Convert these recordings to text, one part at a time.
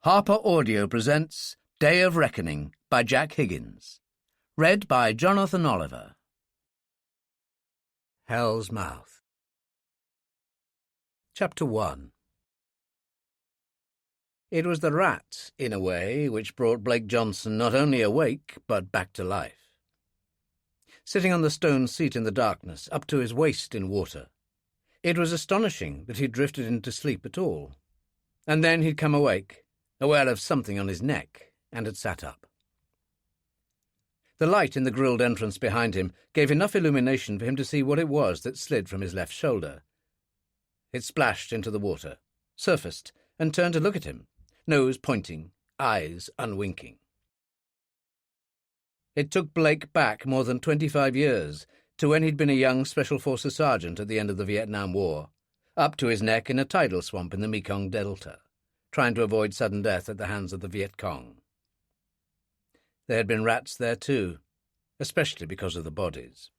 Harper Audio presents Day of Reckoning by Jack Higgins. Read by Jonathan Oliver. Hell's Mouth. Chapter 1. It was the rat, in a way, which brought Blake Johnson not only awake, but back to life. Sitting on the stone seat in the darkness, up to his waist in water, it was astonishing that he'd drifted into sleep at all. And then he'd come awake, aware of something on his neck, and had sat up. The light in the grilled entrance behind him gave enough illumination for him to see what it was that slid from his left shoulder. It splashed into the water, surfaced, and turned to look at him, nose pointing, eyes unwinking. It took Blake back more than 25 years, to when he'd been a young Special Forces sergeant at the end of the Vietnam War, up to his neck in a tidal swamp in the Mekong Delta, trying to avoid sudden death at the hands of the Viet Cong. There had been rats there too, especially because of the bodies.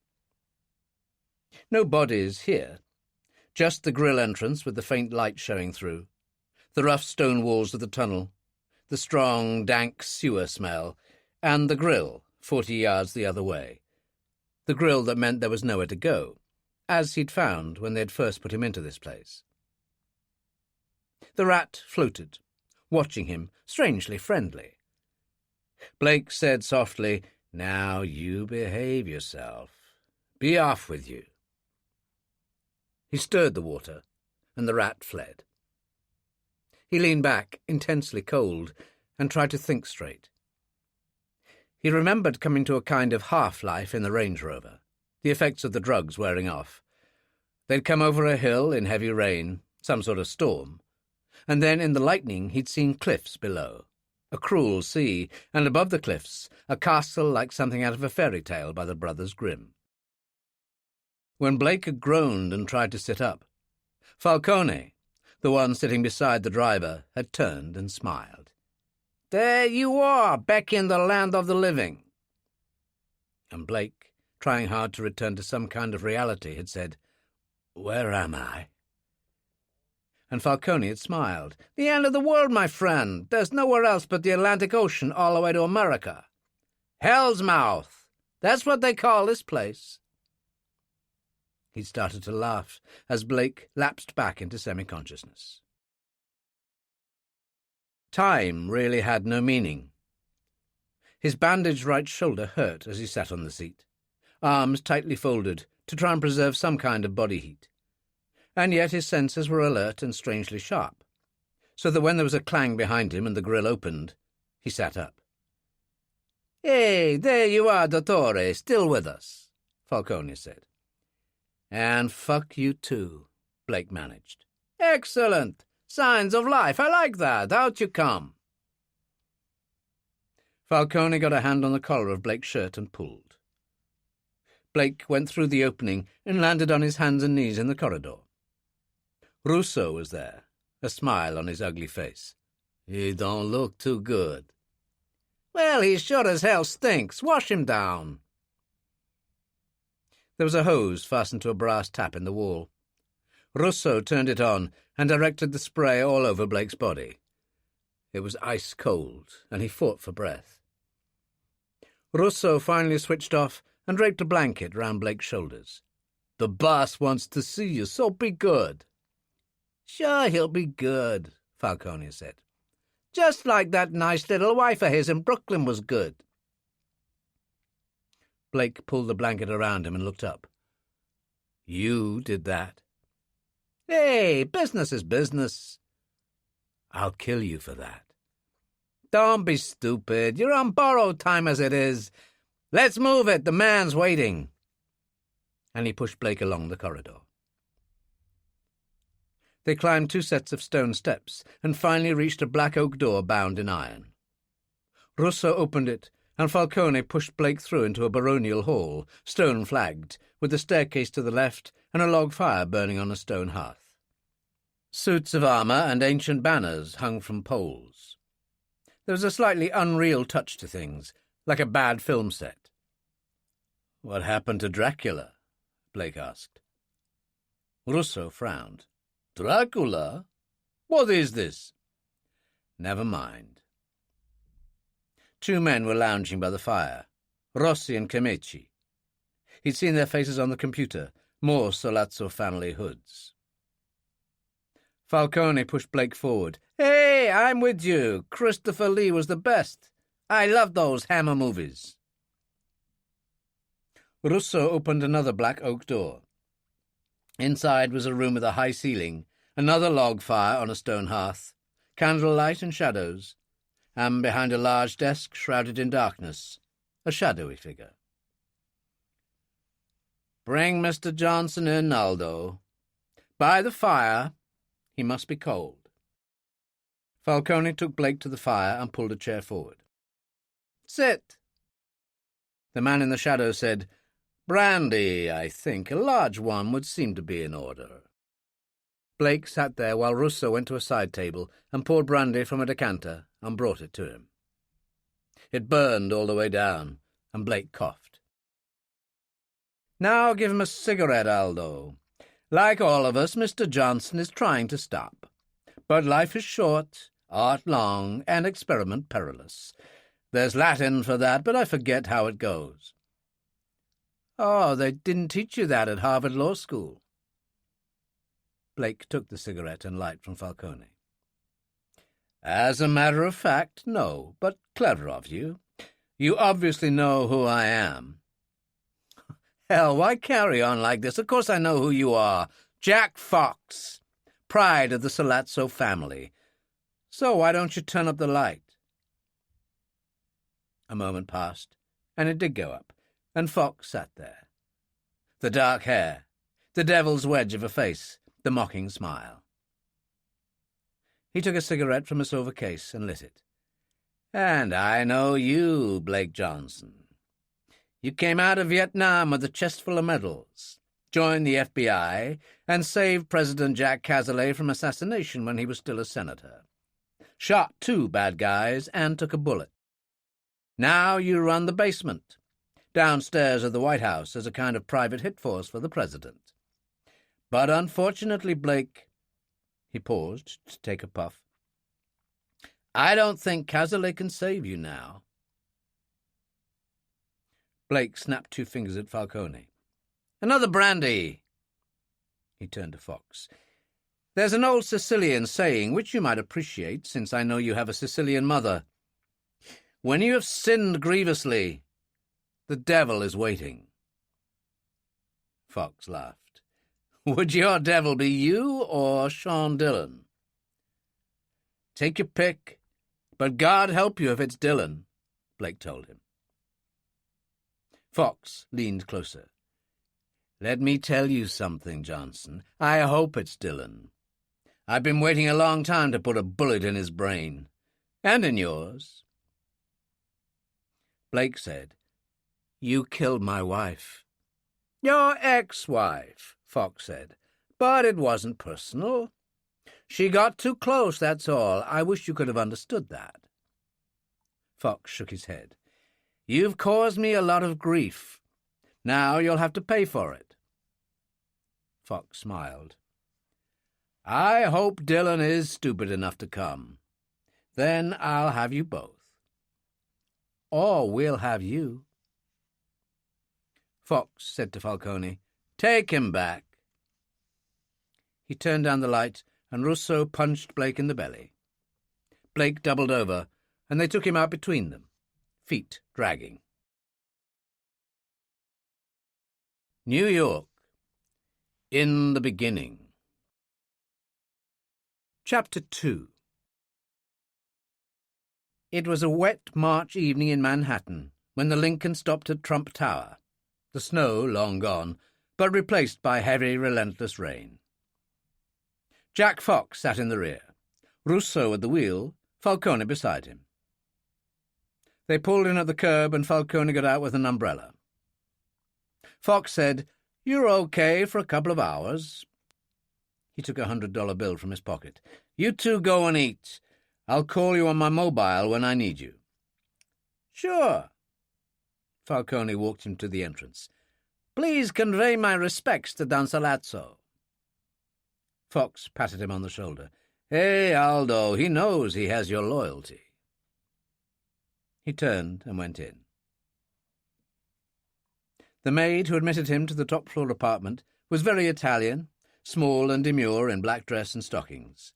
No bodies here, just the grill entrance with the faint light showing through, the rough stone walls of the tunnel, the strong, dank sewer smell, and the grill 40 yards the other way. The grill that meant there was nowhere to go, as he'd found when they'd first put him into this place. The rat floated, watching him, strangely friendly. Blake said softly, "Now you behave yourself. Be off with you." He stirred the water, and the rat fled. He leaned back, intensely cold, and tried to think straight. He remembered coming to a kind of half-life in the Range Rover, the effects of the drugs wearing off. They'd come over a hill in heavy rain, some sort of storm, and then in the lightning he'd seen cliffs below, a cruel sea, and above the cliffs a castle like something out of a fairy tale by the Brothers Grimm. When Blake had groaned and tried to sit up, Falcone, the one sitting beside the driver, had turned and smiled. "There you are, back in the land of the living." And Blake, trying hard to return to some kind of reality, had said, "Where am I?" And Falcone had smiled. "The end of the world, my friend. There's nowhere else but the Atlantic Ocean all the way to America. Hell's Mouth. That's what they call this place." He started to laugh as Blake lapsed back into semi-consciousness. Time really had no meaning. His bandaged right shoulder hurt as he sat on the seat, arms tightly folded to try and preserve some kind of body heat. And yet his senses were alert and strangely sharp, so that when there was a clang behind him and the grill opened, he sat up. "Hey, there you are, Dottore, still with us," Falcone said. "And fuck you too," Blake managed. "Excellent. Signs of life. I like that. Out you come." Falcone got a hand on the collar of Blake's shirt and pulled. Blake went through the opening and landed on his hands and knees in the corridor. Russo was there, a smile on his ugly face. "He don't look too good." "Well, he sure as hell stinks. Wash him down." There was a hose fastened to a brass tap in the wall. Russo turned it on and directed the spray all over Blake's body. It was ice cold, and he fought for breath. Russo finally switched off and draped a blanket round Blake's shoulders. "The boss wants to see you, so be good." "Sure, he'll be good," Falcone said. "Just like that nice little wife of his in Brooklyn was good." Blake pulled the blanket around him and looked up. "You did that?" "Hey, business is business." "I'll kill you for that." "Don't be stupid. You're on borrowed time as it is. Let's move it. The man's waiting." And he pushed Blake along the corridor. They climbed 2 sets of stone steps and finally reached a black oak door bound in iron. Russo opened it, and Falcone pushed Blake through into a baronial hall, stone-flagged, with a staircase to the left and a log fire burning on a stone hearth. Suits of armour and ancient banners hung from poles. There was a slightly unreal touch to things, like a bad film set. "What happened to Dracula?" Blake asked. Russo frowned. "Dracula? What is this?" Never mind. Two men were lounging by the fire, Rossi and Cemici. He'd seen their faces on the computer, more Sollazzo family hoods. Falcone pushed Blake forward. "Hey, I'm with you. Christopher Lee was the best. I love those Hammer movies." Russo opened another black oak door. Inside was a room with a high ceiling, another log fire on a stone hearth, candlelight and shadows, and behind a large desk shrouded in darkness, a shadowy figure. "Bring Mr. Johnson in, Aldo. By the fire. He must be cold." Falcone took Blake to the fire and pulled a chair forward. "Sit." The man in the shadow said, "Brandy, I think. A large one would seem to be in order." Blake sat there while Russo went to a side table and poured brandy from a decanter and brought it to him. It burned all the way down, and Blake coughed. "Now give him a cigarette, Aldo. Like all of us, Mr. Johnson is trying to stop. But life is short, art long, and experiment perilous. There's Latin for that, but I forget how it goes." "Oh, they didn't teach you that at Harvard Law School." Blake took the cigarette and light from Falcone. "As a matter of fact, no, but clever of you. You obviously know who I am." "Hell, why carry on like this? Of course I know who you are. Jack Fox, pride of the Sollazzo family. So why don't you turn up the light?" A moment passed, and it did go up, and Fox sat there. The dark hair, the devil's wedge of a face, the mocking smile. He took a cigarette from a silver case and lit it. "And I know you, Blake Johnson. You came out of Vietnam with a chest full of medals, joined the FBI, and saved President Jack Cazalet from assassination when he was still a senator. Shot 2 bad guys and took a bullet. Now you run the basement, downstairs of the White House as a kind of private hit force for the president. But unfortunately, Blake," he paused to take a puff, "I don't think Cazalet can save you now." Blake snapped 2 fingers at Falcone. "Another brandy!" He turned to Fox. "There's an old Sicilian saying, which you might appreciate, since I know you have a Sicilian mother. When you have sinned grievously, the devil is waiting." Fox laughed. "Would your devil be you or Sean Dillon?" "Take your pick, but God help you if it's Dillon," Blake told him. Fox leaned closer. "Let me tell you something, Johnson. I hope it's Dillon. I've been waiting a long time to put a bullet in his brain. And in yours." Blake said, "You killed my wife." "Your ex-wife," Fox said. "But it wasn't personal. She got too close, that's all. I wish you could have understood that." Fox shook his head. "You've caused me a lot of grief. Now you'll have to pay for it." Fox smiled. "I hope Dillon is stupid enough to come. Then I'll have you both. Or we'll have you." Fox said to Falcone, "Take him back." He turned down the light, and Russo punched Blake in the belly. Blake doubled over, and they took him out between them, feet dragging. New York. In the beginning. Chapter 2. It was a wet March evening in Manhattan when the Lincoln stopped at Trump Tower, the snow long gone, but replaced by heavy, relentless rain. Jack Fox sat in the rear, Russo at the wheel, Falcone beside him. They pulled in at the curb, and Falcone got out with an umbrella. Fox said, "You're okay for a couple of hours." He took a $100 bill from his pocket. "You two go and eat. I'll call you on my mobile when I need you." "Sure." Falcone walked him to the entrance. "Please convey my respects to Don Sollazzo." Fox patted him on the shoulder. Hey, Aldo, he knows he has your loyalty. He turned and went in. The maid who admitted him to the top-floor apartment was very Italian, small and demure in black dress and stockings.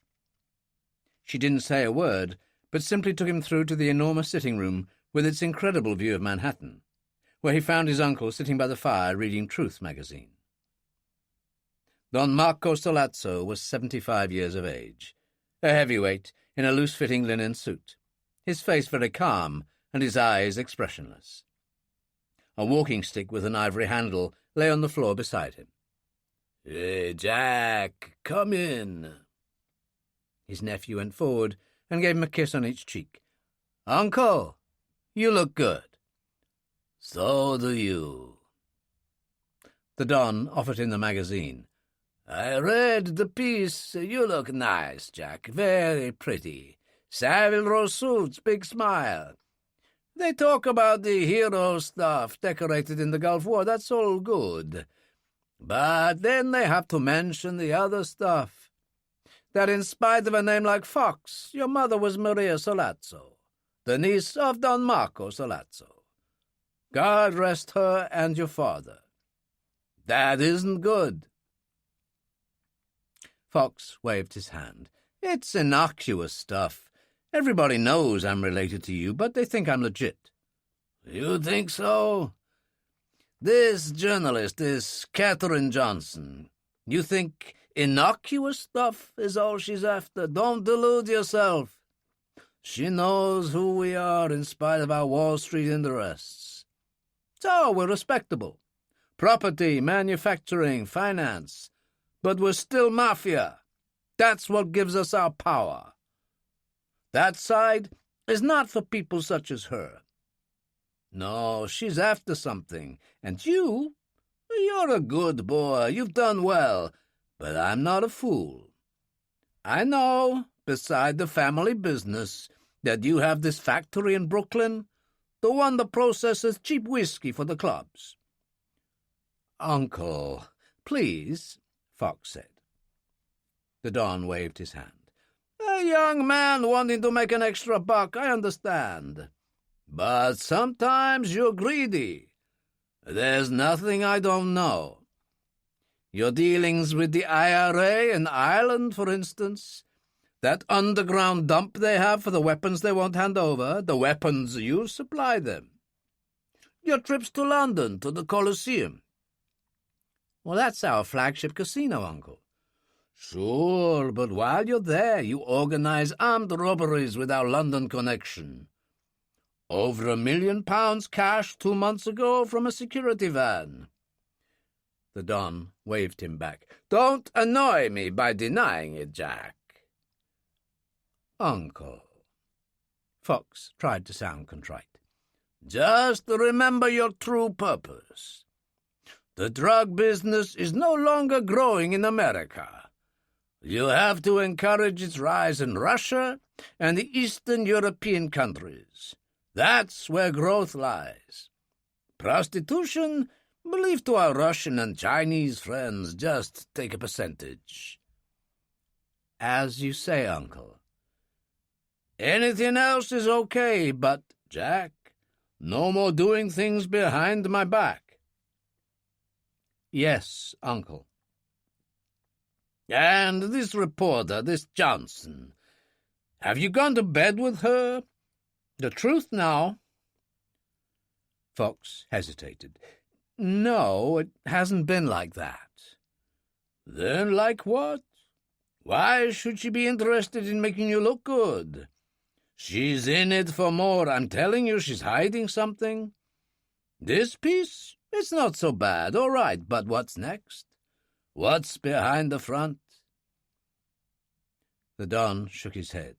She didn't say a word, but simply took him through to the enormous sitting room with its incredible view of Manhattan, where he found his uncle sitting by the fire reading Truth magazine. Don Marco Solazzo was 75 years of age, a heavyweight in a loose-fitting linen suit, his face very calm and his eyes expressionless. A walking stick with an ivory handle lay on the floor beside him. "Hey, Jack, come in." His nephew went forward and gave him a kiss on each cheek. "Uncle, you look good." "So do you." The Don offered him the magazine. "I read the piece. You look nice, Jack. Very pretty. Savile Row suits, big smile. They talk about the hero stuff decorated in the Gulf War. That's all good. But then they have to mention the other stuff. That in spite of a name like Fox, your mother was Maria Solazzo, the niece of Don Marco Solazzo. God rest her and your father. That isn't good." Fox waved his hand. "It's innocuous stuff. Everybody knows I'm related to you, but they think I'm legit." "You think so? This journalist is Katherine Johnson. You think innocuous stuff is all she's after? Don't delude yourself. She knows who we are in spite of our Wall Street interests. So we're respectable. Property, manufacturing, finance. But we're still mafia. That's what gives us our power. That side is not for people such as her. No, she's after something. And you're a good boy. You've done well. But I'm not a fool. I know, beside the family business, that you have this factory in Brooklyn, the one that processes cheap whiskey for the clubs." "Uncle, please," Fox said. The Don waved his hand. "A young man wanting to make an extra buck, I understand. But sometimes you're greedy. There's nothing I don't know. Your dealings with the IRA in Ireland, for instance, that underground dump they have for the weapons they won't hand over, the weapons you supply them. Your trips to London, to the Colosseum." "Well, that's our flagship casino, Uncle." "Sure, but while you're there, you organize armed robberies with our London connection. Over £1 million cash 2 months ago from a security van." The Don waved him back. "Don't annoy me by denying it, Jack." "Uncle." Fox tried to sound contrite. "Just remember your true purpose. The drug business is no longer growing in America. You have to encourage its rise in Russia and the Eastern European countries. That's where growth lies. Prostitution, leave to our Russian and Chinese friends. Just take a percentage." "As you say, Uncle." "Anything else is okay, but, Jack, no more doing things behind my back." "Yes, Uncle." "And this reporter, this Johnson, have you gone to bed with her? The truth now." Fox hesitated. "No, it hasn't been like that." "Then like what? Why should she be interested in making you look good? She's in it for more. I'm telling you, she's hiding something. This piece, it's not so bad, all right, but what's next? What's behind the front?" The Don shook his head.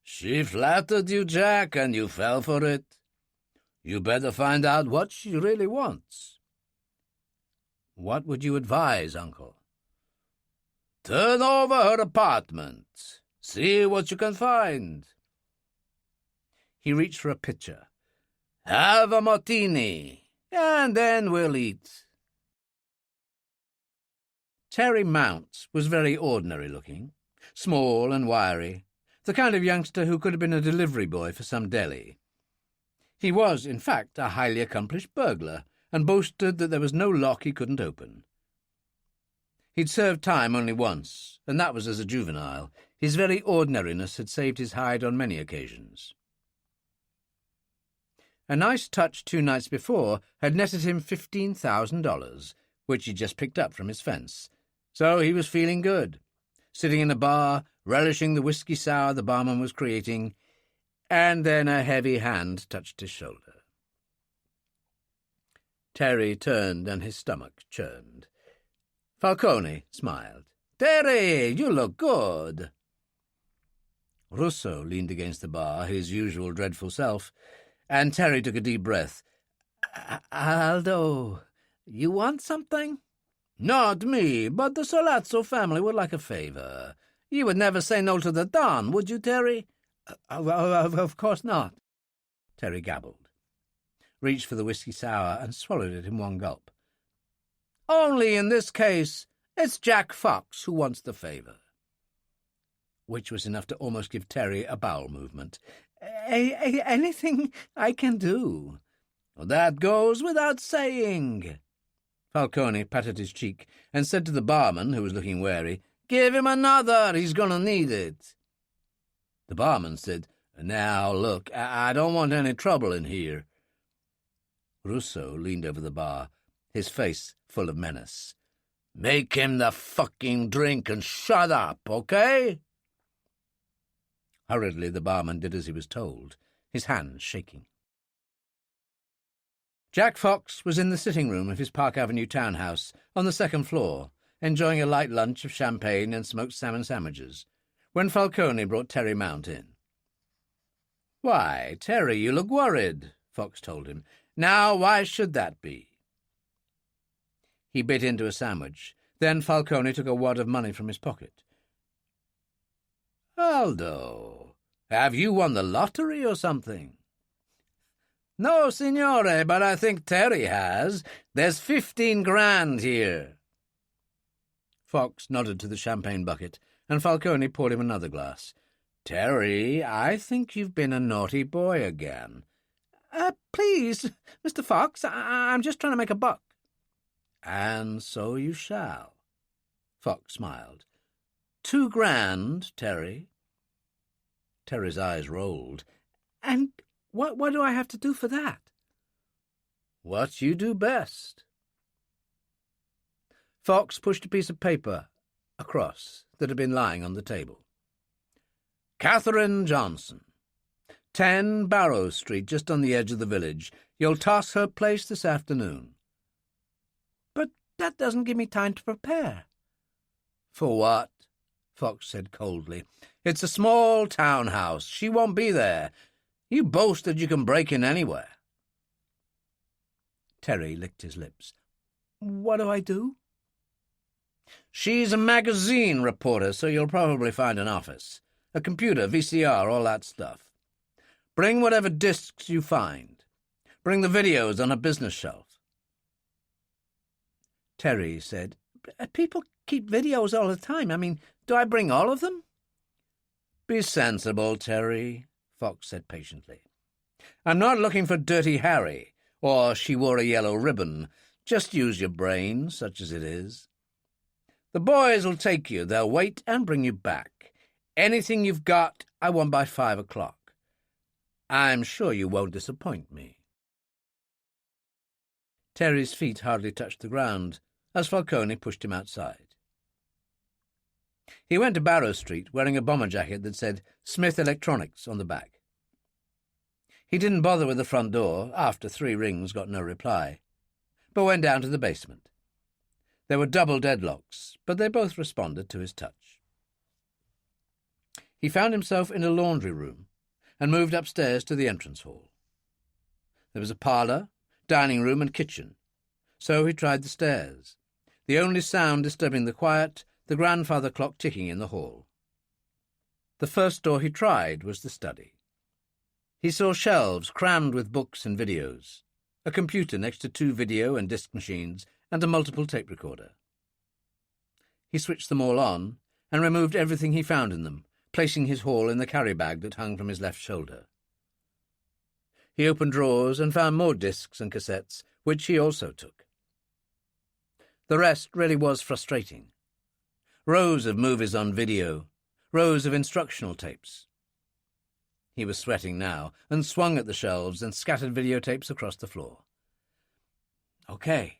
"She flattered you, Jack, and you fell for it. You better find out what she really wants." "What would you advise, Uncle?" "Turn over her apartment. See what you can find." He reached for a pitcher. "Have a martini, and then we'll eat." Terry Mounts was very ordinary-looking, small and wiry, the kind of youngster who could have been a delivery boy for some deli. He was, in fact, a highly accomplished burglar, and boasted that there was no lock he couldn't open. He'd served time only once, and that was as a juvenile. His very ordinariness had saved his hide on many occasions. A nice touch 2 nights before had netted him $15,000, which he'd just picked up from his fence. So he was feeling good, sitting in a bar, relishing the whiskey sour the barman was creating, and then a heavy hand touched his shoulder. Terry turned and his stomach churned. Falcone smiled. "Terry, you look good." Russo leaned against the bar, his usual dreadful self, and Terry took a deep breath. "Aldo, you want something?" "Not me, but the Solazzo family would like a favour. You would never say no to the Don, would you, Terry?" Of course not," Terry gabbled, reached for the whiskey sour and swallowed it in one gulp. "Only in this case, it's Jack Fox who wants the favour." Which was enough to almost give Terry a bowel movement. Anything I can do." "That goes without saying." Falcone patted his cheek and said to the barman, who was looking wary, "Give him another, he's going to need it." The barman said, "Now, look, I don't want any trouble in here." Russo leaned over the bar, his face full of menace. "Make him the fucking drink and shut up, okay?" Hurriedly, the barman did as he was told, his hands shaking. Jack Fox was in the sitting-room of his Park Avenue townhouse on the 2nd floor, enjoying a light lunch of champagne and smoked salmon sandwiches, when Falcone brought Terry Mount in. "Why, Terry, you look worried," Fox told him. "Now, why should that be?" He bit into a sandwich. Then Falcone took a wad of money from his pocket. "Aldo, have you won the lottery or something?" "No, signore, but I think Terry has. There's 15 grand here." Fox nodded to the champagne bucket, and Falcone poured him another glass. "Terry, I think you've been a naughty boy again." Please, Mr. Fox, I'm just trying to make a buck." "And so you shall." Fox smiled. 2 grand, Terry." Terry's eyes rolled. "And what do I have to do for that?" "What you do best." Fox pushed a piece of paper across that had been lying on the table. "Katherine Johnson, 10 Barrow Street, just on the edge of the village. You'll toss her place this afternoon." "But that doesn't give me time to prepare." "For what?" Fox said coldly. "It's a small townhouse. She won't be there. You boast that you can break in anywhere." Terry licked his lips. "What do I do?" "She's a magazine reporter, so you'll probably find an office. A computer, VCR, all that stuff. Bring whatever discs you find. Bring the videos on a business shelf." Terry said, "People keep videos all the time. I mean, do I bring all of them?" "Be sensible, Terry," Fox said patiently. "I'm not looking for Dirty Harry, or She Wore a Yellow Ribbon. Just use your brain, such as it is. The boys will take you. They'll wait and bring you back. Anything you've got, I want by 5 o'clock. I'm sure you won't disappoint me." Terry's feet hardly touched the ground as Falcone pushed him outside. He went to Barrow Street wearing a bomber jacket that said Smith Electronics on the back. He didn't bother with the front door. After 3 rings, got no reply, but went down to the basement. There were double deadlocks, but they both responded to his touch. He found himself in a laundry room and moved upstairs to the entrance hall. There was a parlour, dining room and kitchen, so he tried the stairs, the only sound disturbing the quiet, the grandfather clock ticking in the hall. The first door he tried was the study. He saw shelves crammed with books and videos, a computer next to 2 video and disc machines, and a multiple tape recorder. He switched them all on and removed everything he found in them, placing his haul in the carry-bag that hung from his left shoulder. He opened drawers and found more discs and cassettes, which he also took. The rest really was frustrating. Rows of movies on video, rows of instructional tapes. He was sweating now, and swung at the shelves and scattered videotapes across the floor. Okay.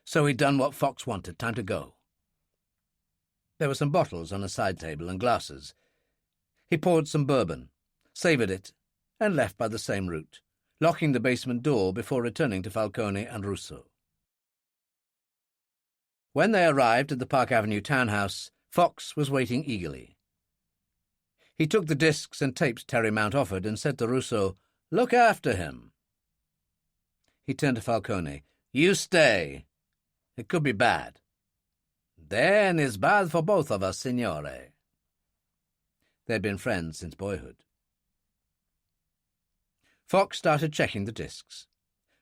So he'd done what Fox wanted. Time to go. There were some bottles on a side table and glasses. He poured some bourbon, savoured it, and left by the same route, locking the basement door before returning to Falcone and Russo. When they arrived at the Park Avenue townhouse, Fox was waiting eagerly. He took the discs and tapes Terry Mount offered and said to Russo, "Look after him." He turned to Falcone. "You stay. It could be bad." "Then it's bad for both of us, signore." They'd been friends since boyhood. Fox started checking the discs,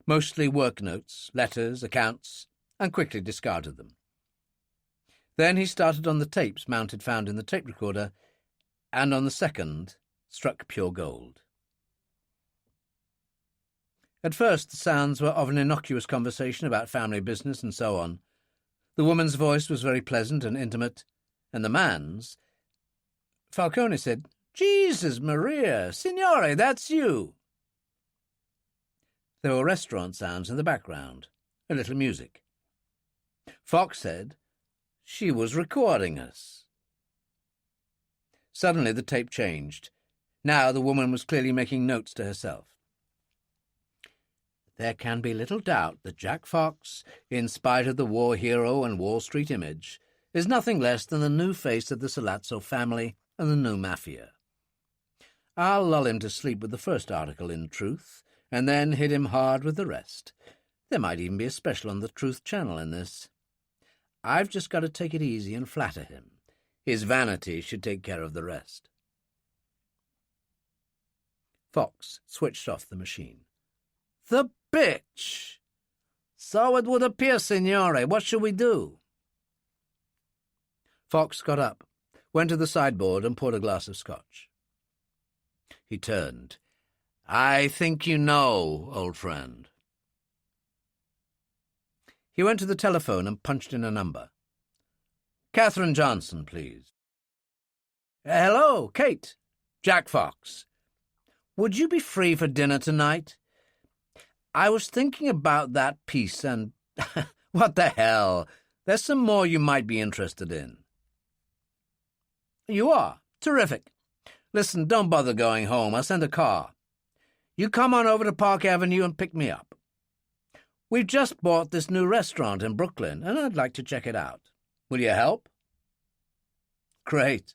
mostly work notes, letters, accounts, and quickly discarded them. Then he started on the tapes Mount had found in the tape recorder, and on the second struck pure gold. At first the sounds were of an innocuous conversation about family business and so on. The woman's voice was very pleasant and intimate, and the man's... Falcone said, "Jesus Maria, signore, that's you." There were restaurant sounds in the background, a little music. Fox said, "She was recording us." Suddenly the tape changed. Now the woman was clearly making notes to herself. "There can be little doubt that Jack Fox, in spite of the war hero and Wall Street image, is nothing less than the new face of the Sollazzo family and the new mafia. I'll lull him to sleep with the first article in Truth, and then hit him hard with the rest. There might even be a special on the Truth channel in this. I've just got to take it easy and flatter him. His vanity should take care of the rest." Fox switched off the machine. "The bitch! So it would appear, signore. What shall we do?" Fox got up, went to the sideboard and poured a glass of scotch. He turned. "I think you know, old friend." He went to the telephone and punched in a number. "Katherine Johnson, please." "Hello, Kate. Jack Fox. Would you be free for dinner tonight? I was thinking about that piece and... what the hell? There's some more you might be interested in." "You are? Terrific. Listen, don't bother going home. I'll send a car. You come on over to Park Avenue and pick me up. We've just bought this new restaurant in Brooklyn, and I'd like to check it out. Will you help?" "Great.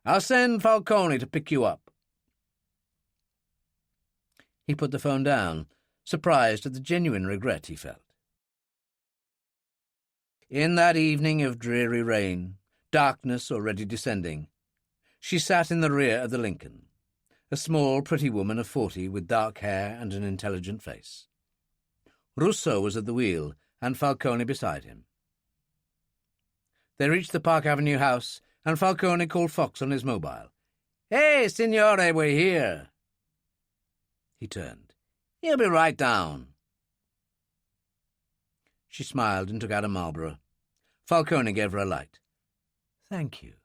I'll send Falcone to pick you up." He put the phone down, surprised at the genuine regret he felt. In that evening of dreary rain, darkness already descending, she sat in the rear of the Lincoln, a small, pretty woman of 40 with dark hair and an intelligent face. Russo was at the wheel, and Falcone beside him. They reached the Park Avenue house, and Falcone called Fox on his mobile. "Hey, signore, we're here." He turned. "He'll be right down." She smiled and took out a Marlboro. Falcone gave her a light. "Thank you."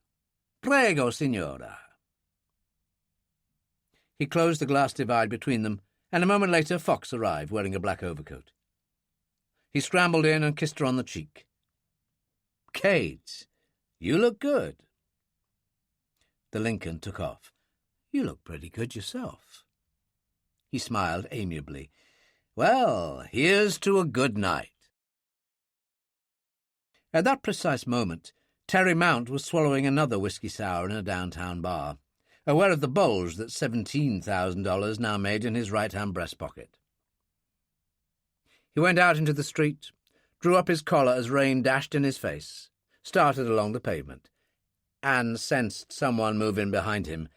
"Prego, signora." He closed the glass divide between them, and a moment later Fox arrived, wearing a black overcoat. He scrambled in and kissed her on the cheek. "Kate, you look good." The Lincoln took off. "You look pretty good yourself." He smiled amiably. "Well, here's to a good night." At that precise moment, Terry Mount was swallowing another whiskey sour in a downtown bar, aware of the bulge that $17,000 now made in his right-hand breast pocket. He went out into the street, drew up his collar as rain dashed in his face, started along the pavement, and sensed someone move in behind him,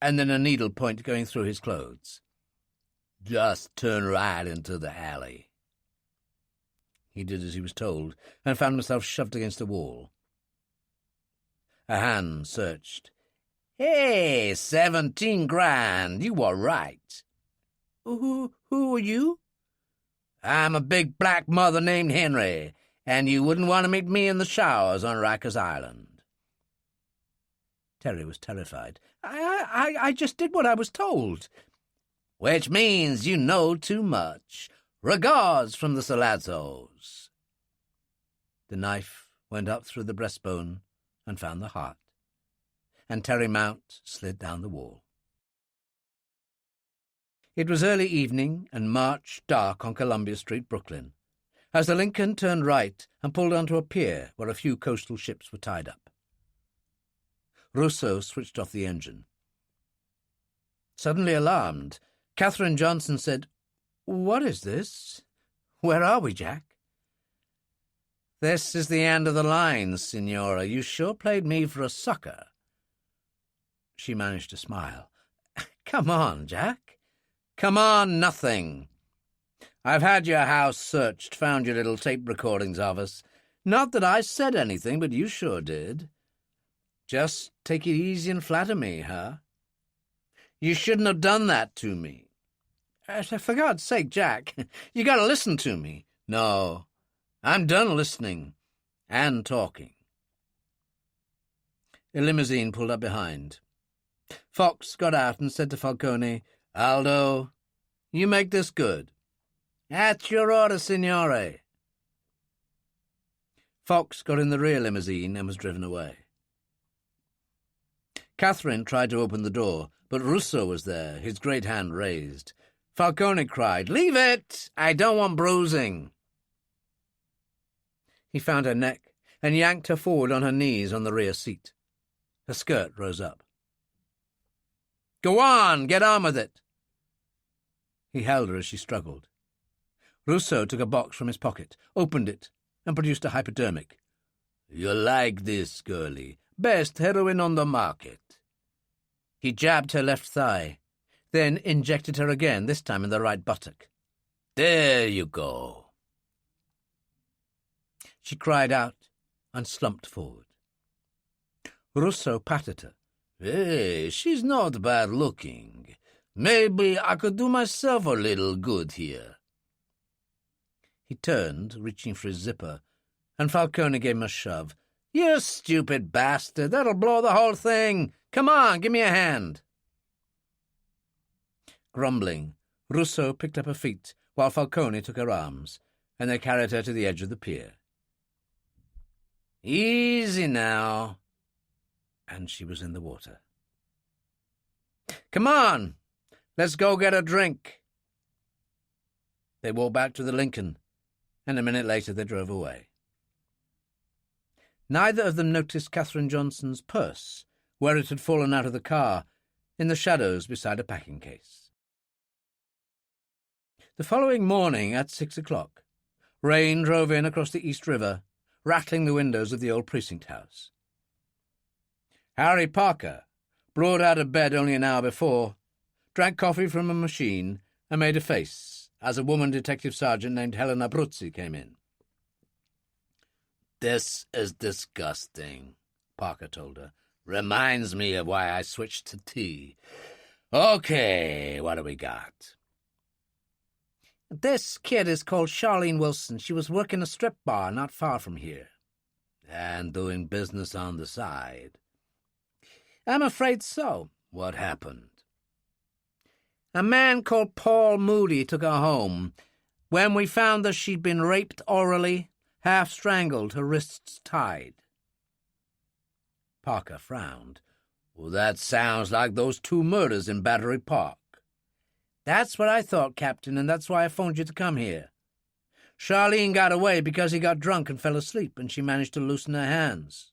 and then a needle-point going through his clothes. "Just turn right into the alley." He did as he was told, and found himself shoved against a wall. A hand searched. "Hey, 17 grand. You were right." Who are you?" "I'm a big black mother named Henry, and you wouldn't want to meet me in the showers on Rikers Island." Terry was terrified. I just did what I was told." "Which means you know too much. Regards from the Salazzos." The knife went up through the breastbone and found the heart, and Terry Mount slid down the wall. It was early evening and March dark on Columbia Street, Brooklyn, as the Lincoln turned right and pulled onto a pier where a few coastal ships were tied up. Rousseau switched off the engine. Suddenly alarmed, Katherine Johnson said, "What is this? Where are we, Jack?" "This is the end of the line, Signora. You sure played me for a sucker." She managed to smile. "Come on, Jack. Come on, nothing. I've had your house searched, found your little tape recordings of us. Not that I said anything, but you sure did. Just take it easy and flatter me, huh? You shouldn't have done that to me." For God's sake, Jack, you got to listen to me." "No, I'm done listening and talking." A limousine pulled up behind. Fox got out and said to Falcone, "Aldo, you make this good." "At your order, signore." Fox got in the rear limousine and was driven away. Katherine tried to open the door, but Rousseau was there, his great hand raised. Falcone cried, "Leave it! I don't want bruising." He found her neck and yanked her forward on her knees on the rear seat. Her skirt rose up. "Go on, get on with it." He held her as she struggled. Rousseau took a box from his pocket, opened it, and produced a hypodermic. "You like this, girlie. Best heroin on the market." He jabbed her left thigh, then injected her again, this time in the right buttock. "There you go." She cried out and slumped forward. Rousseau patted her. "Hey, she's not bad looking. Maybe I could do myself a little good here." He turned, reaching for his zipper, and Falcone gave him a shove. "You stupid bastard, that'll blow the whole thing. Come on, give me a hand." Grumbling, Rousseau picked up her feet while Falcone took her arms, and they carried her to the edge of the pier. "Easy now." And she was in the water. "Come on, let's go get a drink." They walked back to the Lincoln, and a minute later they drove away. Neither of them noticed Katherine Johnson's purse, where it had fallen out of the car, in the shadows beside a packing case. The following morning at 6 o'clock, rain drove in across the East River, rattling the windows of the old precinct house. Harry Parker, brought out of bed only an hour before, drank coffee from a machine and made a face as a woman detective sergeant named Helen Abruzzi came in. "This is disgusting," Parker told her. "Reminds me of why I switched to tea. Okay, what do we got?" "This kid is called Charlene Wilson. She was working a strip bar not far from here." "And doing business on the side?" "I'm afraid so." "What happened?" "A man called Paul Moody took her home. When we found that she'd been raped orally, half-strangled, her wrists tied." Parker frowned. "Well, that sounds like those 2 murders in Battery Park." "That's what I thought, Captain, and that's why I phoned you to come here. Charlene got away because he got drunk and fell asleep, and she managed to loosen her hands."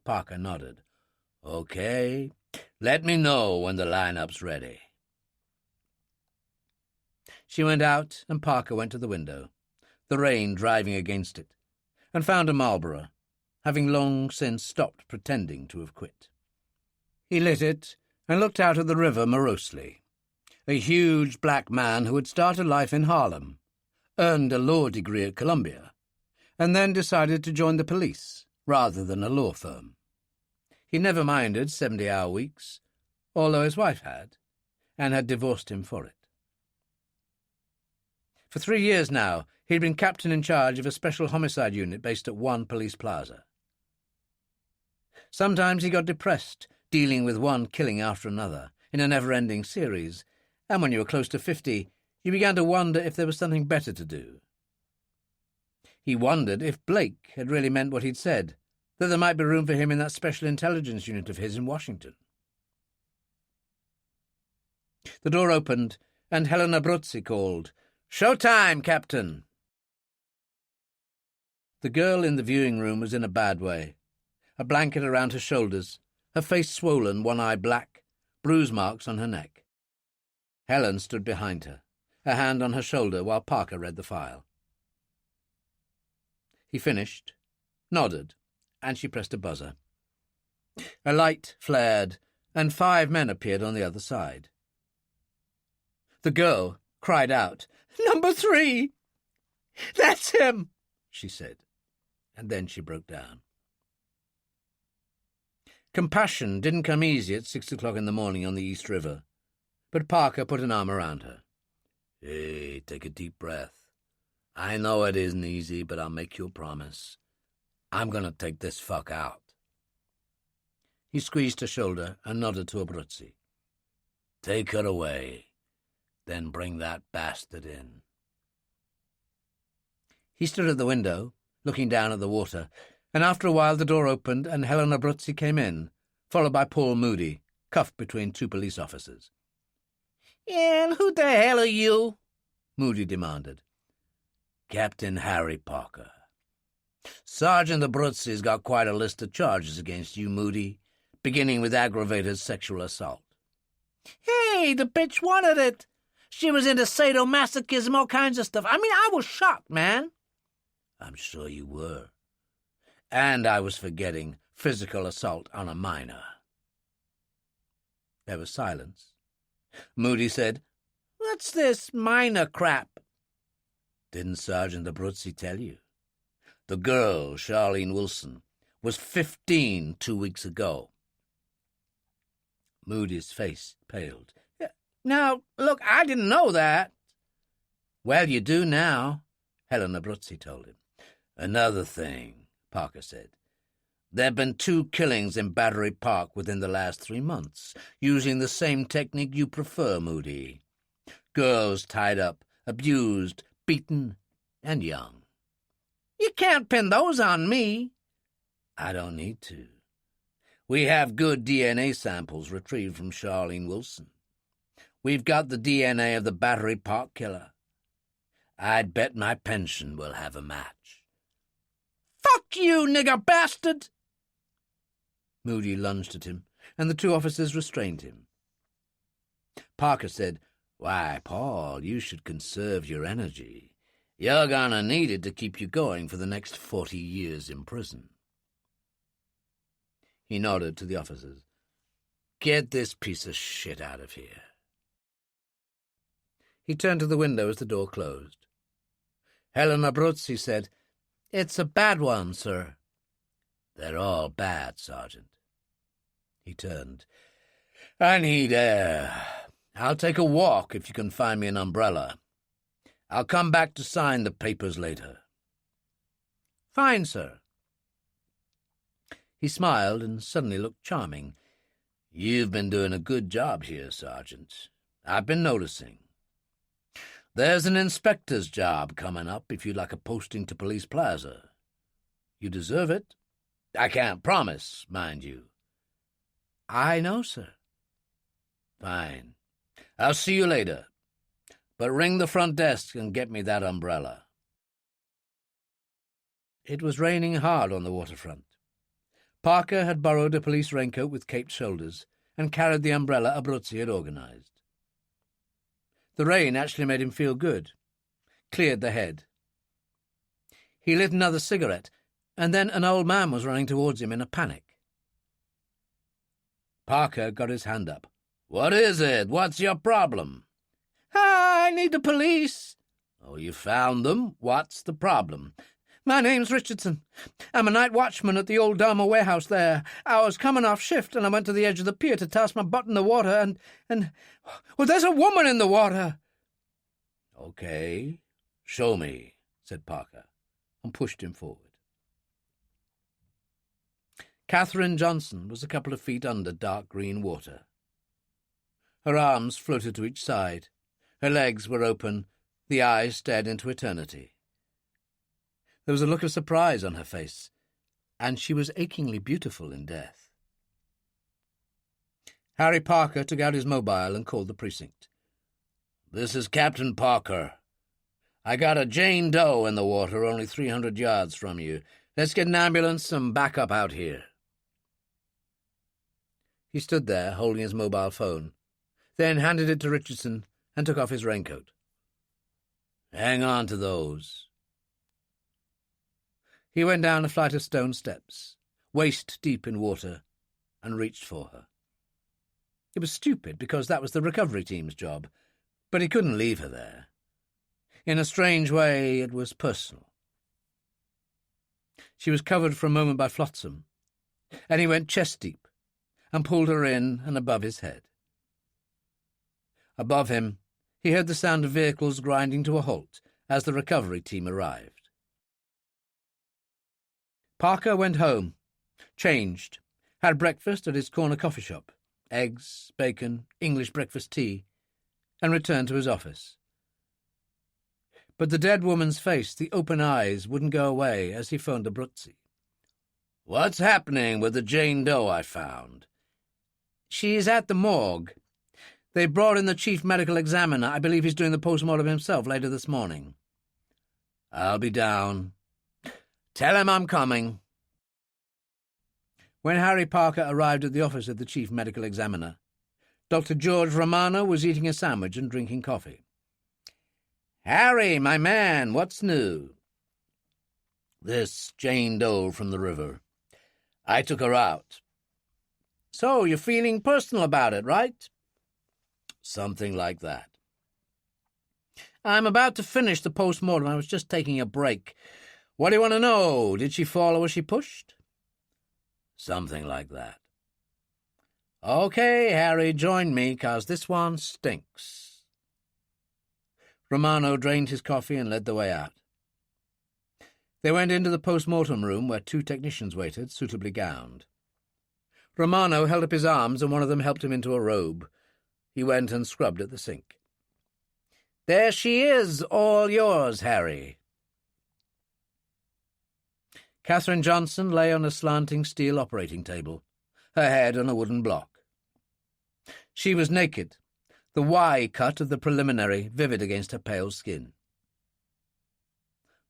Parker nodded. "Okay, let me know when the lineup's ready." She went out, and Parker went to the window, the rain driving against it, and found a Marlboro, having long since stopped pretending to have quit. He lit it and looked out at the river morosely. A huge black man who had started life in Harlem, earned a law degree at Columbia, and then decided to join the police rather than a law firm. He never minded 70-hour weeks, although his wife had, and had divorced him for it. For 3 years now, he'd been captain in charge of a special homicide unit based at one police plaza. Sometimes he got depressed, dealing with one killing after another, in a never-ending series, and when you were close to 50, you began to wonder if there was something better to do. He wondered if Blake had really meant what he'd said, that there might be room for him in that special intelligence unit of his in Washington. The door opened, and Helena Abruzzi called, "Showtime, Captain!" The girl in the viewing room was in a bad way, a blanket around her shoulders, her face swollen, one eye black, bruise marks on her neck. Helen stood behind her, a hand on her shoulder while Parker read the file. He finished, nodded, and she pressed a buzzer. A light flared, and 5 men appeared on the other side. The girl cried out, "Number 3! That's him!" she said, and then she broke down. Compassion didn't come easy at 6 o'clock in the morning on the East River, but Parker put an arm around her. "Hey, take a deep breath. I know it isn't easy, but I'll make you a promise. I'm going to take this fuck out." He squeezed her shoulder and nodded to Abruzzi. "Take her away, then bring that bastard in." He stood at the window, looking down at the water, and after a while the door opened and Helena Abruzzi came in, followed by Paul Moody, cuffed between 2 police officers. "And who the hell are you?" Moody demanded. "Captain Harry Parker. Sergeant Abruzzi's got quite a list of charges against you, Moody, beginning with aggravated sexual assault." "Hey, the bitch wanted it. She was into sadomasochism, all kinds of stuff. I was shocked, man." "I'm sure you were. And I was forgetting physical assault on a minor." There was silence. Moody said, "What's this minor crap?" "Didn't Sergeant Abruzzi tell you? The girl, Charlene Wilson, was 15 2 weeks ago." Moody's face paled. "Now, look, I didn't know that." "Well, you do now," Helena Abruzzi told him. "Another thing," Parker said. "There've been 2 killings in Battery Park within the last 3 months, using the same technique you prefer, Moody. Girls tied up, abused, beaten, and young." "You can't pin those on me." "I don't need to. We have good DNA samples retrieved from Charlene Wilson. We've got the DNA of the Battery Park killer. I'd bet my pension we'll have a match." "Fuck you, nigger bastard!" Moody lunged at him, and the 2 officers restrained him. Parker said, "Why, Paul, you should conserve your energy. You're gonna need it to keep you going for the next 40 years in prison." He nodded to the officers. "Get this piece of shit out of here." He turned to the window as the door closed. Helena Abruzzi said, "It's a bad one, sir." "They're all bad, Sergeant." He turned. "I need air. I'll take a walk if you can find me an umbrella. I'll come back to sign the papers later." "Fine, sir." He smiled and suddenly looked charming. "You've been doing a good job here, Sergeant. I've been noticing. There's an inspector's job coming up if you'd like a posting to Police Plaza. You deserve it. I can't promise, mind you." "I know, sir." "Fine. I'll see you later. But ring the front desk and get me that umbrella." It was raining hard on the waterfront. Parker had borrowed a police raincoat with caped shoulders and carried the umbrella Abruzzi had organized. The rain actually made him feel good, cleared the head. He lit another cigarette, and then an old man was running towards him in a panic. Parker got his hand up. "What is it? What's your problem?" "I need the police." "Oh, you found them? What's the problem?" My name's Richardson. I'm a night watchman at the old Dharma warehouse there. I was coming off shift, and I went to the edge of the pier to toss my butt in the water, and... Well, there's a woman in the water!" "Okay, show me," said Parker, and pushed him forward. Katherine Johnson was a couple of feet under dark green water. Her arms floated to each side. Her legs were open. The eyes stared into eternity. There was a look of surprise on her face, and she was achingly beautiful in death. Harry Parker took out his mobile and called the precinct. "This is Captain Parker. I got a Jane Doe in the water only 300 yards from you. Let's get an ambulance and backup out here." He stood there, holding his mobile phone, then handed it to Richardson and took off his raincoat. "Hang on to those." He went down a flight of stone steps, waist-deep in water, and reached for her. It was stupid, because that was the recovery team's job, but he couldn't leave her there. In a strange way, it was personal. She was covered for a moment by flotsam, and he went chest-deep and pulled her in and above his head. Above him, he heard the sound of vehicles grinding to a halt as the recovery team arrived. Parker went home, changed, had breakfast at his corner coffee shop, eggs, bacon, English breakfast tea, and returned to his office. But the dead woman's face, the open eyes, wouldn't go away as he phoned Abruzzi. "What's happening with the Jane Doe I found?" "She's at the morgue. They brought in the chief medical examiner. I believe he's doing the post-mortem himself later this morning." "I'll be down. Tell him I'm coming." When Harry Parker arrived at the office of the chief medical examiner, Dr. George Romano was eating a sandwich and drinking coffee. "Harry, my man, what's new?" "This Jane Doe from the river. I took her out." "So you're feeling personal about it, right?" "Something like that." "I'm about to finish the post-mortem. I was just taking a break. What do you want to know? Did she fall or was she pushed?" "Something like that." "Okay, Harry, join me, 'cause this one stinks." Romano drained his coffee and led the way out. They went into the post-mortem room where 2 technicians waited, suitably gowned. Romano held up his arms and one of them helped him into a robe. He went and scrubbed at the sink. "There she is, all yours, Harry." Katherine Johnson lay on a slanting steel operating table, her head on a wooden block. She was naked, the Y cut of the preliminary vivid against her pale skin.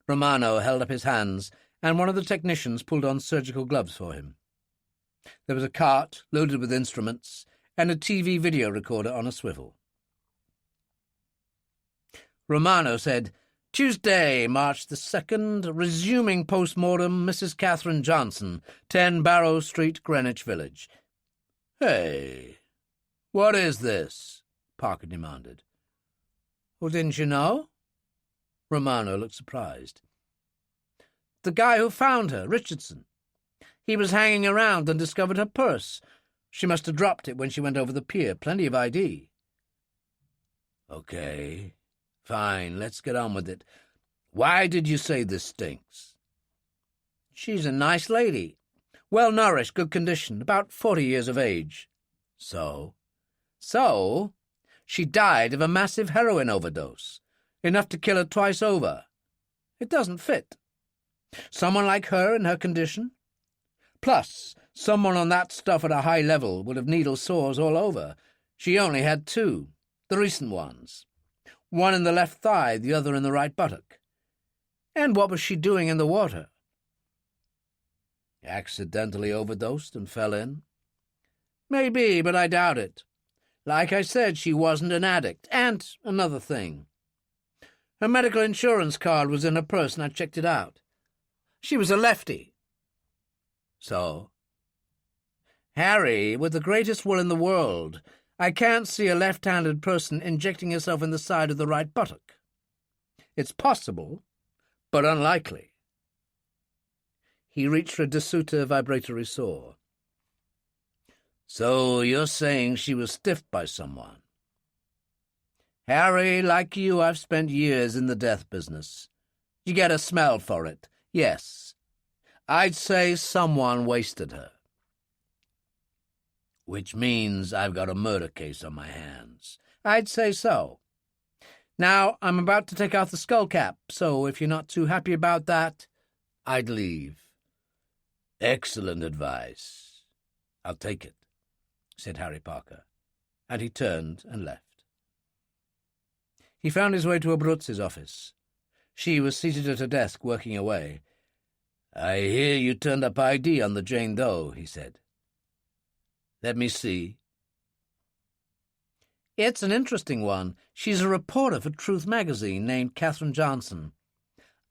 Romano held up his hands, and one of the technicians pulled on surgical gloves for him. There was a cart loaded with instruments and a TV video recorder on a swivel. Romano said, "Tuesday, March the 2nd, resuming post-mortem, Mrs. Katherine Johnson, 10 Barrow Street, Greenwich Village." "Hey, what is this?" Parker demanded. "Well, didn't you know?" Romano looked surprised. "The guy who found her, Richardson. He was hanging around and discovered her purse. She must have dropped it when she went over the pier. Plenty of ID." "Okay. Fine, let's get on with it. Why did you say this stinks?" "She's a nice lady. Well-nourished, good condition, about 40 years of age." "So?" "So, she died of a massive heroin overdose, enough to kill her twice over. It doesn't fit. Someone like her in her condition? Plus, someone on that stuff at a high level would have needle sores all over. She only had 2, the recent ones. One in the left thigh, the other in the right buttock. And what was she doing in the water?" "Accidentally overdosed and fell in?" "Maybe, but I doubt it. Like I said, she wasn't an addict. And another thing. Her medical insurance card was in her purse and I checked it out. She was a lefty." "So?" "Harry, with the greatest will in the world, I can't see a left-handed person injecting herself in the side of the right buttock. It's possible, but unlikely." He reached for a D'Souza vibratory saw. "So you're saying she was stiffed by someone?" "Harry, like you, I've spent years in the death business. You get a smell for it. Yes. I'd say someone wasted her. Which means I've got a murder case on my hands." "I'd say so. Now, I'm about to take off the skull cap, so if you're not too happy about that, I'd leave." "Excellent advice. I'll take it," said Harry Parker, and he turned and left. He found his way to Abruzzi's office. She was seated at her desk, working away. "I hear you turned up ID on the Jane Doe," he said. "Let me see." "It's an interesting one. She's a reporter for Truth magazine named Katherine Johnson.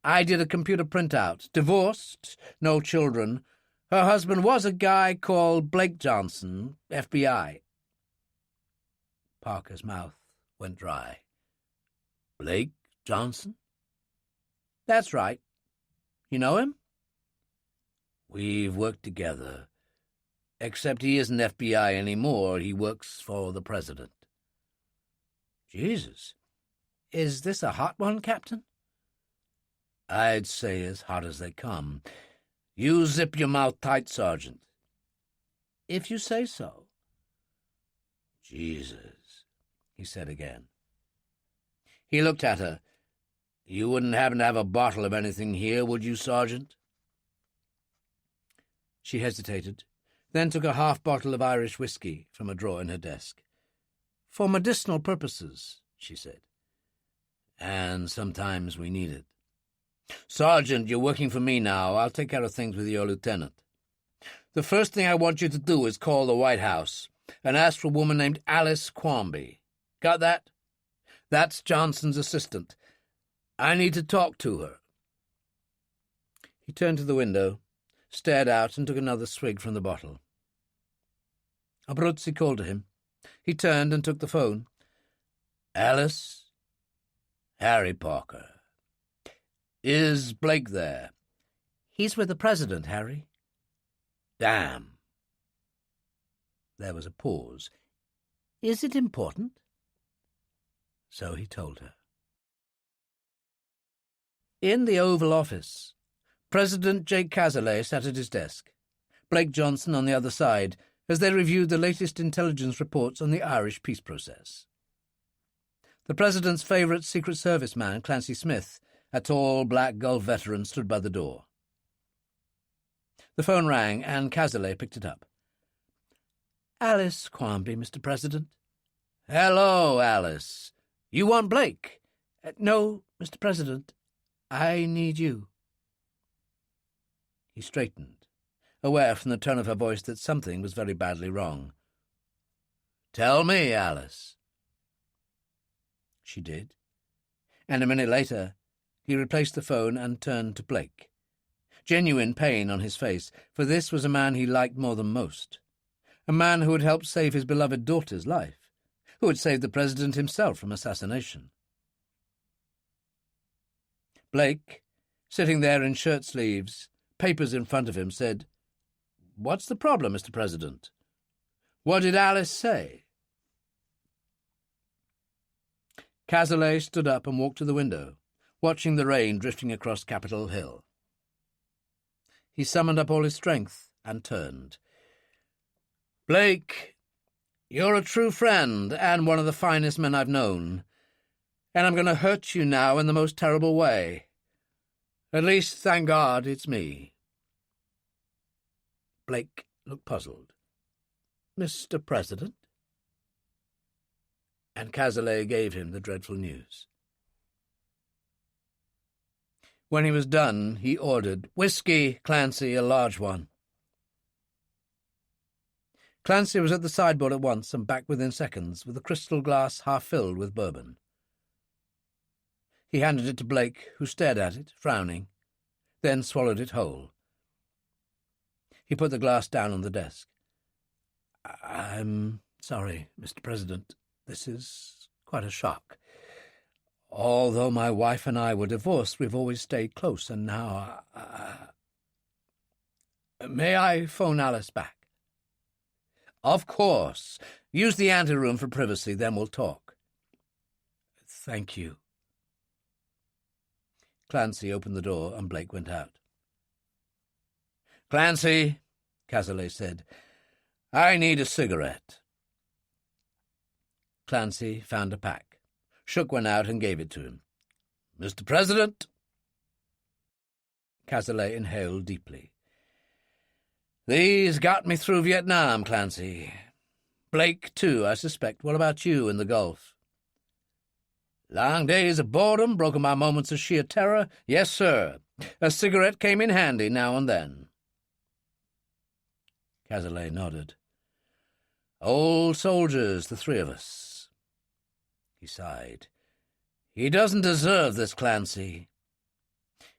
I did a computer printout. Divorced, no children. Her husband was a guy called Blake Johnson, FBI. Parker's mouth went dry. "Blake Johnson?" "That's right. You know him?" "We've worked together. Except he isn't FBI anymore. He works for the president." "Jesus. Is this a hot one, Captain?" "I'd say as hot as they come. You zip your mouth tight, Sergeant." "If you say so." "Jesus," he said again. He looked at her. "You wouldn't happen to have a bottle of anything here, would you, Sergeant?" She hesitated, then took a half-bottle of Irish whiskey from a drawer in her desk. "For medicinal purposes," she said. "And sometimes we need it. Sergeant, you're working for me now. I'll take care of things with your lieutenant. The first thing I want you to do is call the White House and ask for a woman named Alice Quamby. Got that? That's Johnson's assistant. I need to talk to her." He turned to the window, stared out, and took another swig from the bottle. Abruzzi called to him. He turned and took the phone. "Alice? Harry Parker. Is Blake there?" "He's with the president, Harry." "Damn." There was a pause. "Is it important?" So he told her. In the Oval Office, President Jake Cazalet sat at his desk, Blake Johnson on the other side, as they reviewed the latest intelligence reports on the Irish peace process. The President's favourite Secret Service man, Clancy Smith, a tall black Gulf veteran, stood by the door. The phone rang, and Cazalet picked it up. "Alice Quamby, Mr. President." "Hello, Alice. You want Blake?" "No, Mr. President. I need you." He straightened, aware from the tone of her voice that something was very badly wrong. "Tell me, Alice." She did, and a minute later he replaced the phone and turned to Blake. Genuine pain on his face, for this was a man he liked more than most, a man who had helped save his beloved daughter's life, who had saved the President himself from assassination. Blake, sitting there in shirt-sleeves, papers in front of him, said, "What's the problem, Mr. President? What did Alice say?" Cazalet stood up and walked to the window, watching the rain drifting across Capitol Hill. He summoned up all his strength and turned. "Blake, you're a true friend and one of the finest men I've known, and I'm going to hurt you now in the most terrible way. At least, thank God, it's me." Blake looked puzzled. "Mr. President?" And Cazalet gave him the dreadful news. When he was done, he ordered, "Whiskey, Clancy, a large one." Clancy was at the sideboard at once and back within seconds, with a crystal glass half filled with bourbon. He handed it to Blake, who stared at it, frowning, then swallowed it whole. He put the glass down on the desk. "I'm sorry, Mr. President. This is quite a shock. Although my wife and I were divorced, we've always stayed close, and now May I phone Alice back? Of course. Use the anteroom for privacy, then we'll talk. Thank you. Clancy opened the door and Blake went out. Clancy, Cazalet said, I need a cigarette. Clancy found a pack, shook one out and gave it to him. Mr. President? Cazalet inhaled deeply. These got me through Vietnam, Clancy. Blake, too, I suspect. What about you in the Gulf? Long days of boredom, broken by moments of sheer terror? Yes, sir. A cigarette came in handy now and then. Cazalet nodded. Old soldiers, the three of us. He sighed. He doesn't deserve this, Clancy.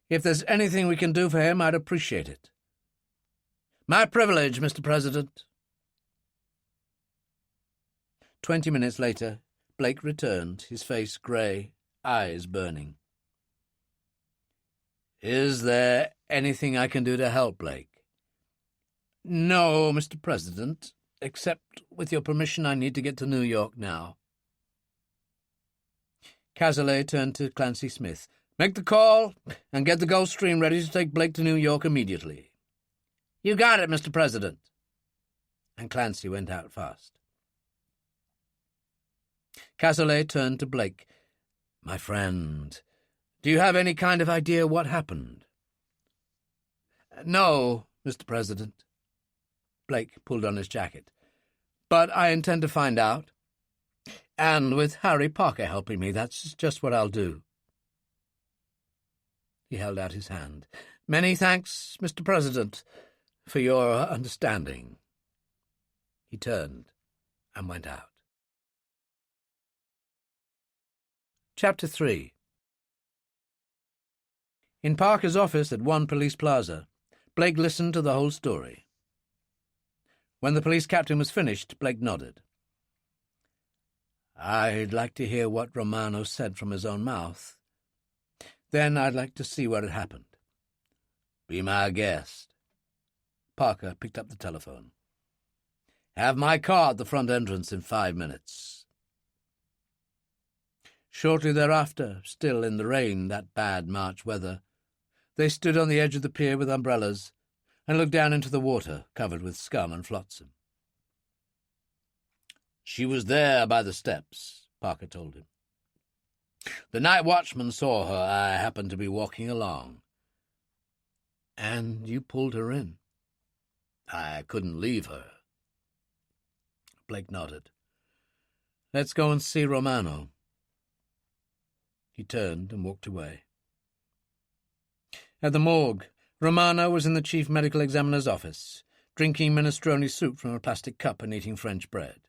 If there's anything we can do for him, I'd appreciate it. My privilege, Mr. President. 20 minutes later, Blake returned, his face grey, eyes burning. Is there anything I can do to help, Blake? No, Mr. President, except, with your permission, I need to get to New York now. Cazalet turned to Clancy Smith. Make the call and get the Gulfstream ready to take Blake to New York immediately. You got it, Mr. President. And Clancy went out fast. Cazalet turned to Blake. My friend, do you have any kind of idea what happened? No, Mr. President. Blake pulled on his jacket. But I intend to find out. And with Harry Parker helping me, that's just what I'll do. He held out his hand. Many thanks, Mr. President, for your understanding. He turned and went out. Chapter 3. In Parker's office at One Police Plaza, Blake listened to the whole story. When the police captain was finished, Blake nodded. I'd like to hear what Romano said from his own mouth. Then I'd like to see where it happened. Be my guest. Parker picked up the telephone. Have my car at the front entrance in 5 minutes. Shortly thereafter, still in the rain, that bad March weather, they stood on the edge of the pier with umbrellas and looked down into the water covered with scum and flotsam. She was there by the steps, Parker told him. The night watchman saw her. I happened to be walking along. And you pulled her in? I couldn't leave her. Blake nodded. Let's go and see Romano. He turned and walked away. At the morgue, Romano was in the chief medical examiner's office, drinking minestrone soup from a plastic cup and eating French bread.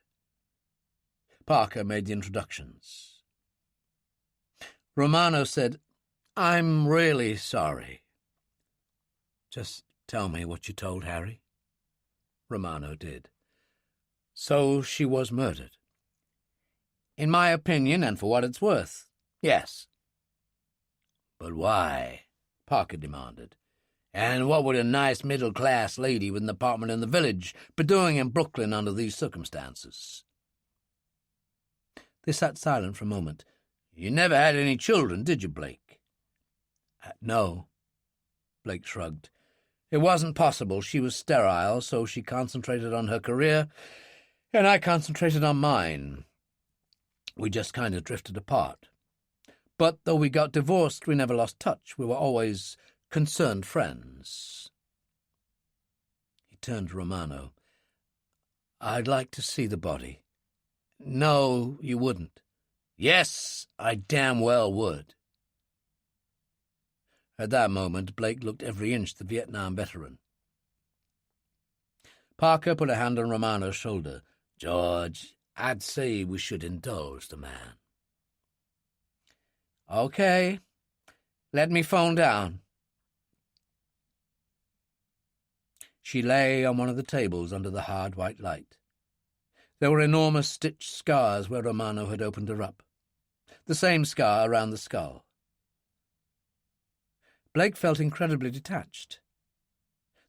Parker made the introductions. Romano said, I'm really sorry. Just tell me what you told Harry. Romano did. So she was murdered. In my opinion, and for what it's worth, yes. But why? Parker demanded. And what would a nice middle-class lady with an apartment in the village be doing in Brooklyn under these circumstances? They sat silent for a moment. You never had any children, did you, Blake? No. Blake shrugged. It wasn't possible. She was sterile, so she concentrated on her career, and I concentrated on mine. We just kind of drifted apart. But though we got divorced, we never lost touch. We were always concerned friends. He turned to Romano. I'd like to see the body. No, you wouldn't. Yes, I damn well would. At that moment, Blake looked every inch the Vietnam veteran. Parker put a hand on Romano's shoulder. George, I'd say we should indulge the man. Okay. Let me phone down. She lay on one of the tables under the hard white light. There were enormous stitched scars where Romano had opened her up. The same scar around the skull. Blake felt incredibly detached.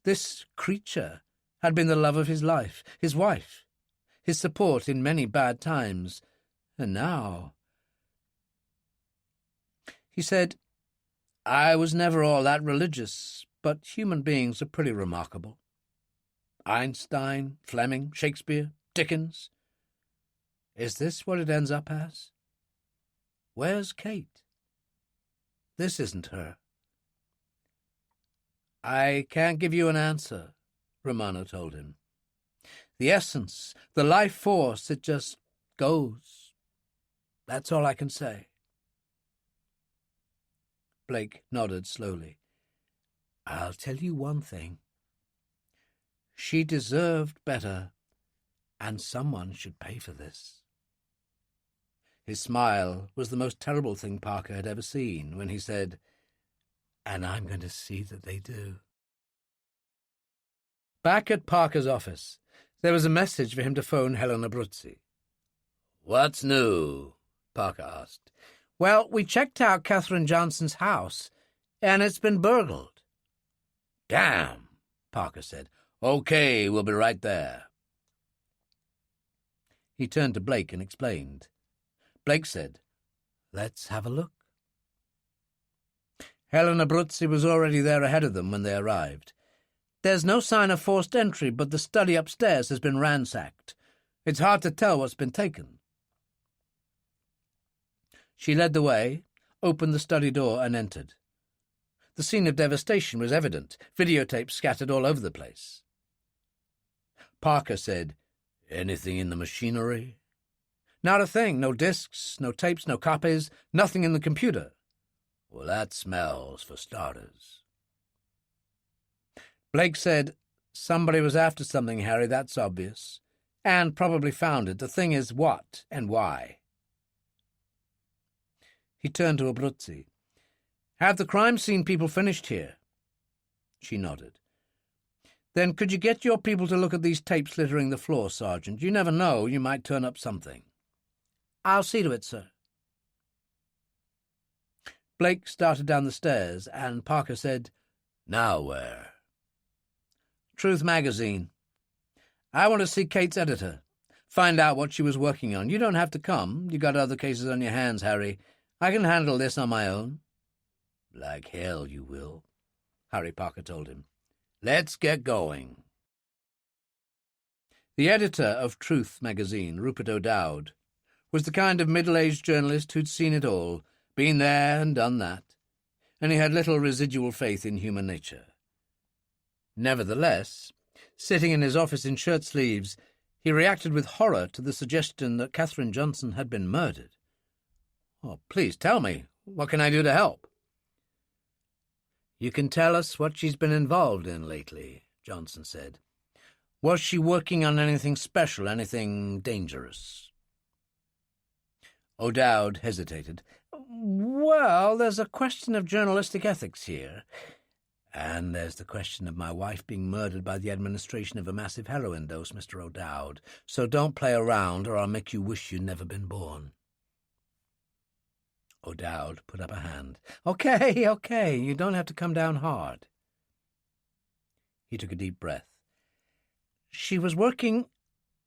This creature had been the love of his life, his wife, his support in many bad times. And now... He said, "I was never all that religious, but human beings are pretty remarkable. Einstein, Fleming, Shakespeare, Dickens. Is this what it ends up as? Where's Kate? This isn't her." "I can't give you an answer," Romano told him. "The essence, the life force, it just goes. That's all I can say." Blake nodded slowly. "I'll tell you one thing. She deserved better, and someone should pay for this." His smile was the most terrible thing Parker had ever seen when he said, "And I'm going to see that they do." Back at Parker's office, there was a message for him to phone Helen Abruzzi. "What's new?" Parker asked. "Well, we checked out Katherine Johnson's house, and it's been burgled." "Damn," Parker said. "Okay, we'll be right there." He turned to Blake and explained. Blake said, "Let's have a look." Helen Abruzzi was already there ahead of them when they arrived. "There's no sign of forced entry, but the study upstairs has been ransacked. It's hard to tell what's been taken." She led the way, opened the study door, and entered. The scene of devastation was evident, videotapes scattered all over the place. Parker said, "Anything in the machinery?" "Not a thing. No discs, no tapes, no copies, nothing in the computer." "Well, that smells, for starters." Blake said, "Somebody was after something, Harry, that's obvious. And probably found it. The thing is what and why." He turned to Abruzzi. "Have the crime scene people finished here?" She nodded. "Then could you get your people to look at these tapes littering the floor, Sergeant? You never know, you might turn up something." "I'll see to it, sir." Blake started down the stairs, and Parker said, "Now where?" "Truth magazine. I want to see Kate's editor. Find out what she was working on. You don't have to come. You got other cases on your hands, Harry. I can handle this on my own." "Like hell you will," Harry Parker told him. "Let's get going." The editor of Truth magazine, Rupert O'Dowd, was the kind of middle-aged journalist who'd seen it all, been there and done that, and he had little residual faith in human nature. Nevertheless, sitting in his office in shirt-sleeves, he reacted with horror to the suggestion that Katherine Johnson had been murdered. "Oh, please tell me. What can I do to help?" "You can tell us what she's been involved in lately," Johnson said. "Was she working on anything special, anything dangerous?" O'Dowd hesitated. "Well, there's a question of journalistic ethics here. And there's the question of my wife being murdered by the administration of a massive heroin dose, Mr. O'Dowd. So don't play around, or I'll make you wish you'd never been born." O'Dowd put up a hand. Okay, you don't have to come down hard." He took a deep breath. "She was working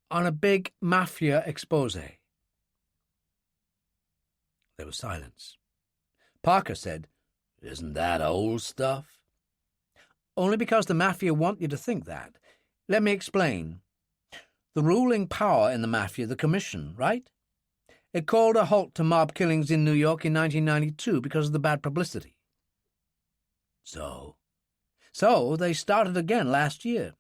on a big mafia expose." There was silence. Parker said, "Isn't that old stuff?" "Only because the mafia want you to think that. Let me explain. The ruling power in the mafia, the Commission, right? It called a halt to mob killings in New York in 1992 because of the bad publicity. So they started again last year.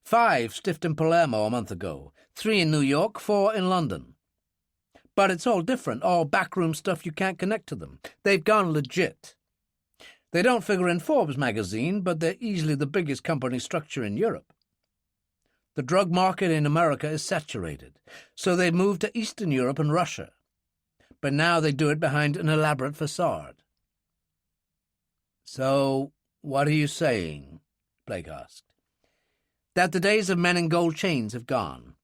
5 stiffed in Palermo a month ago, 3 in New York, 4 in London. But it's all different, all backroom stuff you can't connect to them. They've gone legit. They don't figure in Forbes magazine, but they're easily the biggest company structure in Europe. The drug market in America is saturated, so they moved to Eastern Europe and Russia. But now they do it behind an elaborate facade." "So what are you saying?" Blake asked. "That the days of men in gold chains have gone.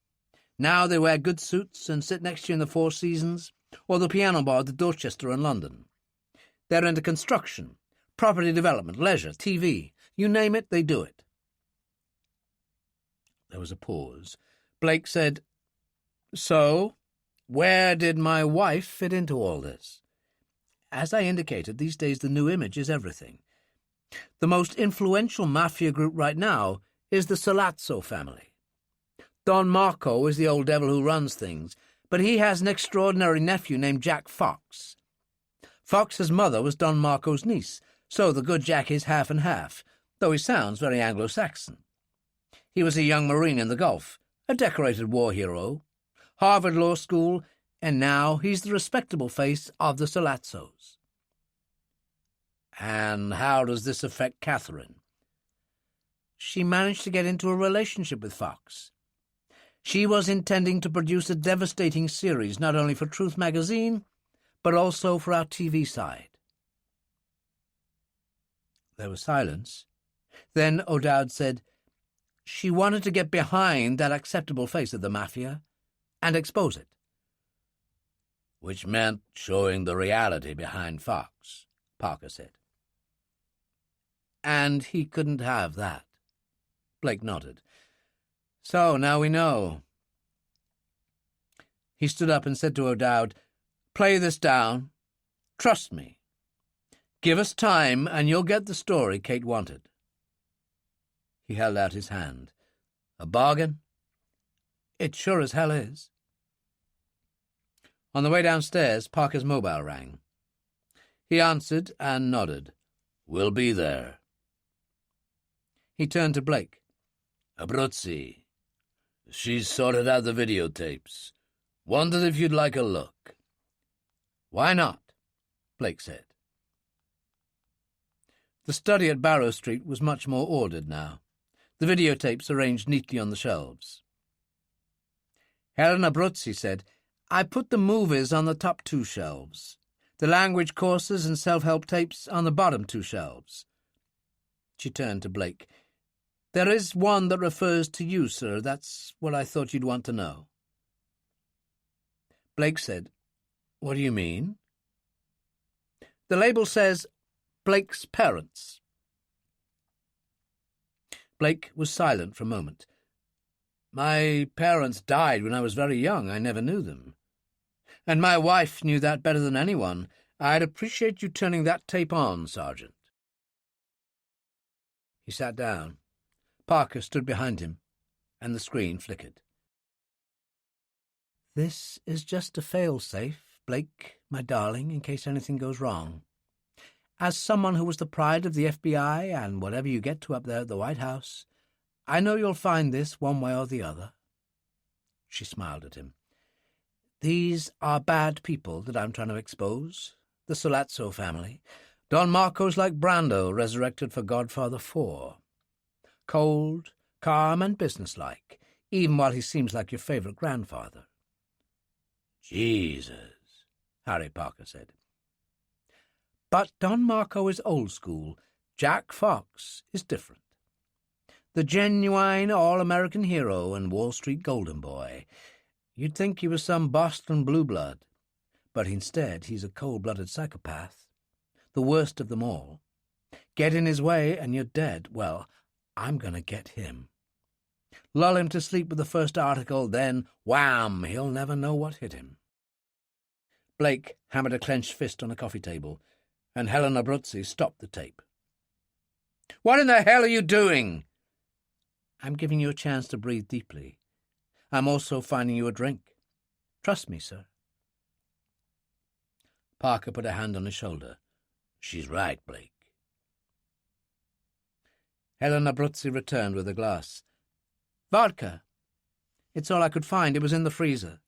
Now they wear good suits and sit next to you in the Four Seasons or the piano bar at the Dorchester in London. They're into construction, property development, leisure, TV. You name it, they do it. There was a pause. Blake said, "So, where did my wife fit into all this?" As I indicated, these days the new image is everything. The most influential mafia group right now is the Sollazzo family. Don Marco is the old devil who runs things, but he has an extraordinary nephew named Jack Fox. Fox's mother was Don Marco's niece, so the good Jack is half and half, though he sounds very Anglo-Saxon. He was a young Marine in the Gulf, a decorated war hero, Harvard Law School, and now he's the respectable face of the Sollazzos. And how does this affect Katherine? She managed to get into a relationship with Fox. She was intending to produce a devastating series not only for Truth magazine, but also for our TV side. There was silence. Then O'Dowd said, "She wanted to get behind that acceptable face of the mafia and expose it." "Which meant showing the reality behind Fox," Parker said. "And he couldn't have that." Blake nodded. "So now we know." He stood up and said to O'Dowd, "Play this down. Trust me. Give us time and you'll get the story Kate wanted." He held out his hand. "A bargain?" "It sure as hell is." On the way downstairs, Parker's mobile rang. He answered and nodded. "We'll be there." He turned to Blake. "Abruzzi. She's sorted out the videotapes. Wondered if you'd like a look." "Why not?" Blake said. The study at Barrow Street was much more ordered now, the videotapes arranged neatly on the shelves. Helena Abruzzi said, "I put the movies on the top 2 shelves, the language courses and self-help tapes on the bottom 2 shelves." She turned to Blake. "There is one that refers to you, sir. That's what I thought you'd want to know." Blake said, "What do you mean?" "The label says, Blake's parents." Blake was silent for a moment. "My parents died when I was very young. I never knew them. And my wife knew that better than anyone. I'd appreciate you turning that tape on, Sergeant." He sat down. Parker stood behind him, and the screen flickered. "This is just a fail-safe, Blake, my darling, in case anything goes wrong. As someone who was the pride of the FBI and whatever you get to up there at the White House, I know you'll find this one way or the other." She smiled at him. "These are bad people that I'm trying to expose. The Sollazzo family. Don Marco's like Brando, resurrected for Godfather 4. Cold, calm, and businesslike, even while he seems like your favorite grandfather." "Jesus," Harry Parker said. "But Don Marco is old school. Jack Fox is different. The genuine all-American hero and Wall Street golden boy. You'd think he was some Boston blue blood, but instead he's a cold-blooded psychopath. The worst of them all. Get in his way and you're dead. Well, I'm going to get him. Lull him to sleep with the first article, then, wham, he'll never know what hit him." Blake hammered a clenched fist on a coffee table, and Helena Abruzzi stopped the tape. "What in the hell are you doing?" "I'm giving you a chance to breathe deeply. I'm also finding you a drink. Trust me, sir." Parker put a hand on his shoulder. "She's right, Blake." Helena Abruzzi returned with a glass. "Vodka. It's all I could find. It was in the freezer."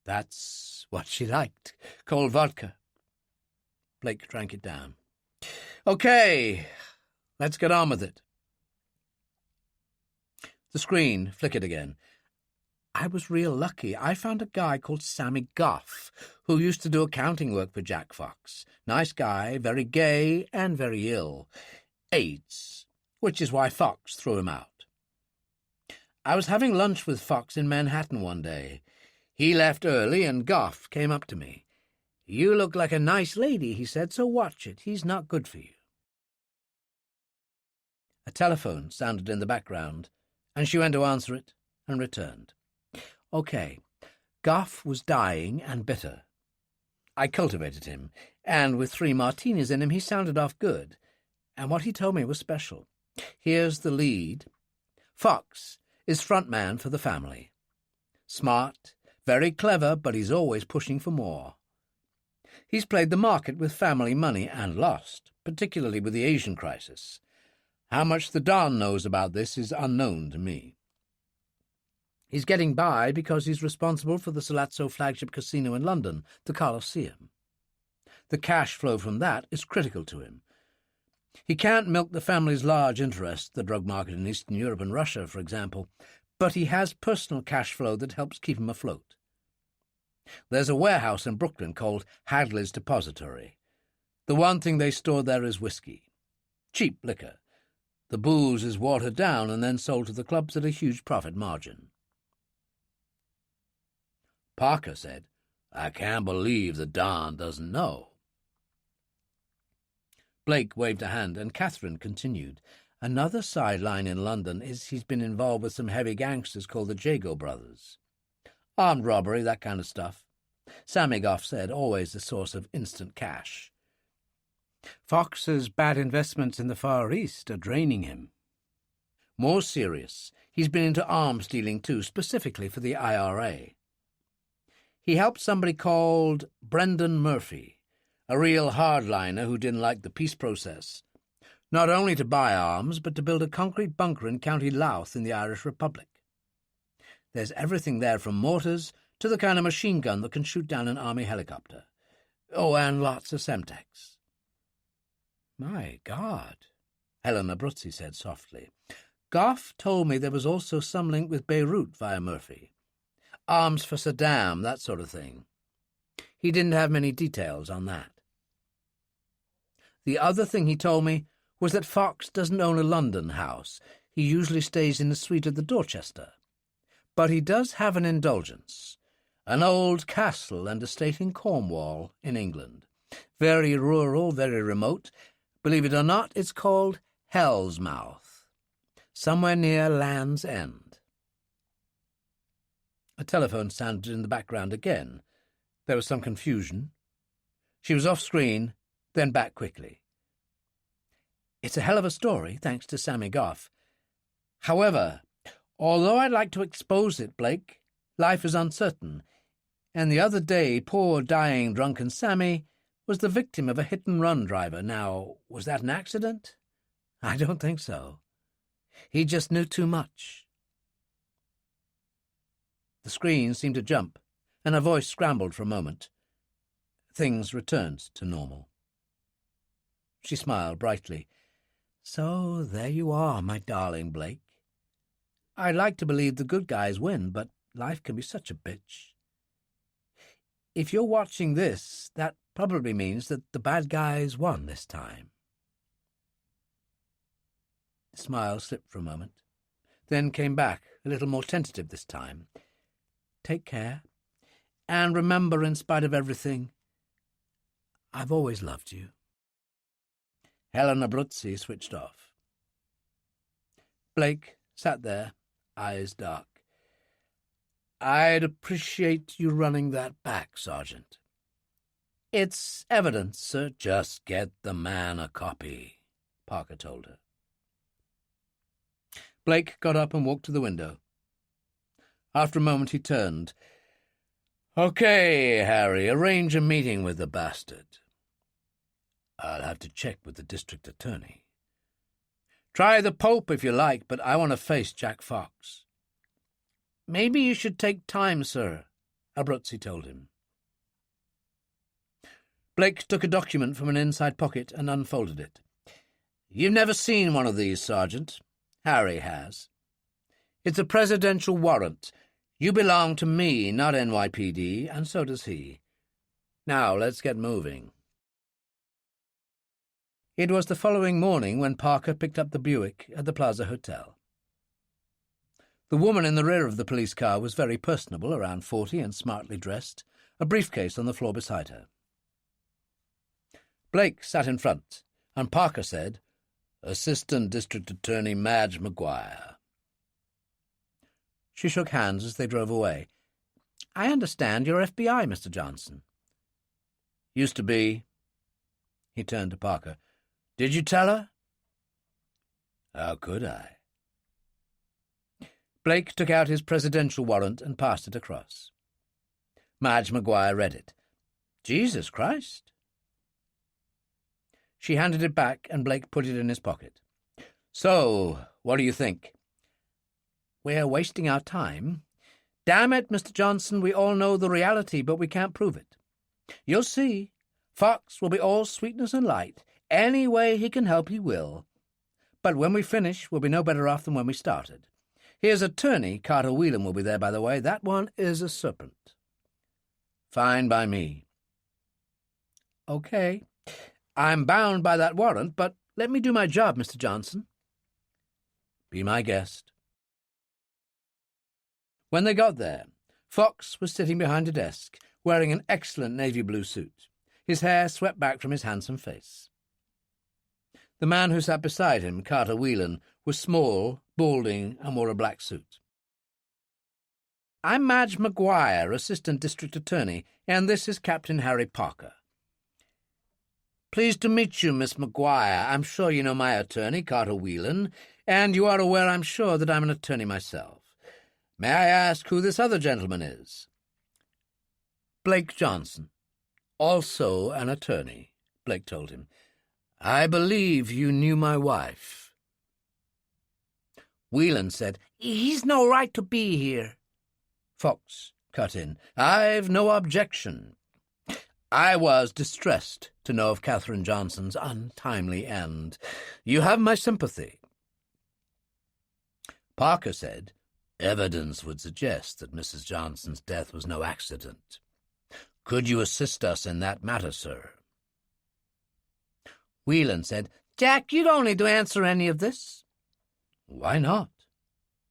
That's what she liked, cold vodka. Blake drank it down. "Okay, let's get on with it." The screen flickered again. "I was real lucky. I found a guy called Sammy Goff, who used to do accounting work for Jack Fox. Nice guy, very gay and very ill. AIDS, which is why Fox threw him out. I was having lunch with Fox in Manhattan one day. He left early and Goff came up to me. 'You look like a nice lady,' he said, 'so watch it. He's not good for you.'" A telephone sounded in the background, and she went to answer it and returned. Okay, Gough was dying and bitter. I cultivated him, and with 3 martinis in him he sounded off good, and what he told me was special. Here's the lead. Fox is front man for the family. Smart, very clever, but he's always pushing for more. He's played the market with family money and lost, particularly with the Asian crisis. How much the Don knows about this is unknown to me. He's getting by because he's responsible for the Sollazzo flagship casino in London, the Colosseum. The cash flow from that is critical to him. He can't milk the family's large interests, the drug market in Eastern Europe and Russia, for example, but he has personal cash flow that helps keep him afloat. There's a warehouse in Brooklyn called Hadley's Depository. The one thing they store there is whiskey. Cheap liquor. The booze is watered down and then sold to the clubs at a huge profit margin. Parker said, "I can't believe the Don doesn't know." Blake waved a hand, and Katherine continued, "Another sideline in London is he's been involved with some heavy gangsters called the Jago Brothers. Armed robbery, that kind of stuff. Sammy Gough said, always a source of instant cash. Fox's bad investments in the Far East are draining him. More serious, he's been into arms dealing too, specifically for the IRA. He helped somebody called Brendan Murphy, a real hardliner who didn't like the peace process, not only to buy arms, but to build a concrete bunker in County Louth in the Irish Republic. There's everything there from mortars to the kind of machine gun that can shoot down an army helicopter. Oh, and lots of Semtex." "My God," Helen Abruzzi said softly. "Gough told me there was also some link with Beirut via Murphy. Arms for Saddam, that sort of thing. He didn't have many details on that. The other thing he told me was that Fox doesn't own a London house. He usually stays in the suite at the Dorchester. But he does have an indulgence, an old castle and estate in Cornwall, in England. Very rural, very remote. Believe it or not, it's called Hell's Mouth, somewhere near Land's End." A telephone sounded in the background again. There was some confusion. She was off-screen, then back quickly. "It's a hell of a story, thanks to Sammy Gough. However, although I'd like to expose it, Blake, life is uncertain, and the other day poor, dying, drunken Sammy was the victim of a hit-and-run driver. Now, was that an accident? I don't think so. He just knew too much." The screen seemed to jump, and her voice scrambled for a moment. Things returned to normal. She smiled brightly. "So there you are, my darling Blake. I'd like to believe the good guys win, but life can be such a bitch. If you're watching this, that probably means that the bad guys won this time." The smile slipped for a moment, then came back, a little more tentative this time. "Take care, and remember, in spite of everything, I've always loved you." Helen Abruzzi switched off. Blake sat there, eyes dark. "I'd appreciate you running that back, Sergeant." "It's evidence, sir." "Just get the man a copy," Parker told her. Blake got up and walked to the window. After a moment he turned. "Okay, Harry, arrange a meeting with the bastard." "I'll have to check with the district attorney." "Try the Pope if you like, but I want to face Jack Fox." "Maybe you should take time, sir," Abruzzi told him. Blake took a document from an inside pocket and unfolded it. "You've never seen one of these, Sergeant. Harry has. It's a presidential warrant. You belong to me, not NYPD, and so does he. Now let's get moving." It was the following morning when Parker picked up the Buick at the Plaza Hotel. The woman in the rear of the police car was very personable, around 40 and smartly dressed, a briefcase on the floor beside her. Blake sat in front, and Parker said, "Assistant District Attorney Madge Maguire." She shook hands as they drove away. "I understand you're FBI, Mr. Johnson." "Used to be." He turned to Parker. "Did you tell her?" "How could I?" Blake took out his presidential warrant and passed it across. Madge Maguire read it. "Jesus Christ." She handed it back, and Blake put it in his pocket. "So, what do you think?" "We're wasting our time. Damn it, Mr. Johnson, we all know the reality, but we can't prove it. You'll see. Fox will be all sweetness and light. Any way he can help, he will. But when we finish, we'll be no better off than when we started. His attorney, Carter Whelan, will be there, by the way. That one is a serpent." "Fine by me." "Okay. I'm bound by that warrant, but let me do my job, Mr. Johnson." "Be my guest." When they got there, Fox was sitting behind a desk, wearing an excellent navy blue suit, his hair swept back from his handsome face. The man who sat beside him, Carter Whelan, was small, balding, and wore a black suit. "I'm Madge Maguire, Assistant District Attorney, and this is Captain Harry Parker." "Pleased to meet you, Miss Maguire. I'm sure you know my attorney, Carter Whelan, and you are aware, I'm sure, that I'm an attorney myself. May I ask who this other gentleman is?" "Blake Johnson, also an attorney," Blake told him. "I believe you knew my wife." Whelan said, "He's no right to be here." Fox cut in, "I've no objection. I was distressed to know of Katherine Johnson's untimely end. You have my sympathy." Parker said, "Evidence would suggest that Mrs. Johnson's death was no accident. Could you assist us in that matter, sir?" Whelan said, "Jack, you don't need to answer any of this." "Why not?"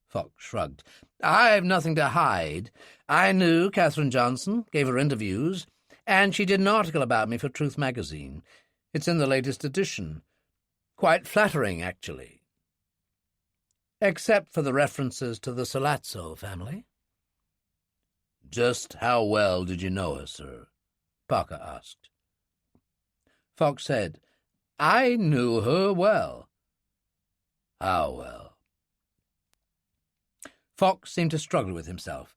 Fox shrugged. "I've nothing to hide. I knew Katherine Johnson, gave her interviews, and she did an article about me for Truth magazine. It's in the latest edition. Quite flattering, actually. Except for the references to the Salazzo family." "Just how well did you know her, sir?" Parker asked. Fox said, "I knew her well." "How well?" Fox seemed to struggle with himself.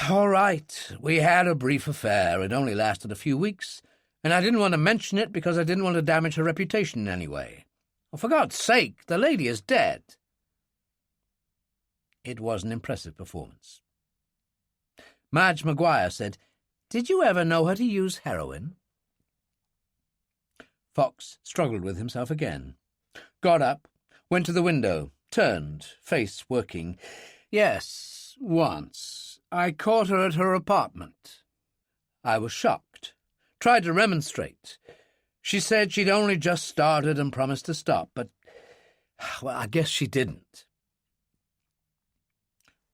"All right, we had a brief affair. It only lasted a few weeks, and I didn't want to mention it because I didn't want to damage her reputation in any way. Oh, for God's sake, the lady is dead." It was an impressive performance. Madge Maguire said, "Did you ever know her to use heroin?" Fox struggled with himself again, got up, went to the window, turned, face working. "Yes, once. I caught her at her apartment. I was shocked, tried to remonstrate. She said she'd only just started and promised to stop, but, well, I guess she didn't."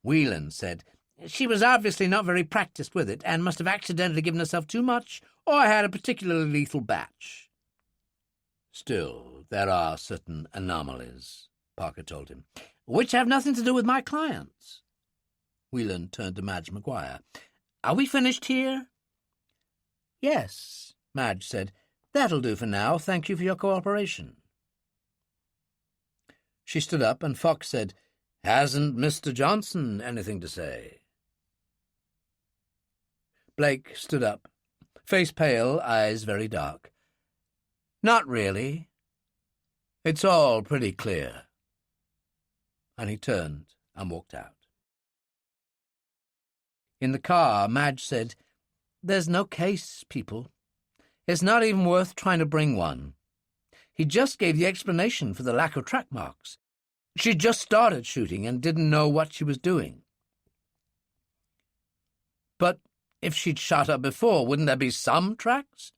Whelan said, "She was obviously not very practiced with it and must have accidentally given herself too much or had a particularly lethal batch." "Still, there are certain anomalies," Parker told him. "Which have nothing to do with my clients." Whelan turned to Madge Maguire. "Are we finished here?" "Yes," Madge said. "That'll do for now. Thank you for your cooperation." She stood up, and Fox said, "Hasn't Mr. Johnson anything to say?" Blake stood up, face pale, eyes very dark. "Not really. It's all pretty clear." And he turned and walked out. In the car, Madge said, "There's no case, people. It's not even worth trying to bring one. He just gave the explanation for the lack of track marks. She just started shooting and didn't know what she was doing." "But if she'd shot her before, wouldn't there be some tracks?"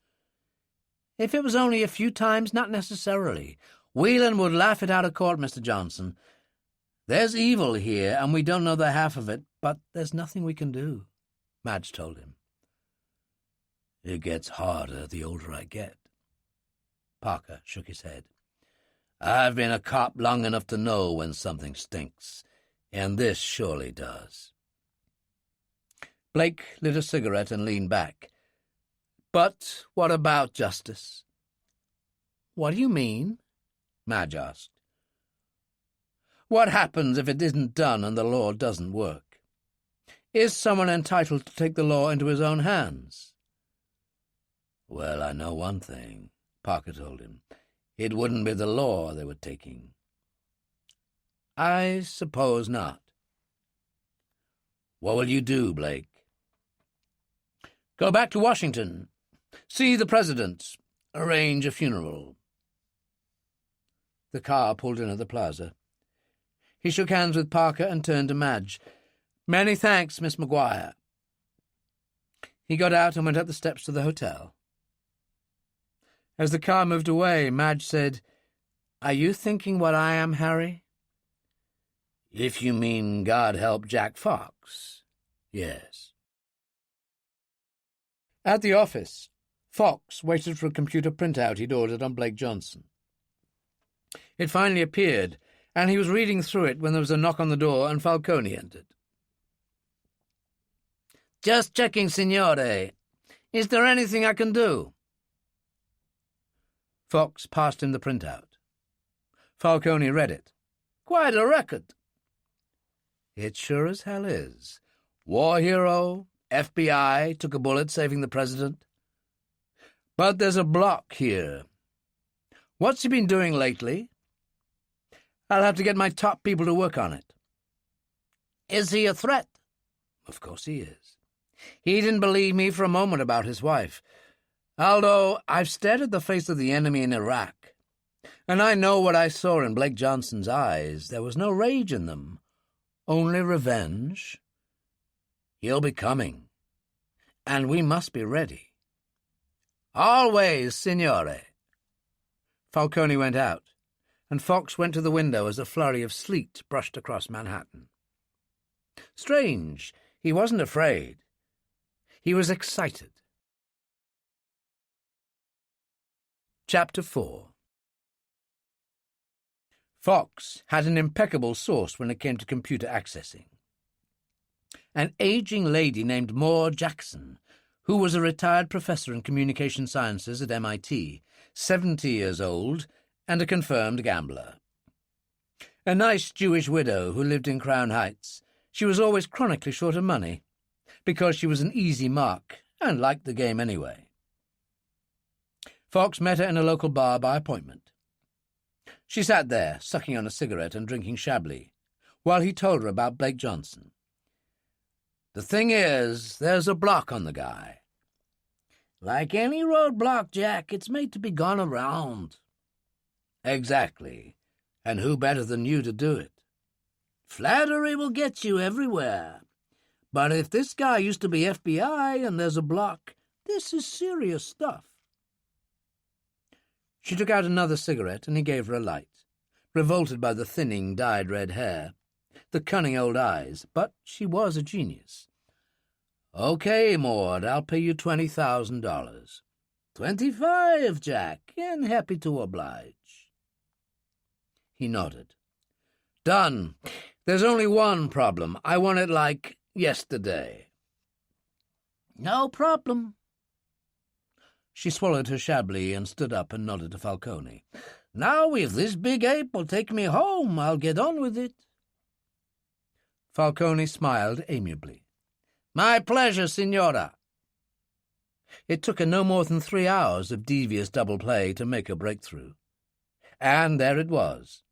"If it was only a few times, not necessarily. Whelan would laugh it out of court, Mr. Johnson. There's evil here, and we don't know the half of it, but there's nothing we can do," Madge told him. "It gets harder the older I get." Parker shook his head. "I've been a cop long enough to know when something stinks. And this surely does. Blake lit a cigarette and leaned back. But what about justice? What do you mean? Madge asked. What happens if it isn't done and the law doesn't work? Is someone entitled to take the law into his own hands? Well, I know one thing, Parker told him. It wouldn't be the law they were taking. I suppose not. What will you do, Blake? Go back to Washington, see the president, arrange a funeral. The car pulled in at the plaza. He shook hands with Parker and turned to Madge. Many thanks, Miss Maguire. He got out and went up the steps to the hotel. As the car moved away, Madge said, Are you thinking what I am, Harry? If you mean God help Jack Fox, yes. At the office, Fox waited for a computer printout he'd ordered on Blake Johnson. It finally appeared, and he was reading through it when there was a knock on the door and Falcone entered. Just checking, signore. Is there anything I can do? Fox passed him the printout. Falcone read it. Quite a record. It sure as hell is. War hero, FBI, took a bullet saving the president. But there's a block here. What's he been doing lately? I'll have to get my top people to work on it. Is he a threat? Of course he is. He didn't believe me for a moment about his wife. Aldo, I've stared at the face of the enemy in Iraq, and I know what I saw in Blake Johnson's eyes. There was no rage in them, only revenge. He'll be coming, and we must be ready. Always, signore. Falcone went out, and Fox went to the window as a flurry of sleet brushed across Manhattan. Strange, he wasn't afraid. He was excited. Chapter 4. Fox had an impeccable source when it came to computer accessing. An aging lady named Moore Jackson, who was a retired professor in communication sciences at MIT, 70 years old, and a confirmed gambler. A nice Jewish widow who lived in Crown Heights. She was always chronically short of money, because she was an easy mark and liked the game anyway. Fox met her in a local bar by appointment. She sat there, sucking on a cigarette and drinking Chablis, while he told her about Blake Johnson. The thing is, there's a block on the guy. Like any roadblock, Jack, it's made to be gone around. Exactly. And who better than you to do it? Flattery will get you everywhere. But if this guy used to be FBI and there's a block, this is serious stuff. She took out another cigarette and he gave her a light, revolted by the thinning, dyed red hair, the cunning old eyes, but she was a genius. Okay, Maud, I'll pay you $20,000. 25, Jack, and happy to oblige. He nodded. Done. There's only one problem. I want it like yesterday. No problem. She swallowed her Chablis and stood up and nodded to Falcone. Now, if this big ape will take me home, I'll get on with it. Falcone smiled amiably. My pleasure, signora. It took her no more than 3 hours of devious double play to make her breakthrough. And there it was.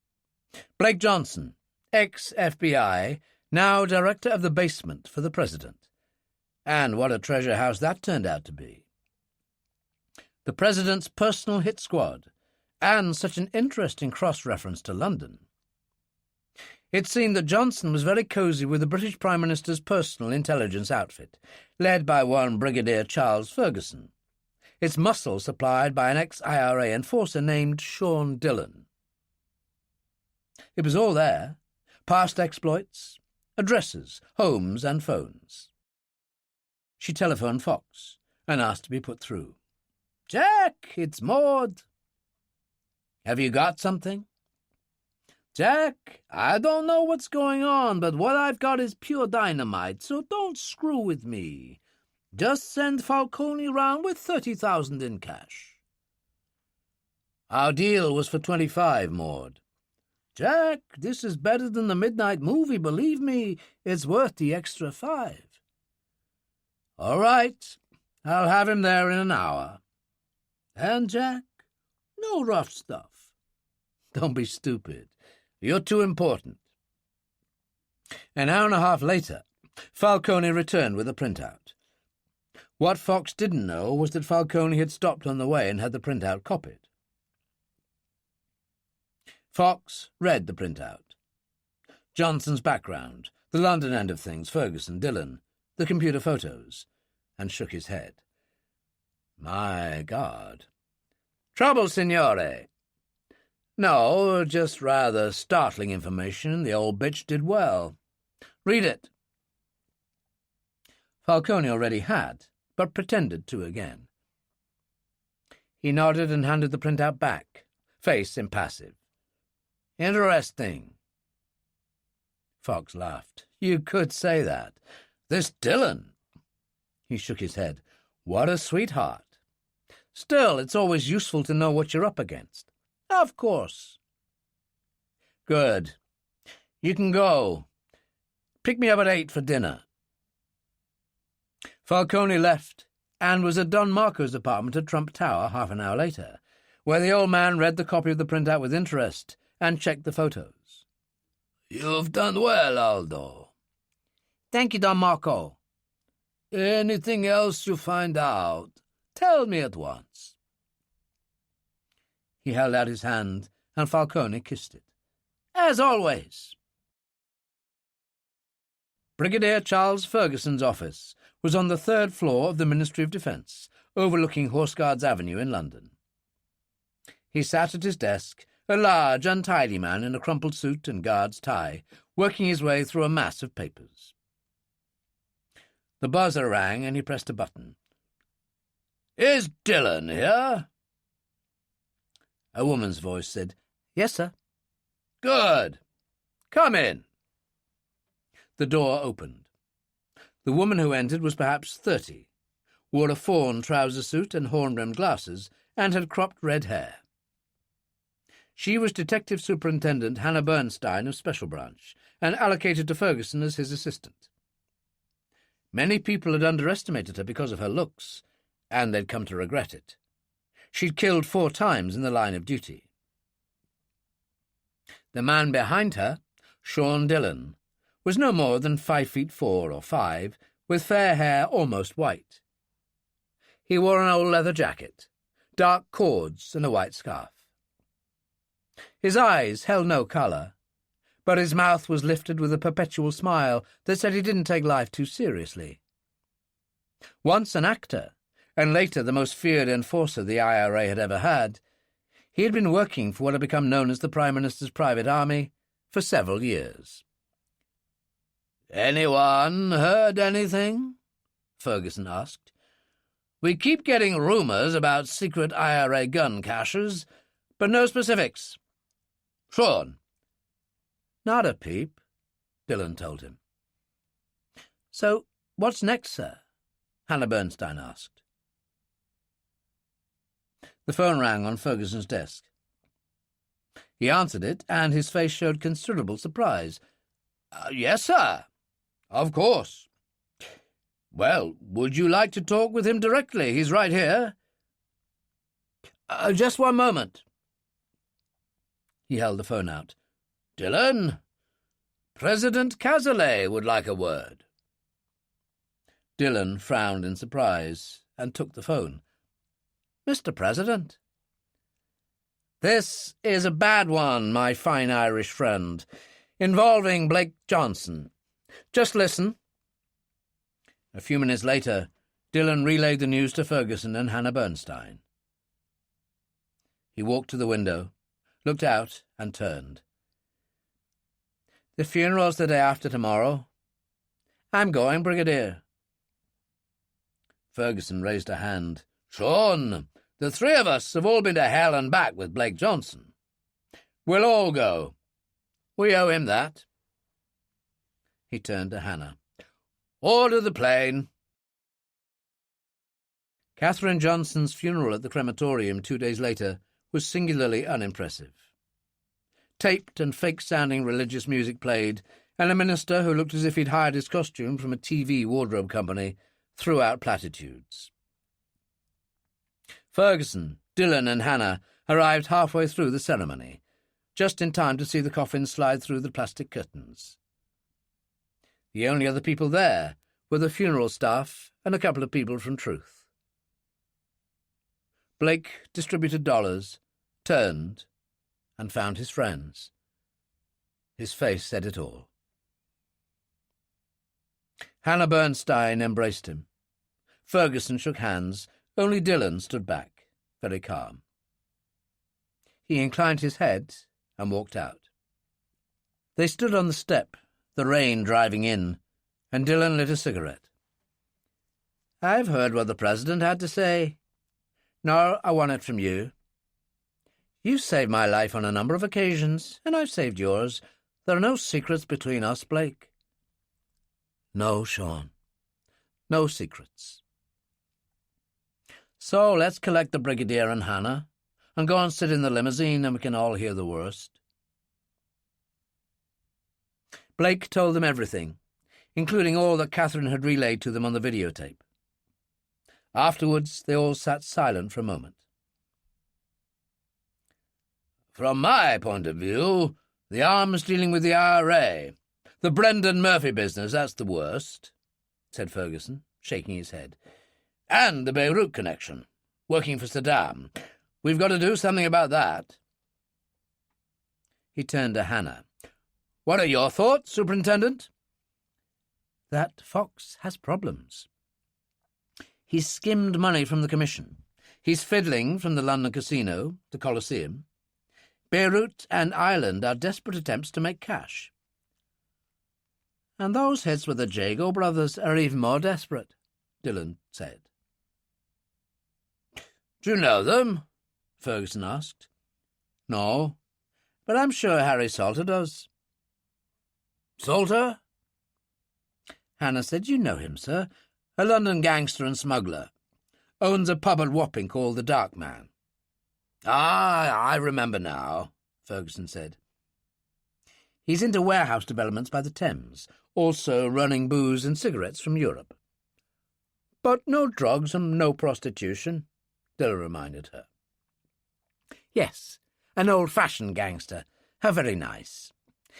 Blake Johnson, ex-FBI, now director of the basement for the president. And what a treasure house that turned out to be. The president's personal hit squad, and such an interesting cross-reference to London. It seemed that Johnson was very cosy with the British Prime Minister's personal intelligence outfit, led by one Brigadier Charles Ferguson, its muscle supplied by an ex-IRA enforcer named Sean Dillon. It was all there, past exploits, addresses, homes, and phones. She telephoned Fox and asked to be put through. Jack, it's Maud. Have you got something? Jack, I don't know what's going on, but what I've got is pure dynamite, so don't screw with me. Just send Falcone round with 30,000 in cash. Our deal was for 25, Maud. Jack, this is better than the midnight movie, believe me. It's worth the extra 5. All right, I'll have him there in an hour. And, Jack, no rough stuff. Don't be stupid. You're too important. An hour and a half later, Falcone returned with a printout. What Fox didn't know was that Falcone had stopped on the way and had the printout copied. Fox read the printout. Johnson's background, the London end of things, Ferguson, Dillon, the computer photos, and shook his head. My God. Trouble, signore? No, just rather startling information. The old bitch did well. Read it. Falcone already had, but pretended to again. He nodded and handed the printout back, face impassive. Interesting. Fox laughed. You could say that. This Dillon. He shook his head. What a sweetheart. Still, it's always useful to know what you're up against. Of course. Good. You can go. Pick me up at 8 for dinner. Falcone left and was at Don Marco's apartment at Trump Tower half an hour later, where the old man read the copy of the printout with interest and checked the photos. You've done well, Aldo. Thank you, Don Marco. Anything else you find out, tell me at once. He held out his hand, and Falcone kissed it. As always. Brigadier Charles Ferguson's office was on the 3rd floor of the Ministry of Defence, overlooking Horse Guards Avenue in London. He sat at his desk, a large, untidy man in a crumpled suit and guard's tie, working his way through a mass of papers. The buzzer rang, and he pressed a button. Is Dillon here? A woman's voice said, Yes, sir. Good. Come in. The door opened. The woman who entered was perhaps 30, wore a fawn trouser suit and horn-rimmed glasses, and had cropped red hair. She was Detective Superintendent Hannah Bernstein of Special Branch, and allocated to Ferguson as his assistant. Many people had underestimated her because of her looks, and they'd come to regret it. She'd killed 4 times in the line of duty. The man behind her, Sean Dillon, was no more than 5'4" or 5, with fair hair almost white. He wore an old leather jacket, dark cords, and a white scarf. His eyes held no colour, but his mouth was lifted with a perpetual smile that said he didn't take life too seriously. Once an actor, and later the most feared enforcer the IRA had ever had, he had been working for what had become known as the Prime Minister's private army for several years. "Anyone heard anything?" Ferguson asked. "We keep getting rumours about secret IRA gun caches, but no specifics." "Sean." "Not a peep," Dillon told him. "So, what's next, sir?" Hannah Bernstein asked. The phone rang on Ferguson's desk. He answered it, and his face showed considerable surprise. "Yes, sir. Of course." "Well, would you like to talk with him directly? He's right here." Just one moment." He held the phone out. "Dillon, President Cazalet would like a word." Dillon frowned in surprise and took the phone. "Mr. President?" "This is a bad one, my fine Irish friend, involving Blake Johnson. Just listen." A few minutes later, Dillon relayed the news to Ferguson and Hannah Bernstein. He walked to the window, looked out, and turned. "The funeral's the day after tomorrow. I'm going, Brigadier." Ferguson raised a hand. "Sean, the 3 of us have all been to hell and back with Blake Johnson. We'll all go. We owe him that. He turned to Hannah. Order the plane. Katherine Johnson's funeral at the crematorium 2 days later was singularly unimpressive. Taped and fake-sounding religious music played, and a minister who looked as if he'd hired his costume from a TV wardrobe company threw out platitudes. Ferguson, Dillon and Hannah arrived halfway through the ceremony, just in time to see the coffin slide through the plastic curtains. The only other people there were the funeral staff and a couple of people from Truth. Blake distributed dollars, turned, and found his friends. His face said it all. Hannah Bernstein embraced him. Ferguson shook hands. Only Dillon stood back, very calm. He inclined his head and walked out. They stood on the step, the rain driving in, and Dillon lit a cigarette. "I've heard what the President had to say. Now I want it from you. You've saved my life on a number of occasions, and I've saved yours. There are no secrets between us, Blake." "No, Sean. No secrets." "So let's collect the Brigadier and Hannah, and go and sit in the limousine, and we can all hear the worst." Blake told them everything, including all that Katherine had relayed to them on the videotape. Afterwards, they all sat silent for a moment. "From my point of view, the arms dealing with the IRA, the Brendan Murphy business, that's the worst," said Ferguson, shaking his head. "And the Beirut connection, working for Saddam. We've got to do something about that." He turned to Hannah. "What are your thoughts, Superintendent?" "That Fox has problems. He's skimmed money from the Commission. He's fiddling from the London Casino, the Coliseum. Beirut and Ireland are desperate attempts to make cash. And those hits with the Jago brothers are even more desperate," Dillon said. "Do you know them?" Ferguson asked. "No, but I'm sure Harry Salter does." "Salter?" Hannah said, "You know him, sir. A London gangster and smuggler. Owns a pub at Wapping called the Dark Man." "Ah, I remember now," Ferguson said. "He's into warehouse developments by the Thames, also running booze and cigarettes from Europe." "But no drugs and no prostitution," Dillon reminded her. "Yes, an old-fashioned gangster. How very nice.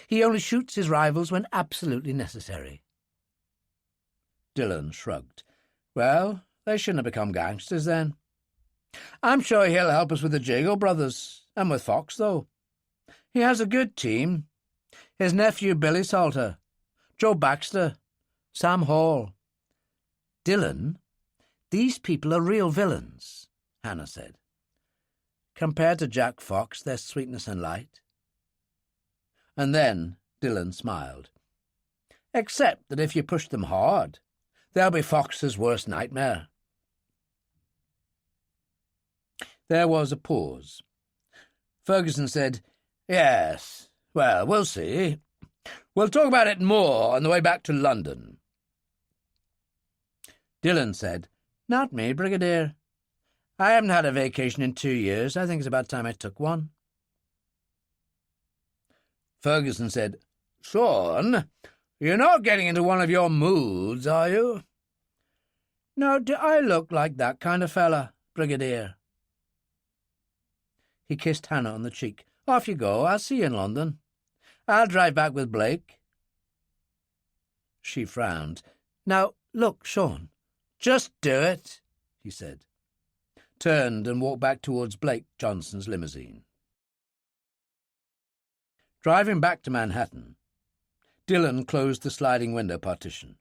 He only shoots his rivals when absolutely necessary." Dillon shrugged. "Well, they shouldn't have become gangsters then. I'm sure he'll help us with the Jago brothers, and with Fox, though. He has a good team. His nephew Billy Salter, Joe Baxter, Sam Hall." "Dillon, these people are real villains," Hannah said. "Compared to Jack Fox, their sweetness and light." And then Dillon smiled. "Except that if you push them hard, they'll be Fox's worst nightmare." There was a pause. Ferguson said, "Yes, well, we'll see. We'll talk about it more on the way back to London." Dillon said, "Not me, Brigadier. I haven't had a vacation in 2 years. I think it's about time I took one." Ferguson said, "Sean, you're not getting into one of your moods, are you?" "Now, do I look like that kind of fella, Brigadier?" He kissed Hannah on the cheek. "Off you go. I'll see you in London. I'll drive back with Blake." She frowned. "Now, look, Sean, just do it," he said, turned and walked back towards Blake Johnson's limousine. Driving back to Manhattan, Dillon closed the sliding window partition.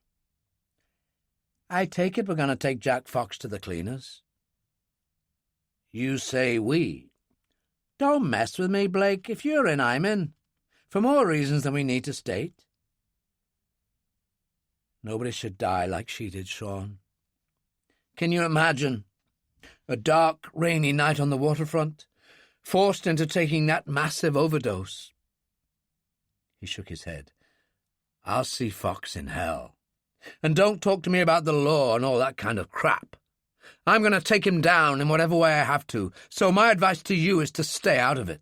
"I take it we're going to take Jack Fox to the cleaners." "You say we." "Don't mess with me, Blake. If you're in, I'm in. For more reasons than we need to state." "Nobody should die like she did, Sean. Can you imagine? A dark, rainy night on the waterfront, forced into taking that massive overdose." He shook his head. "I'll see Fox in hell. And don't talk to me about the law and all that kind of crap. I'm going to take him down in whatever way I have to, so my advice to you is to stay out of it."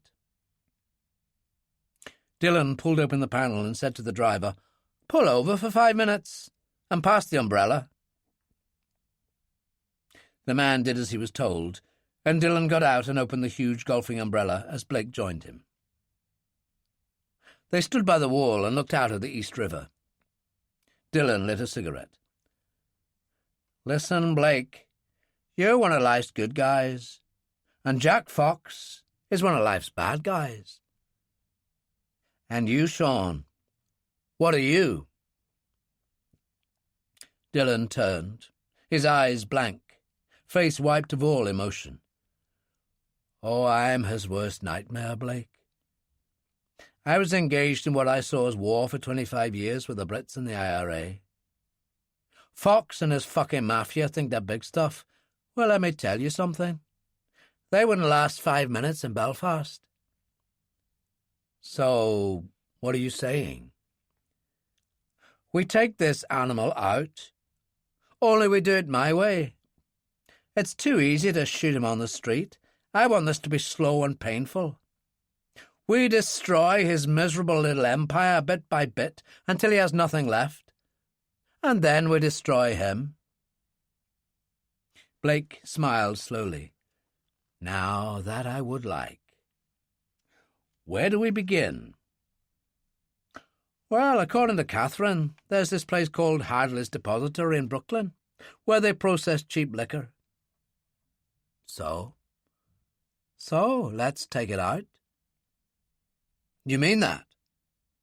Dillon pulled open the panel and said to the driver, "Pull over for 5 minutes and pass the umbrella." The man did as he was told, and Dillon got out and opened the huge golfing umbrella as Blake joined him. They stood by the wall and looked out at the East River. Dillon lit a cigarette. "Listen, Blake, you're one of life's good guys, and Jack Fox is one of life's bad guys. And you, Sean, what are you?" Dillon turned, his eyes blank, face wiped of all emotion. "Oh, I'm his worst nightmare, Blake. I was engaged in what I saw as war for 25 years with the Brits and the IRA. Fox and his fucking mafia think they're big stuff. Well, let me tell you something. They wouldn't last 5 minutes in Belfast." "So, what are you saying?" "We take this animal out, only we do it my way. It's too easy to shoot him on the street. I want this to be slow and painful. We destroy his miserable little empire bit by bit until he has nothing left, and then we destroy him." Blake smiled slowly. "Now that I would like. Where do we begin?" "Well, according to Katherine, there's this place called Hadley's Depository in Brooklyn, where they process cheap liquor." So, let's take it out." "You mean that?"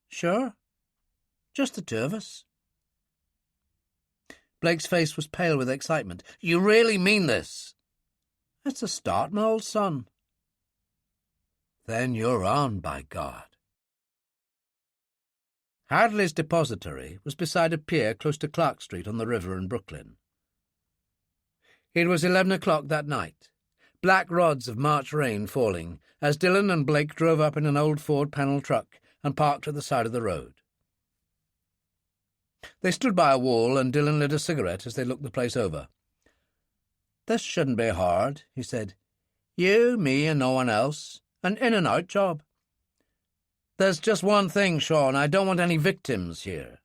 "Sure. Just the two of us." Blake's face was pale with excitement. "You really mean this?" "It's a start, my old son." "Then you're on, by God." Hadley's Depository was beside a pier close to Clark Street on the river in Brooklyn. It was 11 o'clock that night, black rods of March rain falling, as Dillon and Blake drove up in an old Ford panel truck and parked at the side of the road. They stood by a wall, and Dillon lit a cigarette as they looked the place over. "This shouldn't be hard," he said. "You, me, and no one else. An in-and-out job. There's just one thing, Sean. I don't want any victims here."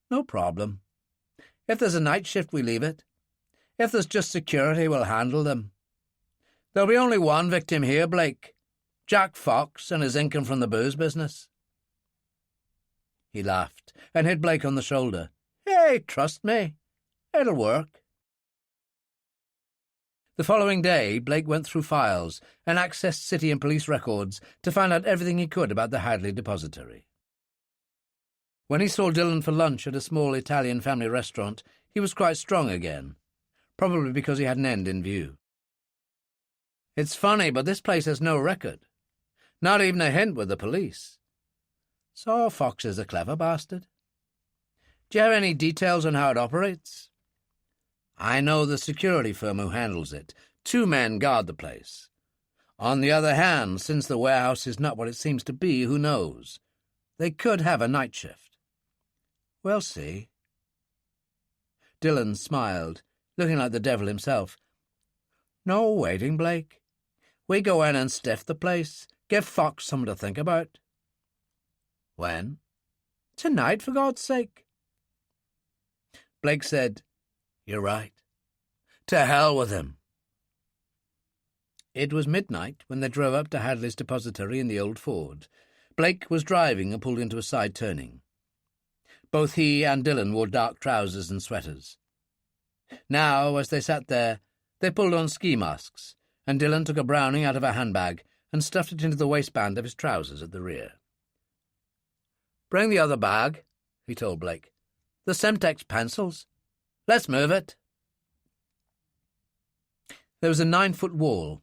"No problem. If there's a night shift, we leave it. If there's just security, we'll handle them. There'll be only one victim here, Blake. Jack Fox and his income from the booze business." He laughed and hit Blake on the shoulder. "Hey, trust me. It'll work." The following day, Blake went through files and accessed city and police records to find out everything he could about the Hadley Depository. When he saw Dillon for lunch at a small Italian family restaurant, he was quite strong again, probably because he had an end in view. "It's funny, but this place has no record. Not even a hint with the police. So Fox is a clever bastard. Do you have any details on how it operates?" "I know the security firm who handles it. 2 men guard the place. On the other hand, since the warehouse is not what it seems to be, who knows? They could have a night shift." "We'll see." Dillon smiled, looking like the devil himself. "No waiting, Blake. We go in and stiff the place. Give Fox something to think about." "When?" "Tonight, for God's sake." Blake said, "You're right. To hell with him." It was midnight when they drove up to Hadley's Depository in the old Ford. Blake was driving and pulled into a side turning. Both he and Dillon wore dark trousers and sweaters. Now, as they sat there, they pulled on ski masks, and Dillon took a Browning out of a handbag and stuffed it into the waistband of his trousers at the rear. "Bring the other bag," he told Blake. "The Semtex pencils. Let's move it." There was a 9-foot wall.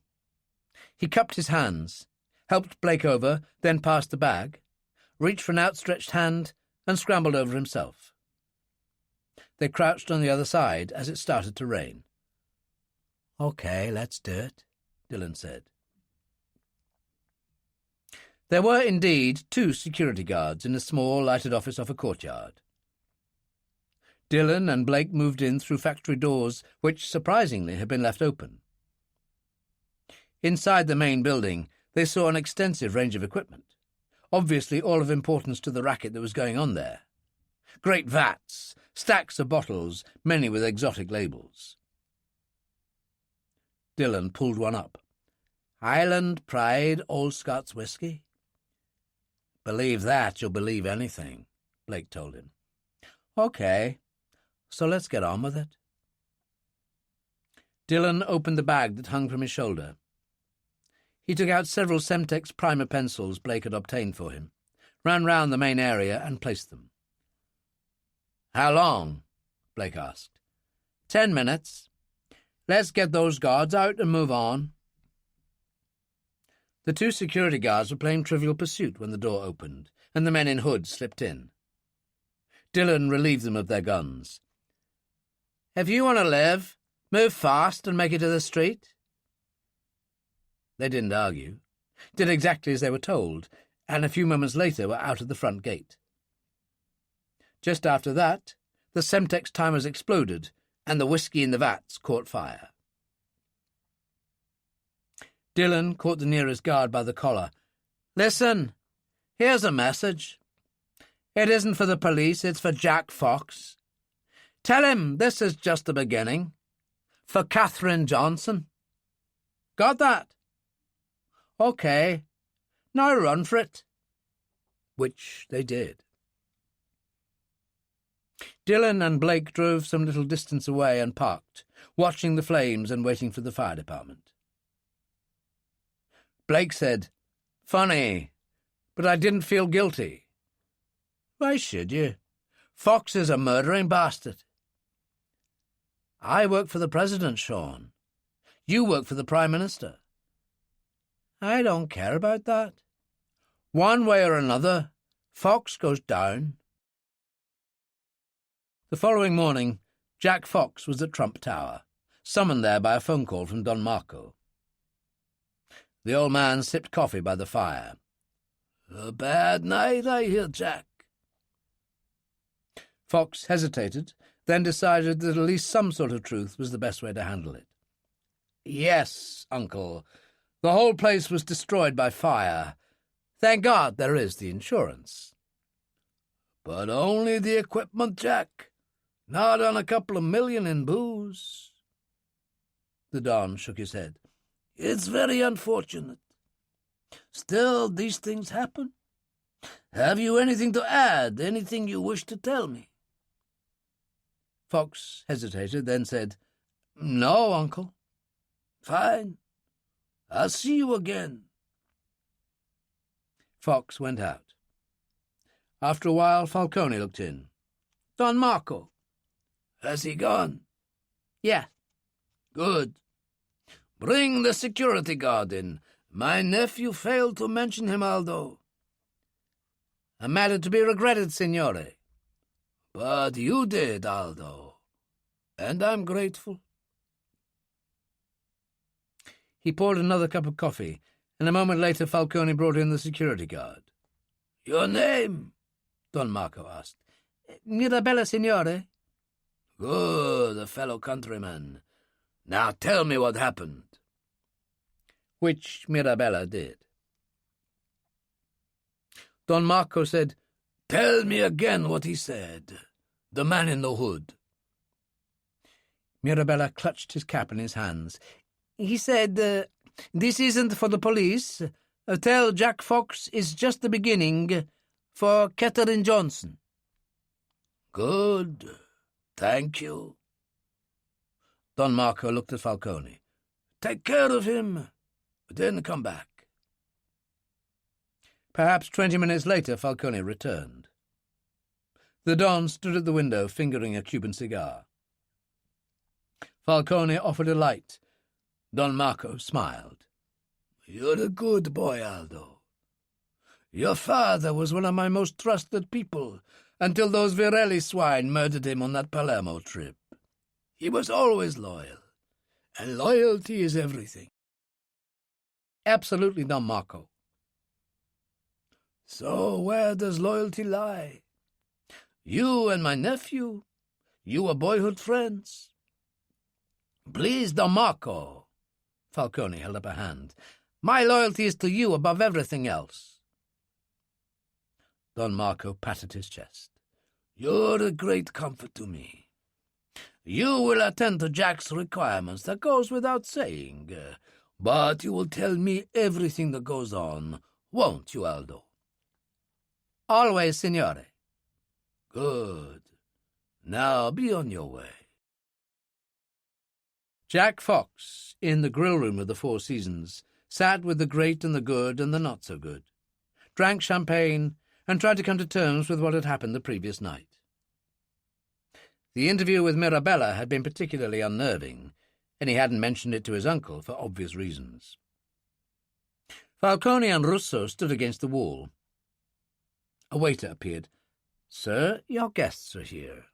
He cupped his hands, helped Blake over, then passed the bag, reached for an outstretched hand, and scrambled over himself. They crouched on the other side as it started to rain. "Okay, let's do it," Dillon said. There were indeed 2 security guards in a small, lighted office off a courtyard. Dillon and Blake moved in through factory doors which, surprisingly, had been left open. Inside the main building, they saw an extensive range of equipment, obviously all of importance to the racket that was going on there. Great vats, stacks of bottles, many with exotic labels. Dillon pulled one up. Highland Pride Old Scots Whisky? Believe that, you'll believe anything, Blake told him. OK, so let's get on with it. Dillon opened the bag that hung from his shoulder. He took out several Semtex primer pencils Blake had obtained for him, ran round the main area and placed them. How long? Blake asked. 10 minutes. Let's get those guards out and move on. The 2 security guards were playing Trivial Pursuit when the door opened, and the men in hoods slipped in. Dillon relieved them of their guns. If you want to live, move fast and make it to the street. They didn't argue, did exactly as they were told, and a few moments later were out of the front gate. Just after that, the Semtex timers exploded, and the whisky in the vats caught fire. Dillon caught the nearest guard by the collar. Listen, here's a message. It isn't for the police, it's for Jack Fox. Tell him this is just the beginning. For Katherine Johnson. Got that? OK. Now run for it. Which they did. Dillon and Blake drove some little distance away and parked, watching the flames and waiting for the fire department. Blake said, Funny, but I didn't feel guilty. Why should you? Fox is a murdering bastard. I work for the President, Sean. You work for the Prime Minister. I don't care about that. One way or another, Fox goes down. The following morning, Jack Fox was at Trump Tower, summoned there by a phone call from Don Marco. The old man sipped coffee by the fire. A bad night, I hear, Jack. Fox hesitated, then decided that at least some sort of truth was the best way to handle it. Yes, Uncle. The whole place was destroyed by fire. Thank God there is the insurance. But only the equipment, Jack. Not on a couple of million in booze. The Don shook his head. It's very unfortunate. Still, these things happen. Have you anything to add, anything you wish to tell me? Fox hesitated, then said, No, Uncle. Fine. I'll see you again. Fox went out. After a while, Falcone looked in. Don Marco. Has he gone? Yeah. Good. Bring the security guard in. My nephew failed to mention him, Aldo. A matter to be regretted, signore. But you did, Aldo. And I'm grateful. He poured another cup of coffee, and a moment later Falcone brought in the security guard. Your name? Don Marco asked. Mirabella, signore. Good, a fellow countryman. Now tell me what happened. Which Mirabella did. Don Marco said, Tell me again what he said. The man in the hood. Mirabella clutched his cap in his hands. He said, This isn't for the police. Tell Jack Fox is just the beginning for Katherine Johnson. Good. Thank you. Don Marco looked at Falcone. Take care of him, then come back. Perhaps 20 minutes later, Falcone returned. The Don stood at the window, fingering a Cuban cigar. Falcone offered a light. Don Marco smiled. You're a good boy, Aldo. Your father was one of my most trusted people until those Virelli swine murdered him on that Palermo trip. He was always loyal, and loyalty is everything. Absolutely, Don Marco. So where does loyalty lie? You and my nephew? You were boyhood friends? Please, Don Marco. Falcone held up a hand. My loyalty is to you above everything else. Don Marco patted his chest. You're a great comfort to me. You will attend to Jack's requirements, that goes without saying. But you will tell me everything that goes on, won't you, Aldo? Always, signore. Good. Now be on your way. Jack Fox, in the grill room of the Four Seasons, sat with the great and the good and the not-so-good, drank champagne, and tried to come to terms with what had happened the previous night. The interview with Mirabella had been particularly unnerving, and he hadn't mentioned it to his uncle for obvious reasons. Falcone and Russo stood against the wall. A waiter appeared. Sir, your guests are here.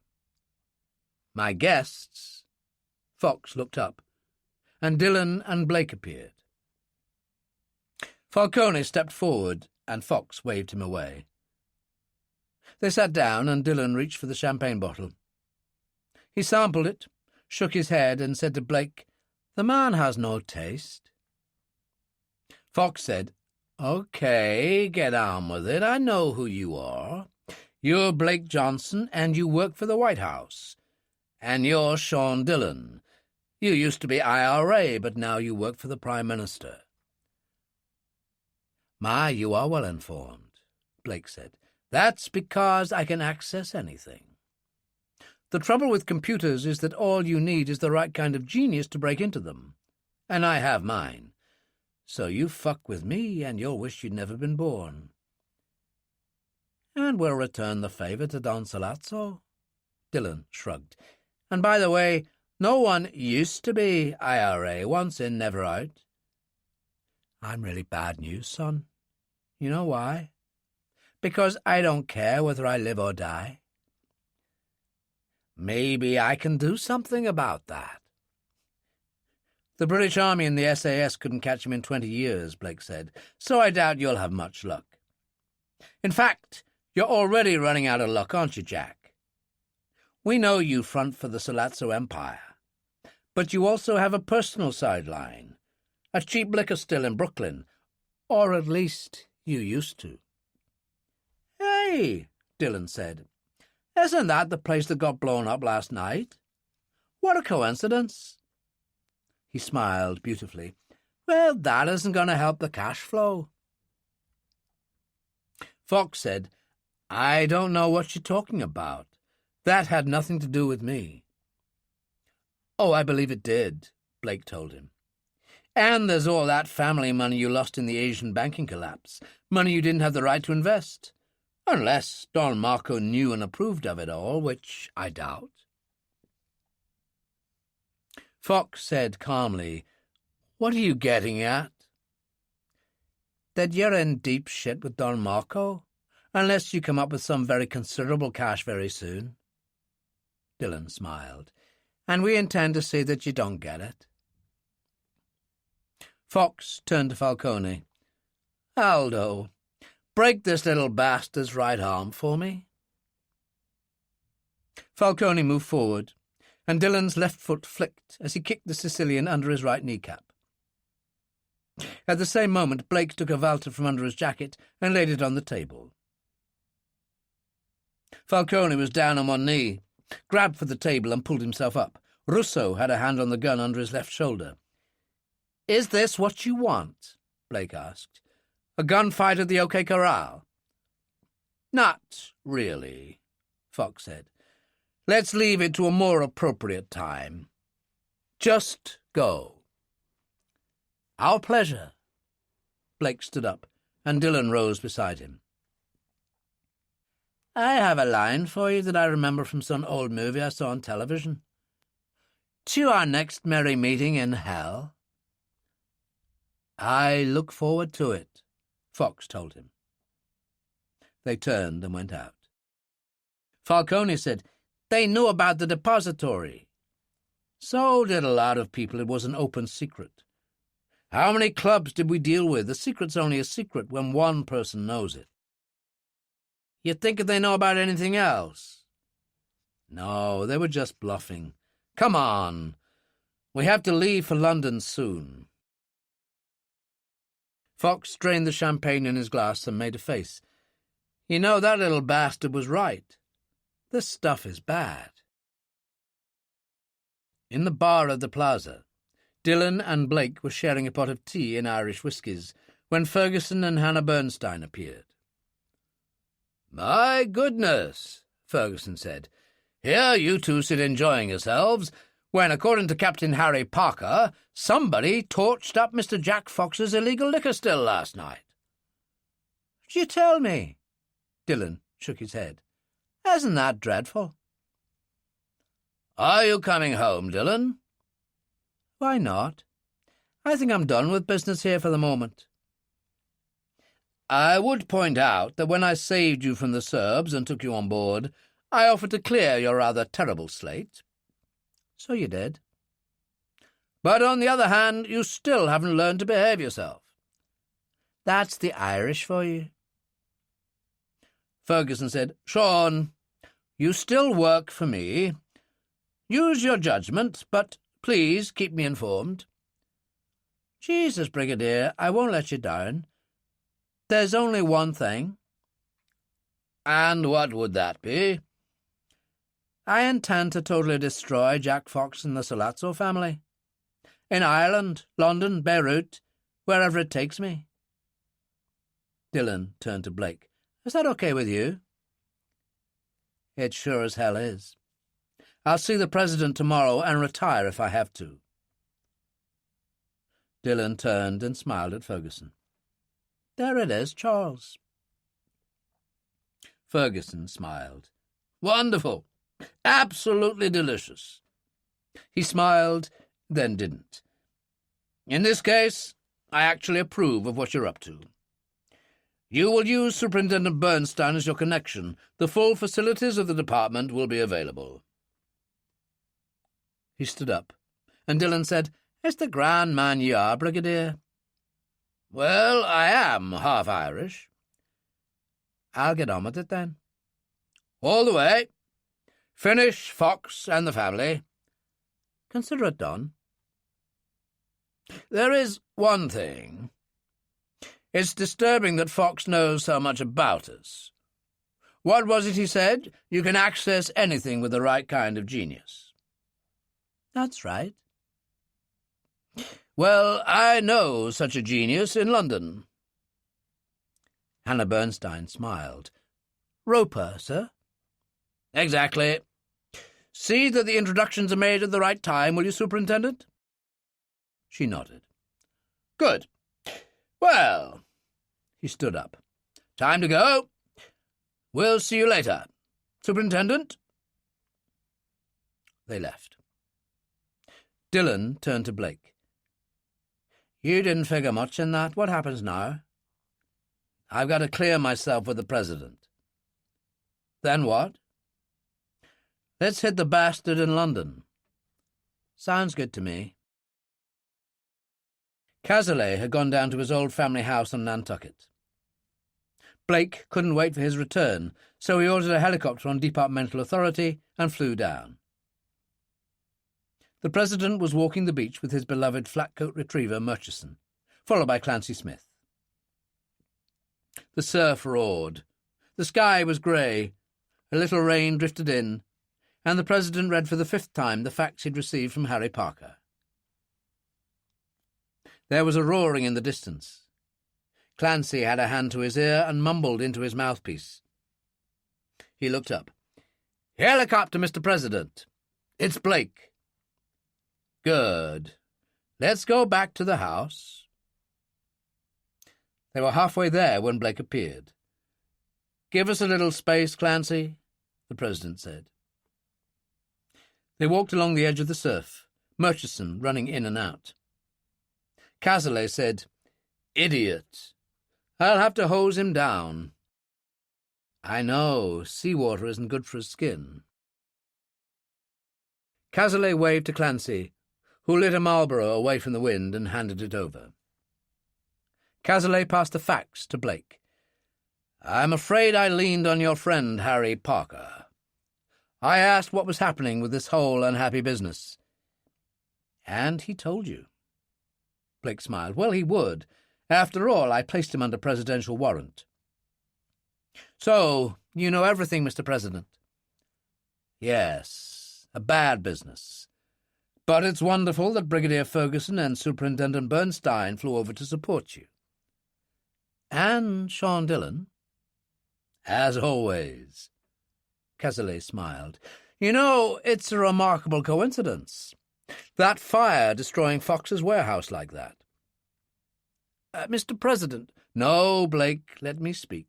My guests? Fox looked up, and Dillon and Blake appeared. Falcone stepped forward, and Fox waved him away. They sat down, and Dillon reached for the champagne bottle. He sampled it, shook his head, and said to Blake, The man has no taste. Fox said, Okay, get on with it. I know who you are. You're Blake Johnson, and you work for the White House. And you're Sean Dillon. You used to be IRA, but now you work for the Prime Minister. My, you are well informed, Blake said. That's because I can access anything. The trouble with computers is that all you need is the right kind of genius to break into them. And I have mine. So you fuck with me, and you'll wish you'd never been born. And we'll return the favour to Don Salazzo? Dillon shrugged. And by the way, no one used to be IRA, once in, never out. I'm really bad news, son. You know why? Because I don't care whether I live or die. Maybe I can do something about that. The British Army and the SAS couldn't catch him in 20 years, Blake said, so I doubt you'll have much luck. In fact, you're already running out of luck, aren't you, Jack? We know you front for the Salazzo Empire, but you also have a personal sideline, a cheap liquor still in Brooklyn, or at least you used to. Hey, Dillon said, isn't that the place that got blown up last night? What a coincidence. He smiled beautifully. Well, that isn't going to help the cash flow. Fox said, I don't know what you're talking about. That had nothing to do with me. Oh, I believe it did, Blake told him. And there's all that family money you lost in the Asian banking collapse, money you didn't have the right to invest. Unless Don Marco knew and approved of it all, which I doubt. Fox said calmly, What are you getting at? That you're in deep shit with Don Marco, unless you come up with some very considerable cash very soon. Dillon smiled. And we intend to see that you don't get it. Fox turned to Falcone. Aldo, break this little bastard's right arm for me. Falcone moved forward, and Dillon's left foot flicked as he kicked the Sicilian under his right kneecap. At the same moment, Blake took a Valter from under his jacket and laid it on the table. Falcone was down on one knee, grabbed for the table and pulled himself up. Russo had a hand on the gun under his left shoulder. Is this what you want? Blake asked. A gunfight at the OK Corral? Not really, Fox said. Let's leave it to a more appropriate time. Just go. Our pleasure. Blake stood up, and Dillon rose beside him. I have a line for you that I remember from some old movie I saw on television. To our next merry meeting in hell. I look forward to it, Fox told him. They turned and went out. Falcone said, They knew about the depository. So did a lot of people. It was an open secret. How many clubs did we deal with? The secret's only a secret when one person knows it. You think they know about anything else? No, they were just bluffing. Come on. We have to leave for London soon. Fox drained the champagne in his glass and made a face. You know, that little bastard was right. This stuff is bad. In the bar of the Plaza, Dillon and Blake were sharing a pot of tea and Irish whiskies when Ferguson and Hannah Bernstein appeared. "My goodness," Ferguson said. "Here you two sit enjoying yourselves, when, according to Captain Harry Parker, somebody torched up Mr. Jack Fox's illegal liquor still last night." "Did you tell me?" Dillon shook his head. "Isn't that dreadful?" "Are you coming home, Dillon?" "Why not? I think I'm done with business here for the moment." "I would point out that when I saved you from the Serbs and took you on board, I offered to clear your rather terrible slate." "So you did." "But on the other hand, you still haven't learned to behave yourself." "That's the Irish for you." Ferguson said, "Sean, you still work for me. Use your judgment, but please keep me informed." "Jesus, Brigadier, I won't let you down. There's only one thing." "And what would that be?" "I intend to totally destroy Jack Fox and the Sollazzo family. In Ireland, London, Beirut, wherever it takes me." Dillon turned to Blake. "Is that okay with you?" "It sure as hell is. I'll see the President tomorrow and retire if I have to." Dillon turned and smiled at Ferguson. "There it is, Charles." Ferguson smiled. "Wonderful. Absolutely delicious." He smiled, then didn't. "In this case, I actually approve of what you're up to. You will use Superintendent Bernstein as your connection. The full facilities of the department will be available." He stood up, and Dillon said, "It's the grand man ye are, Brigadier." "Well, I am half Irish." "I'll get on with it, then." "All the way. Finish Fox and the family." "Consider it done." "There is one thing. It's disturbing that Fox knows so much about us. What was it he said? You can access anything with the right kind of genius." "That's right." "Well, I know such a genius in London." Hannah Bernstein smiled. "Roper, sir?" "Exactly. See that the introductions are made at the right time, will you, Superintendent?" She nodded. "Good. Well," he stood up. "Time to go. We'll see you later. Superintendent?" They left. Dillon turned to Blake. "You didn't figure much in that. What happens now?" "I've got to clear myself with the President." "Then what?" "Let's hit the bastard in London." "Sounds good to me." Cazalet had gone down to his old family house on Nantucket. Blake couldn't wait for his return, so he ordered a helicopter on departmental authority and flew down. The President was walking the beach with his beloved flat-coat retriever Murchison, followed by Clancy Smith. The surf roared. The sky was grey. A little rain drifted in, and the President read for the 5th time the facts he'd received from Harry Parker. There was a roaring in the distance. Clancy had a hand to his ear and mumbled into his mouthpiece. He looked up. "Helicopter, Mr. President. It's Blake." "Good. Let's go back to the house." They were halfway there when Blake appeared. "Give us a little space, Clancy," the President said. They walked along the edge of the surf, Murchison running in and out. Cazalet said, "Idiot. I'll have to hose him down." "I know. Seawater isn't good for his skin." Cazalet waved to Clancy, who lit a Marlboro away from the wind and handed it over. Cazalet passed the facts to Blake. I'm afraid I leaned on your friend Harry Parker. I asked what was happening with this whole unhappy business. And he told you. Blake smiled. Well, he would. After all, I placed him under presidential warrant. So, you know everything, Mr. President? Yes, a bad business. But it's wonderful that Brigadier Ferguson and Superintendent Bernstein flew over to support you. And Sean Dillon? As always. Cazalet smiled. You know, it's a remarkable coincidence. That fire destroying Fox's warehouse like that. Mr. President. No, Blake, let me speak.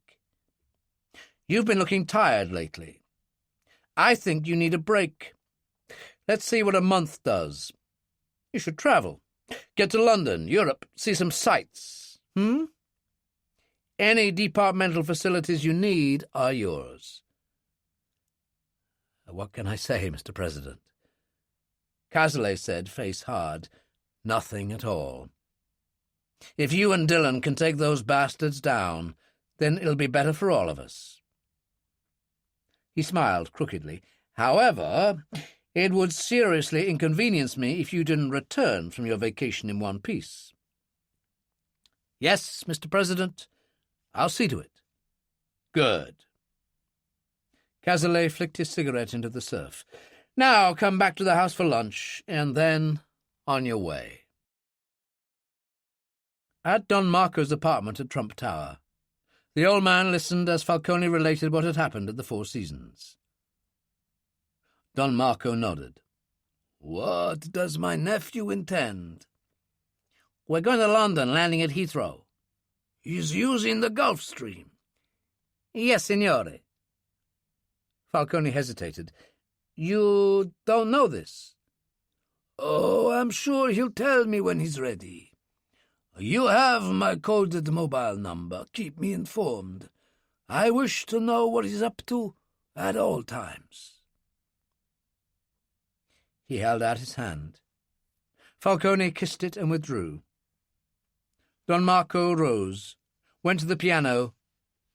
You've been looking tired lately. I think you need a break. Let's see what a month does. You should travel. Get to London, Europe, see some sights. Any departmental facilities you need are yours. What can I say, Mr. President? Cazalet said, face hard. Nothing at all. If you and Dillon can take those bastards down, then it'll be better for all of us. He smiled crookedly. However, it would seriously inconvenience me if you didn't return from your vacation in one piece. Yes, Mr. President, I'll see to it. Good. Cazalet flicked his cigarette into the surf. Now come back to the house for lunch, and then on your way. At Don Marco's apartment at Trump Tower, the old man listened as Falcone related what had happened at the Four Seasons. Don Marco nodded. What does my nephew intend? We're going to London, landing at Heathrow. He's using the Gulf Stream. Yes, signore. Falcone hesitated. You don't know this? Oh, I'm sure he'll tell me when he's ready. You have my coded mobile number. Keep me informed. I wish to know what he's up to at all times. He held out his hand. Falcone kissed it and withdrew. Don Marco rose, went to the piano,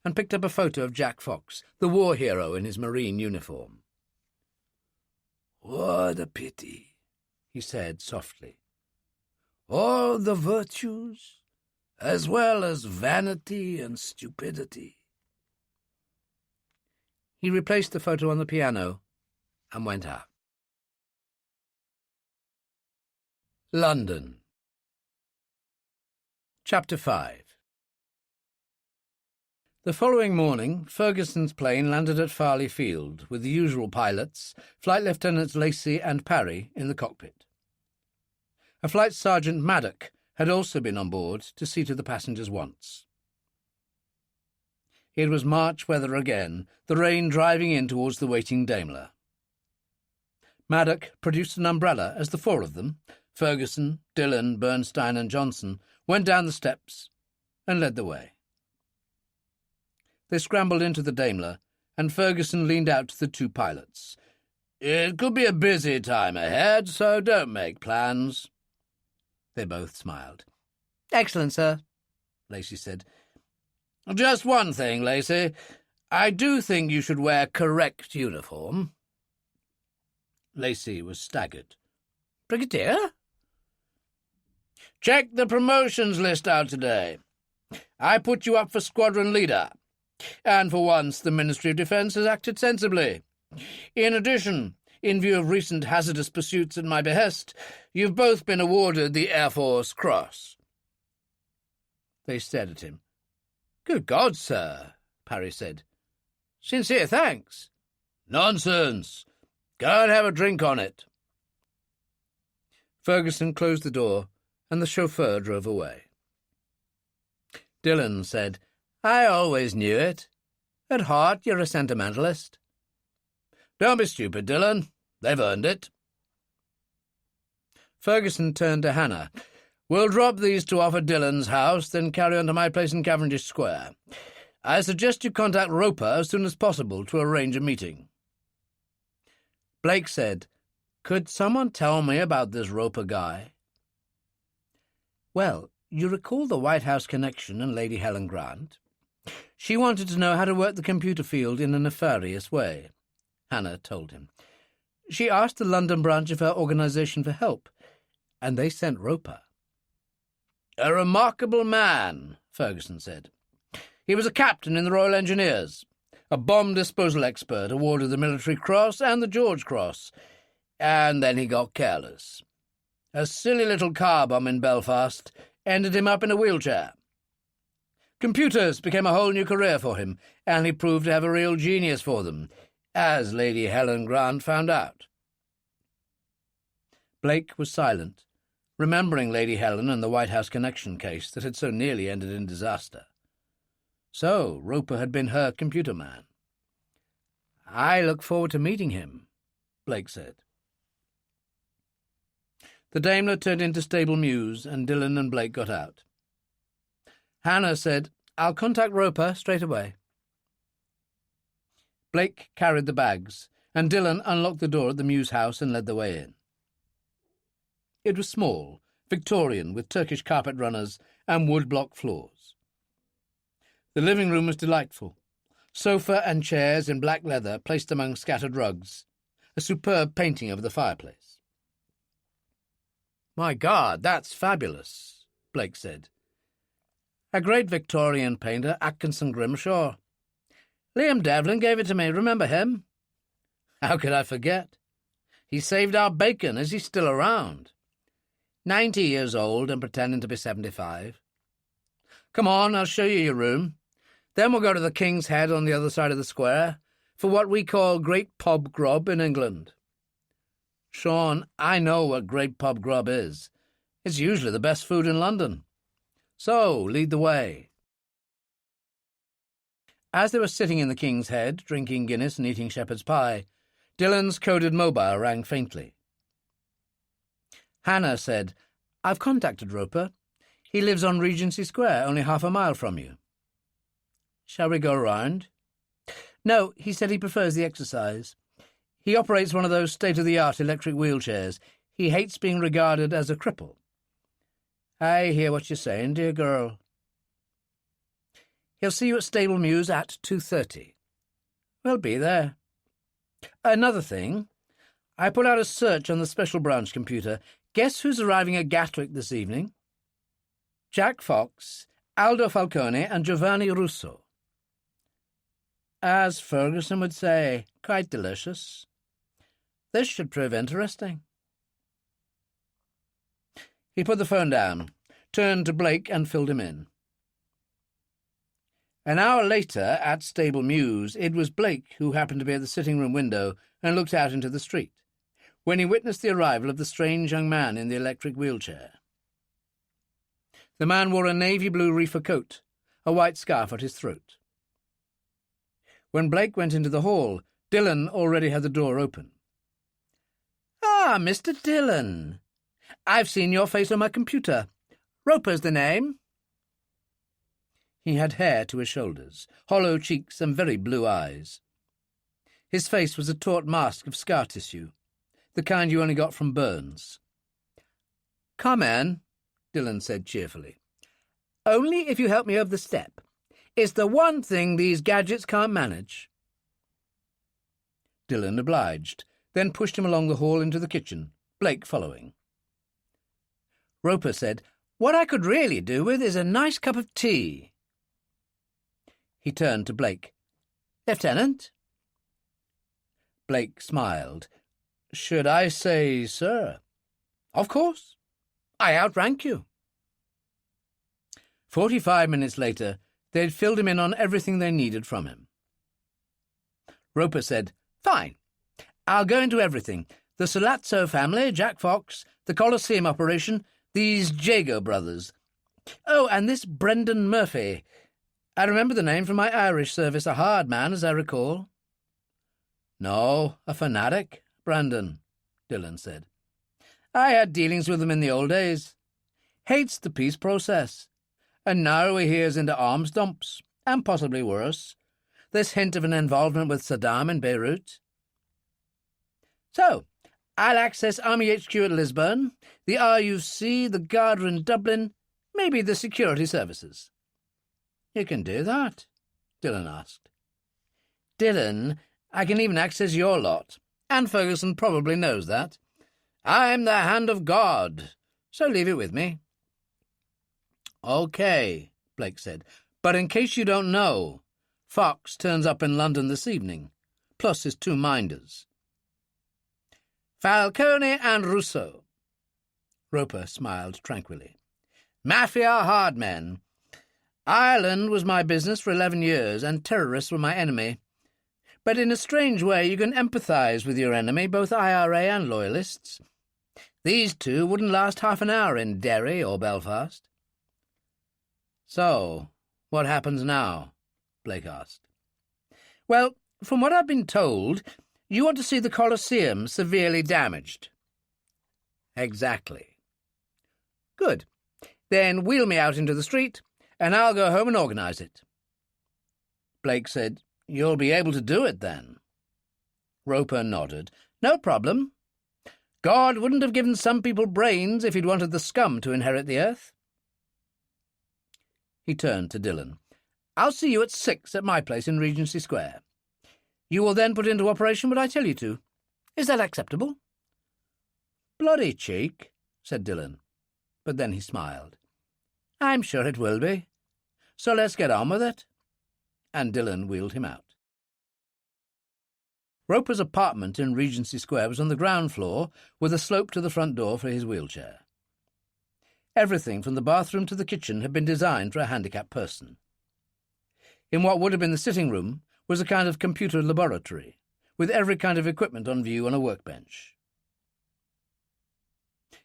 and picked up a photo of Jack Fox, the war hero in his Marine uniform. What a pity, he said softly. All the virtues, as well as vanity and stupidity. He replaced the photo on the piano and went out. London. Chapter 5. The following morning, Ferguson's plane landed at Farley Field, with the usual pilots, Flight Lieutenants Lacey and Parry, in the cockpit. A Flight Sergeant Maddock had also been on board to see to the passengers' wants. It was March weather again, the rain driving in towards the waiting Daimler. Maddock produced an umbrella as the four of them, Ferguson, Dillon, Bernstein and Johnson, went down the steps and led the way. They scrambled into the Daimler, and Ferguson leaned out to the two pilots. It could be a busy time ahead, so don't make plans. They both smiled. Excellent, sir, Lacey said. Just one thing, Lacey. I do think you should wear correct uniform. Lacey was staggered. Brigadier? Check the promotions list out today. I put you up for squadron leader. And for once the Ministry of Defence has acted sensibly. In addition, in view of recent hazardous pursuits at my behest, you've both been awarded the Air Force Cross. They stared at him. Good God, sir, Parry said. Sincere thanks. Nonsense. Go and have a drink on it. Ferguson closed the door, and the chauffeur drove away. Dillon said, I always knew it. At heart, you're a sentimentalist. Don't be stupid, Dillon. They've earned it. Ferguson turned to Hannah. We'll drop these two off at Dillon's house, then carry on to my place in Cavendish Square. I suggest you contact Roper as soon as possible to arrange a meeting. Blake said, Could someone tell me about this Roper guy? Well, you recall the White House connection and Lady Helen Grant? She wanted to know how to work the computer field in a nefarious way, Hannah told him. She asked the London branch of her organisation for help, and they sent Roper. "A remarkable man," Ferguson said. "He was a captain in the Royal Engineers, a bomb disposal expert, awarded the Military Cross and the George Cross, and then he got careless. A silly little car bomb in Belfast ended him up in a wheelchair. Computers became a whole new career for him, and he proved to have a real genius for them, as Lady Helen Grant found out." Blake was silent, remembering Lady Helen and the White House connection case that had so nearly ended in disaster. So Roper had been her computer man. "I look forward to meeting him," Blake said. The Daimler turned into Stable Mews, and Dillon and Blake got out. Hannah said, "I'll contact Roper straight away." Blake carried the bags, and Dillon unlocked the door at the Mews house and led the way in. It was small, Victorian, with Turkish carpet runners and wood-block floors. The living room was delightful. Sofa and chairs in black leather placed among scattered rugs, a superb painting over the fireplace. "My God, that's fabulous," Blake said. "A great Victorian painter, Atkinson Grimshaw. Liam Devlin gave it to me. Remember him?" "How could I forget? He saved our bacon. Is he still around?" 90 years old and pretending to be 75. "Come on, I'll show you your room. Then we'll go to the King's Head on the other side of the square, for what we call great pub grub in England." "Sean, I know what great pub grub is. It's usually the best food in London. So, lead the way." As they were sitting in the King's Head, drinking Guinness and eating shepherd's pie, Dillon's coded mobile rang faintly. Hannah said, "I've contacted Roper. He lives on Regency Square, only half a mile from you." "Shall we go round?" "No, he said he prefers the exercise. He operates one of those state-of-the-art electric wheelchairs. He hates being regarded as a cripple." "I hear what you're saying, dear girl." "He'll see you at Stable Mews at 2:30. "We'll be there." "Another thing. I put out a search on the Special Branch computer. Guess who's arriving at Gatwick this evening?" "Jack Fox, Aldo Falcone, and Giovanni Russo." As Ferguson would say, quite delicious. This should prove interesting. He put the phone down, turned to Blake and filled him in. An hour later, at Stable Mews, it was Blake who happened to be at the sitting-room window and looked out into the street, when he witnessed the arrival of the strange young man in the electric wheelchair. The man wore a navy-blue reefer coat, a white scarf at his throat. When Blake went into the hall, Dillon already had the door open. "Ah, Mr. Dillon. I've seen your face on my computer. Roper's the name." He had hair to his shoulders, hollow cheeks and very blue eyes. His face was a taut mask of scar tissue, the kind you only got from burns. "Come in," Dillon said cheerfully. "Only if you help me over the step. It's the one thing these gadgets can't manage." Dillon obliged, then pushed him along the hall into the kitchen, Blake following. Roper said, "What I could really do with is a nice cup of tea." He turned to Blake. "Lieutenant?" Blake smiled. "Should I say, sir?" "Of course. I outrank you." 45 minutes later, they'd filled him in on everything they needed from him. Roper said, "Fine. I'll go into everything. The Solazzo family, Jack Fox, the Colosseum operation, these Jago brothers. Oh, and this Brendan Murphy. I remember the name from my Irish service, a hard man, as I recall." "No, a fanatic, Brandon," Dillon said. "I had dealings with him in the old days. Hates the peace process. And now he hears into arms dumps, and possibly worse. This hint of an involvement with Saddam in Beirut. So, I'll access Army HQ at Lisbon, the RUC, the Garda in Dublin, maybe the security services." "You can do that," Dillon asked. Dillon, I can even access your lot, and Ferguson probably knows that. I'm the hand of God, so leave it with me. OK, Blake said, but in case you don't know, Fox turns up in London this evening, plus his two minders. Falcone and Rousseau. Roper smiled tranquilly. Mafia hard men. Ireland was my business for 11 years, and terrorists were my enemy. But in a strange way you can empathise with your enemy, both IRA and Loyalists. These two wouldn't last half an hour in Derry or Belfast. So, what happens now? Blake asked. Well, from what I've been told, you want to see the Colosseum severely damaged. Exactly. Good. Then wheel me out into the street, and I'll go home and organise it. Blake said, You'll be able to do it, then. Roper nodded. No problem. God wouldn't have given some people brains if he'd wanted the scum to inherit the earth. He turned to Dillon. I'll see you at 6 at my place in Regency Square. You will then put into operation what I tell you to. Is that acceptable? Bloody cheek, said Dillon, but then he smiled. I'm sure it will be. So let's get on with it. And Dillon wheeled him out. Roper's apartment in Regency Square was on the ground floor, with a slope to the front door for his wheelchair. Everything from the bathroom to the kitchen had been designed for a handicapped person. In what would have been the sitting room was a kind of computer laboratory, with every kind of equipment on view on a workbench.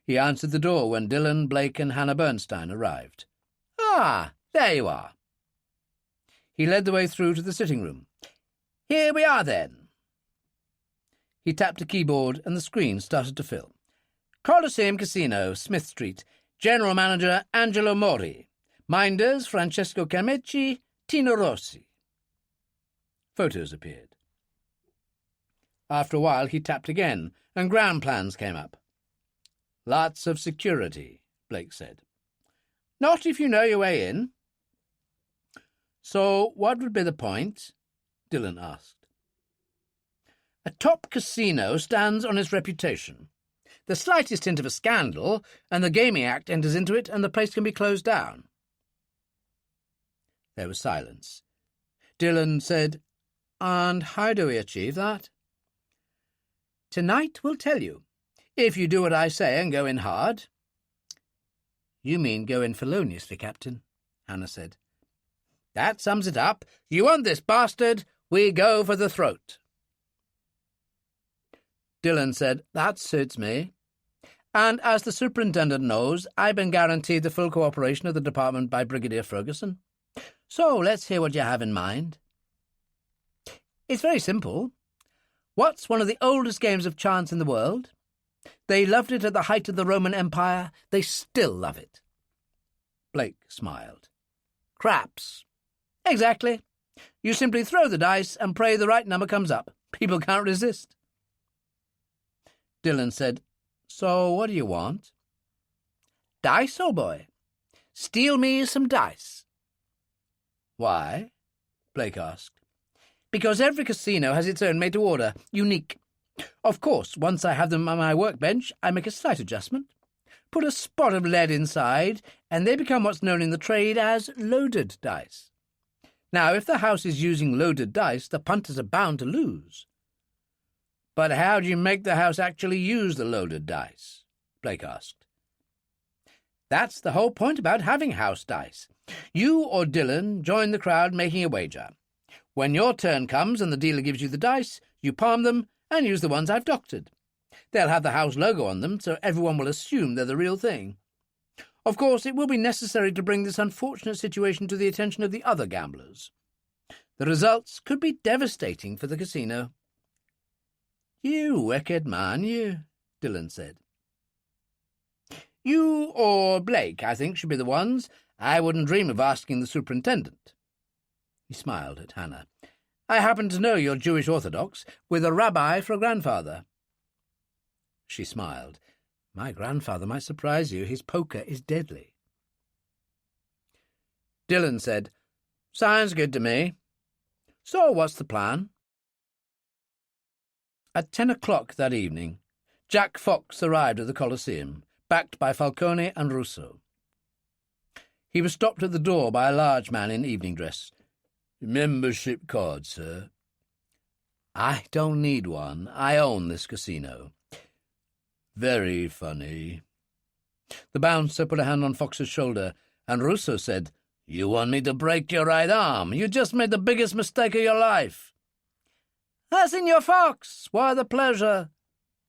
He answered the door when Dillon, Blake, and Hannah Bernstein arrived. Ah, there you are. He led the way through to the sitting room. Here we are, then. He tapped a keyboard, and the screen started to fill. Colosseum Casino, Smith Street. General Manager Angelo Mori. Minders Francesco Camecci, Tino Rossi. Photos appeared. After a while he tapped again, and ground plans came up. Lots of security, Blake said. Not if you know your way in. So what would be the point? Dillon asked. A top casino stands on its reputation. The slightest hint of a scandal, and the Gaming Act enters into it, and the place can be closed down. There was silence. Dillon said, And how do we achieve that? Tonight we'll tell you, if you do what I say and go in hard. You mean go in feloniously, Captain, Hannah said. That sums it up. You want this bastard, we go for the throat. Dillon said, That suits me. And as the superintendent knows, I've been guaranteed the full cooperation of the department by Brigadier Ferguson. So let's hear what you have in mind. It's very simple. What's one of the oldest games of chance in the world? They loved it at the height of the Roman Empire. They still love it. Blake smiled. Craps. Exactly. You simply throw the dice and pray the right number comes up. People can't resist. Dillon said, So what do you want? Dice, old boy. Steal me some dice. Why? Blake asked. Because every casino has its own made-to-order, unique. Of course, once I have them on my workbench, I make a slight adjustment. Put a spot of lead inside, and they become what's known in the trade as loaded dice. Now, if the house is using loaded dice, the punters are bound to lose. But how do you make the house actually use the loaded dice? Blake asked. That's the whole point about having house dice. You or Dillon join the crowd making a wager. When your turn comes and the dealer gives you the dice, you palm them and use the ones I've doctored. They'll have the house logo on them, so everyone will assume they're the real thing. Of course, it will be necessary to bring this unfortunate situation to the attention of the other gamblers. The results could be devastating for the casino. You wicked man, you, Dillon said. You or Blake, I think, should be the ones. I wouldn't dream of asking the superintendent. He smiled at Hannah. I happen to know you're Jewish Orthodox, with a rabbi for a grandfather. She smiled. My grandfather might surprise you. His poker is deadly. Dillon said, Sounds good to me. So what's the plan? At 10 o'clock that evening, Jack Fox arrived at the Colosseum, backed by Falcone and Russo. He was stopped at the door by a large man in evening dress. "Membership card, sir." "I don't need one. I own this casino." "Very funny." The bouncer put a hand on Fox's shoulder, and Russo said, "You want me to break your right arm? You just made the biggest mistake of your life." "Signor Fox, what a pleasure,"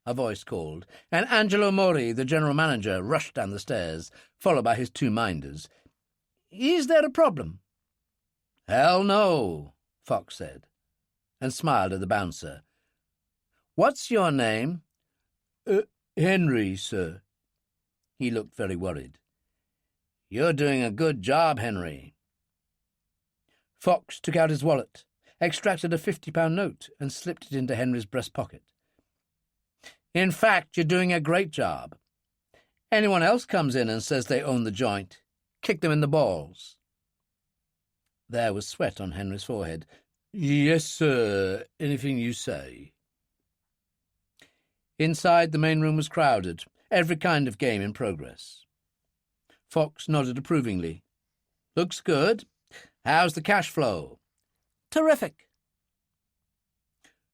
a voice called, and Angelo Mori, the general manager, rushed down the stairs, followed by his two minders. "Is there a problem?" "Hell no," Fox said, and smiled at the bouncer. "What's your name?" Henry, sir." He looked very worried. "You're doing a good job, Henry." Fox took out his wallet, extracted a £50 note, and slipped it into Henry's breast pocket. "In fact, you're doing a great job. Anyone else comes in and says they own the joint, kick them in the balls." There was sweat on Henry's forehead. "Yes, sir. Anything you say." Inside, the main room was crowded, every kind of game in progress. Fox nodded approvingly. "Looks good. How's the cash flow?" "Terrific."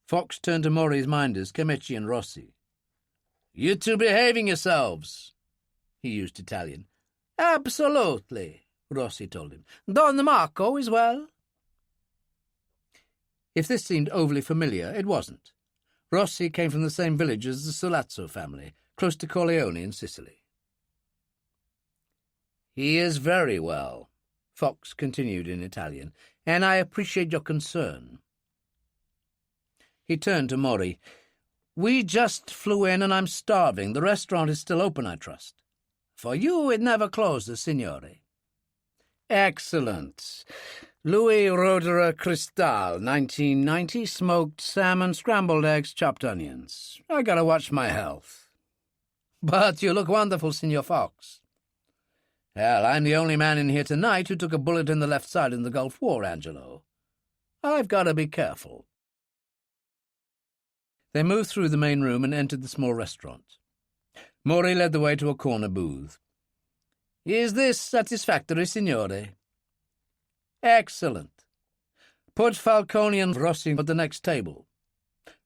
Fox turned to Mori's minders, Camechi and Rossi. "You two behaving yourselves." He used Italian. "Absolutely," Rossi told him. "Don Marco is well." If this seemed overly familiar, it wasn't. Rossi came from the same village as the Solazzo family, close to Corleone in Sicily. "He is very well," Fox continued in Italian, "and I appreciate your concern." He turned to Mori. "We just flew in and I'm starving. The restaurant is still open, I trust." "For you it never closes, signore." "Excellent. Louis Roederer Cristal, 1990, smoked salmon, scrambled eggs, chopped onions. I gotta watch my health." "But you look wonderful, Signor Fox." "Hell, I'm the only man in here tonight who took a bullet in the left side in the Gulf War, Angelo. I've got to be careful." They moved through the main room and entered the small restaurant. Mori led the way to a corner booth. "Is this satisfactory, signore?" "Excellent. Put Falcone and Rossi at the next table.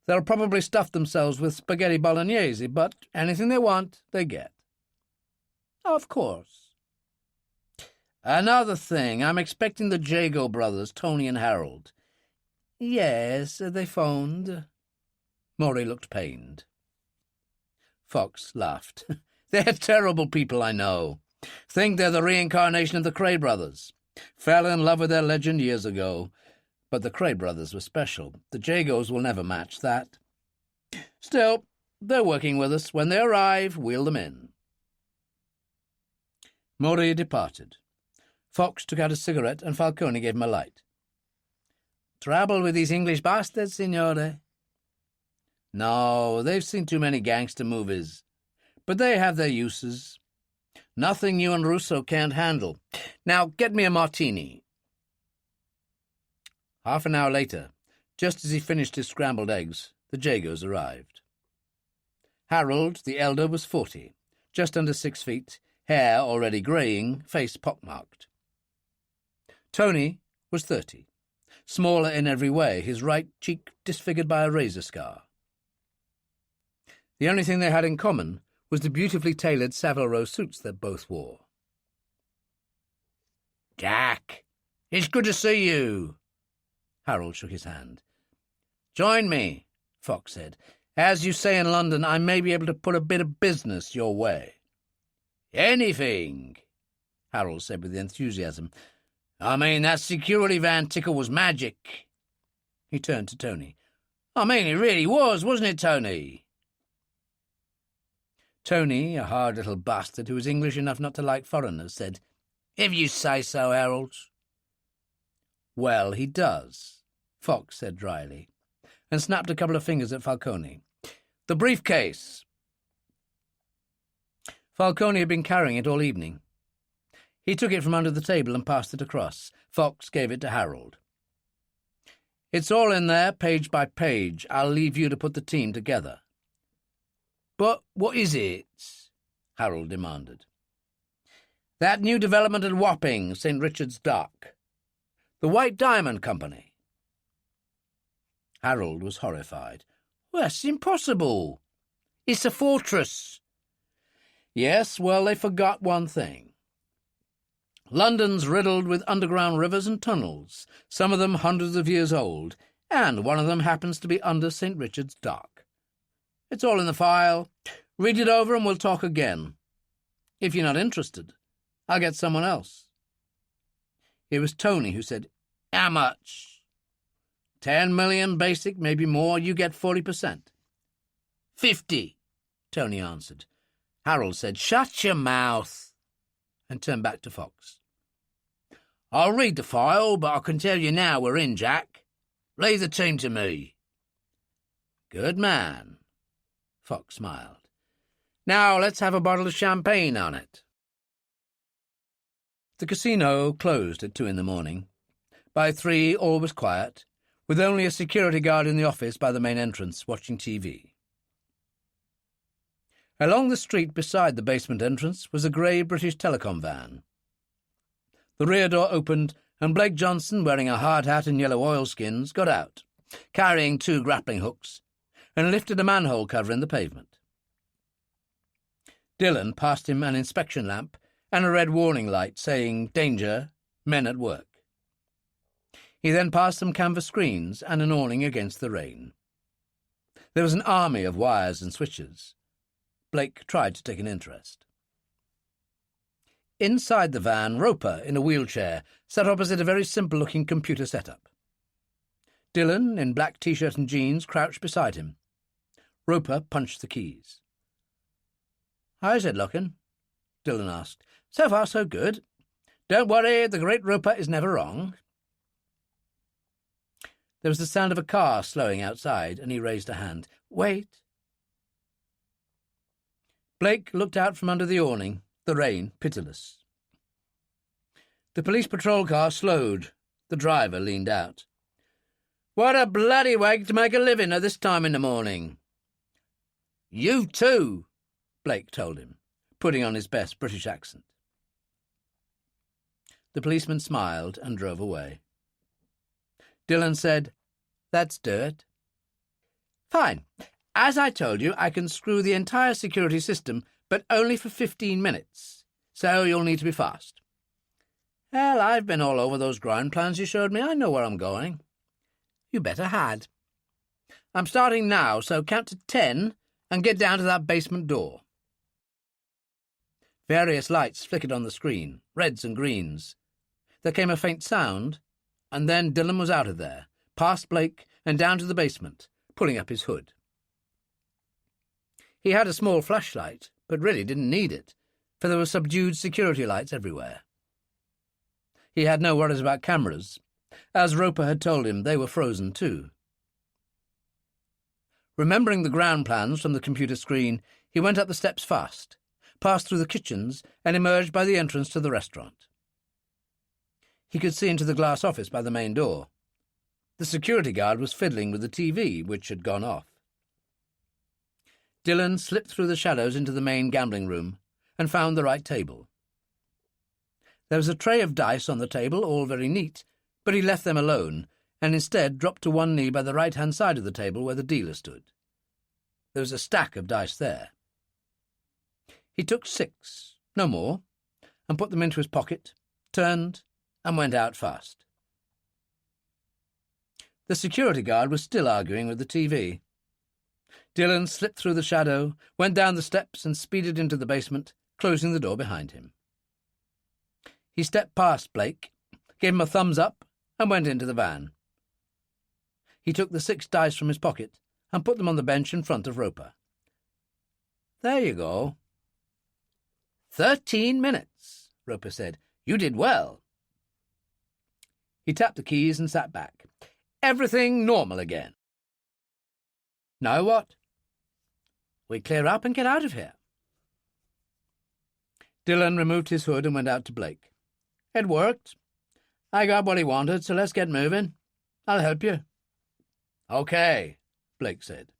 They'll probably stuff themselves with spaghetti bolognese, but anything they want, they get." "Of course." "Another thing, I'm expecting the Jago brothers, Tony and Harold." "Yes, they phoned." Mori looked pained. Fox laughed. "They're terrible people, I know. Think they're the reincarnation of the Cray brothers. Fell in love with their legend years ago. But the Cray brothers were special. The Jagos will never match that. Still, they're working with us. When they arrive, wheel them in." Mori departed. Fox took out a cigarette and Falcone gave him a light. "Trouble with these English bastards, signore?" "No, they've seen too many gangster movies. But they have their uses. Nothing you and Russo can't handle. Now get me a martini." Half an hour later, just as he finished his scrambled eggs, the Jagos arrived. Harold, the elder, was 40, just under 6 feet, hair already greying, face pockmarked. Tony was 30, smaller in every way, his right cheek disfigured by a razor scar. The only thing they had in common was the beautifully tailored Savile Row suits that both wore. "Jack, it's good to see you." Harold shook his hand. "Join me," Fox said. "As you say in London, I may be able to put a bit of business your way." "Anything," Harold said with enthusiasm. "I mean, that security van ticker was magic." He turned to Tony. "I mean, it really was, wasn't it, Tony?" Tony, a hard little bastard who was English enough not to like foreigners, said, "If you say so, Harold." "Well, he does," Fox said dryly, and snapped a couple of fingers at Falcone. "The briefcase." Falcone had been carrying it all evening. He took it from under the table and passed it across. Fox gave it to Harold. It's all in there, page by page. I'll leave you to put the team together." "But what is it?" Harold demanded. "That new development at Wapping, St. Richard's Dock. The White Diamond Company." Harold was horrified. "Well, that's impossible. It's a fortress." "Yes, well, they forgot one thing. London's riddled with underground rivers and tunnels, some of them hundreds of years old, and one of them happens to be under St. Richard's Dock. It's all in the file. Read it over and we'll talk again. If you're not interested, I'll get someone else." It was Tony who said, "How much?" 10 million basic, maybe more. You get 40%. 50, Tony answered. Harold said, "Shut your mouth," and turned back to Fox. "I'll read the file, but I can tell you now we're in, Jack. Leave the team to me." "Good man," Fox smiled. "Now let's have a bottle of champagne on it." The casino closed at 2 a.m. By 3, all was quiet, with only a security guard in the office by the main entrance watching TV. Along the street beside the basement entrance was a grey British Telecom van. The rear door opened, and Blake Johnson, wearing a hard hat and yellow oilskins, got out, carrying 2 grappling hooks, and lifted a manhole cover in the pavement. Dillon passed him an inspection lamp and a red warning light saying, "Danger, men at work." He then passed some canvas screens and an awning against the rain. There was an army of wires and switches. Blake tried to take an interest. Inside the van, Roper, in a wheelchair, sat opposite a very simple-looking computer setup. Dillon, in black T-shirt and jeans, crouched beside him. Roper punched the keys. "How's it looking?" Dillon asked. "So far, so good. Don't worry, the great Roper is never wrong." There was the sound of a car slowing outside, and he raised a hand. "Wait." Blake looked out from under the awning, the rain pitiless. The police patrol car slowed. The driver leaned out. "What a bloody wag to make a living at this time in the morning." "You too," Blake told him, putting on his best British accent. The policeman smiled and drove away. Dillon said, "Let's do it." "Fine. As I told you, I can screw the entire security system, but only for 15 minutes, so you'll need to be fast." "Hell, I've been all over those ground plans you showed me. I know where I'm going." "You better had." "I'm starting now, so count to 10 and get down to that basement door." Various lights flickered on the screen, reds and greens. There came a faint sound, and then Dillon was out of there, past Blake and down to the basement, pulling up his hood. He had a small flashlight, but really didn't need it, for there were subdued security lights everywhere. He had no worries about cameras. As Roper had told him, they were frozen too. Remembering the ground plans from the computer screen, he went up the steps fast, passed through the kitchens, and emerged by the entrance to the restaurant. He could see into the glass office by the main door. The security guard was fiddling with the TV, which had gone off. Dillon slipped through the shadows into the main gambling room and found the right table. There was a tray of dice on the table, all very neat, but he left them alone and instead dropped to one knee by the right-hand side of the table where the dealer stood. There was a stack of dice there. He took 6, no more, and put them into his pocket, turned, and went out fast. The security guard was still arguing with the TV. Dillon slipped through the shadow, went down the steps and speeded into the basement, closing the door behind him. He stepped past Blake, gave him a thumbs up, and went into the van. He took the 6 dice from his pocket and put them on the bench in front of Roper. "There you go." 13 minutes, Roper said. "You did well." He tapped the keys and sat back. "Everything normal again." "Now what?" "We clear up and get out of here." Dillon removed his hood and went out to Blake. "It worked. I got what he wanted, so let's get moving. I'll help you." "Okay," Blake said.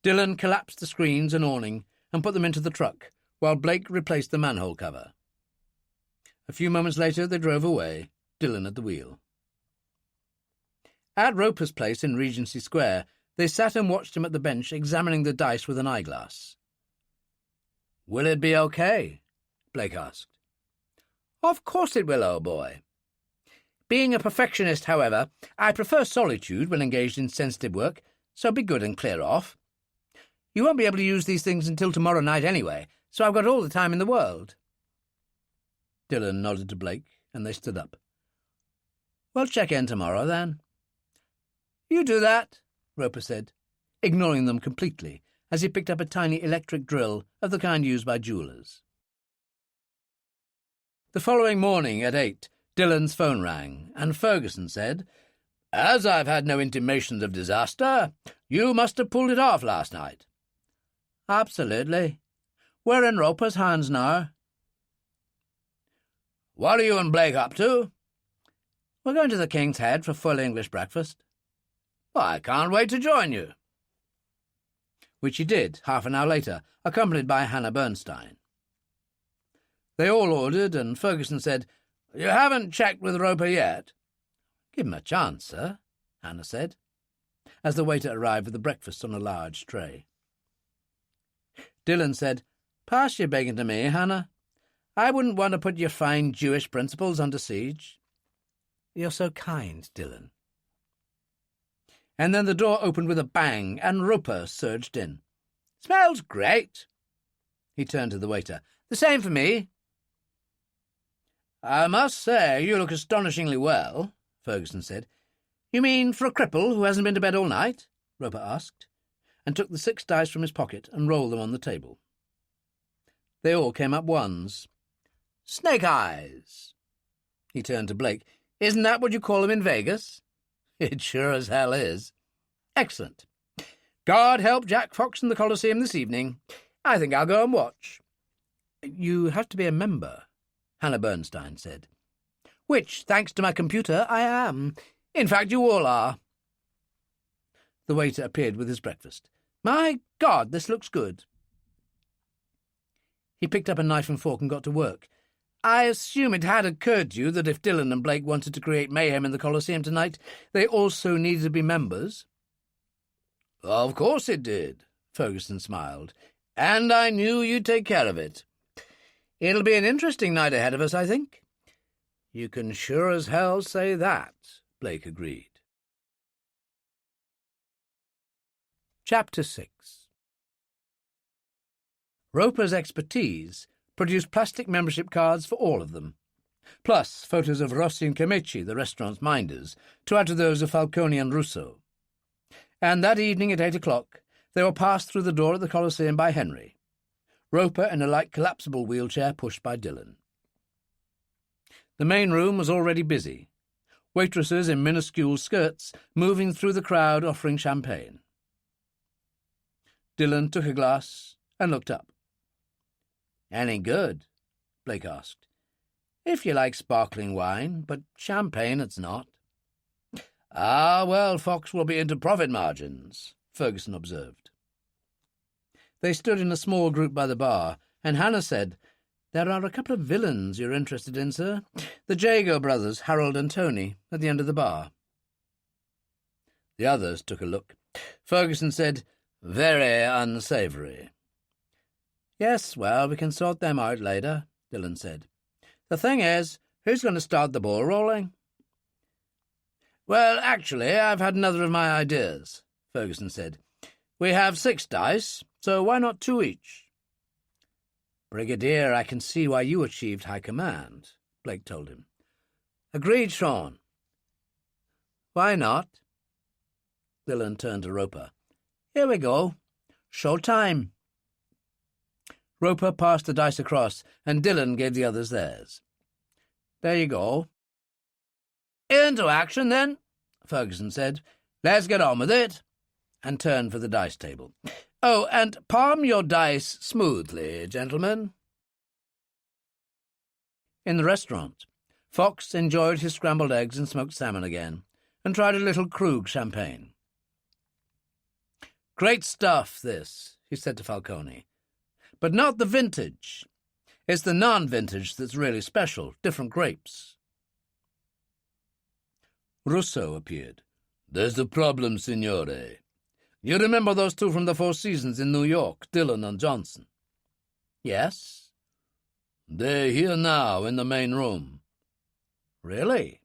Dillon collapsed the screens and awning and put them into the truck, while Blake replaced the manhole cover. A few moments later they drove away, Dillon at the wheel. At Roper's place in Regency Square, they sat and watched him at the bench examining the dice with an eyeglass. "Will it be okay?" Blake asked. "Of course it will, old boy. Being a perfectionist, however, I prefer solitude when engaged in sensitive work, so be good and clear off. You won't be able to use these things until tomorrow night anyway, so I've got all the time in the world." Dillon nodded to Blake, and they stood up. "We'll check in tomorrow, then." "You do that," Roper said, ignoring them completely as he picked up a tiny electric drill of the kind used by jewellers. The following morning at 8, Dillon's phone rang, and Ferguson said, "As I've had no intimations of disaster, you must have pulled it off last night." "Absolutely. We're in Roper's hands now." "What are you and Blake up to?" "We're going to the King's Head for full English breakfast." "I can't wait to join you." Which he did, half an hour later, accompanied by Hannah Bernstein. They all ordered, and Ferguson said, "You haven't checked with Roper yet?" "Give him a chance, sir," Hannah said, as the waiter arrived with the breakfast on a large tray. Dillon said, "Pass your bacon to me, Hannah. I wouldn't want to put your fine Jewish principles under siege." "You're so kind, Dillon." And then the door opened with a bang, and Roper surged in. "Smells great." He turned to the waiter. "The same for me." "I must say you look astonishingly well," Ferguson said. "You mean for a cripple who hasn't been to bed all night?" Roper asked, and took the 6 dice from his pocket and rolled them on the table. They all came up ones. "Snake eyes." He turned to Blake. "Isn't that what you call them in Vegas?" "It sure as hell is." "Excellent. God help Jack Fox in the Coliseum this evening. I think I'll go and watch." "You have to be a member," Hannah Bernstein said. "Which, thanks to my computer, I am. In fact, you all are." The waiter appeared with his breakfast. "My God, this looks good." He picked up a knife and fork and got to work. "I assume it had occurred to you that if Dillon and Blake wanted to create mayhem in the Coliseum tonight, they also needed to be members?" "Of course it did," Ferguson smiled. "And I knew you'd take care of it." "It'll be an interesting night ahead of us, I think." "You can sure as hell say that," Blake agreed. Chapter 6. Roper's expertise produced plastic membership cards for all of them, plus photos of Rossi and Camechi, the restaurant's minders, to add to those of Falcone and Russo. And that evening at 8 o'clock, they were passed through the door at the Coliseum by Henry, Roper in a light collapsible wheelchair pushed by Dillon. The main room was already busy, waitresses in minuscule skirts moving through the crowd offering champagne. Dillon took a glass and looked up. "Any good?" Blake asked. "If you like sparkling wine, but champagne it's not." "Ah, well, Fox will be into profit margins," Ferguson observed. They stood in a small group by the bar, and Hannah said, "There are a couple of villains you're interested in, sir. The Jago brothers, Harold and Tony, at the end of the bar." The others took a look. Ferguson said, "Very unsavoury." "Yes, well, we can sort them out later," Dillon said. "The thing is, who's going to start the ball rolling?" "Well, actually, I've had another of my ideas," Ferguson said. "We have 6 dice, so why not 2 each?" "Brigadier, I can see why you achieved high command," Blake told him. "Agreed, Sean." "Why not?" Dillon turned to Roper. "Here we go. Show time." Roper passed the dice across, and Dillon gave the others theirs. "There you go." "Into action, then," Ferguson said. "Let's get on with it," and turned for the dice table. "Oh, and palm your dice smoothly, gentlemen." In the restaurant, Fox enjoyed his scrambled eggs and smoked salmon again, and tried a little Krug champagne. "Great stuff, this," he said to Falcone. "But not the vintage. It's the non-vintage that's really special, different grapes." Russo appeared. "There's a problem, signore. You remember those two from the Four Seasons in New York, Dillon and Johnson?" "Yes." "They're here now, in the main room." "Really?"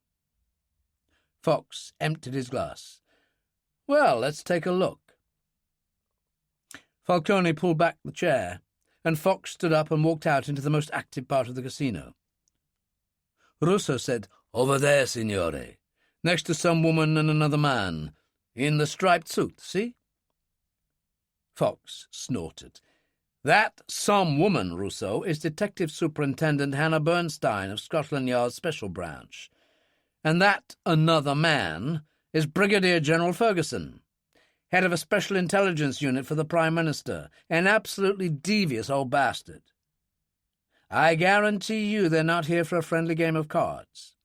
Fox emptied his glass. "Well, let's take a look." Falcone pulled back the chair, and Fox stood up and walked out into the most active part of the casino. Russo said, "Over there, signore, next to some woman and another man, in the striped suit, see?" Fox snorted. "That some woman, Russo, is Detective Superintendent Hannah Bernstein of Scotland Yard's Special Branch. And that another man is Brigadier General Ferguson, head of a special intelligence unit for the Prime Minister, an absolutely devious old bastard. I guarantee you they're not here for a friendly game of cards."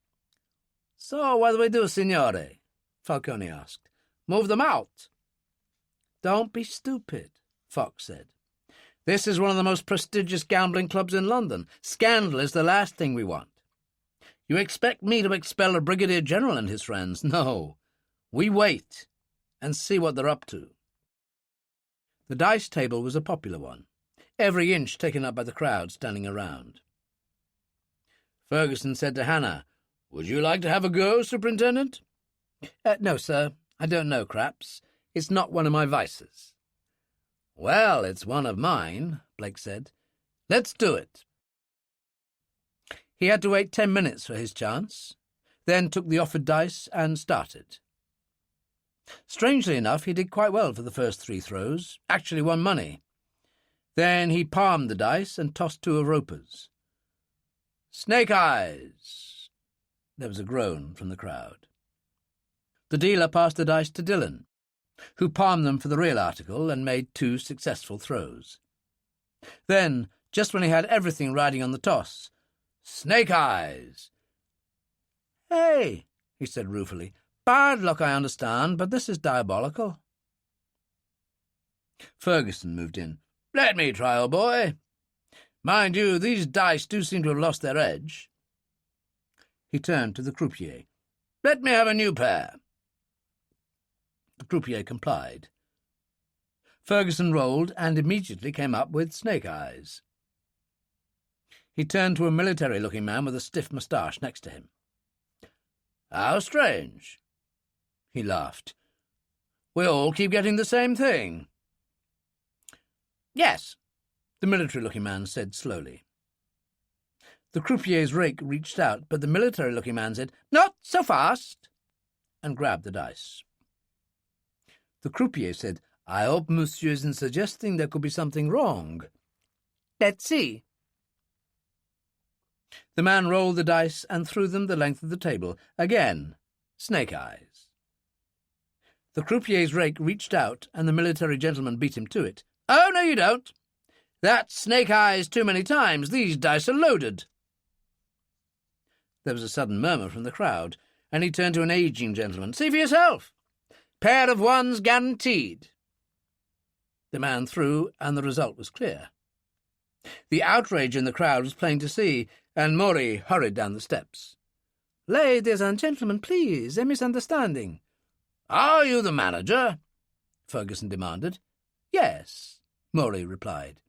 "So what do we do, signore?" Falcone asked. "Move them out?" "Don't be stupid," Fox said. "This is one of the most prestigious gambling clubs in London. Scandal is the last thing we want. You expect me to expel a brigadier general and his friends? No. We wait and see what they're up to." The dice table was a popular one, every inch taken up by the crowd standing around. Ferguson said to Hannah, "Would you like to have a go, Superintendent?" "No, sir. I don't know craps. It's not one of my vices." "Well, it's one of mine," Blake said. "Let's do it." He had to wait 10 minutes for his chance, then took the offered dice and started. Strangely enough, he did quite well for the first 3 throws, actually won money. Then he palmed the dice and tossed 2 of ropers. "Snake eyes!" There was a groan from the crowd. The dealer passed the dice to Dillon, who palmed them for the real article and made 2 successful throws. Then, just when he had everything riding on the toss, "Snake eyes!" "Hey," he said ruefully, "bad luck, I understand, but this is diabolical." Ferguson moved in. "Let me try, old boy. Mind you, these dice do seem to have lost their edge." He turned to the croupier. "Let me have a new pair." The croupier complied. Ferguson rolled and immediately came up with snake eyes. He turned to a military-looking man with a stiff moustache next to him. "How strange." He laughed. "We all keep getting the same thing." "Yes," the military-looking man said slowly. The croupier's rake reached out, but the military-looking man said, "Not so fast," and grabbed the dice. The croupier said, "I hope monsieur isn't suggesting there could be something wrong." "Let's see." The man rolled the dice and threw them the length of the table. Again, snake eyes. The croupier's rake reached out, and the military gentleman beat him to it. "Oh, no, you don't. That's snake eyes too many times. These dice are loaded." There was a sudden murmur from the crowd, and he turned to an aging gentleman. "See for yourself. Pair of ones guaranteed." The man threw, and the result was clear. The outrage in the crowd was plain to see, and Maury hurried down the steps. "Ladies and gentlemen, please, a misunderstanding." "Are you the manager?" Ferguson demanded. "Yes," Maury replied.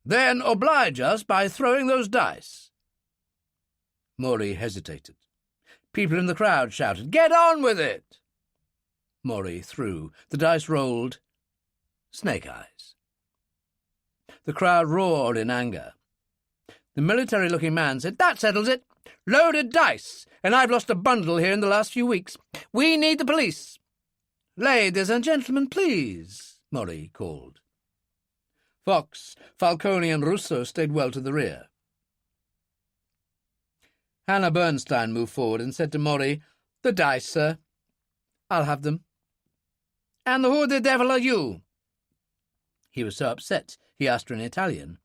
"Then oblige us by throwing those dice." Maury hesitated. People in the crowd shouted, "Get on with it!" Maury threw. The dice rolled. Snake eyes. The crowd roared in anger. The military-looking man said, "That settles it. Loaded dice, and I've lost a bundle here in the last few weeks. We need the police." "Ladies and gentlemen, please," Maury called. Fox, Falcone, and Russo stayed well to the rear. Hannah Bernstein moved forward and said to Maury, "The dice, sir." "I'll have them." "And who the devil are you?" He was so upset he asked her in Italian.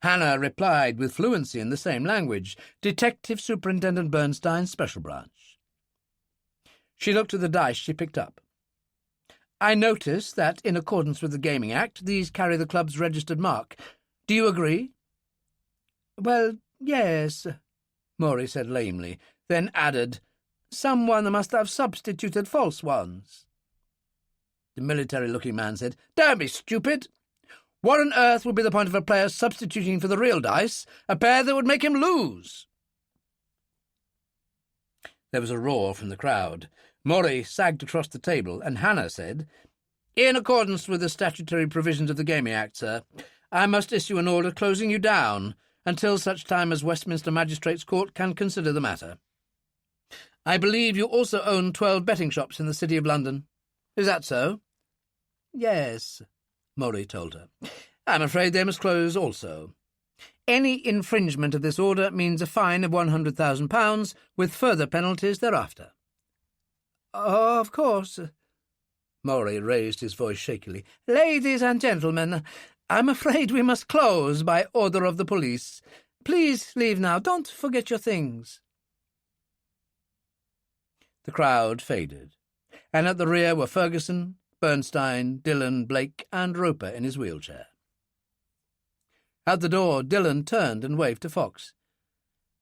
Hannah replied with fluency in the same language, "Detective Superintendent Bernstein, Special Branch." She looked at the dice she picked up. "I notice that, in accordance with the Gaming Act, these carry the club's registered mark. Do you agree?" "Well, yes," Maury said lamely, then added, "Someone must have substituted false ones." The military-looking man said, "Don't be stupid. What on earth would be the point of a player substituting for the real dice, a pair that would make him lose?" There was a roar from the crowd. Maury sagged across the table, and Hannah said, "In accordance with the statutory provisions of the Gaming Act, sir, I must issue an order closing you down until such time as Westminster Magistrates' Court can consider the matter. I believe you also own 12 betting shops in the City of London. Is that so?" "Yes," Maury told her. "I'm afraid they must close also. Any infringement of this order means a fine of £100,000, with further penalties thereafter." "Of course." Maury raised his voice shakily. "Ladies and gentlemen, I'm afraid we must close by order of the police. Please leave now. Don't forget your things." The crowd faded, and at the rear were Ferguson, Bernstein, Dillon, Blake, and Roper in his wheelchair. At the door, Dillon turned and waved to Fox.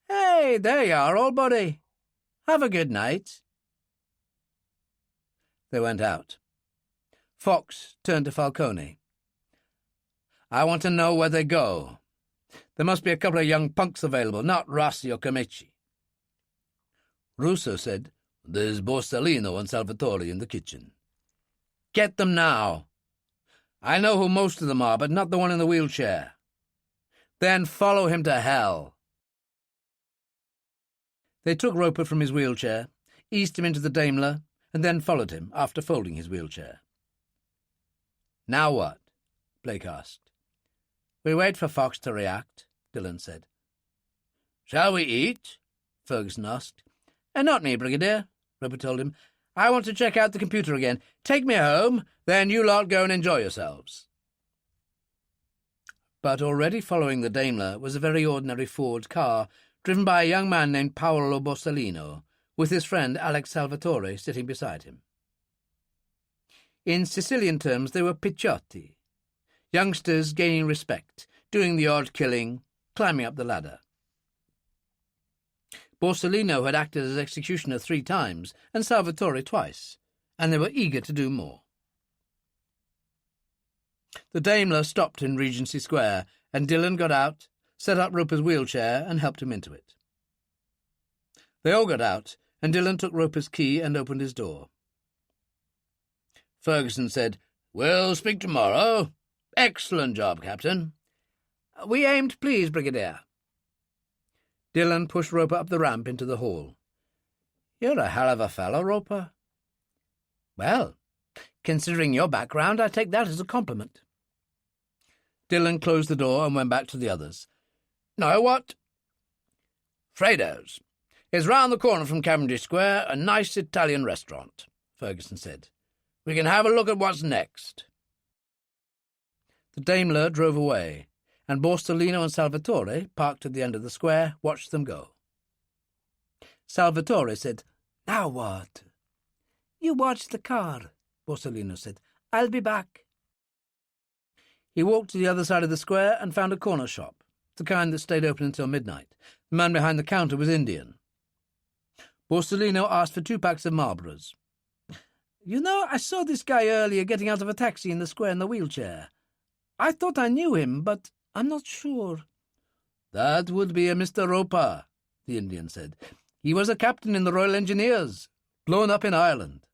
"Hey, there you are, old buddy. Have a good night." They went out. Fox turned to Falcone. "I want to know where they go. There must be a couple of young punks available, not Rossi or Comici." Russo said, "There's Borsellino and Salvatore in the kitchen." "Get them now. I know who most of them are, but not the one in the wheelchair. Then follow him to hell." They took Roper from his wheelchair, eased him into the Daimler, and then followed him after folding his wheelchair. "Now what?" Blake asked. "We wait for Fox to react," Dillon said. "Shall we eat?" Ferguson asked. "Not me, Brigadier," Roper told him. "I want to check out the computer again. Take me home, then you lot go and enjoy yourselves." But already following the Daimler was a very ordinary Ford car, driven by a young man named Paolo Borsellino, with his friend Alex Salvatore sitting beside him. In Sicilian terms they were picciotti, youngsters gaining respect, doing the odd killing, climbing up the ladder. Borsellino had acted as executioner 3 times, and Salvatore twice, and they were eager to do more. The Daimler stopped in Regency Square, and Dillon got out, set up Roper's wheelchair, and helped him into it. They all got out, and Dillon took Roper's key and opened his door. Ferguson said, "We'll speak tomorrow. Excellent job, Captain." "We aim to please, Brigadier." Dillon pushed Roper up the ramp into the hall. "You're a hell of a fellow, Roper." "Well, considering your background, I take that as a compliment." Dillon closed the door and went back to the others. "Know what? Fredo's. It's round the corner from Cavendish Square, a nice Italian restaurant," Ferguson said. "We can have a look at what's next." The Daimler drove away, and Borsellino and Salvatore, parked at the end of the square, watched them go. Salvatore said, "Now what?" "You watch the car," Borsellino said. "I'll be back." He walked to the other side of the square and found a corner shop, the kind that stayed open until midnight. The man behind the counter was Indian. Borsellino asked for 2 packs of Marlboros. "You know, I saw this guy earlier getting out of a taxi in the square in the wheelchair. I thought I knew him, but I'm not sure." "That would be a Mr. Roper," the Indian said. "He was a captain in the Royal Engineers, blown up in Ireland."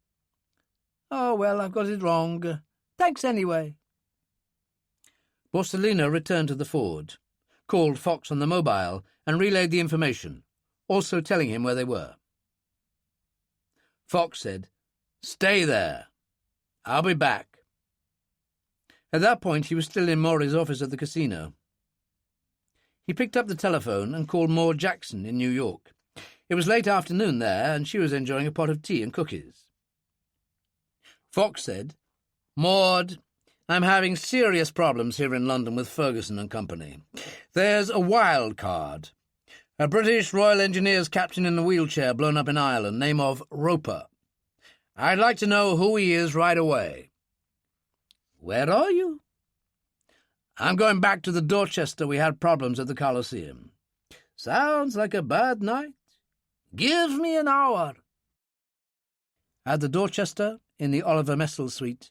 "Oh, well, I've got it wrong. Thanks anyway." Borsellino returned to the Ford, called Fox on the mobile, and relayed the information, also telling him where they were. Fox said, "Stay there. I'll be back." At that point he was still in Maury's office at the casino. He picked up the telephone and called Maud Jackson in New York. It was late afternoon there, and she was enjoying a pot of tea and cookies. Fox said, "Maud, I'm having serious problems here in London with Ferguson and Company. There's a wild card. A British Royal Engineers captain in a wheelchair blown up in Ireland, name of Roper. I'd like to know who he is right away. Where are you? I'm going back to the Dorchester we had problems at the Coliseum. Sounds like a bad night. Give me an hour. At the Dorchester, in the Oliver Messel suite,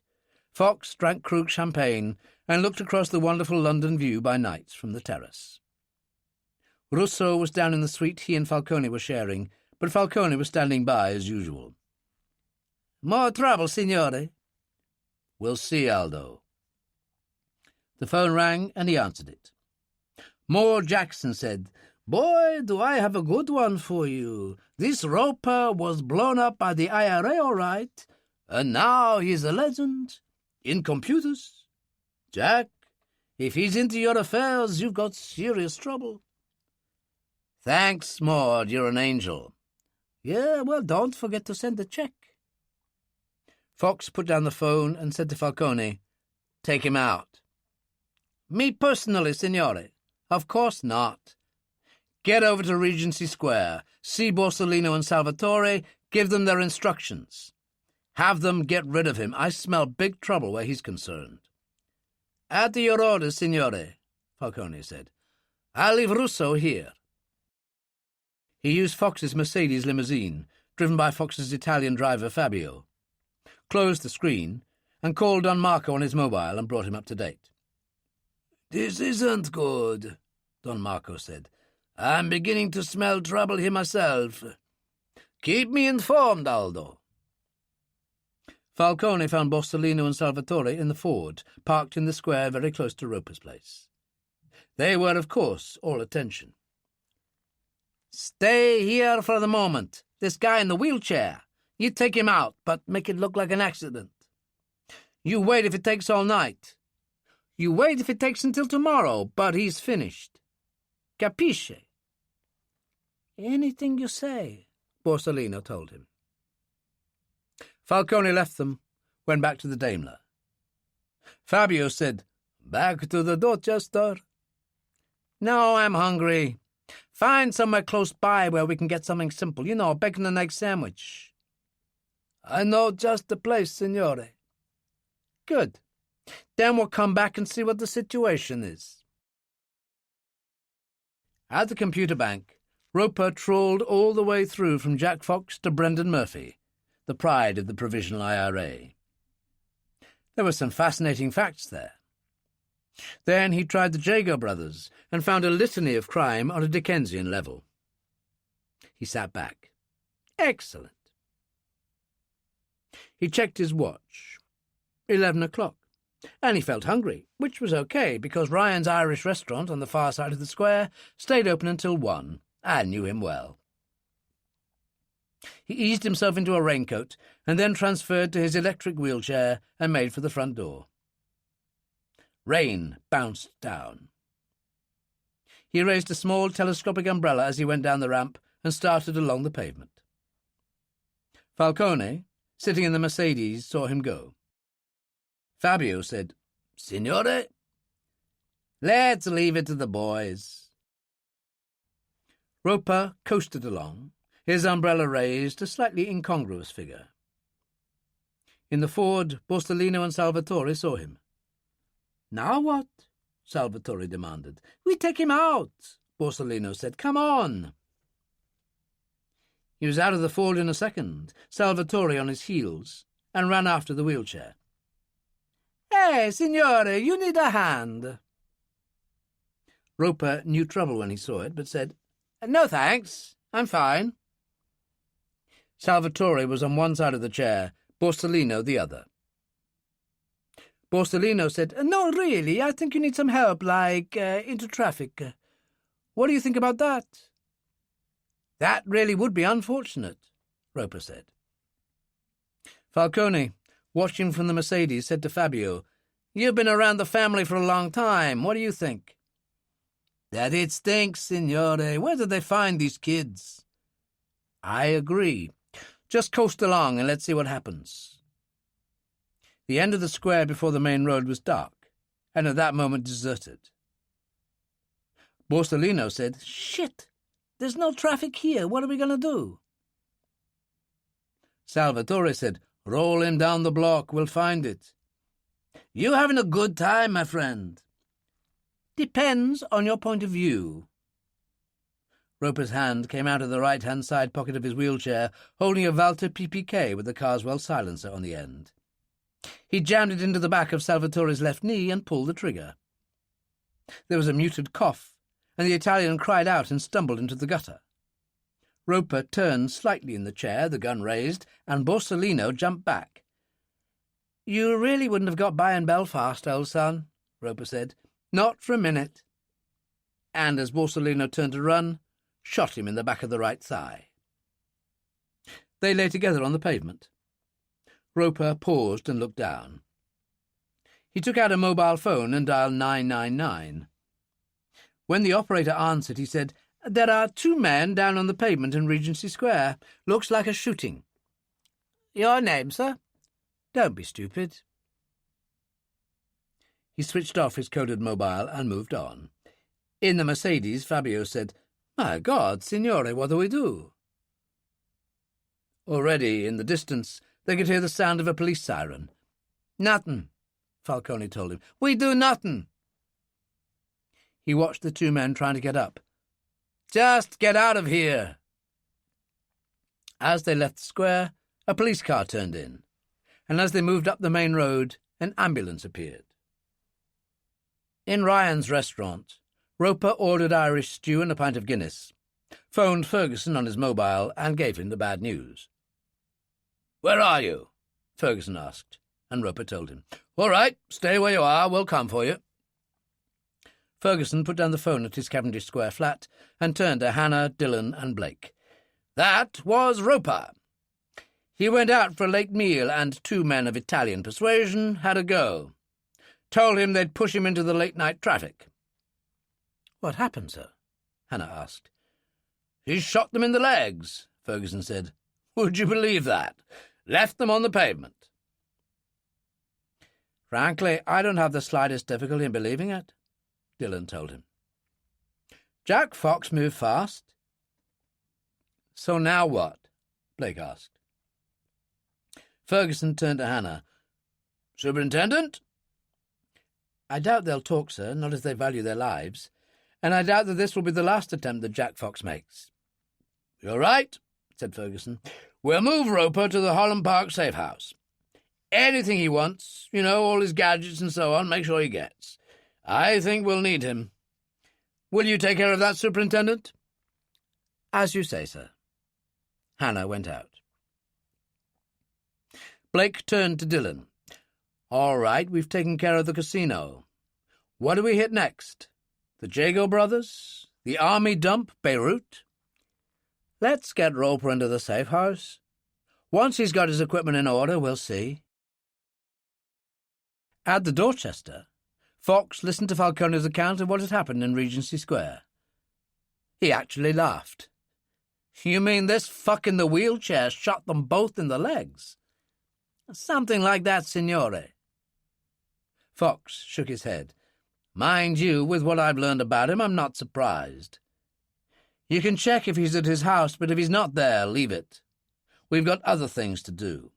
Fox drank Krug champagne and looked across the wonderful London view by night from the terrace. Russo was down in the suite he and Falcone were sharing, but Falcone was standing by as usual. More trouble, signore? We'll see, Aldo. The phone rang, and he answered it. Moore Jackson said, Boy, do I have a good one for you. This Roper was blown up by the IRA, all right, and now he's a legend in computers. Jack, if he's into your affairs, you've got serious trouble. Thanks, Maud, you're an angel. Yeah, well, don't forget to send a check. Fox put down the phone and said to Falcone, Take him out. Me personally, signore? Of course not. Get over to Regency Square, see Borsellino and Salvatore, give them their instructions. Have them get rid of him. I smell big trouble where he's concerned. At your orders, signore, Falcone said. I'll leave Russo here. He used Fox's Mercedes limousine, driven by Fox's Italian driver Fabio, closed the screen, and called Don Marco on his mobile and brought him up to date. This isn't good, Don Marco said. I'm beginning to smell trouble here myself. Keep me informed, Aldo. Falcone found Borsellino and Salvatore in the Ford, parked in the square very close to Roper's place. They were, of course, all attention. Stay here for the moment. This guy in the wheelchair. You take him out, but make it look like an accident. You wait if it takes all night. You wait if it takes until tomorrow, but he's finished. Capisce? Anything you say, Borsellino told him. Falcone left them, went back to the Daimler. Fabio said, Back to the Dorchester. No, I'm hungry. Find somewhere close by where we can get something simple, a bacon and egg sandwich. I know just the place, signore. Good. Then we'll come back and see what the situation is. At the computer bank, Roper trawled all the way through from Jack Fox to Brendan Murphy, the pride of the Provisional IRA. There were some fascinating facts there. Then he tried the Jago brothers and found a litany of crime on a Dickensian level. He sat back. Excellent. He checked his watch. 11 o'clock. And he felt hungry, which was okay, because Ryan's Irish restaurant on the far side of the square stayed open until 1, and knew him well. He eased himself into a raincoat and then transferred to his electric wheelchair and made for the front door. Rain bounced down. He raised a small telescopic umbrella as he went down the ramp and started along the pavement. Falcone, sitting in the Mercedes, saw him go. Fabio said, Signore? Let's leave it to the boys. Roper coasted along, his umbrella raised, a slightly incongruous figure. In the Ford, Borsellino and Salvatore saw him. Now what? Salvatore demanded. We take him out, Borsellino said. Come on. He was out of the Ford in a second, Salvatore on his heels, and ran after the wheelchair. Hey, signore, you need a hand. Roper knew trouble when he saw it, but said, No thanks, I'm fine. Salvatore was on one side of the chair, Borsellino the other. Borsellino said, No, really, I think you need some help, like into traffic. What do you think about that? That really would be unfortunate, Roper said. Falcone, watching from the Mercedes, said to Fabio, You've been around the family for a long time. What do you think? That it stinks, signore. Where did they find these kids? I agree. Just coast along and let's see what happens. The end of the square before the main road was dark, and at that moment deserted. Borsellino said, Shit! There's no traffic here. What are we going to do? Salvatore said, Roll him down the block, we'll find it. You having a good time, my friend? Depends on your point of view. Roper's hand came out of the right-hand side pocket of his wheelchair, holding a Walter PPK with the Carswell silencer on the end. He jammed it into the back of Salvatore's left knee and pulled the trigger. There was a muted cough, and the Italian cried out and stumbled into the gutter. Roper turned slightly in the chair, the gun raised, and Borsellino jumped back. You really wouldn't have got by in Belfast, old son, Roper said. Not for a minute. And as Borsellino turned to run, shot him in the back of the right thigh. They lay together on the pavement. Roper paused and looked down. He took out a mobile phone and dialed 999. When the operator answered, he said, There are 2 men down on the pavement in Regency Square. Looks like a shooting. Your name, sir? Don't be stupid. He switched off his coded mobile and moved on. In the Mercedes, Fabio said, My God, signore, what do we do? Already, in the distance, they could hear the sound of a police siren. Nothing, Falcone told him. We do nothing. He watched the 2 men trying to get up. Just get out of here. As they left the square, a police car turned in, and as they moved up the main road, an ambulance appeared. In Ryan's restaurant, Roper ordered Irish stew and a pint of Guinness, phoned Ferguson on his mobile, and gave him the bad news. Where are you? Ferguson asked, and Roper told him. All right, stay where you are, we'll come for you. Ferguson put down the phone at his Cavendish Square flat and turned to Hannah, Dillon, and Blake. That was Roper. He went out for a late meal, and 2 men of Italian persuasion had a go. Told him they'd push him into the late-night traffic. What happened, sir? Hannah asked. He shot them in the legs, Ferguson said. Would you believe that? Left them on the pavement. Frankly, I don't have the slightest difficulty in believing it, Dillon told him. Jack Fox moved fast. So now what? Blake asked. Ferguson turned to Hannah. Superintendent? I doubt they'll talk, sir, not as they value their lives, and I doubt that this will be the last attempt that Jack Fox makes. You're right, said Ferguson. We'll move Roper to the Holland Park safe house. Anything he wants, all his gadgets and so on, make sure he gets. I think we'll need him. Will you take care of that, Superintendent? As you say, sir. Hannah went out. Blake turned to Dillon. All right, we've taken care of the casino. What do we hit next? The Jago brothers? The army dump, Beirut? Let's get Roper into the safe house. Once he's got his equipment in order, we'll see. At the Dorchester, Fox listened to Falcone's account of what had happened in Regency Square. He actually laughed. You mean this fuck in the wheelchair shot them both in the legs? Something like that, signore. Fox shook his head. Mind you, with what I've learned about him, I'm not surprised. You can check if he's at his house, but if he's not there, leave it. We've got other things to do.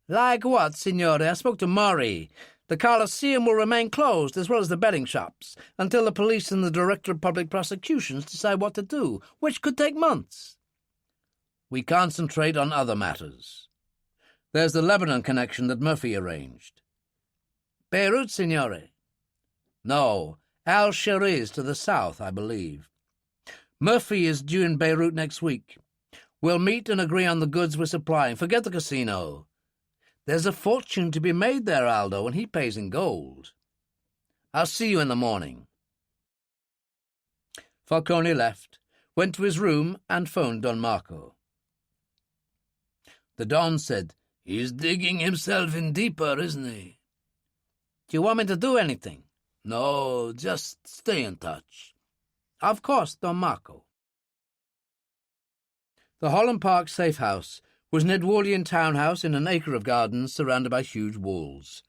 Like what, signore? I spoke to Murray. The Coliseum will remain closed, as well as the betting shops, until the police and the Director of Public Prosecutions decide what to do, which could take months. We concentrate on other matters. There's the Lebanon connection that Murphy arranged. Beirut, signore? No, Al-Shariz to the south, I believe. Murphy is due in Beirut next week. We'll meet and agree on the goods we're supplying. Forget the casino. There's a fortune to be made there, Aldo, and he pays in gold. I'll see you in the morning. Falcone left, went to his room, and phoned Don Marco. The Don said, He's digging himself in deeper, isn't he? Do you want me to do anything? No, just stay in touch. Of course, Don Marco. The Holland Park safe house was an Edwardian townhouse in an acre of gardens surrounded by huge walls.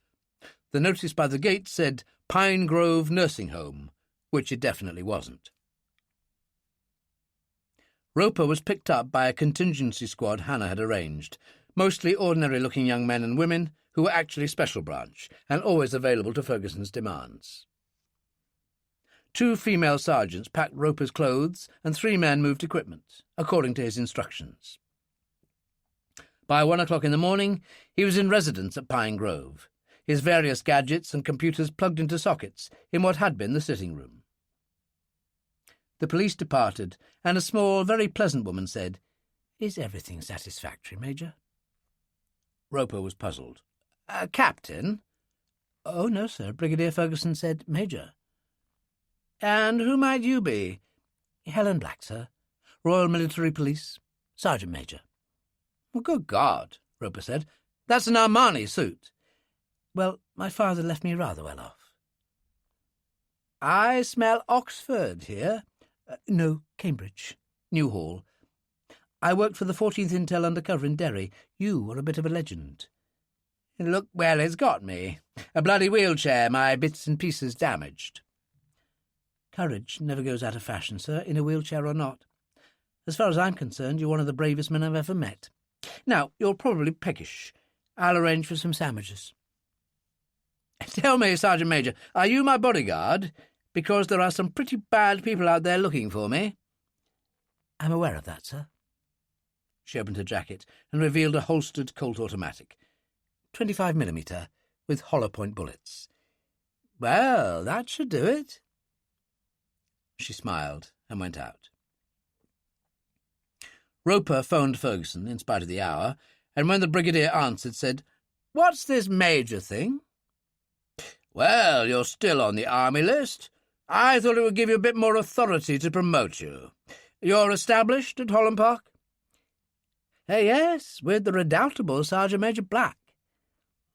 The notice by the gate said Pine Grove Nursing Home, which it definitely wasn't. Roper was picked up by a contingency squad Hannah had arranged, mostly ordinary-looking young men and women who were actually special branch and always available to Ferguson's demands. 2 female sergeants packed Roper's clothes and 3 men moved equipment, according to his instructions. By 1 o'clock in the morning, he was in residence at Pine Grove, his various gadgets and computers plugged into sockets in what had been the sitting room. The police departed, and a small, very pleasant woman said, "Is everything satisfactory, Major?" Roper was puzzled. "Captain?" "Oh, no, sir. Brigadier Ferguson said Major." "And who might you be?" "Helen Black, sir. Royal Military Police. Sergeant Major." "Well, good God," Roper said. "That's an Armani suit." "Well, my father left me rather well off." "I smell Oxford here." "No, Cambridge. Newhall. I worked for the 14th Intel undercover in Derry. You were a bit of a legend." "Look where it's got me. A bloody wheelchair, my bits and pieces damaged." "Courage never goes out of fashion, sir, in a wheelchair or not. As far as I'm concerned, you're one of the bravest men I've ever met. Now, you're probably peckish. I'll arrange for some sandwiches." "Tell me, Sergeant Major, are you my bodyguard? Because there are some pretty bad people out there looking for me." "I'm aware of that, sir." She opened her jacket and revealed a holstered Colt automatic, 25mm, with hollow-point bullets. "Well, that should do it." She smiled and went out. Roper phoned Ferguson, in spite of the hour, and when the brigadier answered, said, "What's this Major thing?" "Well, you're still on the army list. I thought it would give you a bit more authority to promote you. You're established at Holland Park?" "Yes, with the redoubtable Sergeant Major Black."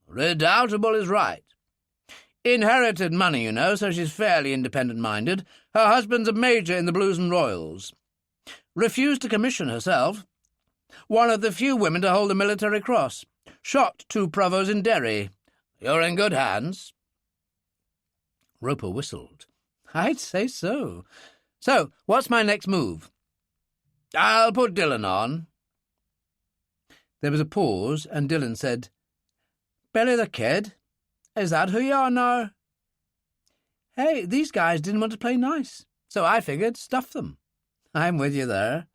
"Redoubtable is right. Inherited money, you know, so she's fairly independent-minded. Her husband's a major in the Blues and Royals. Refused to commission herself. One of the few women to hold a military cross. Shot 2 provos in Derry. You're in good hands." Roper whistled. "I'd say so. So, what's my next move?" "I'll put Dillon on." There was a pause, and Dillon said, "Billy the Kid? Is that who you are now?" "Hey, these guys didn't want to play nice, so I figured stuff them." "I'm with you there."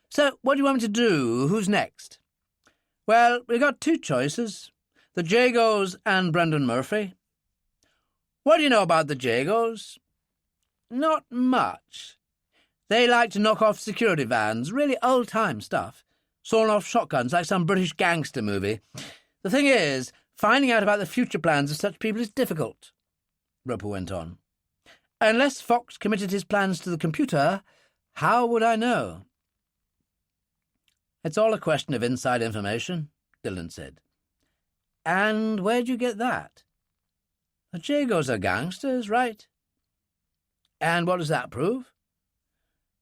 "So, what do you want me to do? Who's next?" "Well, we got 2 choices, the Jagos and Brendan Murphy." "What do you know about the Jagos?" "Not much. They like to knock off security vans, really old-time stuff, sawn off shotguns like some British gangster movie. The thing is, finding out about the future plans of such people is difficult," Roper went on. "Unless Fox committed his plans to the computer, how would I know?" "It's all a question of inside information," Dillon said. "And where'd you get that?" "The Jagos are gangsters, right?" "And what does that prove?"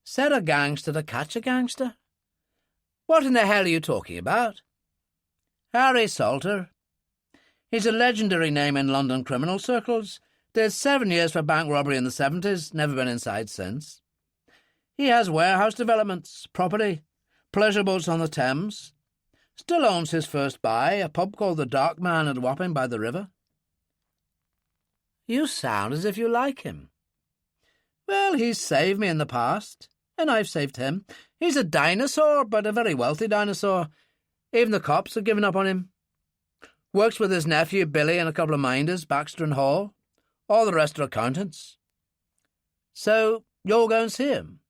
"Set a gangster to catch a gangster." "What in the hell are you talking about?" "Harry Salter. He's a legendary name in London criminal circles. Did 7 years for bank robbery in the 70s, never been inside since. He has warehouse developments, property, pleasure boats on the Thames. Still owns his first buy, a pub called the Dark Man at Wapping by the river." "You sound as if you like him." "Well, he's saved me in the past, and I've saved him. He's a dinosaur, but a very wealthy dinosaur. Even the cops have given up on him. Works with his nephew Billy and a couple of minders, Baxter and Hall. All the rest are accountants." "So you'll go and see him?"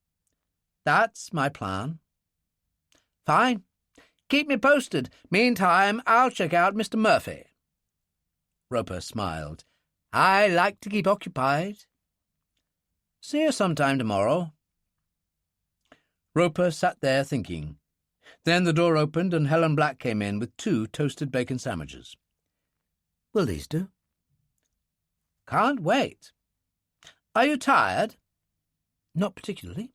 "That's my plan." "Fine. Keep me posted. Meantime, I'll check out Mr. Murphy." Roper smiled. "I like to keep occupied." "See you sometime tomorrow." Roper sat there thinking. Then the door opened and Helen Black came in with 2 toasted bacon sandwiches. "Will these do?" "Can't wait. Are you tired?" "Not particularly."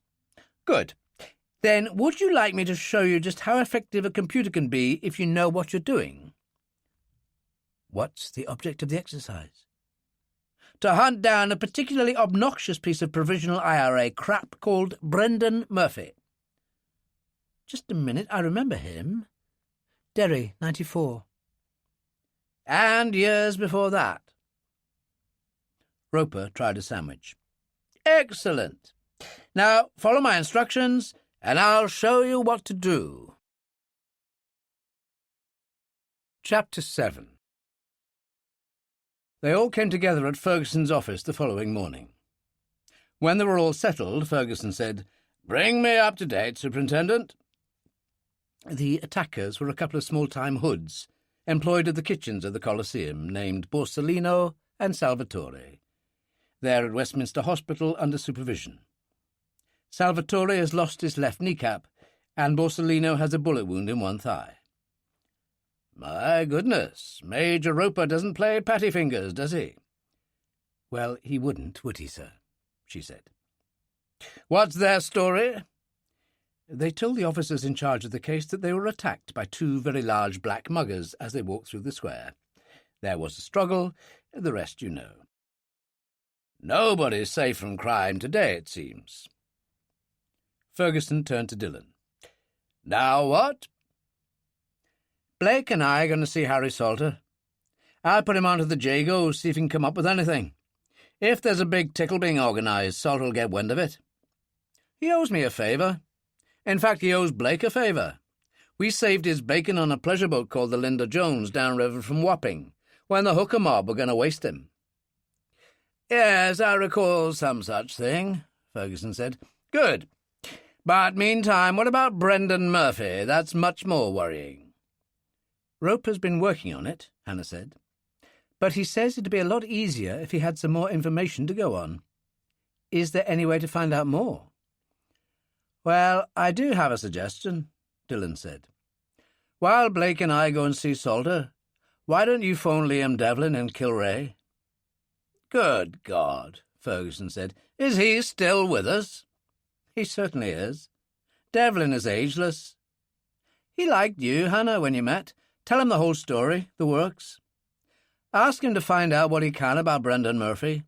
"Good. Then would you like me to show you just how effective a computer can be if you know what you're doing?" "What's the object of the exercise?" "To hunt down a particularly obnoxious piece of provisional IRA crap called Brendan Murphy." "Just a minute, I remember him. Derry, 94. And years before that? Roper tried a sandwich. Excellent. Now, follow my instructions, and I'll show you what to do. Chapter 7. They all came together at Ferguson's office the following morning. When they were all settled, Ferguson said, "Bring me up to date, Superintendent." The attackers were a couple of small-time hoods, employed at the kitchens of the Colosseum, named Borsellino and Salvatore. They're at Westminster Hospital under supervision. Salvatore has lost his left kneecap, and Borsellino has a bullet wound in one thigh. My goodness, Major Roper doesn't play patty-fingers, does he? Well, he wouldn't, would he, sir? She said. What's their story? They told the officers in charge of the case that they were attacked by two very large black muggers as they walked through the square. There was a struggle, the rest you know. Nobody's safe from crime today, it seems. Ferguson turned to Dillon. Now what? Blake and I are going to see Harry Salter. I'll put him onto the Jago, see if he can come up with anything. If there's a big tickle being organised, Salter will get wind of it. He owes me a favour. In fact, he owes Blake a favour. We saved his bacon on a pleasure boat called the Linda Jones downriver from Wapping, when the hooker mob were going to waste him. Yes, I recall some such thing, Ferguson said. Good. But meantime, what about Brendan Murphy? That's much more worrying. Roper's been working on it, Hannah said. But he says it'd be a lot easier if he had some more information to go on. Is there any way to find out more? Well, I do have a suggestion, Dillon said. While Blake and I go and see Salter, why don't you phone Liam Devlin in Kilray? Good God, Ferguson said. Is he still with us? He certainly is. Devlin is ageless. He liked you, Hannah, when you met. Tell him the whole story, the works. Ask him to find out what he can about Brendan Murphy.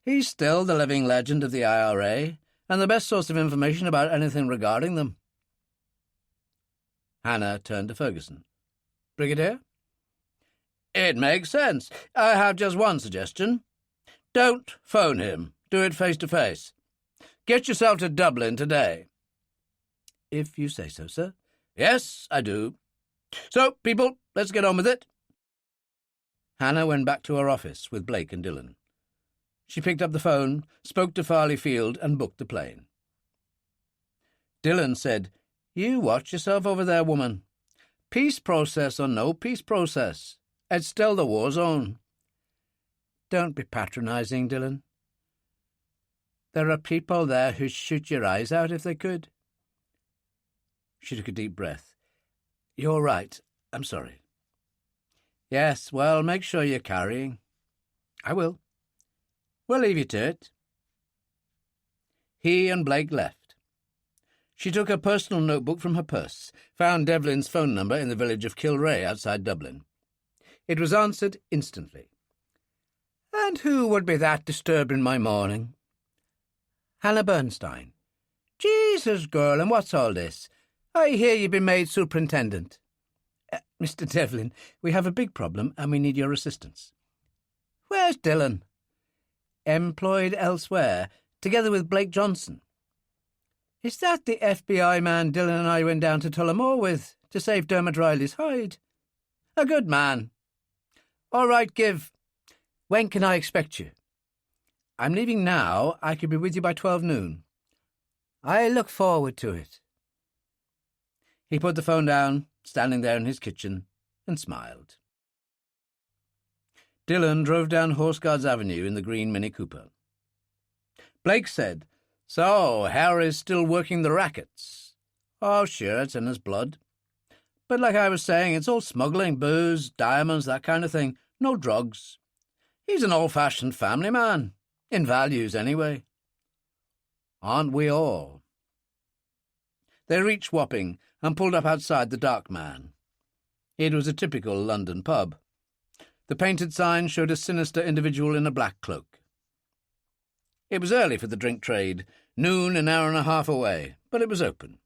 He's still the living legend of the IRA, and the best source of information about anything regarding them. Hannah turned to Ferguson. Brigadier? It makes sense. I have just one suggestion. Don't phone him. Do it face-to-face. Get yourself to Dublin today. If you say so, sir. Yes, I do. So, people, let's get on with it. Hannah went back to her office with Blake and Dillon. She picked up the phone, spoke to Farley Field, and booked the plane. Dillon said, "You watch yourself over there, woman. Peace process or no peace process, it's still the war zone." "Don't be patronising, Dillon. There are people there who'd shoot your eyes out if they could." She took a deep breath. "You're right. I'm sorry." "Yes, well, make sure you're carrying." "I will. We'll leave you to it." He and Blake left. She took her personal notebook from her purse, found Devlin's phone number in the village of Kilray outside Dublin. It was answered instantly. "And who would be that disturbing my morning?" "Hannah Bernstein." "Jesus, girl, and what's all this? I hear you've been made superintendent." "Mr. Devlin, we have a big problem and we need your assistance." "Where's Dillon?" "Employed elsewhere, together with Blake Johnson." "Is that the FBI man Dillon and I went down to Tullamore with to save Dermot Riley's hide?" "A good man." "All right, give. When can I expect you?" "I'm leaving now. I could be with you by 12 noon. "I look forward to it." He put the phone down, standing there in his kitchen, and smiled. Dillon drove down Horse Guards Avenue in the green Mini Cooper. Blake said, "So, Harry's still working the rackets?" "Oh, sure, it's in his blood. But like I was saying, it's all smuggling, booze, diamonds, that kind of thing. No drugs. He's an old-fashioned family man, in values anyway." "Aren't we all?" They reached Wapping and pulled up outside the Dark Man. It was a typical London pub. The painted sign showed a sinister individual in a black cloak. It was early for the drink trade, noon an hour and a half away, but it was open.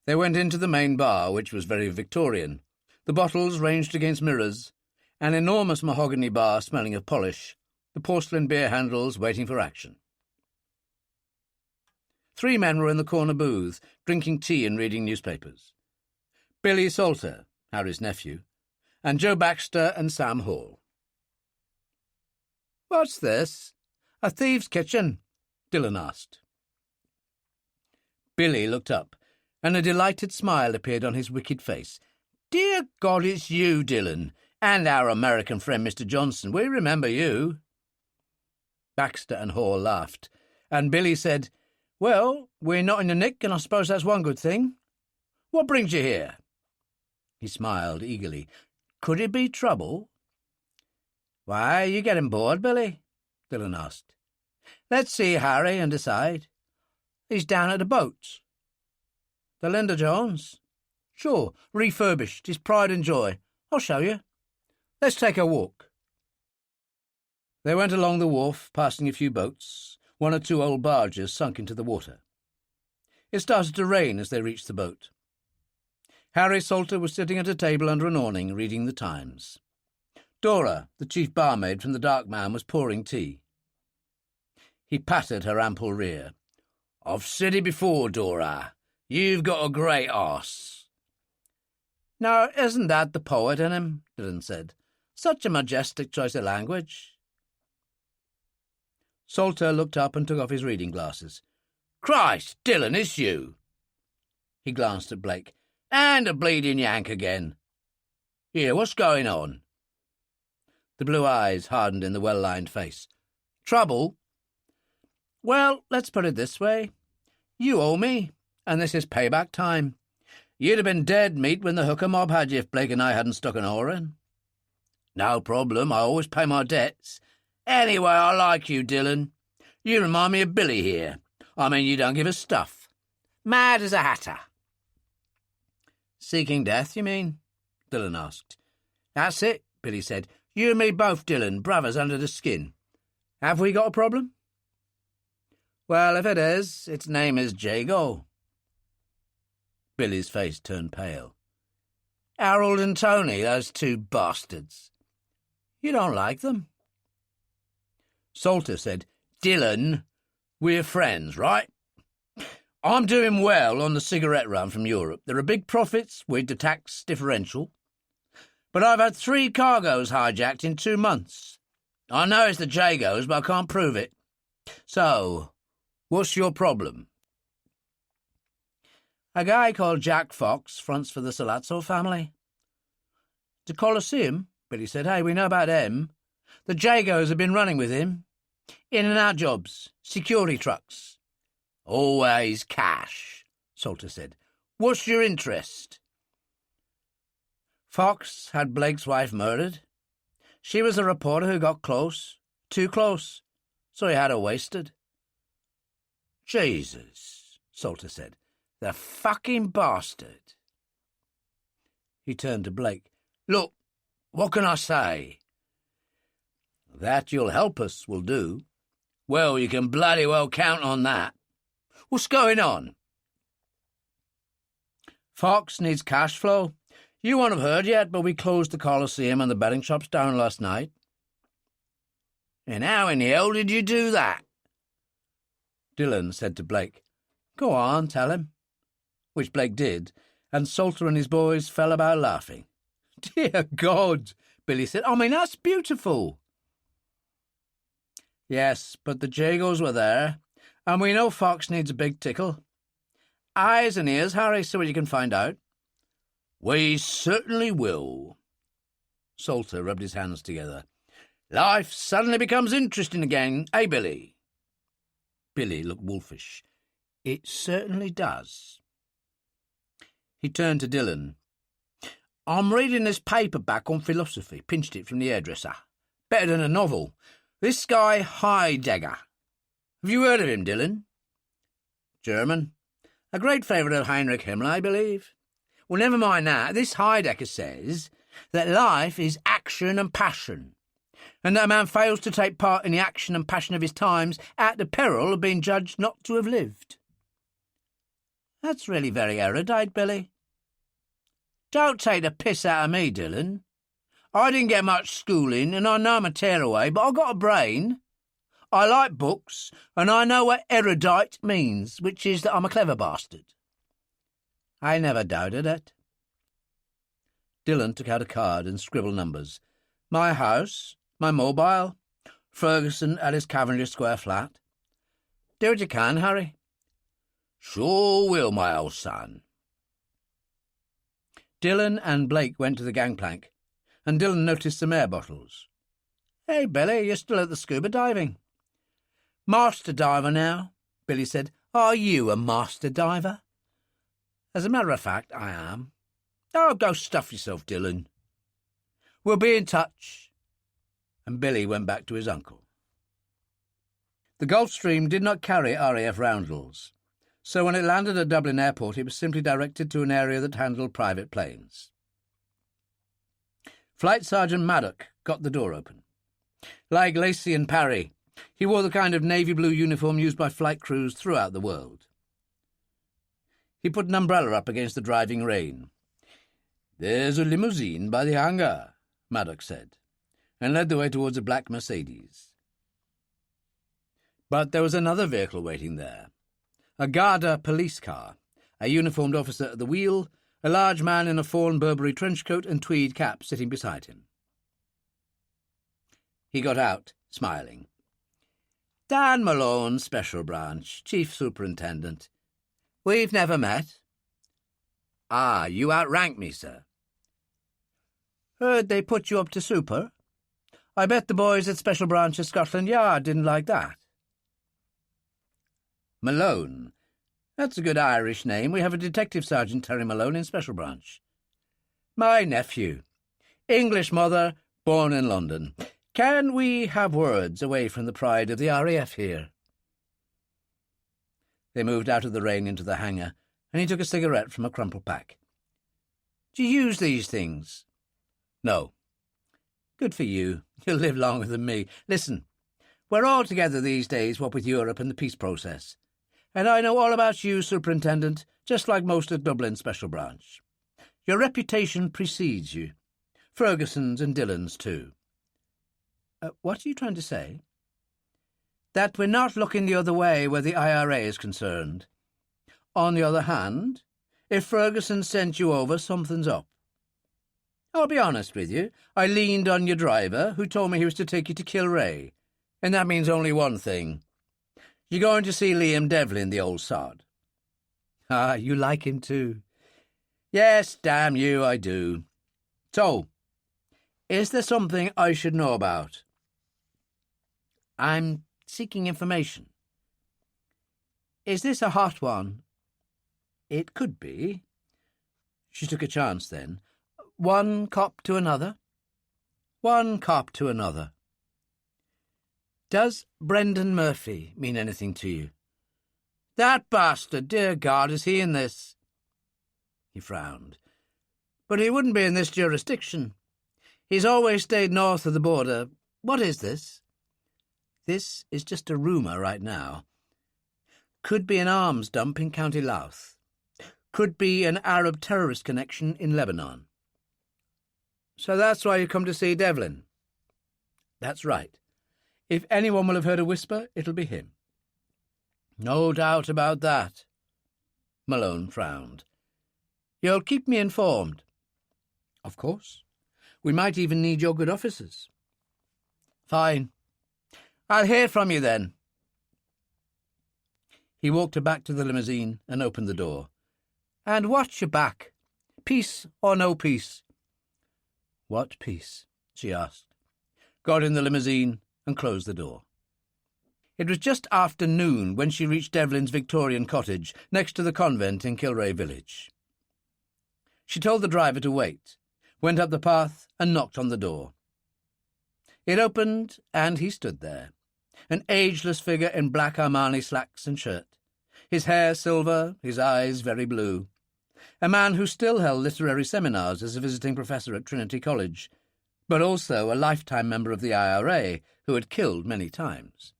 They went into the main bar, which was very Victorian. The bottles ranged against mirrors, an enormous mahogany bar smelling of polish, the porcelain beer handles waiting for action. 3 men were in the corner booth, drinking tea and reading newspapers. Billy Salter, Harry's nephew, and Joe Baxter and Sam Hall. "What's this? A thieves' kitchen?" Dillon asked. Billy looked up, and a delighted smile appeared on his wicked face. "Dear God, it's you, Dillon, and our American friend Mr. Johnson. We remember you." Baxter and Hall laughed, and Billy said, "Well, we're not in the nick, and I suppose that's one good thing. What brings you here?" He smiled eagerly. "Could it be trouble?" "Why are you getting bored, Billy?" Dillon asked. "Let's see Harry and decide." "He's down at the boats." "The Linda Jones?" "Sure, refurbished. His pride and joy. I'll show you. Let's take a walk." They went along the wharf, passing a few boats, 1 or 2 old barges sunk into the water. It started to rain as they reached the boat. Harry Salter was sitting at a table under an awning, reading the Times. Dora, the chief barmaid from the Dark Man, was pouring tea. He patted her ample rear. "I've said it before, Dora. You've got a great arse." "Now, isn't that the poet in him?" Dillon said. "Such a majestic choice of language." Salter looked up and took off his reading glasses. "Christ, Dillon, it's you." He glanced at Blake. "And a bleeding Yank again. Here, what's going on?" The blue eyes hardened in the well-lined face. "Trouble? Well, let's put it this way. You owe me, and this is payback time. You'd have been dead meat when the hooker mob had you if Blake and I hadn't stuck an oar in." "No problem, I always pay my debts. Anyway, I like you, Dillon. You remind me of Billy here. I mean, you don't give a stuff. Mad as a hatter." "Seeking death, you mean?" Dillon asked. "That's it," Billy said. "You and me both, Dillon, brothers under the skin. Have we got a problem?" "Well, if it is, its name is Jago." Billy's face turned pale. "Harold and Tony, those 2 bastards. You don't like them?" Salter said, "Dillon, we're friends, right? I'm doing well on the cigarette run from Europe. There are big profits with the tax differential. But I've had 3 cargoes hijacked in 2 months. I know it's the Jagos, but I can't prove it. So, what's your problem?" "A guy called Jack Fox fronts for the Salazzo family." "The Colosseum?" Billy said. "Hey, we know about them. The Jagos have been running with him. In and out jobs, security trucks." "Always cash," Salter said. "What's your interest?" "Fox had Blake's wife murdered. She was a reporter who got close, too close, so he had her wasted." "Jesus," Salter said. "The fucking bastard." He turned to Blake. "Look, what can I say?" "That you'll help us will do." "Well, you can bloody well count on that. What's going on?" "Fox needs cash flow. You won't have heard yet, but we closed the Colosseum and the betting shops down last night." "And how in hell did you do that?" Dillon said to Blake. "Go on, tell him." Which Blake did, and Salter and his boys fell about laughing. "Dear God," Billy said. "I mean, that's beautiful." "Yes, but the Jagos were there, and we know Fox needs a big tickle. Eyes and ears, Harry, see what you can find out." "We certainly will." Salter rubbed his hands together. "Life suddenly becomes interesting again, eh, Billy?" Billy looked wolfish. "It certainly does." He turned to Dillon. "I'm reading this paperback on philosophy, pinched it from the hairdresser. Better than a novel. This guy Heidegger. Have you heard of him, Dillon?" "German. A great favourite of Heinrich Himmler, I believe." "Well, never mind that. This Heidegger says that life is action and passion, and that a man fails to take part in the action and passion of his times at the peril of being judged not to have lived." That's really very erudite, Billy. Don't take the piss out of me, Dillon. I didn't get much schooling, and I know I'm a tearaway, but I got a brain. I like books, and I know what erudite means, which is that I'm a clever bastard. I never doubted it. Dillon took out a card and scribbled numbers. My house, my mobile, Ferguson at his Cavendish Square flat. Do what you can, Harry. Sure will, my old son. Dillon and Blake went to the gangplank, and Dillon noticed some air bottles. Hey, Billy, you're still at the scuba diving. Master diver now, Billy said. Are you a master diver? As a matter of fact, I am. Oh, go stuff yourself, Dillon. We'll be in touch. And Billy went back to his uncle. The Gulfstream did not carry RAF roundels, so when it landed at Dublin Airport it was simply directed to an area that handled private planes. Flight Sergeant Maddock got the door open. Like Lacey and Parry, he wore the kind of navy blue uniform used by flight crews throughout the world. He put an umbrella up against the driving rain. There's a limousine by the hangar, Maddock said, and led the way towards a black Mercedes. But there was another vehicle waiting there, a Garda police car, a uniformed officer at the wheel, a large man in a fawn Burberry trench coat and tweed cap sitting beside him. He got out, smiling. Dan Malone, Special Branch, Chief Superintendent. We've never met. Ah, you outrank me, sir. Heard they put you up to super? I bet the boys at Special Branch of Scotland Yard didn't like that. Malone. That's a good Irish name. We have a Detective Sergeant Terry Malone in Special Branch. My nephew. English mother, born in London. Can we have words away from the pride of the RAF here? They moved out of the rain into the hangar, and he took a cigarette from a crumpled pack. Do you use these things? No. Good for you. You'll live longer than me. Listen, we're all together these days, what with Europe and the peace process. And I know all about you, Superintendent, just like most of Dublin's Special Branch. Your reputation precedes you. Ferguson's and Dillon's too. What are you trying to say? That we're not looking the other way where the IRA is concerned. On the other hand, if Ferguson sent you over, something's up. I'll be honest with you. I leaned on your driver, who told me he was to take you to Kilray, and that means only one thing. You're going to see Liam Devlin, the old sod. Ah, you like him too. Yes, damn you, I do. So, is there something I should know about? I'm seeking information. Is this a hot one? It could be. She took a chance then. One cop to another? One cop to another. Does Brendan Murphy mean anything to you? That bastard, dear God, is he in this? He frowned. But he wouldn't be in this jurisdiction. He's always stayed north of the border. What is this? This is just a rumour right now. Could be an arms dump in County Louth. Could be an Arab terrorist connection in Lebanon. So that's why you come to see Devlin? That's right. If anyone will have heard a whisper, it'll be him. No doubt about that. Malone frowned. You'll keep me informed? Of course. We might even need your good officers. Fine. I'll hear from you then. He walked her back to the limousine and opened the door. And watch your back. Peace or no peace? What peace? She asked. Got in the limousine and closed the door. It was just after noon when she reached Devlin's Victorian cottage next to the convent in Kilray village. She told the driver to wait, went up the path and knocked on the door. It opened, and he stood there, an ageless figure in black Armani slacks and shirt, his hair silver, his eyes very blue, a man who still held literary seminars as a visiting professor at Trinity College, but also a lifetime member of the IRA who had killed many times.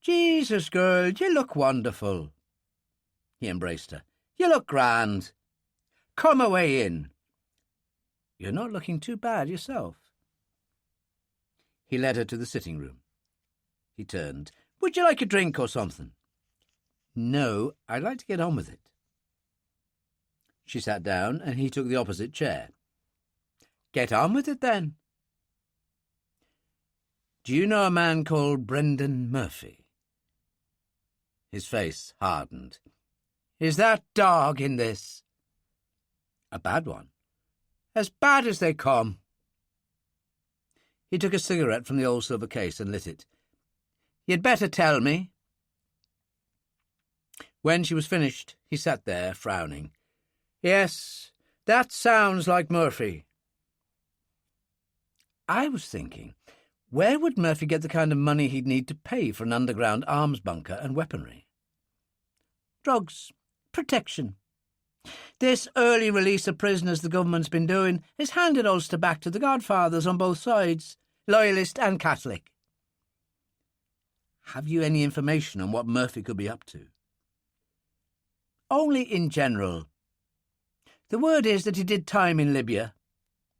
Jesus, girl, you look wonderful. He embraced her. "You look grand. Come away in. You're not looking too bad yourself." He led her to the sitting room. He turned. "Would you like a drink or something?" "No, I'd like to get on with it." She sat down, and he took the opposite chair. "Get on with it, then." "Do you know a man called Brendan Murphy?" His face hardened. "Is that dog in this?" "A bad one." "As bad as they come." He took a cigarette from the old silver case and lit it. "You'd better tell me." When she was finished, he sat there, frowning. "Yes, that sounds like Murphy." "I was thinking, where would Murphy get the kind of money he'd need to pay for an underground arms bunker and weaponry?" "Drugs. Protection. This early release of prisoners the government's been doing has handed Ulster back to the godfathers on both sides, Loyalist and Catholic." "Have you any information on what Murphy could be up to?" "Only in general. The word is that he did time in Libya,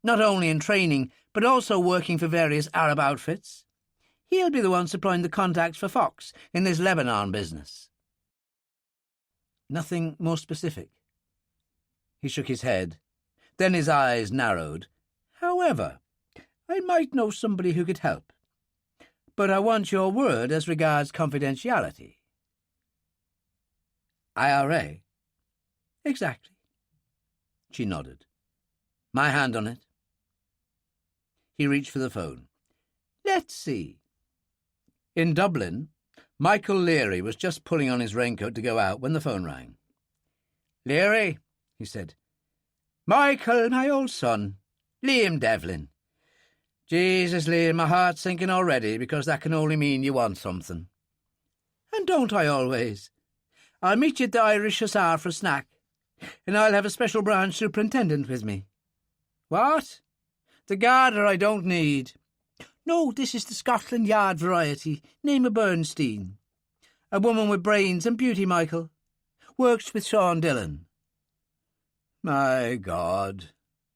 not only in training, but also working for various Arab outfits. He'll be the one supplying the contacts for Fox in this Lebanon business." "Nothing more specific?" He shook his head. Then his eyes narrowed. "However, I might know somebody who could help. But I want your word as regards confidentiality." "IRA?" "Exactly." She nodded. "My hand on it." He reached for the phone. "Let's see." In Dublin, Michael Leary was just pulling on his raincoat to go out when the phone rang. "Leary," he said. "Michael, my old son. Liam Devlin. Jesus, Liam, my heart's sinking already, because that can only mean you want something." "And don't I always? I'll meet you at the Irish Hussar for a snack, and I'll have a special branch superintendent with me." "What? The Garter I don't need." "No, this is the Scotland Yard variety. Name of Bernstein. A woman with brains and beauty, Michael. Works with Sean Dillon." "My God,"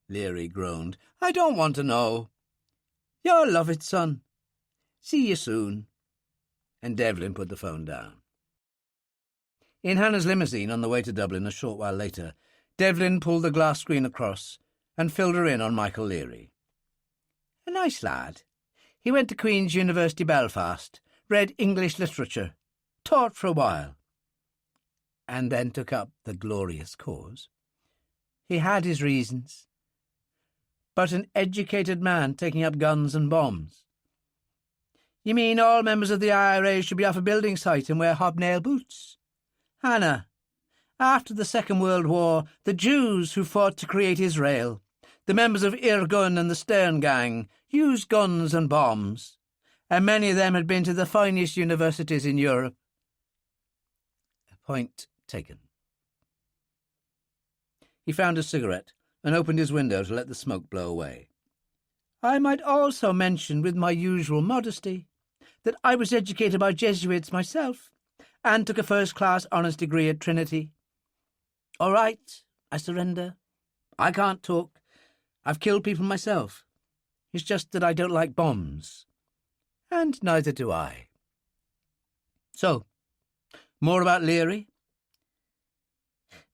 Leary groaned. "I don't want to know." "You'll love it, son. See you soon." And Devlin put the phone down. In Hannah's limousine on the way to Dublin a short while later, Devlin pulled the glass screen across and filled her in on Michael Leary. "A nice lad. He went to Queen's University Belfast, read English literature, taught for a while, and then took up the glorious cause. He had his reasons. But an educated man taking up guns and bombs. You mean all members of the IRA should be off a building site and wear hobnail boots? Hannah, after the Second World War, the Jews who fought to create Israel, the members of Irgun and the Stern Gang, used guns and bombs, and many of them had been to the finest universities in Europe." Point taken. He found a cigarette and opened his window to let the smoke blow away. "I might also mention, with my usual modesty, that I was educated by Jesuits myself, and took a first-class honours degree at Trinity. All right, I surrender. I can't talk. I've killed people myself. It's just that I don't like bombs. And neither do I." "So, more about Leary?"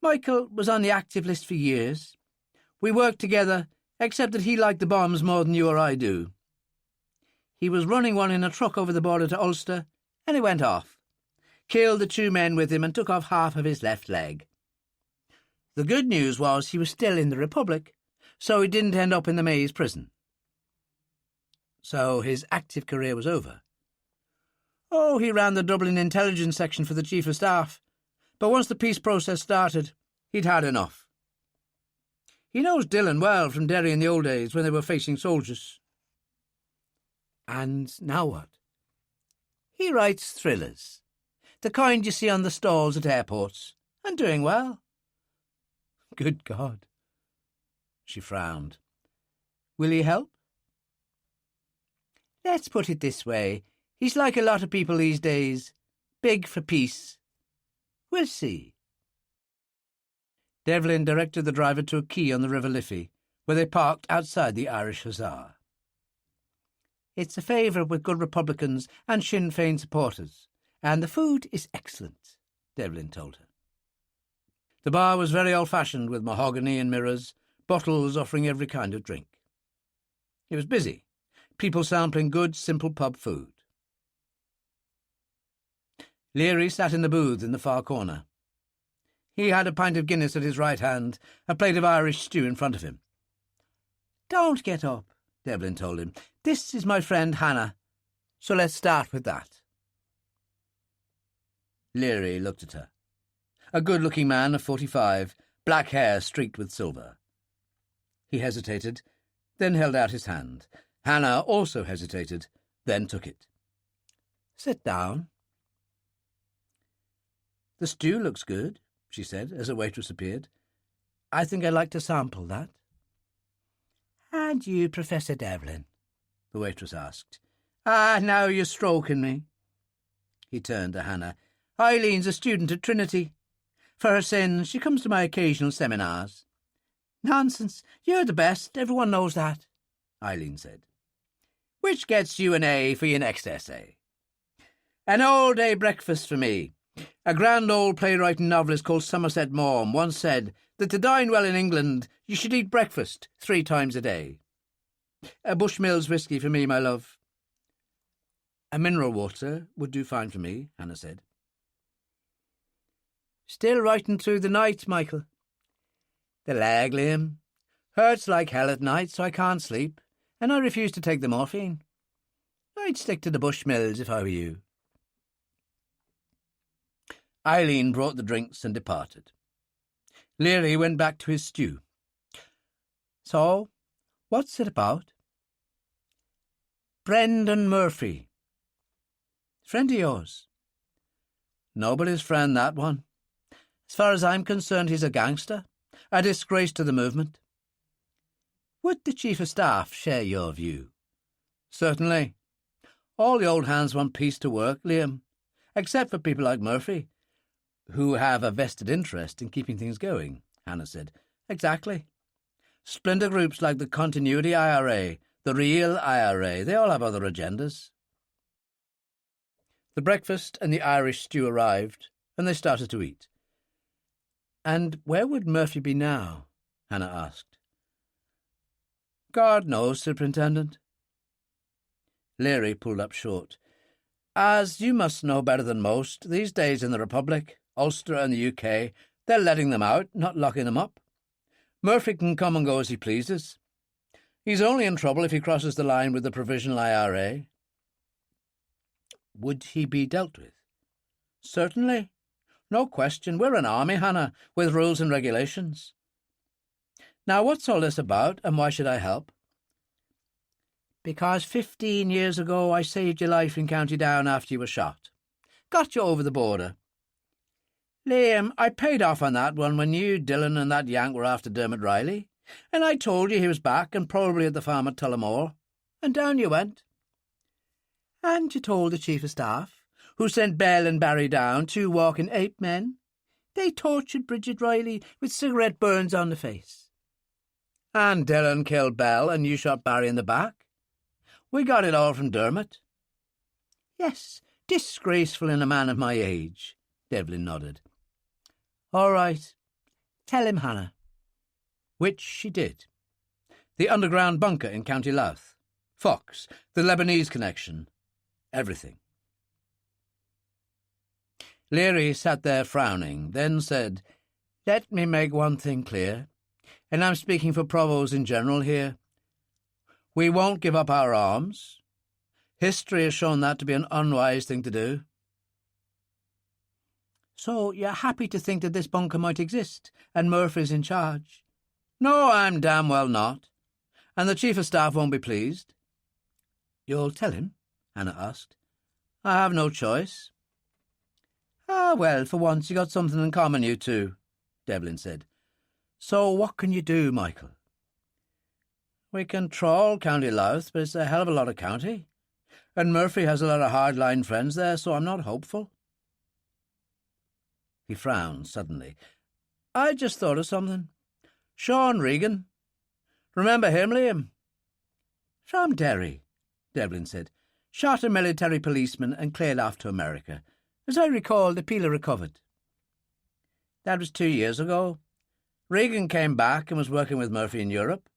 "Michael was on the active list for years. We worked together, except that he liked the bombs more than you or I do. He was running one in a truck over the border to Ulster, and it went off. Killed the 2 men with him and took off half of his left leg. The good news was he was still in the Republic, so he didn't end up in the Maze prison." "So his active career was over?" "Oh, he ran the Dublin intelligence section for the Chief of Staff. But once the peace process started, he'd had enough. He knows Dillon well from Derry in the old days when they were facing soldiers." "And now what?" "He writes thrillers, the kind you see on the stalls at airports, and doing well." "Good God." She frowned. "Will he help?" "Let's put it this way. He's like a lot of people these days. Big for peace. We'll see." Devlin directed the driver to a quay on the River Liffey, where they parked outside the Irish Hussar. It's a favourite with good Republicans and Sinn Féin supporters, and the food is excellent, Devlin told her. The bar was very old-fashioned, with mahogany and mirrors, bottles offering every kind of drink. It was busy, people sampling good, simple pub food. Leary sat in the booth in the far corner. He had a pint of Guinness at his right hand, a plate of Irish stew in front of him. "Don't get up," Devlin told him. "This is my friend Hannah, so let's start with that." Leary looked at her. A good-looking man of 45, black hair streaked with silver. He hesitated, then held out his hand. Hannah also hesitated, then took it. "Sit down." "The stew looks good," she said, as a waitress appeared. "I think I'd like to sample that." "And you, Professor Devlin?" the waitress asked. "Ah, now you're stroking me." He turned to Hannah. "Eileen's a student at Trinity. For her sins, she comes to my occasional seminars." "Nonsense. You're the best. Everyone knows that," Eileen said. "Which gets you an A for your next essay." "An all-day breakfast for me. A grand old playwright and novelist called Somerset Maugham once said that to dine well in England you should eat breakfast 3 times a day. A Bushmills whisky for me, my love." "A mineral water would do fine for me," Hannah said. "Still writing through the night, Michael?" "The leg, Liam. Hurts like hell at night, so I can't sleep, and I refuse to take the morphine. I'd stick to the Bushmills if I were you." Eileen brought the drinks and departed. Leary went back to his stew. "So, what's it about?" "Brendan Murphy." "Friend of yours?" "Nobody's friend, that one. As far as I'm concerned, he's a gangster, a disgrace to the movement." "Would the Chief of Staff share your view?" "Certainly. All the old hands want peace to work, Liam, except for people like Murphy, who have a vested interest in keeping things going," Hannah said. "Exactly. Splinter groups like the Continuity IRA, the Real IRA, they all have other agendas." The breakfast and the Irish stew arrived, and they started to eat. "And where would Murphy be now?" Hannah asked. "God knows, Superintendent." Leary pulled up short. "As you must know better than most, these days in the Republic, Ulster and the UK, they're letting them out, not locking them up. Murphy can come and go as he pleases. He's only in trouble if he crosses the line with the Provisional IRA." "Would he be dealt with?" "Certainly. No question. We're an army, Hannah, with rules and regulations. Now, what's all this about, and why should I help?" "Because 15 years ago I saved your life in County Down after you were shot. Got you over the border. Liam, I paid off on that one when you, Dillon, and that Yank were after Dermot Riley, and I told you he was back and probably at the farm at Tullamore, and down you went. And you told the Chief of Staff, who sent Bell and Barry down, 2 walking ape men. They tortured Bridget Riley with cigarette burns on the face. And Dillon killed Bell and you shot Barry in the back. We got it all from Dermot." "Yes, disgraceful in a man of my age," Devlin nodded. "All right. Tell him, Hannah." Which she did. The underground bunker in County Louth. Fox, the Lebanese connection. Everything. Leary sat there frowning, then said, "Let me make one thing clear, and I'm speaking for provosts in general here. We won't give up our arms. History has shown that to be an unwise thing to do." "So you're happy to think that this bunker might exist, and Murphy's in charge?" "No, I'm damn well not. And the Chief of Staff won't be pleased." "You'll tell him?" Hannah asked. "I have no choice." "Ah, well, for once you got something in common, you two," Devlin said. "So what can you do, Michael?" "We can trawl County Louth, but it's a hell of a lot of county. And Murphy has a lot of hard-line friends there, so I'm not hopeful." He frowned suddenly. I just thought of something. Sean Regan. Remember him, Liam? From Derry, Devlin said. Shot a military policeman and cleared off to America. As I recall, the peeler recovered. That was 2 years ago. Regan came back and was working with Murphy in Europe.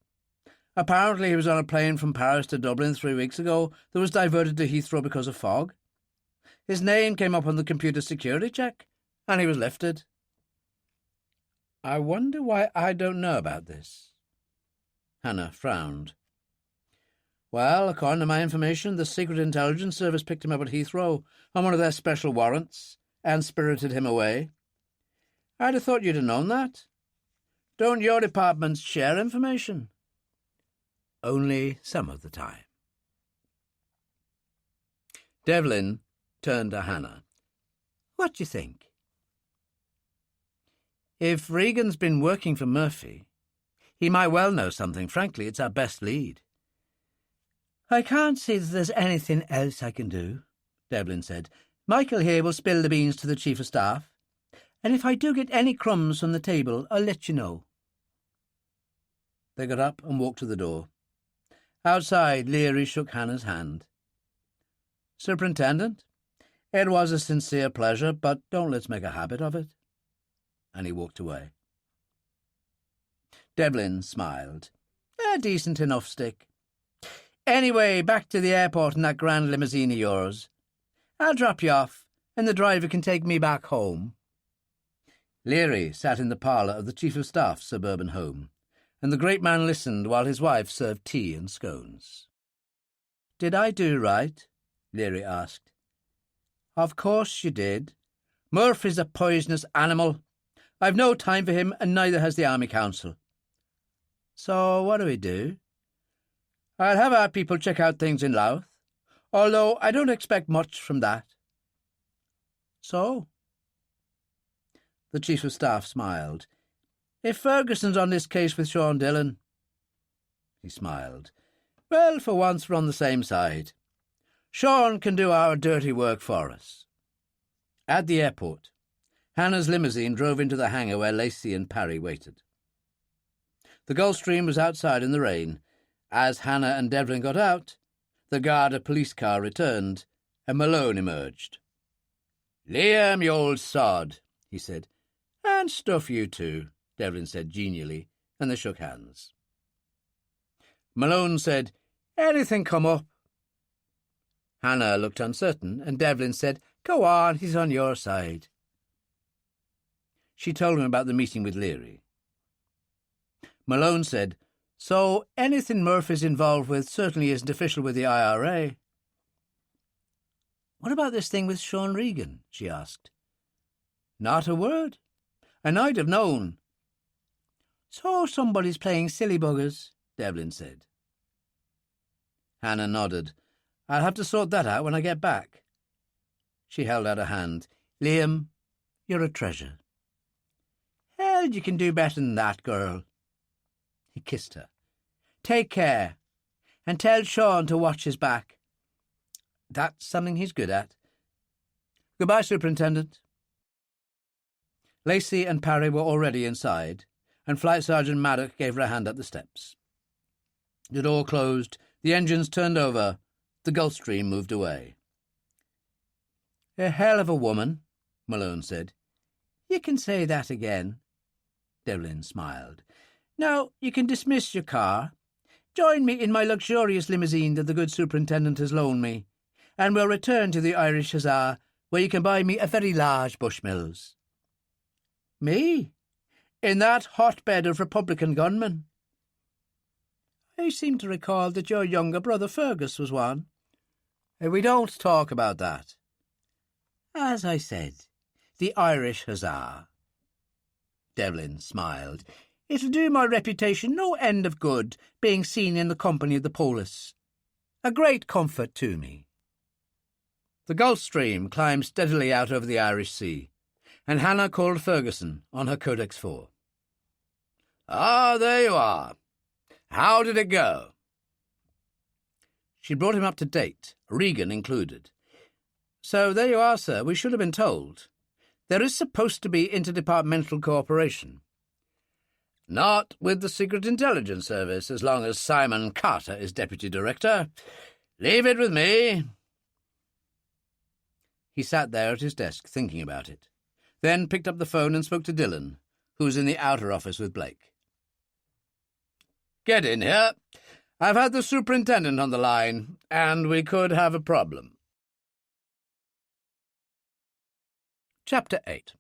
Apparently he was on a plane from Paris to Dublin 3 weeks ago that was diverted to Heathrow because of fog. His name came up on the computer security check, and he was lifted. I wonder why I don't know about this. Hannah frowned. Well, according to my information, the Secret Intelligence Service picked him up at Heathrow on one of their special warrants and spirited him away. I'd have thought you'd have known that. Don't your departments share information? Only some of the time. Devlin turned to Hannah. What do you think? If Regan's been working for Murphy, he might well know something. Frankly, it's our best lead. I can't see that there's anything else I can do, Devlin said. Michael here will spill the beans to the Chief of Staff, and if I do get any crumbs from the table, I'll let you know. They got up and walked to the door. Outside, Leary shook Hannah's hand. Superintendent, it was a sincere pleasure, but don't let's make a habit of it. And he walked away. Devlin smiled. A decent enough stick. Anyway, back to the airport in that grand limousine of yours. I'll drop you off, and the driver can take me back home. Leary sat in the parlour of the Chief of Staff's suburban home, and the great man listened while his wife served tea and scones. Did I do right? Leary asked. Of course you did. Murphy's a poisonous animal. I've no time for him, and neither has the Army Council. So what do we do? I'll have our people check out things in Louth, although I don't expect much from that. So? The Chief of Staff smiled. If Ferguson's on this case with Sean Dillon. He smiled. Well, for once we're on the same side. Sean can do our dirty work for us. At the airport, Hannah's limousine drove into the hangar where Lacey and Parry waited. The Gulfstream was outside in the rain. As Hannah and Devlin got out, the Garda police car returned, and Malone emerged. Liam, you old sod, he said. And stuff you too, Devlin said genially, and they shook hands. Malone said, Anything come up? Hannah looked uncertain, and Devlin said, Go on, he's on your side. She told him about the meeting with Leary. Malone said, So anything Murphy's involved with certainly isn't official with the IRA. What about this thing with Sean Regan? She asked. Not a word. And I'd have known. So somebody's playing silly buggers, Devlin said. Hannah nodded. I'll have to sort that out when I get back. She held out a hand. Liam, you're a treasure. Hell, you can do better than that, girl. He kissed her. Take care, and tell Sean to watch his back. That's something he's good at. Goodbye, Superintendent. Lacey and Parry were already inside, and Flight Sergeant Maddock gave her a hand up the steps. The door closed, the engines turned over, the Gulfstream moved away. A hell of a woman, Malone said. You can say that again. Devlin smiled. Now, you can dismiss your car. Join me in my luxurious limousine that the good superintendent has loaned me, and we'll return to the Irish Hussar, where you can buy me a very large Bushmills. Me? In that hotbed of Republican gunmen? I seem to recall that your younger brother Fergus was one. We don't talk about that. As I said, the Irish Hussar. Devlin smiled. It'll do my reputation no end of good, being seen in the company of the Polis. A great comfort to me. The Gulfstream climbed steadily out over the Irish Sea, and Hannah called Ferguson on her Codex 4. Ah, there you are. How did it go? She brought him up to date, Regan included. So there you are, sir. We should have been told. There is supposed to be interdepartmental cooperation. Not with the Secret Intelligence Service, as long as Simon Carter is Deputy Director. Leave it with me. He sat there at his desk, thinking about it, then picked up the phone and spoke to Dillon, who was in the outer office with Blake. Get in here. I've had the superintendent on the line, and we could have a problem. Chapter 8.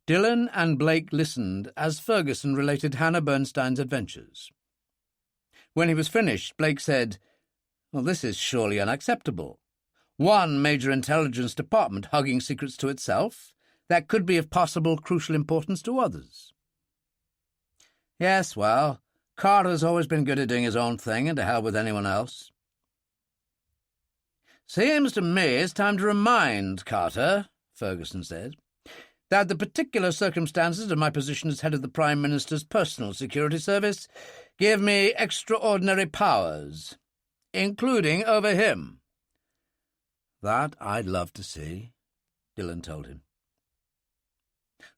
Dillon and Blake listened as Ferguson related Hannah Bernstein's adventures. When he was finished, Blake said, "Well, this is surely unacceptable. One major intelligence department hugging secrets to itself that could be of possible crucial importance to others." "Yes, well, Carter's always been good at doing his own thing and to hell with anyone else." "Seems to me it's time to remind Carter," Ferguson said, "that the particular circumstances of my position as head of the Prime Minister's personal security service give me extraordinary powers, including over him." "That I'd love to see," Dillon told him.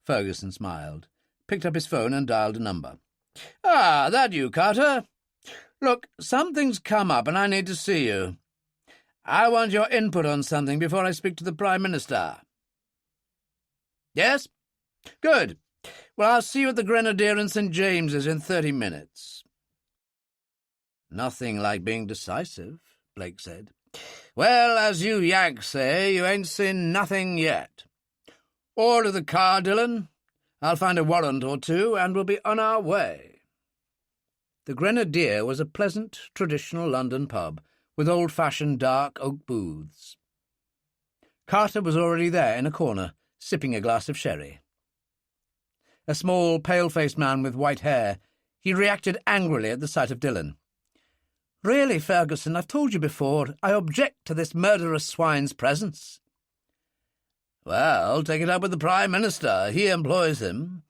Ferguson smiled, picked up his phone and dialed a number. "Ah, that you, Carter? Look, something's come up and I need to see you. I want your input on something before I speak to the Prime Minister." "Yes? Good. Well, I'll see you at the Grenadier in St. James's in 30 minutes. "Nothing like being decisive," Blake said. "Well, as you Yanks say, you ain't seen nothing yet. Order the car, Dillon. I'll find a warrant or two, and we'll be on our way." The Grenadier was a pleasant, traditional London pub, with old-fashioned dark oak booths. Carter was already there in a corner, sipping a glass of sherry. A small, pale-faced man with white hair, he reacted angrily at the sight of Dillon. "Really, Ferguson, I've told you before, I object to this murderous swine's presence." "Well, take it up with the Prime Minister. He employs him."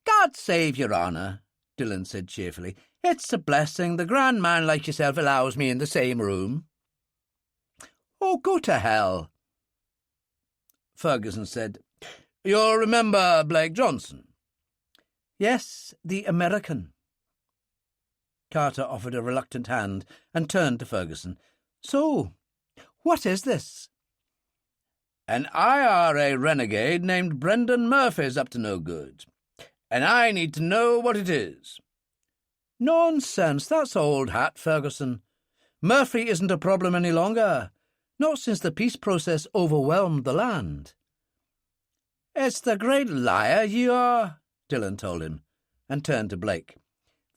"God save your honour," Dillon said cheerfully. "It's a blessing the grand man like yourself allows me in the same room." "Oh, go to hell." Ferguson said, "You'll remember Blake Johnson?" "Yes, the American." Carter offered a reluctant hand and turned to Ferguson. "So, what is this?" "An IRA renegade named Brendan Murphy's up to no good, and I need to know what it is." "Nonsense, that's old hat, Ferguson. Murphy isn't a problem any longer, not since the peace process overwhelmed the land." "It's the great liar you are," Dillon told him, and turned to Blake.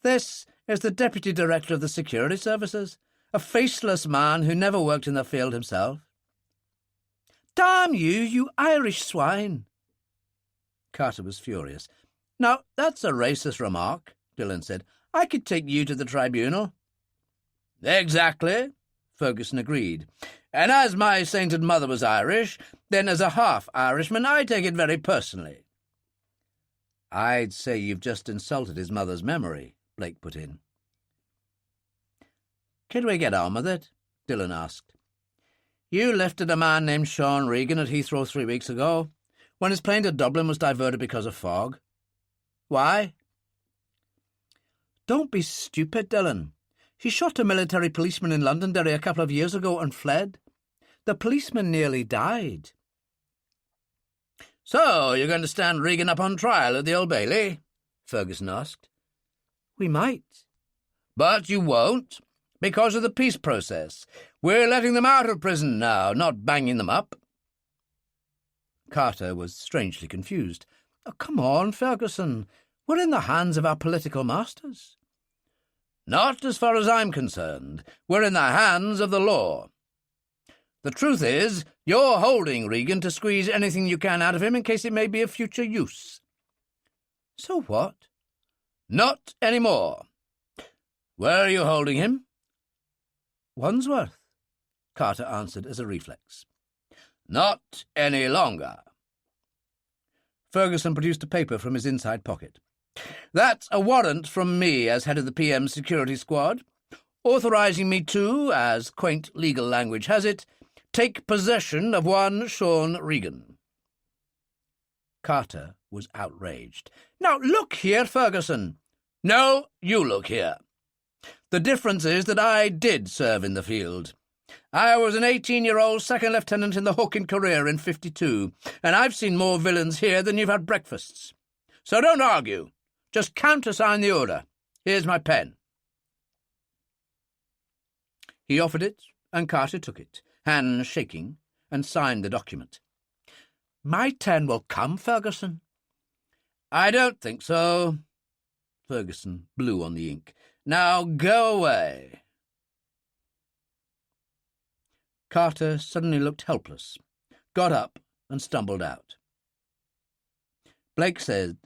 "This is the Deputy Director of the Security Services, a faceless man who never worked in the field himself." "Damn you, you Irish swine!" Carter was furious. "Now, that's a racist remark," Dillon said. "I could take you to the tribunal." "Exactly," Ferguson agreed. "And as my sainted mother was Irish, then as a half-Irishman I take it very personally." "I'd say you've just insulted his mother's memory," Blake put in. "Can we get on with it?" Dillon asked. "You lifted a man named Sean Regan at Heathrow 3 weeks ago, when his plane to Dublin was diverted because of fog. Why?" "Don't be stupid, Dillon. He shot a military policeman in Londonderry a couple of years ago and fled. The policeman nearly died." "So you're going to stand Regan up on trial at the Old Bailey?" Ferguson asked. "We might." "But you won't, because of the peace process. We're letting them out of prison now, not banging them up." Carter was strangely confused. "Oh, come on, Ferguson. We're in the hands of our political masters." "Not as far as I'm concerned. We're in the hands of the law. The truth is, you're holding Regan to squeeze anything you can out of him in case it may be of future use." "So what?" "Not any more. Where are you holding him?" "Wandsworth," Carter answered as a reflex. "Not any longer." Ferguson produced a paper from his inside pocket. "That's a warrant from me as head of the PM security squad, authorizing me to, as quaint legal language has it, take possession of one Sean Regan." Carter was outraged. "Now, look here, Ferguson." "No, you look here. The difference is that I did serve in the field. I was an 18-year-old second lieutenant in the Hawking career in 52, and I've seen more villains here than you've had breakfasts. So don't argue. Just countersign the order. Here's my pen." He offered it, and Carter took it, hands shaking, and signed the document. "My turn will come, Ferguson." "I don't think so." Ferguson blew on the ink. "Now go away." Carter suddenly looked helpless, got up, and stumbled out. Blake said,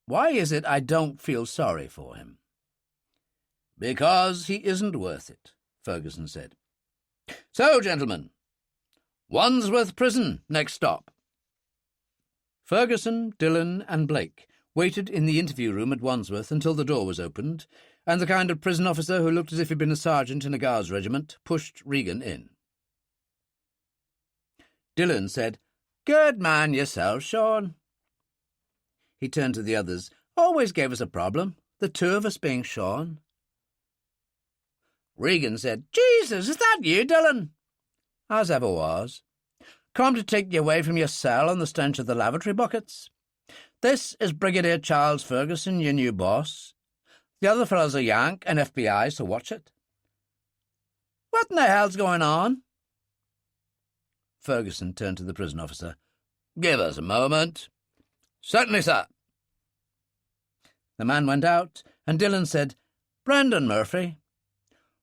"Why is it I don't feel sorry for him?" "Because he isn't worth it," Ferguson said. "So, gentlemen, Wandsworth Prison, next stop." Ferguson, Dillon, and Blake waited in the interview room at Wandsworth until the door was opened, and the kind of prison officer who looked as if he'd been a sergeant in a Guards regiment pushed Regan in. Dillon said, "Good man yourself, Sean." He turned to the others. "Always gave us a problem, the two of us being Sean." Regan said, "Jesus, is that you, Dillon?" "As ever was. Come to take you away from your cell and the stench of the lavatory buckets. This is Brigadier Charles Ferguson, your new boss. The other fellow's a Yank and FBI, so watch it." "What in the hell's going on?" Ferguson turned to the prison officer. "Give us a moment." "Certainly, sir." The man went out, and Dillon said, "Brendan Murphy,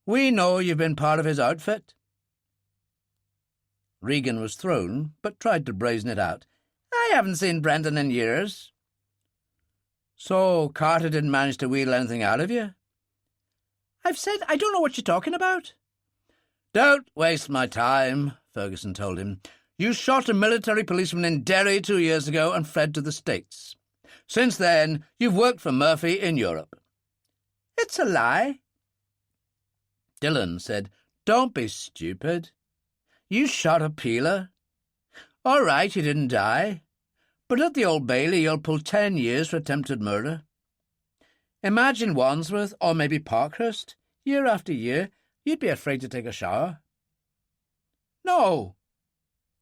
we know you've been part of his outfit." Regan was thrown, but tried to brazen it out. "I haven't seen Brendan in years." "So Carter didn't manage to wheedle anything out of you?" "I've said I don't know what you're talking about." "Don't waste my time," Ferguson told him. "You shot a military policeman in Derry 2 years ago and fled to the States. Since then, you've worked for Murphy in Europe." "It's a lie." Dillon said, "Don't be stupid. You shot a peeler. All right, he didn't die, but at the Old Bailey you'll pull 10 years for attempted murder. Imagine Wandsworth, or maybe Parkhurst, year after year, you'd be afraid to take a shower." "No."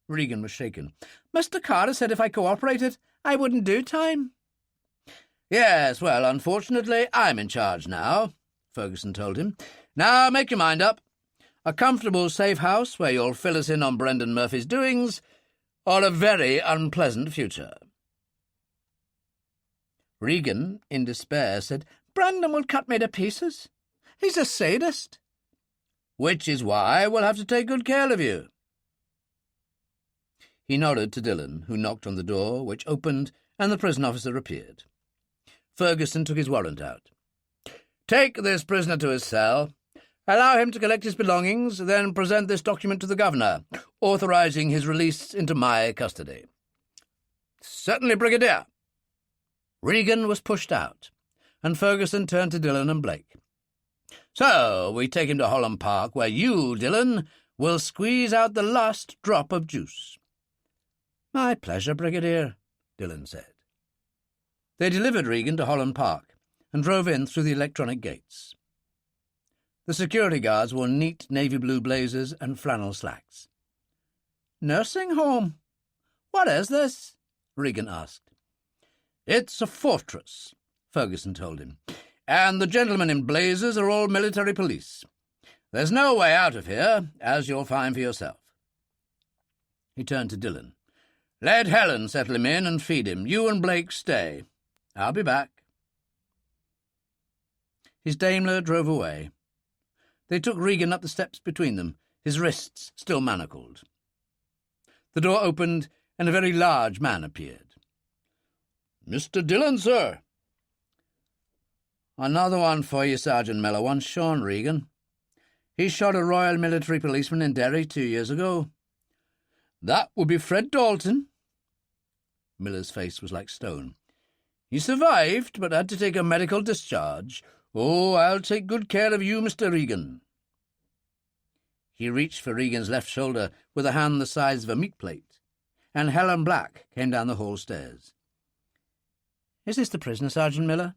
Regan was shaken. "Mr. Carter said if I cooperated, I wouldn't do time." "Yes, well, unfortunately, I'm in charge now," Ferguson told him. "Now make your mind up. A comfortable, safe house where you'll fill us in on Brendan Murphy's doings, or a very unpleasant future." Regan, in despair, said, "Brendan will cut me to pieces. He's a sadist." "Which is why we'll have to take good care of you." He nodded to Dillon, who knocked on the door, which opened, and the prison officer appeared. Ferguson took his warrant out. "Take this prisoner to his cell. Allow him to collect his belongings, then present this document to the governor, authorizing his release into my custody." "Certainly, Brigadier." Regan was pushed out, and Ferguson turned to Dillon and Blake. "So we take him to Holland Park, where you, Dillon, will squeeze out the last drop of juice." "My pleasure, Brigadier," Dillon said. They delivered Regan to Holland Park and drove in through the electronic gates. The security guards wore neat navy blue blazers and flannel slacks. "Nursing home? What is this?" Regan asked. "It's a fortress," Ferguson told him, "and the gentlemen in blazers are all military police. There's no way out of here, as you'll find for yourself." He turned to Dillon. "Let Helen settle him in and feed him. You and Blake stay. I'll be back." His Daimler drove away. They took Regan up the steps between them, his wrists still manacled. The door opened, and a very large man appeared. "Mr. Dillon, sir." "Another one for you, Sergeant Miller. One Sean Regan. He shot a Royal Military policeman in Derry 2 years ago." "That would be Fred Dalton." Miller's face was like stone. "He survived, but had to take a medical discharge. Oh, I'll take good care of you, Mr. Regan." He reached for Regan's left shoulder with a hand the size of a meat plate, and Helen Black came down the hall stairs. Is this the prisoner, Sergeant Miller?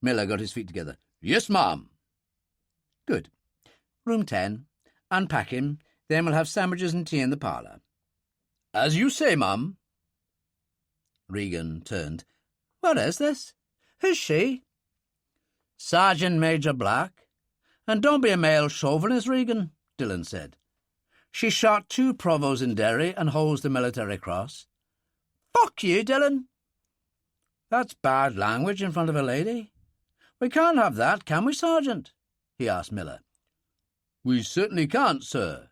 Miller got his feet together. Yes, ma'am. Good. Room 10. Unpack him, then we'll have sandwiches and tea in the parlour. As you say, ma'am. Regan turned. What is this? Who's she? Sergeant Major Black. And don't be a male chauvinist, Regan, Dillon said. She shot 2 provosts in Derry and holds the Military Cross. Fuck you, Dillon. That's bad language in front of a lady. We can't have that, can we, Sergeant? He asked Miller. We certainly can't, sir.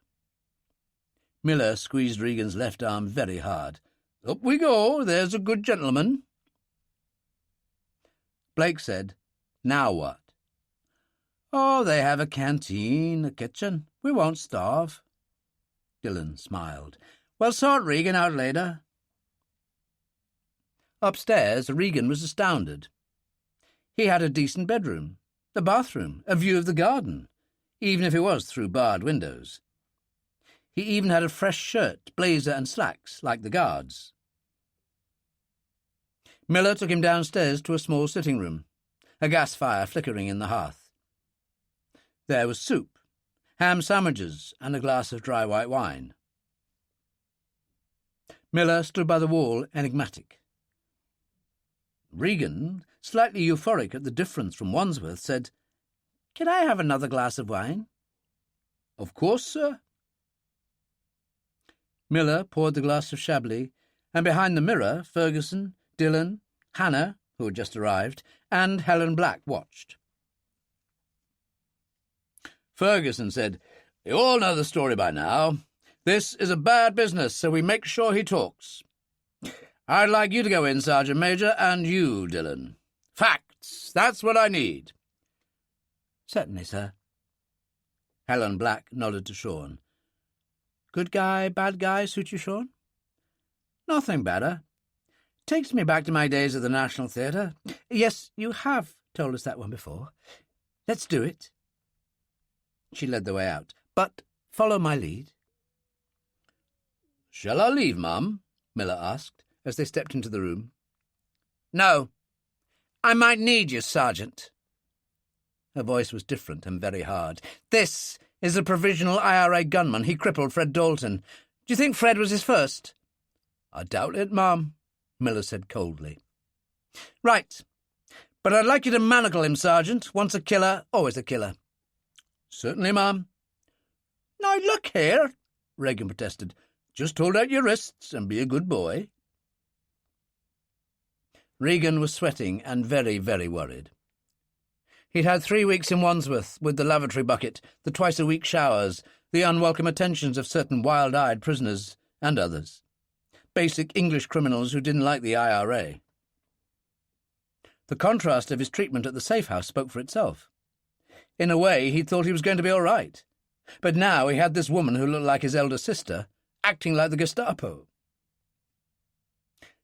Miller squeezed Regan's left arm very hard. Up we go, there's a good gentleman. Blake said, Now what? Oh, they have a canteen, a kitchen. We won't starve. Dillon smiled. We'll sort Regan out later. Upstairs, Regan was astounded. He had a decent bedroom, a bathroom, a view of the garden, even if it was through barred windows. He even had a fresh shirt, blazer and slacks, like the guards. Miller took him downstairs to a small sitting room, a gas fire flickering in the hearth. There was soup, ham sandwiches, and a glass of dry white wine. Miller stood by the wall, enigmatic. Regan, slightly euphoric at the difference from Wandsworth, said, Can I have another glass of wine? Of course, sir. Miller poured the glass of Chablis, and behind the mirror, Ferguson, Dillon, Hannah, who had just arrived, and Helen Black watched. Ferguson said, You all know the story by now. This is a bad business, so we make sure he talks. I'd like you to go in, Sergeant Major, and you, Dillon. Facts, that's what I need. Certainly, sir. Helen Black nodded to Sean. Good guy, bad guy suit you, Sean? Nothing better. Takes me back to my days at the National Theatre. Yes, you have told us that one before. Let's do it. She led the way out. But follow my lead. Shall I leave, ma'am? Miller asked, as they stepped into the room. No. I might need you, Sergeant. Her voice was different and very hard. This is a provisional IRA gunman. He crippled Fred Dalton. Do you think Fred was his first? I doubt it, ma'am, Miller said coldly. Right. But I'd like you to manacle him, Sergeant. Once a killer, always a killer. Certainly, ma'am. Now, look here, Regan protested. Just hold out your wrists and be a good boy. Regan was sweating and very, very worried. He'd had 3 weeks in Wandsworth with the lavatory bucket, the twice-a-week showers, the unwelcome attentions of certain wild-eyed prisoners and others. Basic English criminals who didn't like the IRA. The contrast of his treatment at the safe house spoke for itself. In a way, he thought he was going to be all right. But now he had this woman who looked like his elder sister, acting like the Gestapo.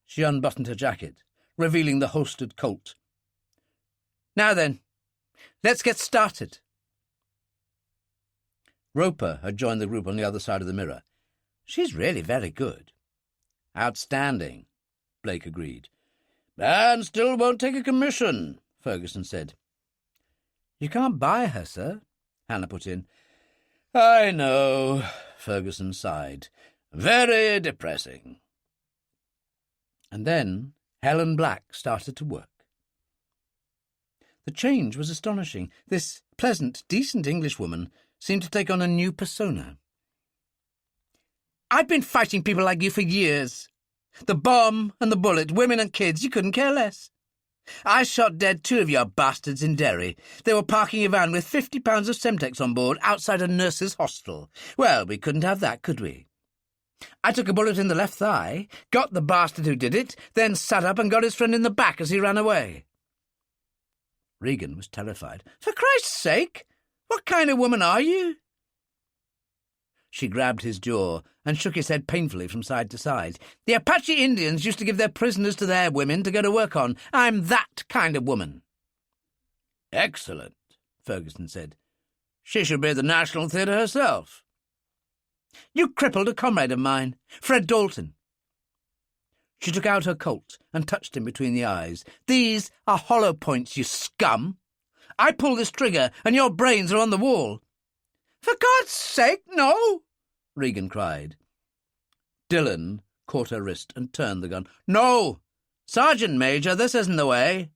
She unbuttoned her jacket, revealing the holstered Colt. Now then, let's get started. Roper had joined the group on the other side of the mirror. She's really very good. Outstanding, Blake agreed. And still won't take a commission, Ferguson said. You can't buy her, sir, Hannah put in. I know, Ferguson sighed. Very depressing. And then Helen Black started to work. The change was astonishing. This pleasant, decent Englishwoman seemed to take on a new persona. I've been fighting people like you for years. The bomb and the bullet, women and kids, you couldn't care less. I shot dead 2 of your bastards in Derry. They were parking a van with 50 pounds of Semtex on board outside a nurse's hostel. Well, we couldn't have that, could we? I took a bullet in the left thigh, got the bastard who did it, then sat up and got his friend in the back as he ran away. Regan was terrified. For Christ's sake, what kind of woman are you? She grabbed his jaw and shook his head painfully from side to side. The Apache Indians used to give their prisoners to their women to go to work on. I'm that kind of woman. Excellent, Ferguson said. She should be at the National Theatre herself. You crippled a comrade of mine, Fred Dalton. She took out her Colt and touched him between the eyes. "These are hollow points, you scum! I pull this trigger and your brains are on the wall." "For God's sake, no!" Regan cried. Dillon caught her wrist and turned the gun. "No! Sergeant Major, this isn't the way."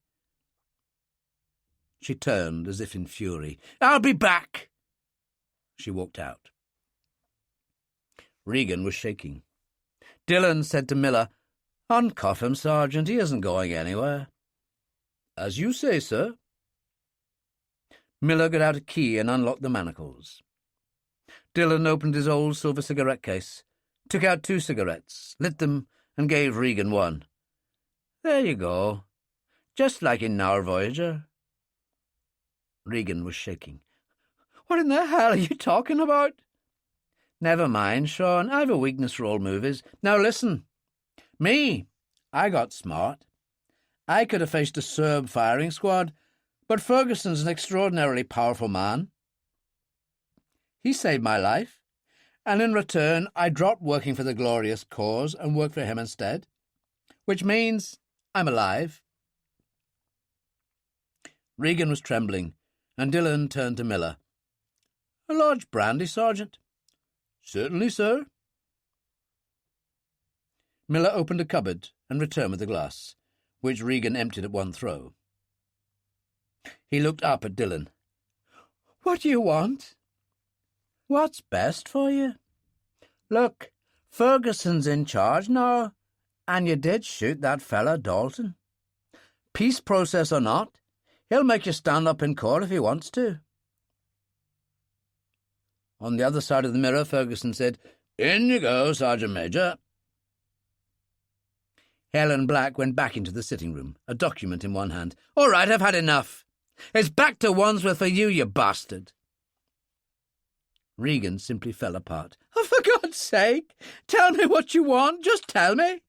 She turned as if in fury. "I'll be back." She walked out. Regan was shaking. Dillon said to Miller, "Uncuff him, Sergeant. He isn't going anywhere." "As you say, sir." Miller got out a key and unlocked the manacles. Dillon opened his old silver cigarette case, took out 2 cigarettes, lit them, and gave Regan one. "There you go. Just like in Our Voyager." Regan was shaking. "What in the hell are you talking about?" "Never mind, Sean. I've a weakness for old movies. Now listen. Me, I got smart. I could have faced a Serb firing squad, but Ferguson's an extraordinarily powerful man. He saved my life, and in return I dropped working for the glorious cause and worked for him instead, which means I'm alive." Regan was trembling, and Dillon turned to Miller. "A large brandy, Sergeant?" "Certainly, sir." Miller opened a cupboard and returned with a glass, which Regan emptied at one throw. He looked up at Dillon. "What do you want?" "What's best for you? Look, Ferguson's in charge now, and you did shoot that fella Dalton. Peace process or not, he'll make you stand up in court if he wants to." On the other side of the mirror, Ferguson said, "In you go, Sergeant Major." Helen Black went back into the sitting room, a document in one hand. "All right, I've had enough. It's back to Wandsworth for you bastard." Regan simply fell apart. "Oh, for God's sake, tell me what you want. Just tell me."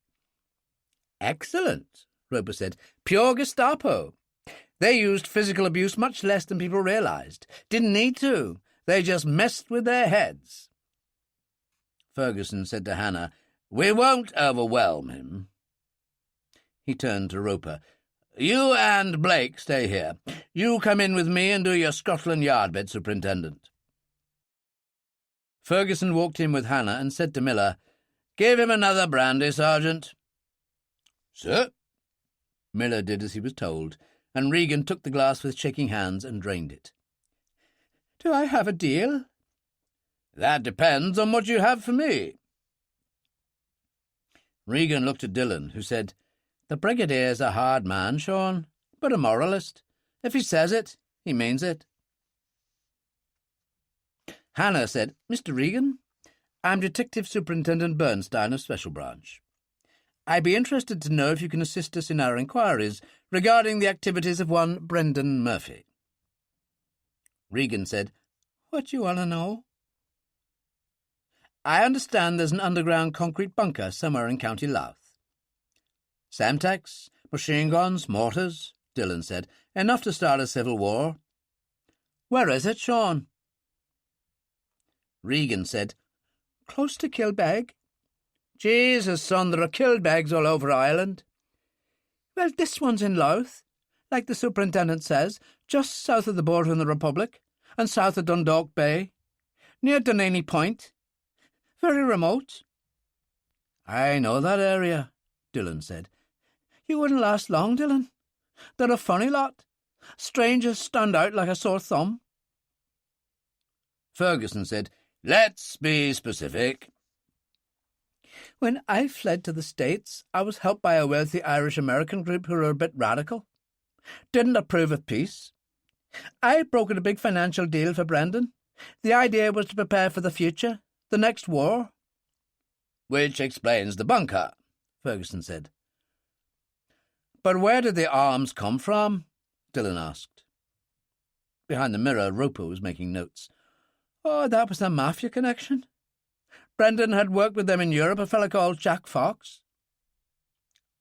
"Excellent," Roper said. "Pure Gestapo. They used physical abuse much less than people realized. Didn't need to. They just messed with their heads." Ferguson said to Hannah, "We won't overwhelm him." He turned to Roper. "You and Blake stay here. You come in with me and do your Scotland Yard bit, Superintendent." Ferguson walked in with Hannah and said to Miller, "Give him another brandy, Sergeant." "Sir." Miller did as he was told, and Regan took the glass with shaking hands and drained it. "Do I have a deal?" "That depends on what you have for me." Regan looked at Dillon, who said, "The Brigadier's a hard man, Sean, but a moralist. If he says it, he means it." Hannah said, "Mr. Regan, I'm Detective Superintendent Bernstein of Special Branch. I'd be interested to know if you can assist us in our inquiries regarding the activities of one Brendan Murphy." Regan said, "What do you want to know?" "I understand there's an underground concrete bunker somewhere in County Louth." "Semtex, machine guns, mortars," Dillon said. "Enough to start a civil war." "Where is it, Sean?" Regan said, "Close to Kilbeg." "Jesus, son, there are Kilbegs all over Ireland." "Well, this one's in Louth, like the superintendent says, just south of the border in the Republic, and south of Dundalk Bay, near Dunaney Point. Very remote." "I know that area," Dillon said. "You wouldn't last long, Dillon. They're a funny lot. Strangers stand out like a sore thumb." Ferguson said, "Let's be specific." "When I fled to the States, I was helped by a wealthy Irish-American group who were a bit radical. Didn't approve of peace. I brokered a big financial deal for Brendan. The idea was to prepare for the future, the next war." "Which explains the bunker," Ferguson said. "But where did the arms come from?" Dillon asked. Behind the mirror, Roper was making notes. "Oh, that was a mafia connection. Brendan had worked with them in Europe, a fellow called Jack Fox."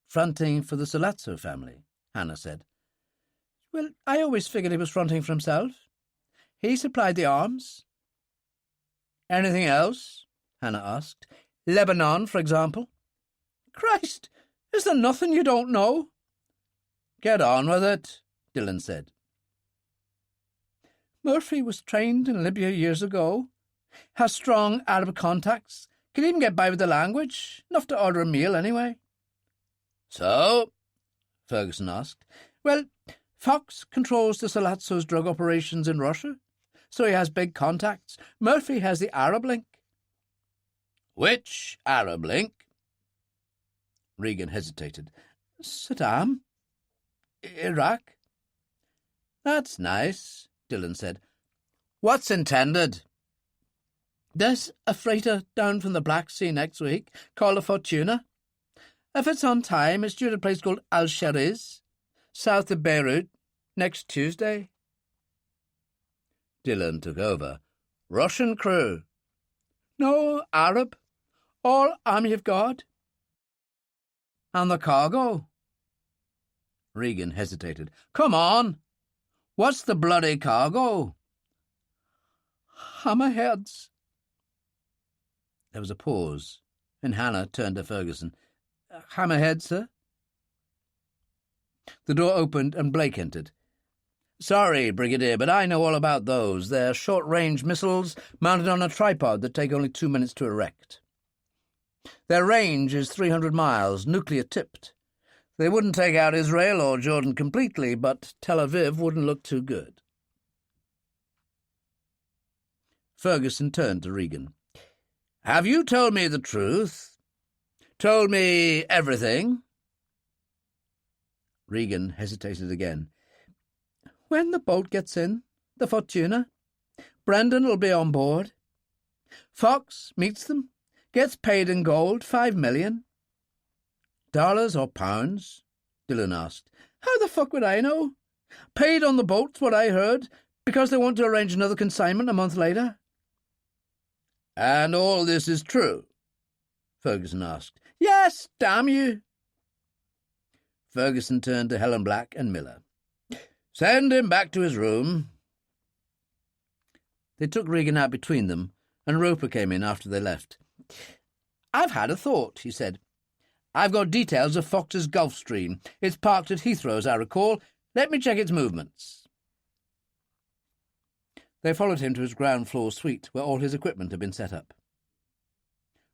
"Fronting for the Solazzo family," Hannah said. "Well, I always figured he was fronting for himself. He supplied the arms." "Anything else?" Hannah asked. "Lebanon, for example." "Christ, Is there nothing you don't know? Get on with it, Dillon said. Murphy was trained in Libya years ago. Has strong Arab contacts. Can even get by with the language. Enough to order a meal, anyway. So? Ferguson asked. Well, Fox controls the Salazzo's drug operations in Russia, so he has big contacts. Murphy has the Arab link. Which Arab link? Regan hesitated. Saddam? Iraq? That's nice, Dillon said. What's intended? There's a freighter down from the Black Sea next week called the Fortuna. If it's on time, it's due at a place called Al-Shariz, south of Beirut, next Tuesday. Dillon took over. Russian crew? No, Arab. All Army of God. And the cargo? Regan hesitated. Come on! What's the bloody cargo? Hammerheads. There was a pause, and Hannah turned to Ferguson. Hammerhead, sir? The door opened and Blake entered. Sorry, Brigadier, but I know all about those. They're short-range missiles mounted on a tripod that take only 2 minutes to erect. Their range is 300 miles, nuclear-tipped. They wouldn't take out Israel or Jordan completely, but Tel Aviv wouldn't look too good. Ferguson turned to Regan. Have you told me the truth? Told me everything? Regan hesitated again. When the boat gets in, the Fortuna, Brendan will be on board. Fox meets them, gets paid in gold, $5 million. Dollars or pounds? Dillon asked. How the fuck would I know? Paid on the boat's what I heard, because they want to arrange another consignment a month later. And all this is true? Ferguson asked. Yes, damn you. Ferguson turned to Helen Black and Miller. Send him back to his room. They took Regan out between them, and Roper came in after they left. I've had a thought, he said. I've got details of Fox's Gulfstream. It's parked at Heathrow, as I recall. Let me check its movements. They followed him to his ground-floor suite, where all his equipment had been set up.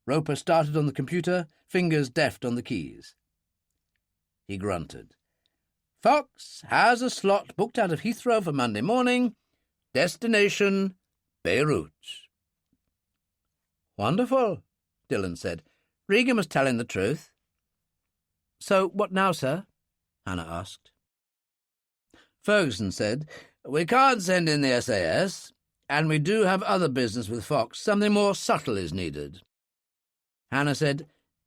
Roper started on the computer, fingers deft on the keys. He grunted. Fox has a slot booked out of Heathrow for Monday morning. Destination, Beirut. Wonderful, Dillon said. Regan was telling the truth. So what now, sir? Hannah asked. Ferguson said, We can't send in the SAS, and we do have other business with Fox. Something more subtle is needed. Hannah said,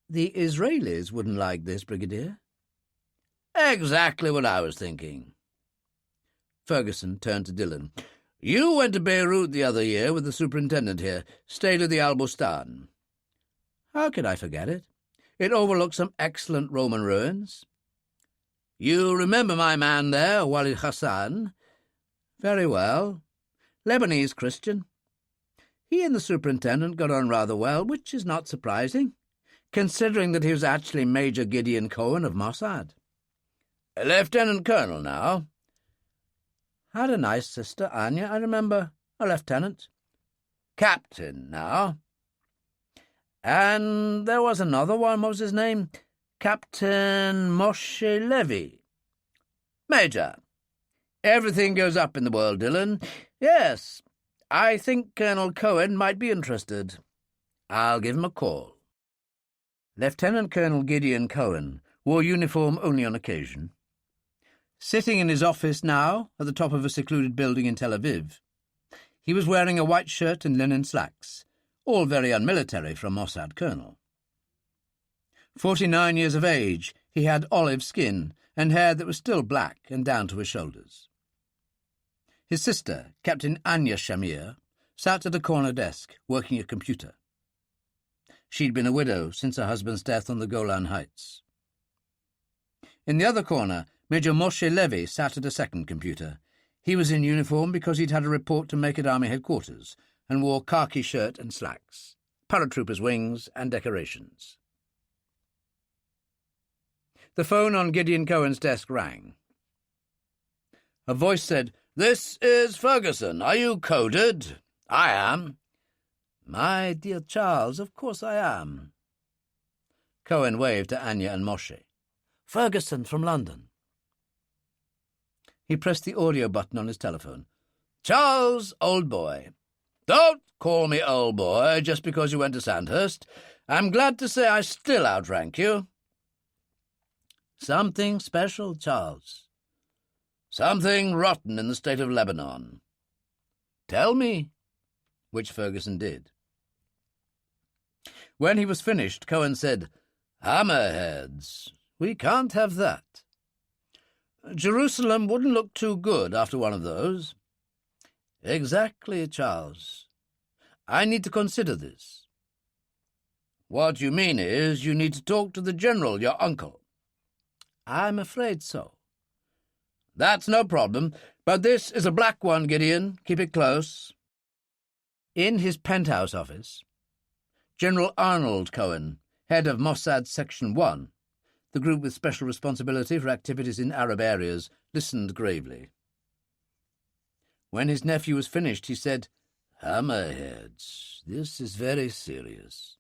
The Israelis wouldn't like this, Brigadier. Exactly what I was thinking. Ferguson turned to Dillon. You went to Beirut the other year with the superintendent here, stayed at the Al Bustan. How could I forget it? It overlooks some excellent Roman ruins. You remember my man there, Walid Hassan? Very well. Lebanese Christian. He and the superintendent got on rather well, which is not surprising, considering that he was actually Major Gideon Cohen of Mossad. A lieutenant colonel now. Had a nice sister, Anya, I remember, a lieutenant. Captain now. And there was another one, what was his name? Captain Moshe Levy. Major. Everything goes up in the world, Dillon. Yes, I think Colonel Cohen might be interested. I'll give him a call. Lieutenant Colonel Gideon Cohen wore uniform only on occasion. Sitting in his office now, at the top of a secluded building in Tel Aviv, he was wearing a white shirt and linen slacks, all very unmilitary for a Mossad colonel. 49 years of age, he had olive skin and hair that was still black and down to his shoulders. His sister, Captain Anya Shamir, sat at a corner desk, working a computer. She'd been a widow since her husband's death on the Golan Heights. In the other corner, Major Moshe Levy sat at a second computer. He was in uniform because he'd had a report to make at Army headquarters and wore khaki shirt and slacks, paratroopers' wings and decorations. The phone on Gideon Cohen's desk rang. A voice said, "This is Ferguson. Are you coded?" "I am." "My dear Charles, of course I am." Cohen waved to Anya and Moshe. "Ferguson from London." He pressed the audio button on his telephone. "Charles, old boy. Don't call me old boy just because you went to Sandhurst. I'm glad to say I still outrank you." "Something special, Charles." "Something rotten in the state of Lebanon." "Tell me," which Ferguson did. When he was finished, Cohen said, "Hammerheads. We can't have that. Jerusalem wouldn't look too good after one of those." "Exactly, Charles. I need to consider this." "What you mean is you need to talk to the general, your uncle." "I'm afraid so." "That's no problem, but this is a black one, Gideon. Keep it close." In his penthouse office, General Arnold Cohen, head of Mossad Section 1, the group with special responsibility for activities in Arab areas, listened gravely. When his nephew was finished, he said, "Hammerheads, this is very serious."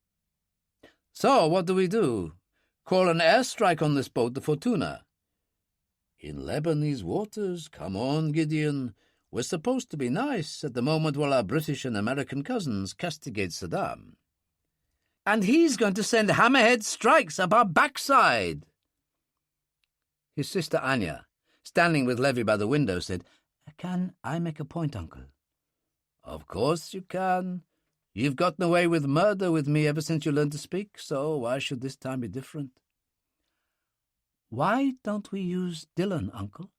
"So, what do we do? Call an airstrike on this boat, the Fortuna?" "In Lebanese waters? Come on, Gideon. We're supposed to be nice at the moment while our British and American cousins castigate Saddam." "And he's going to send hammerhead strikes up our backside." His sister Anya, standing with Levy by the window, said, "Can I make a point, Uncle?" "Of course you can. You've gotten away with murder with me ever since you learned to speak, so why should this time be different?" "Why don't we use Dillon, Uncle?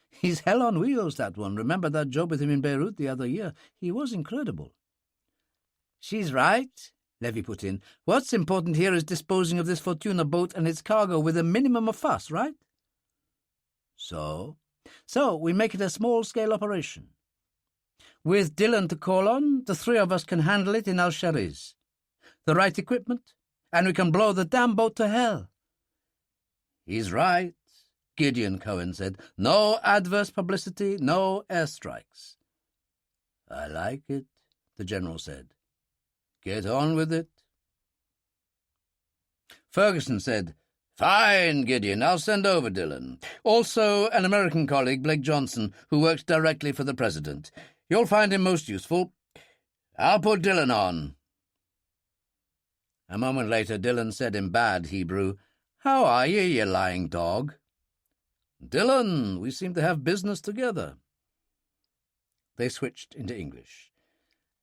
He's hell on wheels, that one. Remember that job with him in Beirut the other year? He was incredible." "She's right," Levy put in. "What's important here is disposing of this Fortuna boat and its cargo with a minimum of fuss, right?" So we make it a small-scale operation. With Dillon to call on, the three of us can handle it in Al-Shariz. The right equipment, and we can blow the damn boat to hell." "He's right," Gideon Cohen said. "No adverse publicity, no airstrikes." "I like it," the general said. "Get on with it." Ferguson said, "Fine, Gideon, I'll send over Dillon. Also an American colleague, Blake Johnson, who works directly for the president. You'll find him most useful. I'll put Dillon on." A moment later, Dillon said in bad Hebrew, "How are you lying dog?" "Dillon, we seem to have business together." They switched into English.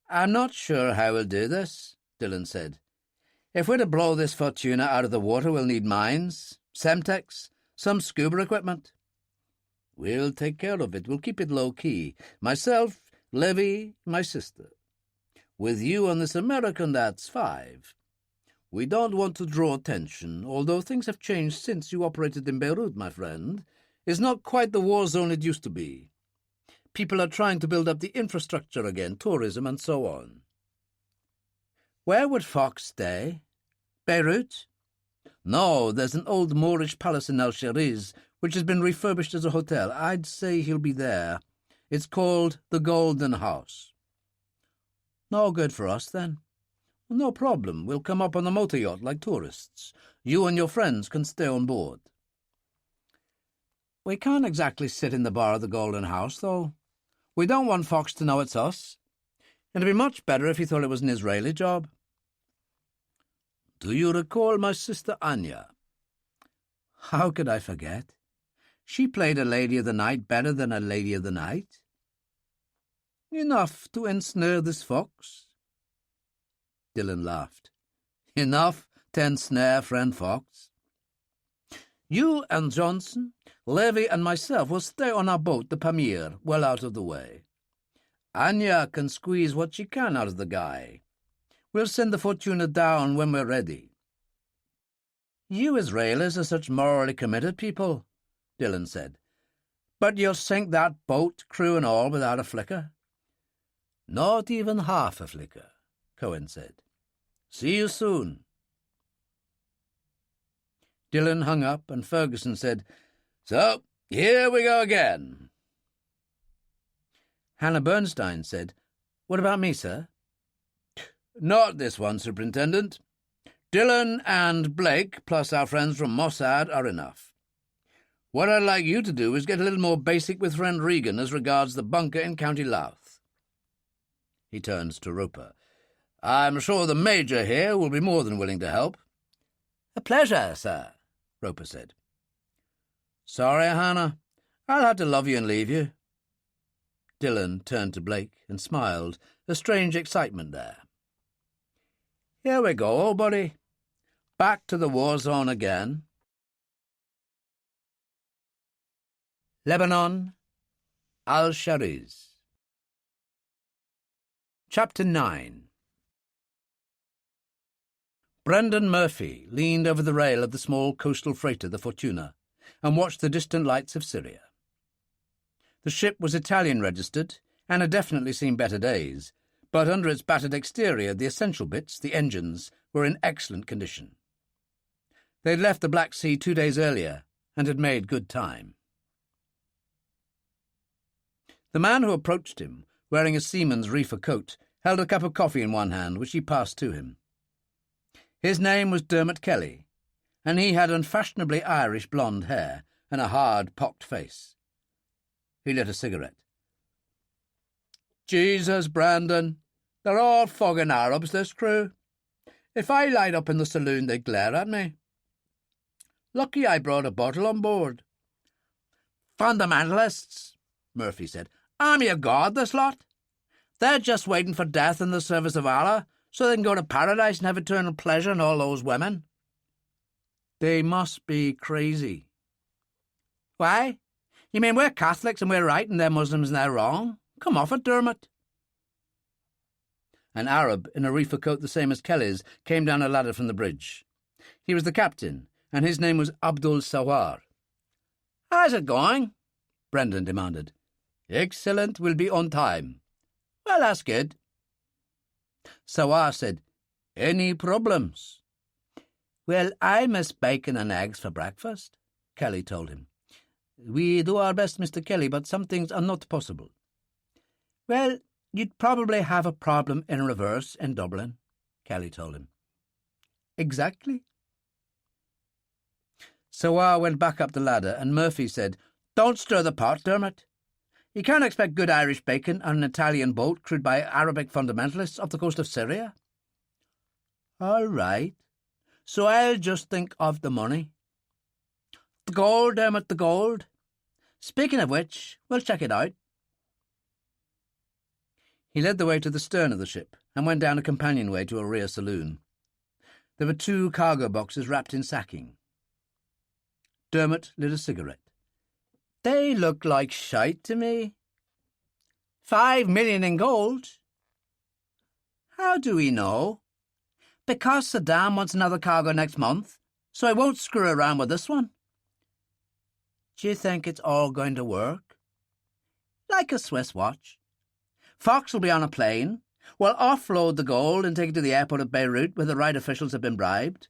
"I'm not sure how we'll do this," Dillon said. "If we're to blow this Fortuna out of the water, we'll need mines, Semtex, some scuba equipment." "We'll take care of it. We'll keep it low-key. Myself, Levy, my sister. With you on this American, that's 5. We don't want to draw attention, although things have changed since you operated in Beirut, my friend. It's not quite the war zone it used to be. People are trying to build up the infrastructure again, tourism and so on." "Where would Fox stay? Beirut?" "No, there's an old Moorish palace in Al-Shariz, which has been refurbished as a hotel. I'd say he'll be there. It's called the Golden House." "No good for us, then." "No problem. We'll come up on the motor yacht like tourists. You and your friends can stay on board." "We can't exactly sit in the bar of the Golden House, though. We don't want Fox to know it's us. It'd be much better if he thought it was an Israeli job." "Do you recall my sister Anya?" "How could I forget? She played a Lady of the Night better than a Lady of the Night." "Enough to ensnare this Fox?" Dillon laughed. "Enough to ensnare friend Fox. You and Johnson, Levy and myself will stay on our boat, the Pamir, well out of the way. Anya can squeeze what she can out of the guy. We'll send the Fortuna down when we're ready." "You Israelis are such morally committed people," Dillon said. "But you'll sink that boat, crew and all, without a flicker?" "Not even half a flicker," Cohen said. "See you soon." Dillon hung up, and Ferguson said, "So, here we go again." Hannah Bernstein said, "What about me, sir?" "Not this one, Superintendent. Dillon and Blake, plus our friends from Mossad, are enough. What I'd like you to do is get a little more basic with friend Regan as regards the bunker in County Louth." He turns to Roper. "I'm sure the Major here will be more than willing to help." "A pleasure, sir," Roper said. "Sorry, Hannah. I'll have to love you and leave you." Dillon turned to Blake and smiled, a strange excitement there. "Here we go, old buddy. Back to the war zone again." Lebanon, Al-Shariz. Chapter 9. Brendan Murphy leaned over the rail of the small coastal freighter, the Fortuna, and watched the distant lights of Syria. The ship was Italian-registered and had definitely seen better days, but under its battered exterior, the essential bits, the engines, were in excellent condition. They had left the Black Sea 2 days earlier and had made good time. The man who approached him, wearing a seaman's reefer coat, held a cup of coffee in one hand, which he passed to him. His name was Dermot Kelly, and he had unfashionably Irish blonde hair and a hard, pocked face. He lit a cigarette. "Jesus, Brandon, they're all fogging Arabs, this crew. If I light up in the saloon, they glare at me. Lucky I brought a bottle on board." "Fundamentalists," Murphy said. "Army of God, this lot. They're just waiting for death in the service of Allah, so they can go to paradise and have eternal pleasure in all those women." "They must be crazy." "Why? You mean we're Catholics and we're right and they're Muslims and they're wrong? Come off it, Dermot." An Arab in a reefer coat the same as Kelly's came down a ladder from the bridge. He was the captain, and his name was Abdul Sawar. "How's it going?" Brendan demanded. "Excellent, we'll be on time." "Well, that's good." Sawar said, "Any problems?" "Well, I miss bacon and eggs for breakfast," Kelly told him. "We do our best, Mr. Kelly, but some things are not possible." "Well, you'd probably have a problem in reverse in Dublin," Kelly told him. "Exactly." Sawar went back up the ladder, and Murphy said, "Don't stir the pot, Dermot. You can't expect good Irish bacon on an Italian boat crewed by Arabic fundamentalists off the coast of Syria." "All right. So I'll just think of the money." "The gold, Dermot, the gold. Speaking of which, we'll check it out." He led the way to the stern of the ship and went down a companionway to a rear saloon. There were 2 cargo boxes wrapped in sacking. Dermot lit a cigarette. "They look like shite to me." $5 million in gold." "How do we know?" "Because Saddam wants another cargo next month, so I won't screw around with this one." "Do you think it's all going to work?" "Like a Swiss watch. Fox will be on a plane. We'll offload the gold and take it to the airport of Beirut where the right officials have been bribed.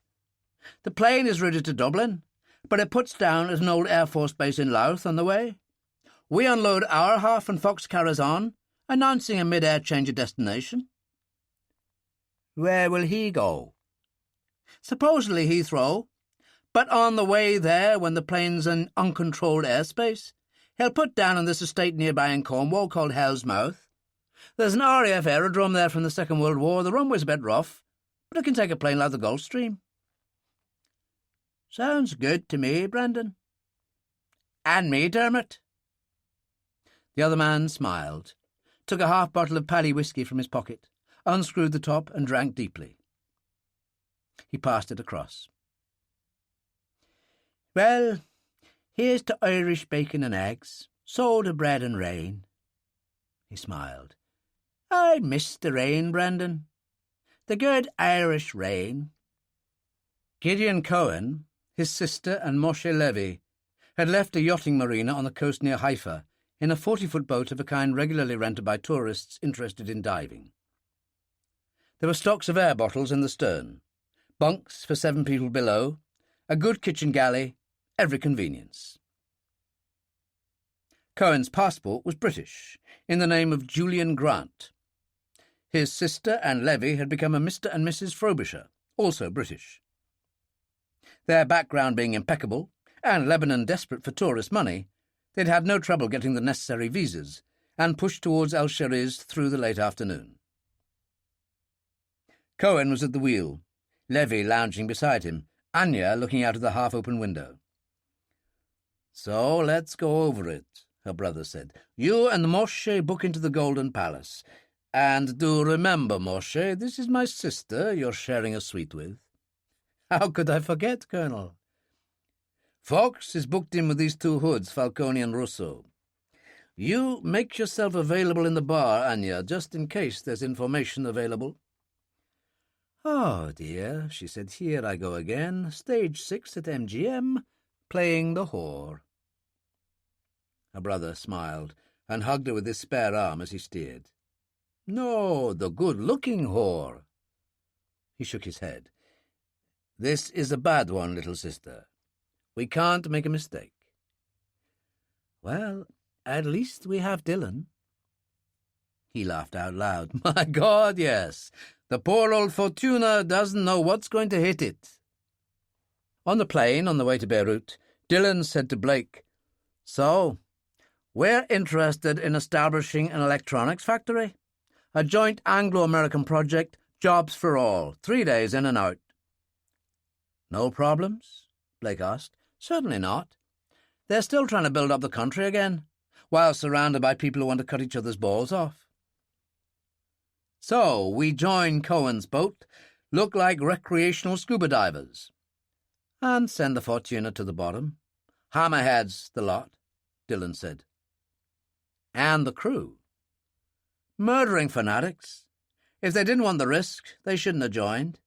The plane is routed to Dublin, but it puts down at an old Air Force base in Louth on the way. We unload our half and Fox carries on, announcing a mid-air change of destination." "Where will he go?" "Supposedly Heathrow. But on the way there, when the plane's in uncontrolled airspace, he'll put down on this estate nearby in Cornwall called Hell's Mouth. There's an RAF aerodrome there from the Second World War. The runway's a bit rough, but it can take a plane like the Gulfstream." "Sounds good to me, Brendan." "And me, Dermot." The other man smiled, took a half bottle of Paddy whiskey from his pocket, unscrewed the top and drank deeply. He passed it across. "Well, here's to Irish bacon and eggs, so to bread and rain." He smiled. "I miss the rain, Brendan. The good Irish rain." Gideon Cohen, his sister, and Moshe Levy had left a yachting marina on the coast near Haifa in a 40-foot boat of a kind regularly rented by tourists interested in diving. There were stocks of air bottles in the stern, bunks for 7 people below, A good kitchen galley, every convenience. Cohen's passport was British, in the name of Julian Grant. His sister and Levy had become a Mr. and Mrs. Frobisher, also British. Their background being impeccable, and Lebanon desperate for tourist money, they'd had no trouble getting the necessary visas and pushed towards Algeciras through the late afternoon. Cohen was at the wheel, Levy lounging beside him, Anya looking out of the half-open window. "So let's go over it," her brother said. "You and Moshe book into the Golden Palace. And do remember, Moshe, this is my sister you're sharing a suite with." "How could I forget, Colonel?" "Fox is booked in with these two hoods, Falcone and Russo. You make yourself available in the bar, Anya, just in case there's information available." "Oh, dear," she said, "here I go again, stage 6 at MGM, playing the whore." Her brother smiled and hugged her with his spare arm as he steered. "No, the good-looking whore." He shook his head. "This is a bad one, little sister. We can't make a mistake." "Well, at least we have Dillon." He laughed out loud. "My God, yes. The poor old Fortuna doesn't know what's going to hit it." On the plane, on the way to Beirut, Dillon said to Blake, "So, we're interested in establishing an electronics factory. A joint Anglo-American project, jobs for all, 3 days in and out." "No problems?" Blake asked. "Certainly not. They're still trying to build up the country again, while surrounded by people who want to cut each other's balls off. So we join Cohen's boat, look like recreational scuba divers, and send the Fortuna to the bottom. Hammerheads, the lot," Dillon said. "And the crew. Murdering fanatics. If they didn't want the risk, they shouldn't have joined."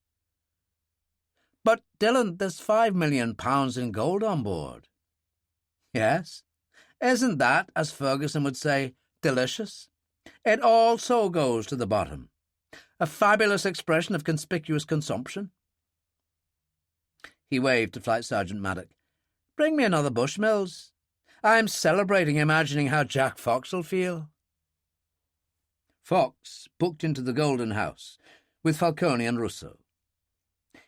"But, Dillon, there's £5 million in gold on board." "Yes. Isn't that, as Ferguson would say, delicious? It also goes to the bottom. A fabulous expression of conspicuous consumption." He waved to Flight Sergeant Maddock. "Bring me another Bushmills. I'm celebrating imagining how Jack Fox'll feel." Fox booked into the Golden House with Falcone and Russo.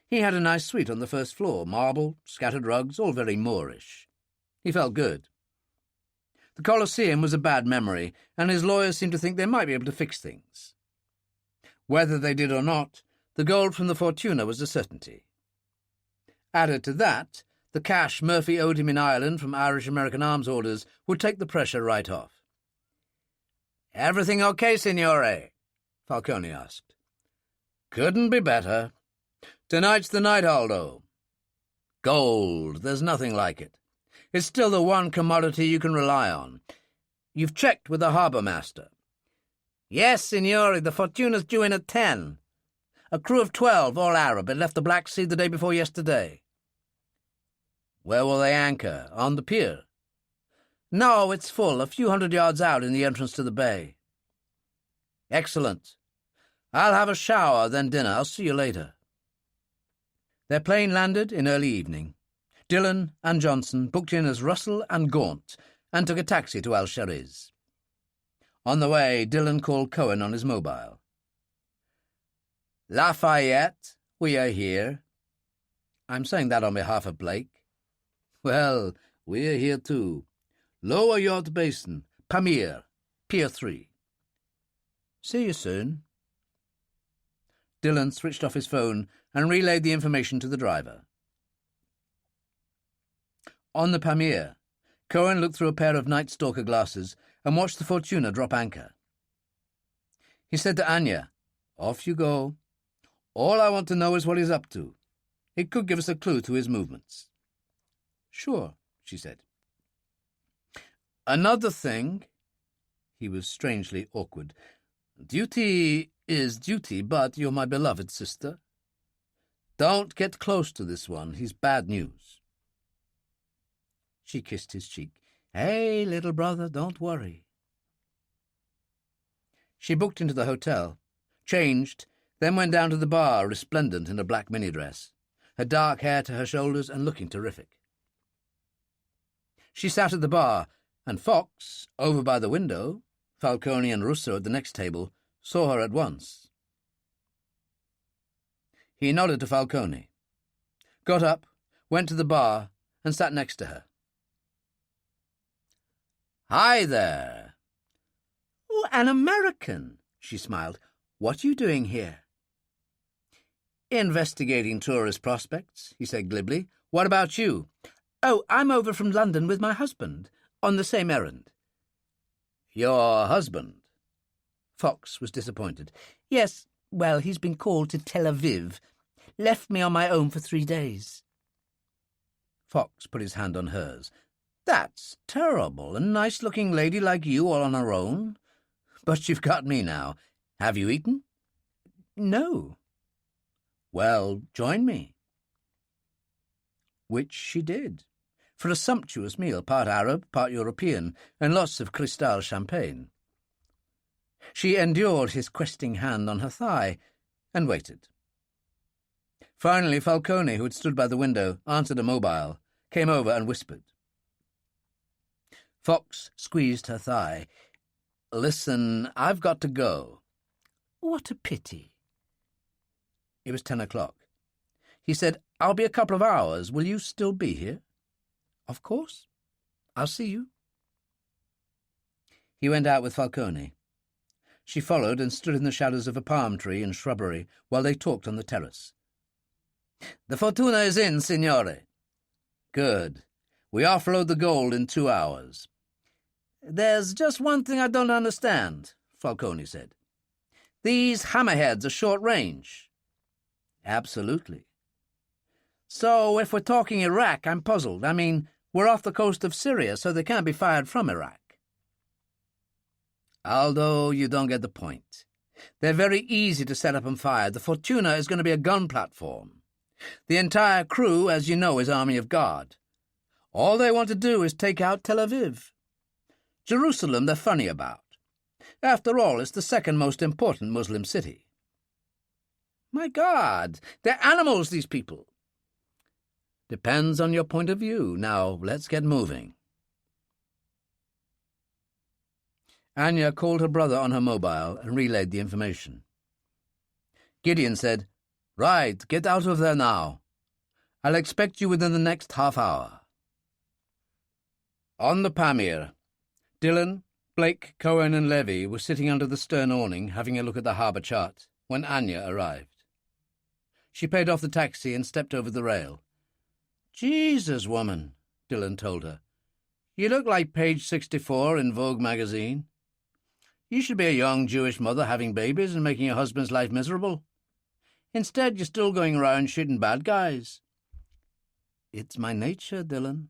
He had a nice suite on the first floor, marble, scattered rugs, all very Moorish. He felt good. The Colosseum was a bad memory, and his lawyers seemed to think they might be able to fix things. Whether they did or not, the gold from the Fortuna was a certainty. Added to that, the cash Murphy owed him in Ireland from Irish-American arms orders would take the pressure right off. "Everything okay, signore?" Falcone asked. "Couldn't be better. Tonight's the night, Aldo. Gold, there's nothing like it. It's still the one commodity you can rely on. You've checked with the harbour master." "Yes, signore, the Fortuna's due in at 10. A crew of 12, all Arab, had left the Black Sea the day before yesterday." "Where will they anchor? On the pier?" "No, it's full, a few hundred yards out in the entrance to the bay." "Excellent. I'll have a shower, then dinner. I'll see you later." Their plane landed in early evening. Dillon and Johnson booked in as Russell and Gaunt and took a taxi to Algeciras. On the way, Dillon called Cohen on his mobile. "Lafayette, we are here." "I'm saying that on behalf of Blake." "Well, we're here too. Lower Yacht Basin, Pamir, Pier 3. See you soon." Dillon switched off his phone and relayed the information to the driver. On the Pamir, Cohen looked through a pair of Night Stalker glasses and watched the Fortuna drop anchor. He said to Anya, "Off you go. All I want to know is what he's up to. It could give us a clue to his movements." "Sure," she said. "Another thing," he was strangely awkward, "duty is duty, but you're my beloved sister. Don't get close to this one. He's bad news." She kissed his cheek. "Hey, little brother, don't worry." She booked into the hotel, changed, then went down to the bar, resplendent in a black mini-dress. her dark hair to her shoulders and looking terrific. She sat at the bar, and Fox, over by the window, Falcone and Russo at the next table, saw her at once. He nodded to Falcone, got up, went to the bar, and sat next to her. "Hi there." "Oh, an American," she smiled. "What are you doing here?" "Investigating tourist prospects," he said glibly. "What about you?" "Oh, I'm over from London with my husband, on the same errand." "Your husband?" Fox was disappointed. "Yes, well, he's been called to Tel Aviv. Left me on my own for 3 days." Fox put his hand on hers. "That's terrible. A nice-looking lady like you all on her own. But you've got me now. Have you eaten?" "No." "Well, join me." Which she did, for a sumptuous meal, part Arab, part European, and lots of Cristal champagne. She endured his questing hand on her thigh, and waited. Finally, Falcone, who had stood by the window, answered a mobile, came over and whispered. Fox squeezed her thigh. "Listen, I've got to go." "What a pity." It was 10 o'clock. He said, "I'll be a couple of hours. Will you still be here?" "Of course. I'll see you." He went out with Falcone. She followed and stood in the shadows of a palm tree and shrubbery while they talked on the terrace. "The Fortuna is in, signore." "Good. We offload the gold in 2 hours." "There's just one thing I don't understand," Falcone said. "These hammerheads are short range." "Absolutely." "So if we're talking Iraq, I'm puzzled. I mean, we're off the coast of Syria, so they can't be fired from Iraq." "Aldo, you don't get the point. They're very easy to set up and fire. The Fortuna is going to be a gun platform. The entire crew, as you know, is Army of God. All they want to do is take out Tel Aviv. Jerusalem they're funny about. After all, it's the second most important Muslim city." "My God, they're animals, these people." "Depends on your point of view. Now, let's get moving." Anya called her brother on her mobile and relayed the information. Gideon said, "Right, get out of there now. I'll expect you within the next half hour." On the Pamir, Dillon, Blake, Cohen and Levy were sitting under the stern awning having a look at the harbour chart when Anya arrived. She paid off the taxi and stepped over the rail. "Jesus, woman," Dillon told her. "You look like page 64 in Vogue magazine. You should be a young Jewish mother having babies and making your husband's life miserable. Instead, you're still going around shooting bad guys." "It's my nature, Dillon.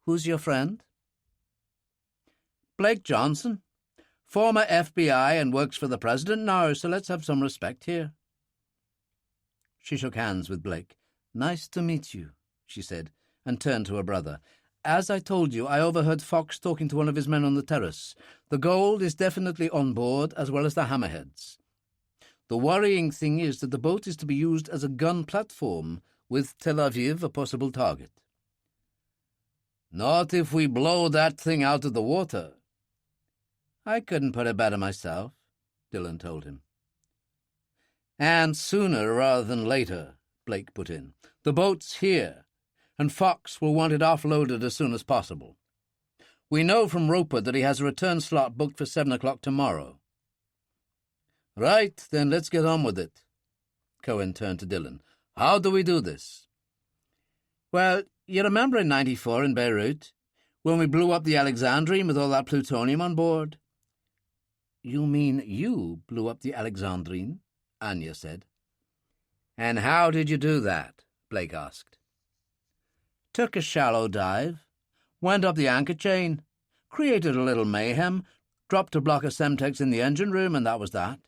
Who's your friend?" "Blake Johnson. Former FBI and works for the president now, so let's have some respect here." She shook hands with Blake. "Nice to meet you," she said, and turned to her brother. "As I told you, I overheard Fox talking to one of his men on the terrace. The gold is definitely on board, as well as the hammerheads. The worrying thing is that the boat is to be used as a gun platform, with Tel Aviv a possible target." "Not if we blow that thing out of the water." "I couldn't put it better myself," Dillon told him. "And sooner rather than later," Blake put in. "The boat's here, and Fox will want it offloaded as soon as possible. We know from Roper that he has a return slot booked for 7 o'clock tomorrow." "Right, then let's get on with it." Cohen turned to Dillon. "How do we do this?" "Well, you remember in '94 in Beirut, when we blew up the Alexandrine with all that plutonium on board?" "You mean you blew up the Alexandrine?" Anya said. "And how did you do that?" Blake asked. "Took a shallow dive, went up the anchor chain, created a little mayhem, dropped a block of Semtex in the engine room, and that was that."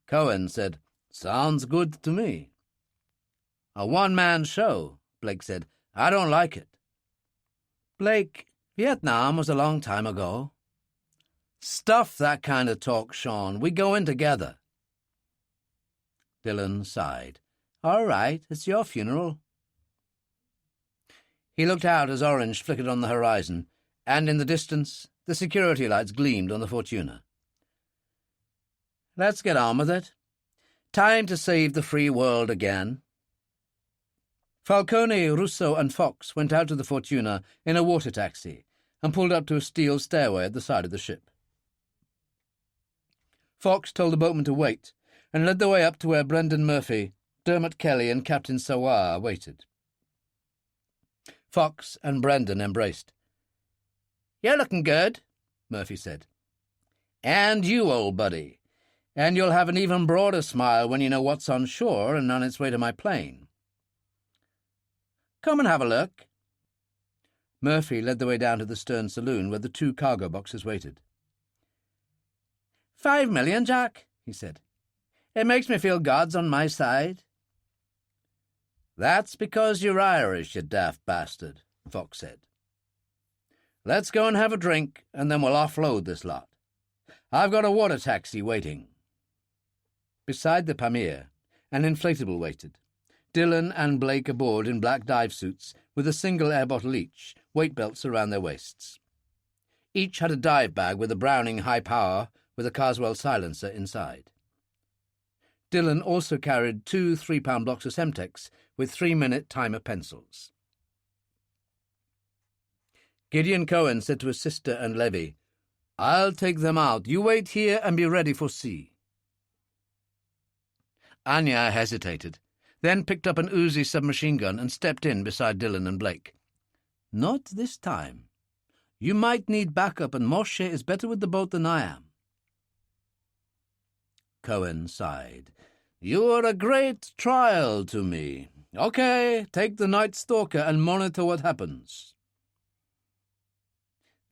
Cohen said, "Sounds good to me." "A one-man show," Blake said. "I don't like it." "Blake, Vietnam was a long time ago." "Stuff that kind of talk, Sean. We go in together." Dillon sighed. All right, it's your funeral. He looked out as orange flickered on the horizon, and in the distance the security lights gleamed on the Fortuna. Let's get on with it. Time to save the free world again. Falcone, Russo, and Fox went out to the Fortuna in a water taxi and pulled up to a steel stairway at the side of the ship. Fox told the boatman to wait and led the way up to where Brendan Murphy, Dermot Kelly, and Captain Sawar waited. Fox and Brendan embraced. "You're looking good," Murphy said. "And you, old buddy. And you'll have an even broader smile when you know what's on shore and on its way to my plane. Come and have a look." Murphy led the way down to the stern saloon where the 2 cargo boxes waited. "5 million, Jack," he said. "It makes me feel God's on my side." "That's because you're Irish, you daft bastard," Fox said. "Let's go and have a drink, and then we'll offload this lot. I've got a water taxi waiting." Beside the Pamir, an inflatable waited. Dillon and Blake aboard in black dive suits with a single air bottle each, weight belts around their waists. Each had a dive bag with a Browning high power with a Carswell silencer inside. Dillon also carried 2 3-pound blocks of Semtex with 3-minute timer pencils. Gideon Cohen said to his sister and Levy, "I'll take them out. You wait here and be ready for sea." Anya hesitated, then picked up an Uzi submachine gun and stepped in beside Dillon and Blake. "Not this time. You might need backup, and Moshe is better with the boat than I am." Cohen sighed. "You're a great trial to me. Okay, take the Night Stalker and monitor what happens."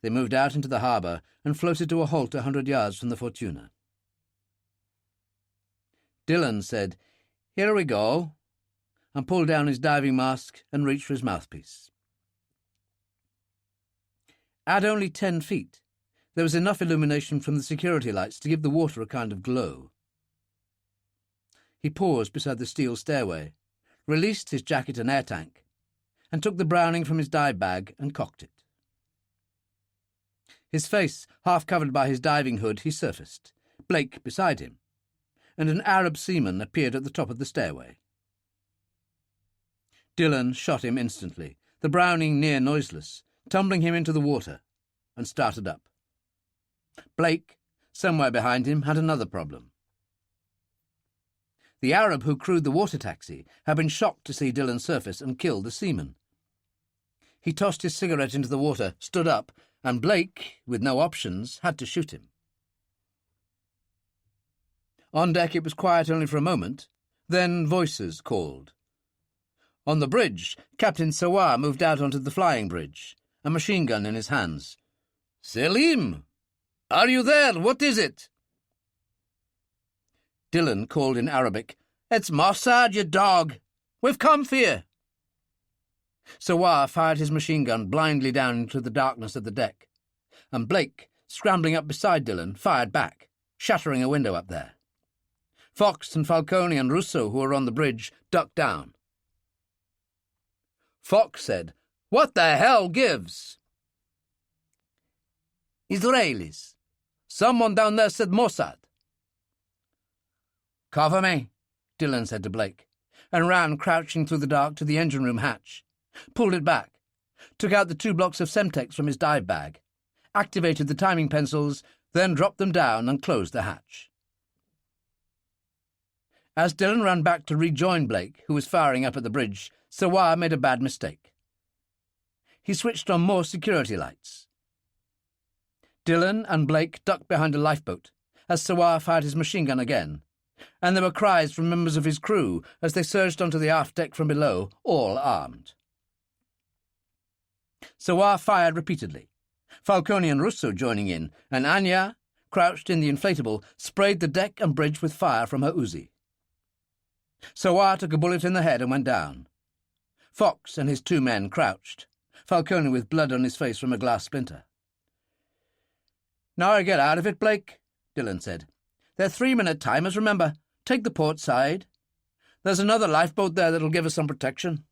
They moved out into the harbour and floated to a halt 100 yards from the Fortuna. Dillon said, "Here we go," and pulled down his diving mask and reached for his mouthpiece. At only 10 feet, there was enough illumination from the security lights to give the water a kind of glow. He paused beside the steel stairway, released his jacket and air tank, and took the Browning from his dive bag and cocked it. His face half covered by his diving hood, he surfaced, Blake beside him, and an Arab seaman appeared at the top of the stairway. Dillon shot him instantly, the Browning near noiseless, tumbling him into the water, and started up. Blake, somewhere behind him, had another problem. The Arab who crewed the water taxi had been shocked to see Dillon surface and kill the seaman. He tossed his cigarette into the water, stood up, and Blake, with no options, had to shoot him. On deck it was quiet only for a moment. Then voices called. On the bridge, Captain Sawar moved out onto the flying bridge, a machine gun in his hands. "Selim! Are you there? What is it?" Dillon called in Arabic, "It's Mossad, you dog! We've come for you!" Sawar fired his machine gun blindly down into the darkness of the deck, and Blake, scrambling up beside Dillon, fired back, shattering a window up there. Fox and Falcone and Russo, who were on the bridge, ducked down. Fox said, "What the hell gives?" "Israelis. Someone down there said Mossad." "Cover me," Dillon said to Blake, and ran crouching through the dark to the engine room hatch, pulled it back, took out the 2 blocks of Semtex from his dive bag, activated the timing pencils, then dropped them down and closed the hatch. As Dillon ran back to rejoin Blake, who was firing up at the bridge, Sawar made a bad mistake. He switched on more security lights. Dillon and Blake ducked behind a lifeboat as Sawar fired his machine gun again, and there were cries from members of his crew as they surged onto the aft deck from below, all armed. Sawar fired repeatedly, Falcone and Russo joining in, and Anya, crouched in the inflatable, sprayed the deck and bridge with fire from her Uzi. Sawar took a bullet in the head and went down. Fox and his 2 men crouched, Falcone with blood on his face from a glass splinter. "Now get out of it, Blake," Dillon said. "They're 3-minute timers, remember. Take the port side. There's another lifeboat there that'll give us some protection.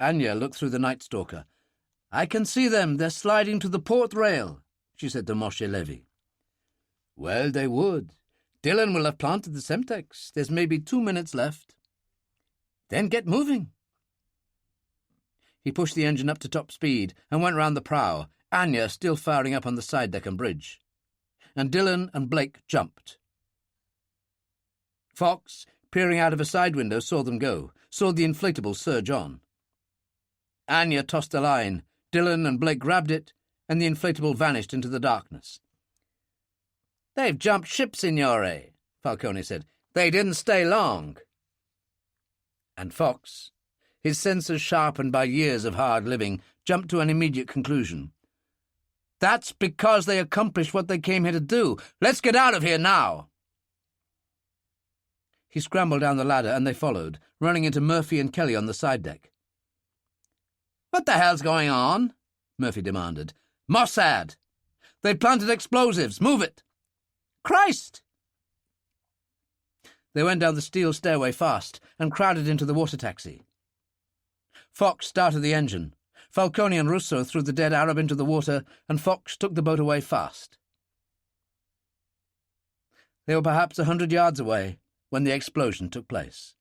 Anya looked through the night stalker. I can see them. They're sliding to the port rail, she said to Moshe Levy. Well, they would. Dillon will have planted the Semtex. There's maybe 2 minutes left. Then get moving. He pushed the engine up to top speed and went round the prow, Anya still firing up on the side deck and bridge. And Dillon and Blake jumped. Fox, peering out of a side window, saw them go, saw the inflatable surge on. Anya tossed a line. Dillon and Blake grabbed it, and the inflatable vanished into the darkness. They've jumped ship, Signore, Falcone said. They didn't stay long. And Fox, his senses sharpened by years of hard living, jumped to an immediate conclusion. That's because they accomplished what they came here to do. Let's get out of here now. He scrambled down the ladder, and they followed, running into Murphy and Kelly on the side deck. What the hell's going on? Murphy demanded. Mossad! They planted explosives. Move it! Christ! They went down the steel stairway fast and crowded into the water taxi. Fox started the engine. Falcone and Russo threw the dead Arab into the water, and Fox took the boat away fast. They were perhaps 100 yards away when the explosion took place.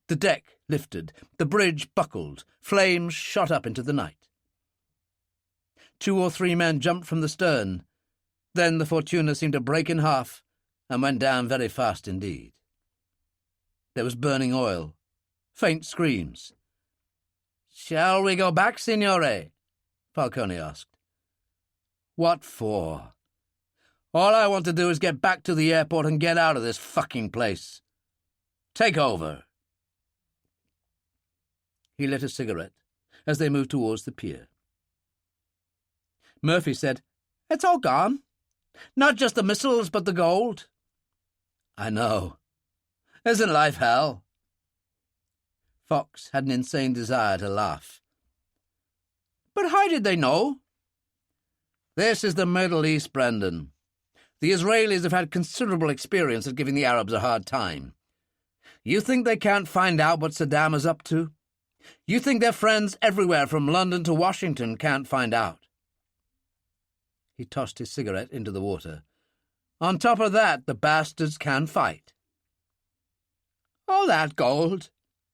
The deck lifted, the bridge buckled, flames shot up into the night. 2 or 3 men jumped from the stern. Then the Fortuna seemed to break in half and went down very fast indeed. There was burning oil, faint screams. Shall we go back, Signore? Falcone asked. What for? All I want to do is get back to the airport and get out of this fucking place. Take over. He lit a cigarette as they moved towards the pier. Murphy said, It's all gone. Not just the missiles, but the gold. I know. Isn't life hell? Fox had an insane desire to laugh. But how did they know? This is the Middle East, Brendan. The Israelis have had considerable experience at giving the Arabs a hard time. You think they can't find out what Saddam is up to? You think their friends everywhere from London to Washington can't find out? He tossed his cigarette into the water. On top of that, the bastards can fight. All that gold.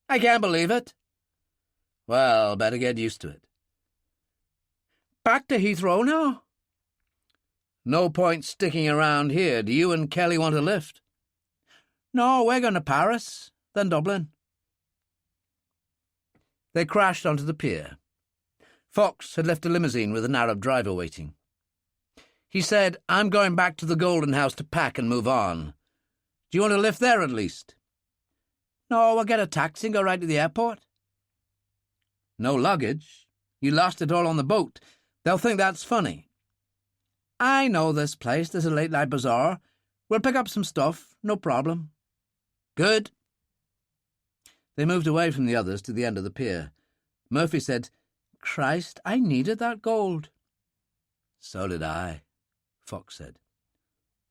I can't believe it. Well, better get used to it. Back to Heathrow now? No point sticking around here. Do you and Kelly want a lift? No, we're going to Paris, then Dublin. They crashed onto the pier. Fox had left a limousine with an Arab driver waiting. He said, I'm going back to the Golden House to pack and move on. Do you want a lift there at least? No, we'll get a taxi and go right to the airport. No luggage. You lost it all on the boat. They'll think that's funny. I know this place. There's a late-night bazaar. We'll pick up some stuff. No problem. Good. They moved away from the others to the end of the pier. Murphy said, Christ, I needed that gold. So did I, Fox said.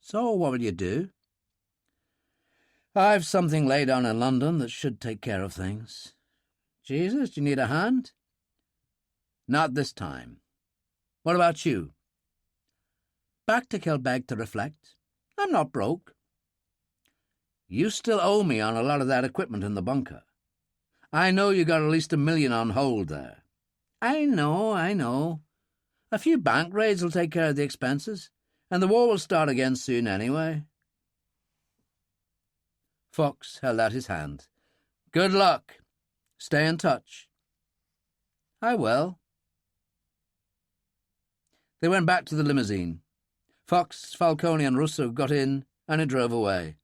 So what will you do? I've something laid on in London that should take care of things. Jesus, do you need a hand? Not this time. What about you? Back to Kilbeg to reflect. I'm not broke. You still owe me on a lot of that equipment in the bunker. I know you got at least $1 million on hold there. I know. A few bank raids will take care of the expenses, and the war will start again soon anyway. Fox held out his hand. Good luck. Stay in touch. I will. They went back to the limousine. Fox, Falcone and Russo got in, and it drove away.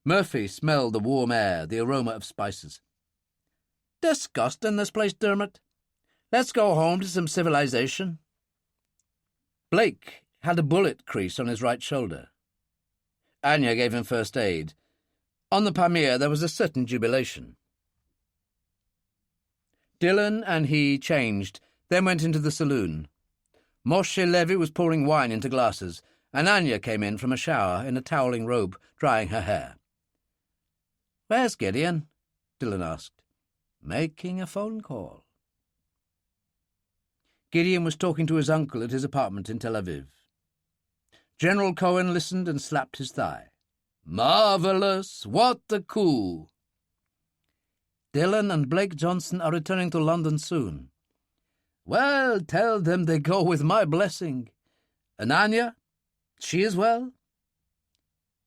Murphy smelled the warm air, the aroma of spices. Disgusting, this place, Dermot. Let's go home to some civilization. Blake had a bullet crease on his right shoulder. Anya gave him first aid. On the Pamir there was a certain jubilation. Dillon and he changed, then went into the saloon. Moshe Levy was pouring wine into glasses, and Anya came in from a shower in a toweling robe, drying her hair. "Where's Gideon?" Dillon asked. "Making a phone call." Gideon was talking to his uncle at his apartment in Tel Aviv. General Cohen listened and slapped his thigh. "Marvellous! What a coup!" "Dillon and Blake Johnson are returning to London soon." "Well, tell them they go with my blessing. And Anya? She as well?"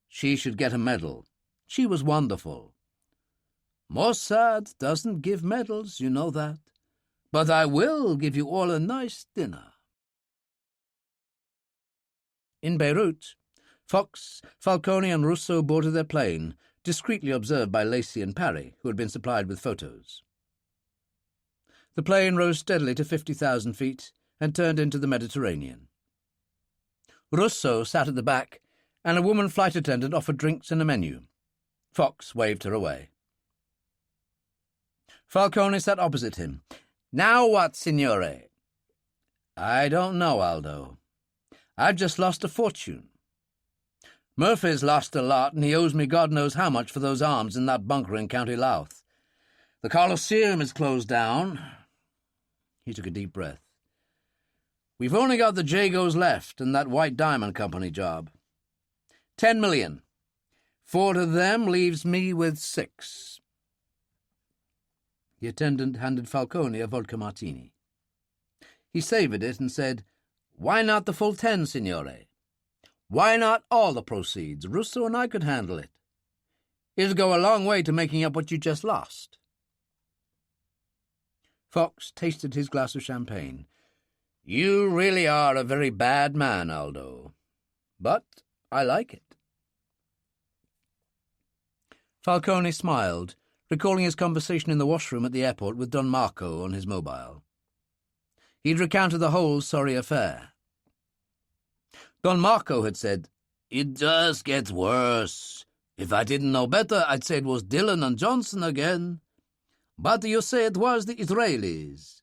"She should get a medal. She was wonderful." "Mossad doesn't give medals, you know that. But I will give you all a nice dinner." In Beirut, Fox, Falcone and Russo boarded their plane, discreetly observed by Lacey and Parry, who had been supplied with photos. The plane rose steadily to 50,000 feet and turned into the Mediterranean. Russo sat at the back, and a woman flight attendant offered drinks and a menu. Fox waved her away. Falcone sat opposite him. "Now what, signore?" "I don't know, Aldo. I've just lost a fortune. Murphy's lost a lot, and he owes me God knows how much for those arms in that bunker in County Louth. The Colosseum is closed down." He took a deep breath. "We've only got the Jagos left and that White Diamond Company job. 10 million. 4 to them leaves me with 6. The attendant handed Falcone a vodka martini. He savoured it and said, "Why not the full 10, signore? Why not all the proceeds? Russo and I could handle it. It'll go a long way to making up what you just lost." Fox tasted his glass of champagne. "You really are a very bad man, Aldo. But I like it." Falcone smiled, recalling his conversation in the washroom at the airport with Don Marco on his mobile. He'd recounted the whole sorry affair. Don Marco had said, "It just gets worse. If I didn't know better, I'd say it was Dillon and Johnson again. But you say it was the Israelis."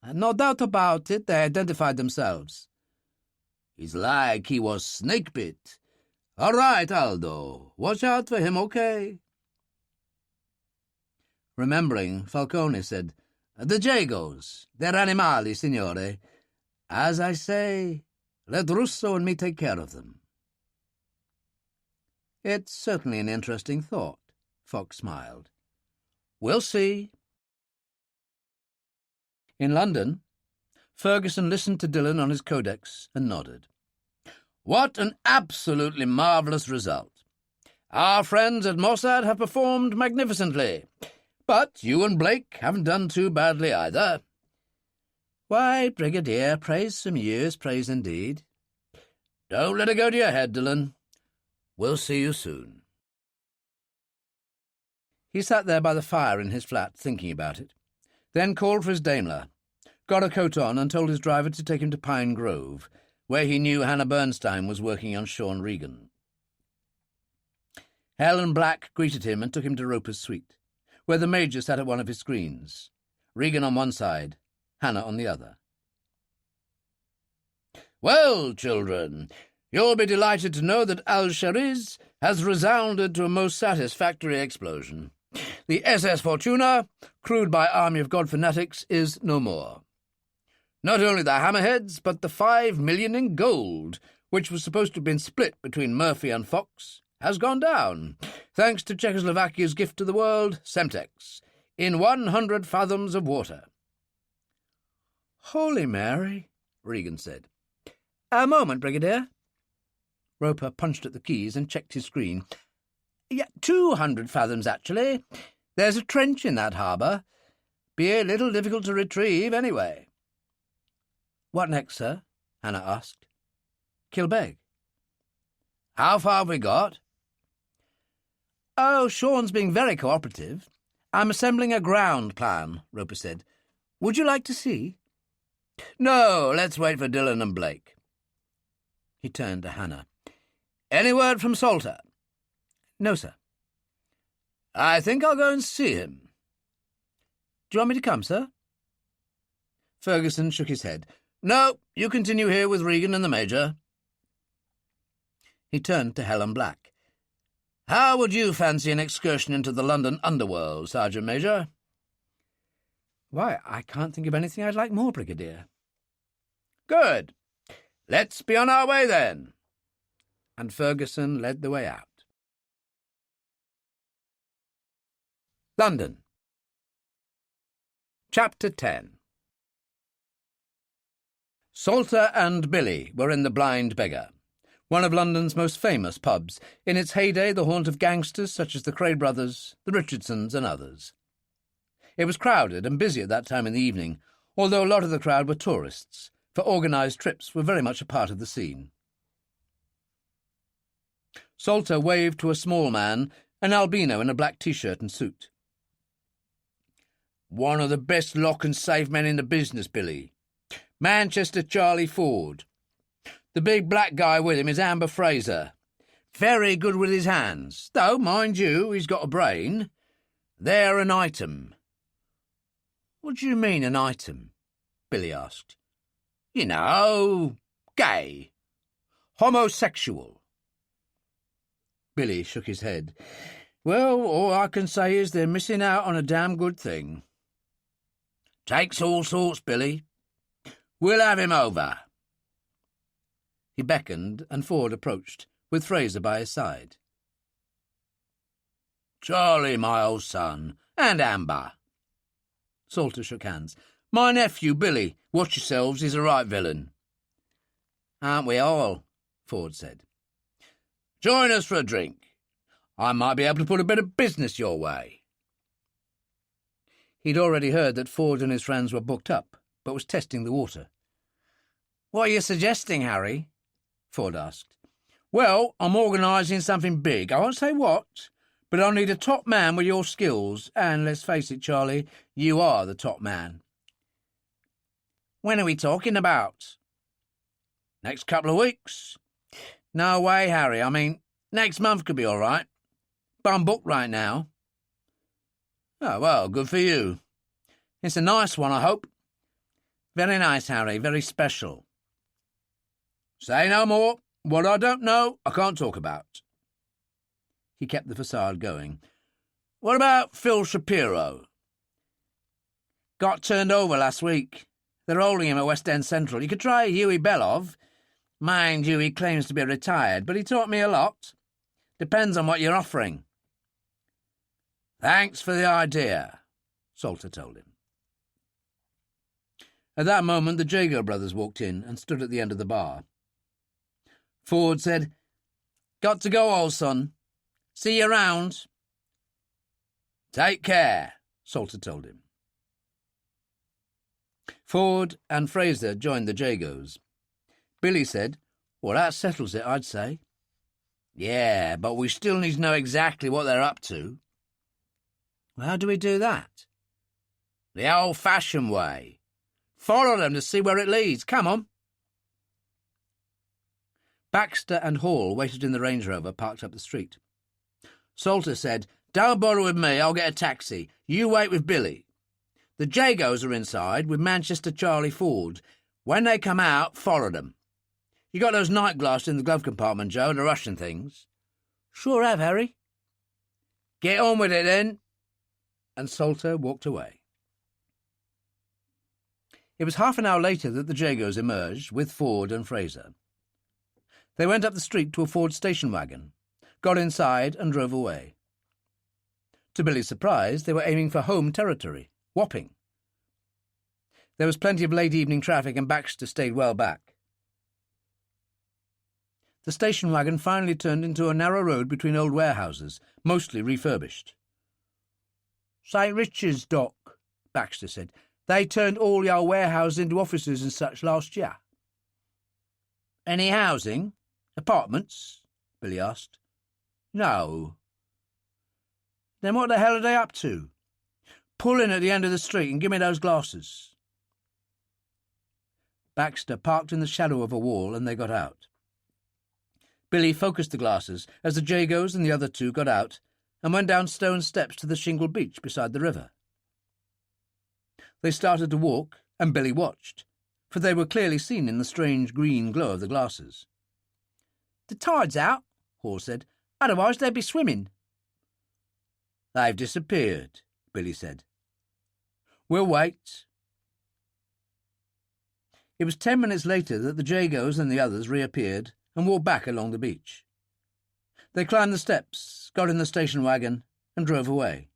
"No doubt about it, they identified themselves." "It's like he was snake-bit. All right, Aldo, watch out for him, okay?" Remembering, Falcone said, "The Jagos, they're animali, signore. As I say, let Russo and me take care of them." "It's certainly an interesting thought," Fox smiled. "We'll see." In London, Ferguson listened to Dillon on his codex and nodded. "What an absolutely marvellous result. Our friends at Mossad have performed magnificently. But you and Blake haven't done too badly either." "Why, Brigadier, praise some years, praise indeed." "Don't let it go to your head, Dillon. We'll see you soon." He sat there by the fire in his flat, thinking about it, then called for his Daimler, got a coat on and told his driver to take him to Pine Grove, where he knew Hannah Bernstein was working on Sean Regan. Helen Black greeted him and took him to Roper's suite, where the Major sat at one of his screens, Regan on one side, Hannah on the other. "Well, children, you'll be delighted to know that Al-Shariz has resounded to a most satisfactory explosion. The SS Fortuna, crewed by Army of God fanatics, is no more. Not only the hammerheads, but the 5 million in gold, which was supposed to have been split between Murphy and Fox, has gone down, thanks to Czechoslovakia's gift to the world, Semtex, in 100 fathoms of water." "Holy Mary," Regan said. "A moment, Brigadier." Roper punched at the keys and checked his screen. 200 fathoms, actually. There's a trench in that harbour. Be a little difficult to retrieve, anyway." "What next, sir?" Hannah asked. "Kilbeg." "How far have we got?" "Oh, Sean's being very cooperative. I'm assembling a ground plan," Roper said. "Would you like to see?" "No, let's wait for Dillon and Blake." He turned to Hannah. "Any word from Salter?" "No, sir." "I think I'll go and see him." "Do you want me to come, sir?" Ferguson shook his head. "No, you continue here with Regan and the Major." He turned to Helen Black. "How would you fancy an excursion into the London underworld, Sergeant Major?" "Why, I can't think of anything I'd like more, Brigadier." "Good. Let's be on our way, then." And Ferguson led the way out. London. Chapter 10. Salter and Billy were in the Blind Beggar, one of London's most famous pubs, in its heyday the haunt of gangsters such as the Cray brothers, the Richardsons, and others. It was crowded and busy at that time in the evening, although a lot of the crowd were tourists, for organised trips were very much a part of the scene. Salter waved to a small man, an albino in a black T-shirt and suit. "One of the best lock and safe men in the business, Billy. Manchester Charlie Ford. The big black guy with him is Amber Fraser. Very good with his hands, though, mind you, he's got a brain. They're an item." "What do you mean, an item?" Billy asked. "You know, gay. Homosexual." Billy shook his head. "Well, all I can say is they're missing out on a damn good thing." "Takes all sorts, Billy. We'll have him over." He beckoned, and Ford approached, with Fraser by his side. "Charlie, my old son, and Amber." Salter shook hands. "My nephew, Billy. Watch yourselves, he's a right villain." "Aren't we all?" Ford said. "Join us for a drink. I might be able to put a bit of business your way." He'd already heard that Ford and his friends were booked up, but was testing the water. "What are you suggesting, Harry?" Ford asked. "Well, I'm organising something big. I won't say what, but I'll need a top man with your skills, and let's face it, Charlie, you are the top man." "When are we talking about?" "Next couple of weeks." "No way, Harry. I mean, next month could be all right. But I'm booked right now." "Oh, well, good for you. It's a nice one, I hope." "Very nice, Harry. Very special." "Say no more. What I don't know, I can't talk about." He kept the facade going. "What about Phil Shapiro?" "Got turned over last week. They're holding him at West End Central. You could try Huey Belov. Mind you, he claims to be retired, but he taught me a lot. Depends on what you're offering." "Thanks for the idea," Salter told him. At that moment, the Jago brothers walked in and stood at the end of the bar. Ford said, "Got to go, old son. See you around." "Take care," Salter told him. Ford and Fraser joined the Jagos. Billy said, "Well, that settles it, I'd say." "Yeah, but we still need to know exactly what they're up to." "Well, how do we do that?" "The old-fashioned way. Follow them to see where it leads. Come on." Baxter and Hall waited in the Range Rover parked up the street. Salter said, "Don't bother with me, I'll get a taxi. You wait with Billy. The Jagos are inside with Manchester Charlie Ford. When they come out, follow them. You got those night glasses in the glove compartment, Joe, the Russian things?" "Sure have, Harry." "Get on with it, then." And Salter walked away. It was half an hour later that the Jagos emerged, with Ford and Fraser. They went up the street to a Ford station wagon, got inside and drove away. To Billy's surprise, they were aiming for home territory, Wapping. There was plenty of late evening traffic and Baxter stayed well back. The station wagon finally turned into a narrow road between old warehouses, mostly refurbished. "St. Richard's Dock," Baxter said. "They turned all your warehouses into offices and such last year." "Any housing? Apartments?" Billy asked. "No." "Then what the hell are they up to? Pull in at the end of the street and give me those glasses." Baxter parked in the shadow of a wall and they got out. Billy focused the glasses as the Jagos and the other two got out and went down stone steps to the shingled beach beside the river. They started to walk, and Billy watched, for they were clearly seen in the strange green glow of the glasses. The tide's out, Hall said. Otherwise they'd be swimming. They've disappeared, Billy said. We'll wait. It was 10 minutes later that the Jagos and the others reappeared and walked back along the beach. They climbed the steps, got in the station wagon, and drove away.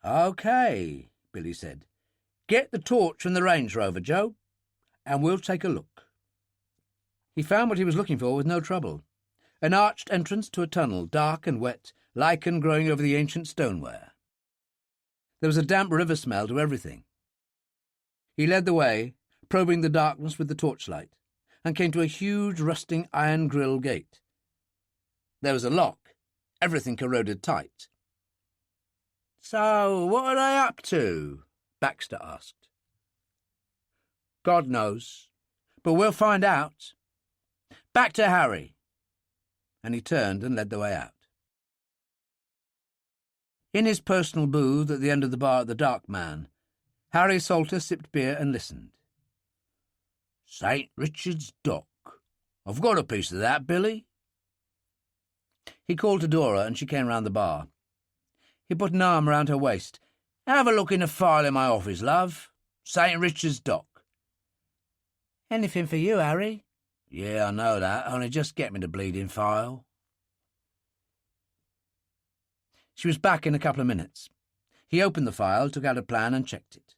OK, Billy said. Get the torch from the Range Rover, Joe, and we'll take a look. He found what he was looking for with no trouble. An arched entrance to a tunnel, dark and wet, lichen growing over the ancient stoneware. There was a damp river smell to everything. He led the way, probing the darkness with the torchlight, and came to a huge rusting iron grill gate. There was a lock, everything corroded tight. So, what are they up to? Baxter asked. God knows, but we'll find out. Back to Harry. And he turned and led the way out. In his personal booth at the end of the bar at the Dark Man, Harry Salter sipped beer and listened. St. Richard's Dock. I've got a piece of that, Billy. He called to Dora and she came round the bar. He put an arm round her waist. Have a look in the file in my office, love. St. Richard's Dock. Anything for you, Harry? Yeah, I know that. Only just get me the bleeding file. She was back in a couple of minutes. He opened the file, took out a plan and checked it.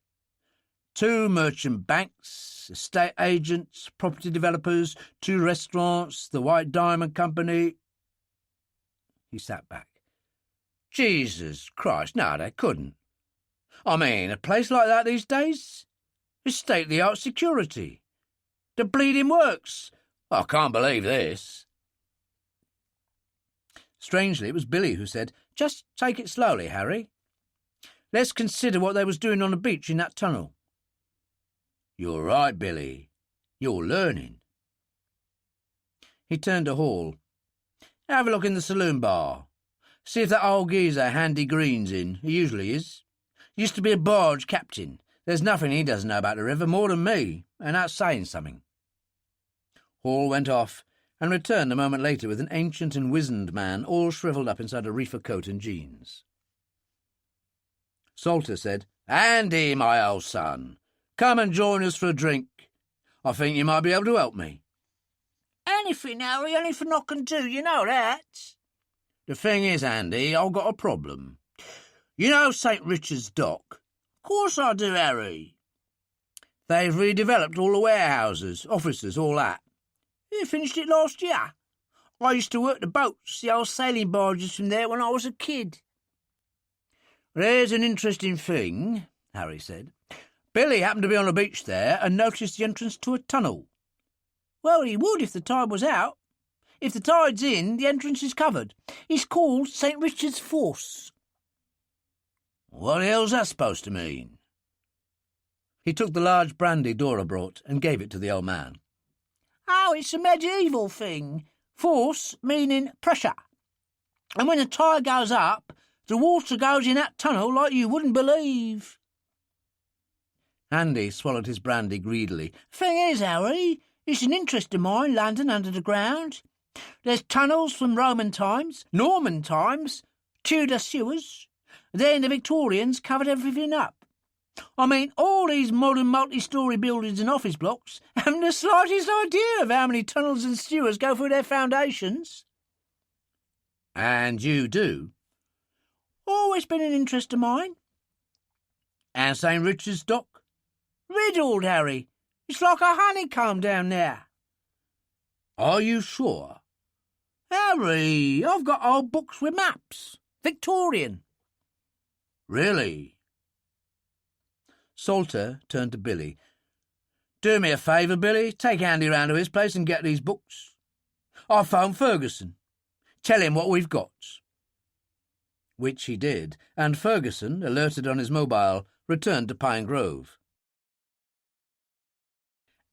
2 merchant banks, estate agents, property developers, 2 restaurants, the White Diamond Company. He sat back. Jesus Christ, no, they couldn't. I mean, a place like that these days? It's state-of-the-art security. The bleeding works. I can't believe this. Strangely, it was Billy who said, Just take it slowly, Harry. Let's consider what they was doing on the beach in that tunnel. You're right, Billy. You're learning. He turned to Hall. Have a look in the saloon bar. See if that old geezer Handy Green's in. He usually is. Used to be a barge captain. There's nothing he doesn't know about the river more than me, and that's saying something. Hall went off and returned a moment later with an ancient and wizened man all shriveled up inside a reefer coat and jeans. Salter said, Andy, my old son, come and join us for a drink. I think you might be able to help me. Anything, Harry, anything I can do, you know that. The thing is, Andy, I've got a problem. You know St. Richard's Dock? Of course I do, Harry. They've redeveloped all the warehouses, offices, all that. You finished it last year. I used to work the boats, the old sailing barges from there when I was a kid. There's an interesting thing, Harry said. Billy happened to be on the beach there and noticed the entrance to a tunnel. Well, he would if the tide was out. If the tide's in, the entrance is covered. It's called St. Richard's Force. What the hell's that supposed to mean? He took the large brandy Dora brought and gave it to the old man. Oh, it's a medieval thing. Force meaning pressure. And when the tide goes up, the water goes in that tunnel like you wouldn't believe. Andy swallowed his brandy greedily. Thing is, Harry, it's an interest of mine, London under the ground. There's tunnels from Roman times, Norman times, Tudor sewers. Then the Victorians covered everything up. I mean, all these modern multi-storey buildings and office blocks haven't the slightest idea of how many tunnels and sewers go through their foundations. And you do? Always been an interest of mine. And St. Richard's Dock? Riddled, Harry. It's like a honeycomb down there. Are you sure? Harry, I've got old books with maps. Victorian. Really? Salter turned to Billy. Do me a favour, Billy. Take Andy round to his place and get these books. I'll phone Ferguson. Tell him what we've got. Which he did, and Ferguson, alerted on his mobile, returned to Pine Grove.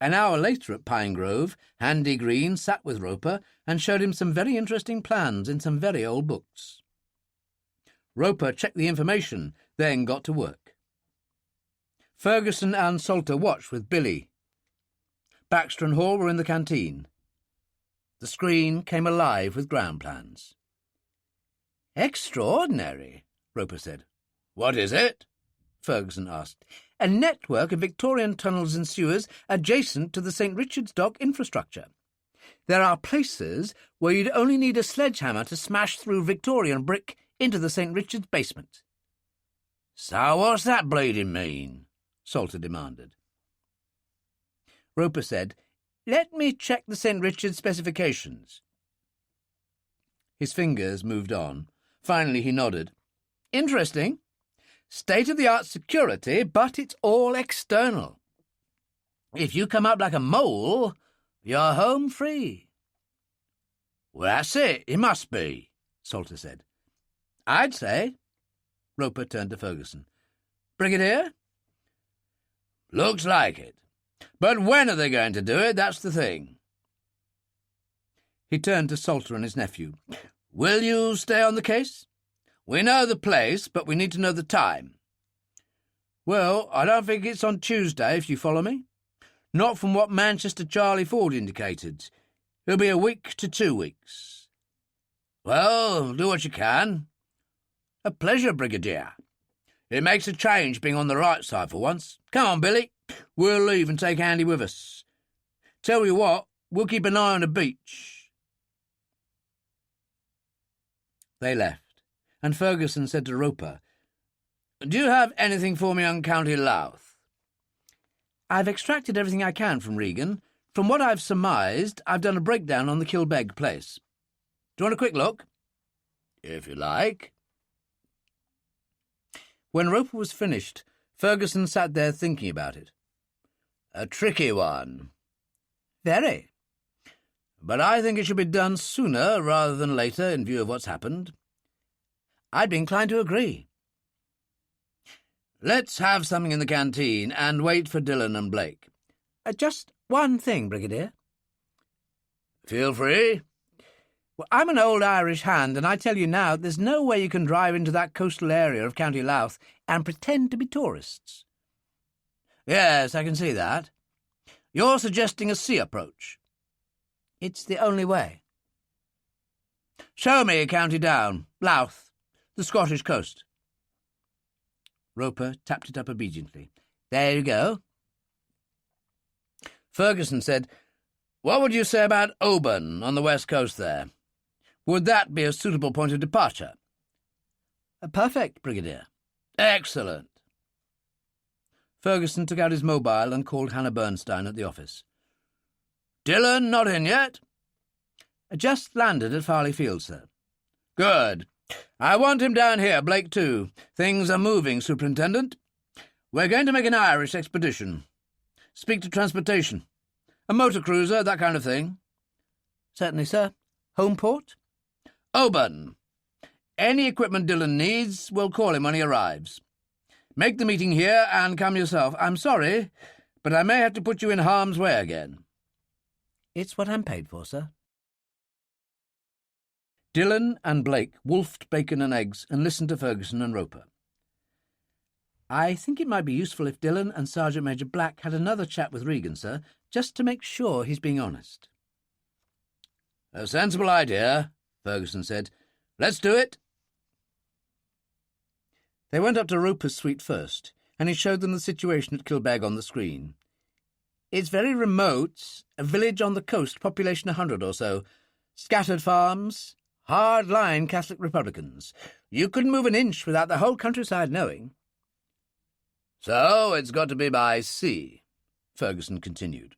An hour later at Pine Grove, Handy Green sat with Roper and showed him some very interesting plans in some very old books. Roper checked the information, then got to work. Ferguson and Salter watched with Billy. Baxter and Hall were in the canteen. The screen came alive with ground plans. "Extraordinary," Roper said. "What is it?" Ferguson asked. "A network of Victorian tunnels and sewers adjacent to the St. Richard's Dock infrastructure. There are places where you'd only need a sledgehammer to smash through Victorian brick into the St. Richard's basement." "So what's that bleeding mean?" Salter demanded. Roper said, "Let me check the St. Richard's specifications." His fingers moved on. Finally he nodded. "Interesting. State-of-the-art security, but it's all external. If you come up like a mole, you're home free." "Well, that's it. It must be," Salter said. "I'd say." Roper turned to Ferguson. "Brigadier?" "Looks like it. But when are they going to do it? That's the thing." He turned to Salter and his nephew. "Will you stay on the case? We know the place, but we need to know the time." "Well, I don't think it's on Tuesday, if you follow me. Not from what Manchester Charlie Ford indicated. It'll be a week to 2 weeks." "Well, do what you can." "A pleasure, Brigadier." "It makes a change being on the right side for once. Come on, Billy. We'll leave and take Andy with us. Tell you what, we'll keep an eye on the beach." They left, and Ferguson said to Roper, "Do you have anything for me on County Louth?" "I've extracted everything I can from Regan. From what I've surmised, I've done a breakdown on the Kilbeg place. Do you want a quick look?" "If you like." When Roper was finished, Ferguson sat there thinking about it. "A tricky one." "Very." "But I think it should be done sooner rather than later in view of what's happened." "I'd be inclined to agree." "Let's have something in the canteen and wait for Dillon and Blake." Just one thing, Brigadier." "Feel free." "Well, I'm an old Irish hand, and I tell you now, there's no way you can drive into that coastal area of County Louth and pretend to be tourists." "Yes, I can see that. You're suggesting a sea approach." "It's the only way." "Show me County Down, Louth, the Scottish coast." Roper tapped it up obediently. "There you go." Ferguson said, "What would you say about Oban on the west coast there? Would that be a suitable point of departure?" "Perfect, Brigadier." "Excellent." Ferguson took out his mobile and called Hannah Bernstein at the office. "Dillon not in yet?" "Just landed at Farley Field, sir." "Good. I want him down here, Blake too. Things are moving, Superintendent. We're going to make an Irish expedition. Speak to transportation. A motor cruiser, that kind of thing." "Certainly, sir. Home port?" "Oban. Any equipment Dillon needs, we'll call him when he arrives. Make the meeting here and come yourself. I'm sorry, but I may have to put you in harm's way again." "It's what I'm paid for, sir." Dillon and Blake wolfed bacon and eggs and listened to Ferguson and Roper. "I think it might be useful if Dillon and Sergeant Major Black had another chat with Regan, sir, just to make sure he's being honest." "A sensible idea," Ferguson said. "Let's do it." They went up to Roper's suite first, and he showed them the situation at Kilbeg on the screen. "It's very remote, a village on the coast, population 100 or so. Scattered farms, hard-line Catholic Republicans. You couldn't move an inch without the whole countryside knowing." "So it's got to be by sea," Ferguson continued.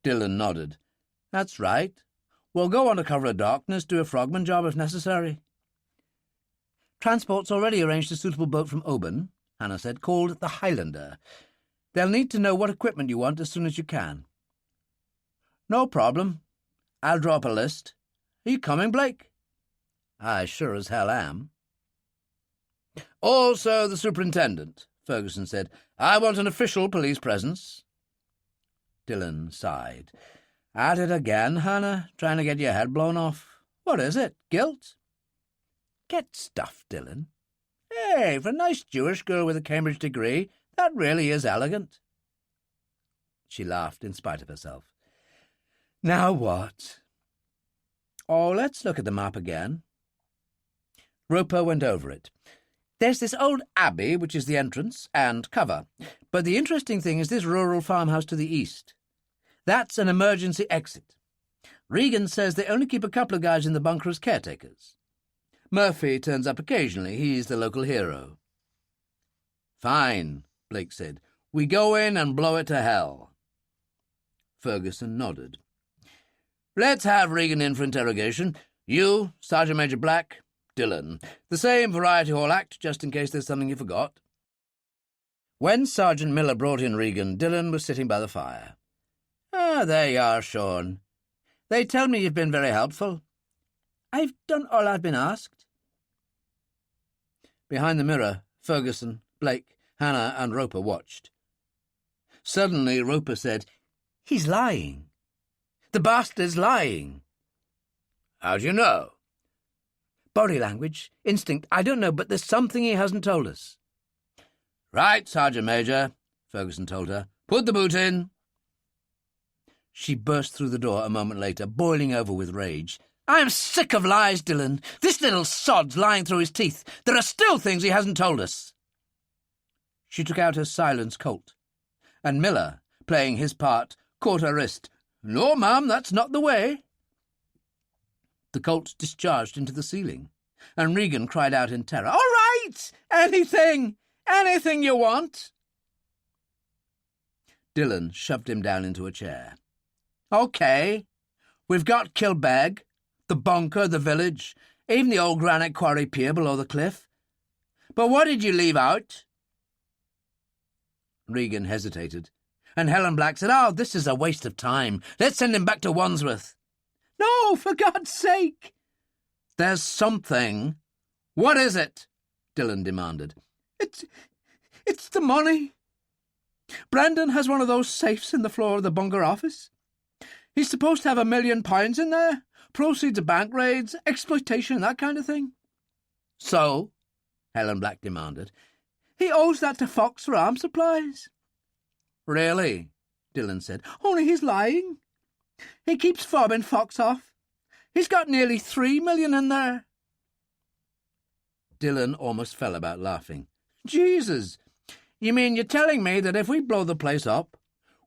Dillon nodded. "That's right. We'll go under cover of darkness, do a frogman job if necessary." "Transport's already arranged a suitable boat from Oban," Hannah said, "called the Highlander. They'll need to know what equipment you want as soon as you can." "No problem. I'll draw up a list. Are you coming, Blake?" "I sure as hell am." "Also the superintendent," Ferguson said. "I want an official police presence." Dillon sighed. "At it again, Hannah, trying to get your head blown off. What is it, guilt?" "Get stuffed, Dillon. Hey, for a nice Jewish girl with a Cambridge degree, that really is elegant." She laughed in spite of herself. Now what? Oh, let's look at the map again. Roper went over it. There's this old abbey, which is the entrance and cover. But the interesting thing is this rural farmhouse to the east. That's an emergency exit. Regan says they only keep a couple of guys in the bunker as caretakers. Murphy turns up occasionally. He's the local hero. Fine, Blake said. We go in and blow it to hell. Ferguson nodded. Let's have Regan in for interrogation. You, Sergeant Major Black, Dillon. The same Variety Hall act, just in case there's something you forgot. When Sergeant Miller brought in Regan, Dillon was sitting by the fire. Ah, there you are, Sean. They tell me you've been very helpful. I've done all I've been asked. Behind the mirror, Ferguson, Blake, Hannah and Roper watched. Suddenly Roper said, He's lying. The bastard's lying. How do you know? Body language, instinct, I don't know, but there's something he hasn't told us. Right, Sergeant Major, Ferguson told her. Put the boot in. She burst through the door a moment later, boiling over with rage. I'm sick of lies, Dillon. This little sod's lying through his teeth. There are still things he hasn't told us. She took out her silence Colt, and Miller, playing his part, caught her wrist. No, ma'am, that's not the way. The Colt discharged into the ceiling, and Regan cried out in terror, All right! Anything you want. Dillon shoved him down into a chair. OK, we've got Kilbeg, the bunker, the village, even the old granite quarry pier below the cliff. But what did you leave out? Regan hesitated, and Helen Black said, Oh, this is a waste of time. Let's send him back to Wandsworth. No, for God's sake. There's something. What is it? Dillon demanded. It's the money. Brandon has one of those safes in the floor of the bunker office. He's supposed to have £1 million in there. Proceeds of bank raids, exploitation, that kind of thing. So? Helen Black demanded. He owes that to Fox for arms supplies. Really? Dillon said. Only he's lying. He keeps fobbing Fox off. He's got nearly £3 million in there. Dillon almost fell about laughing. Jesus! You mean you're telling me that if we blow the place up,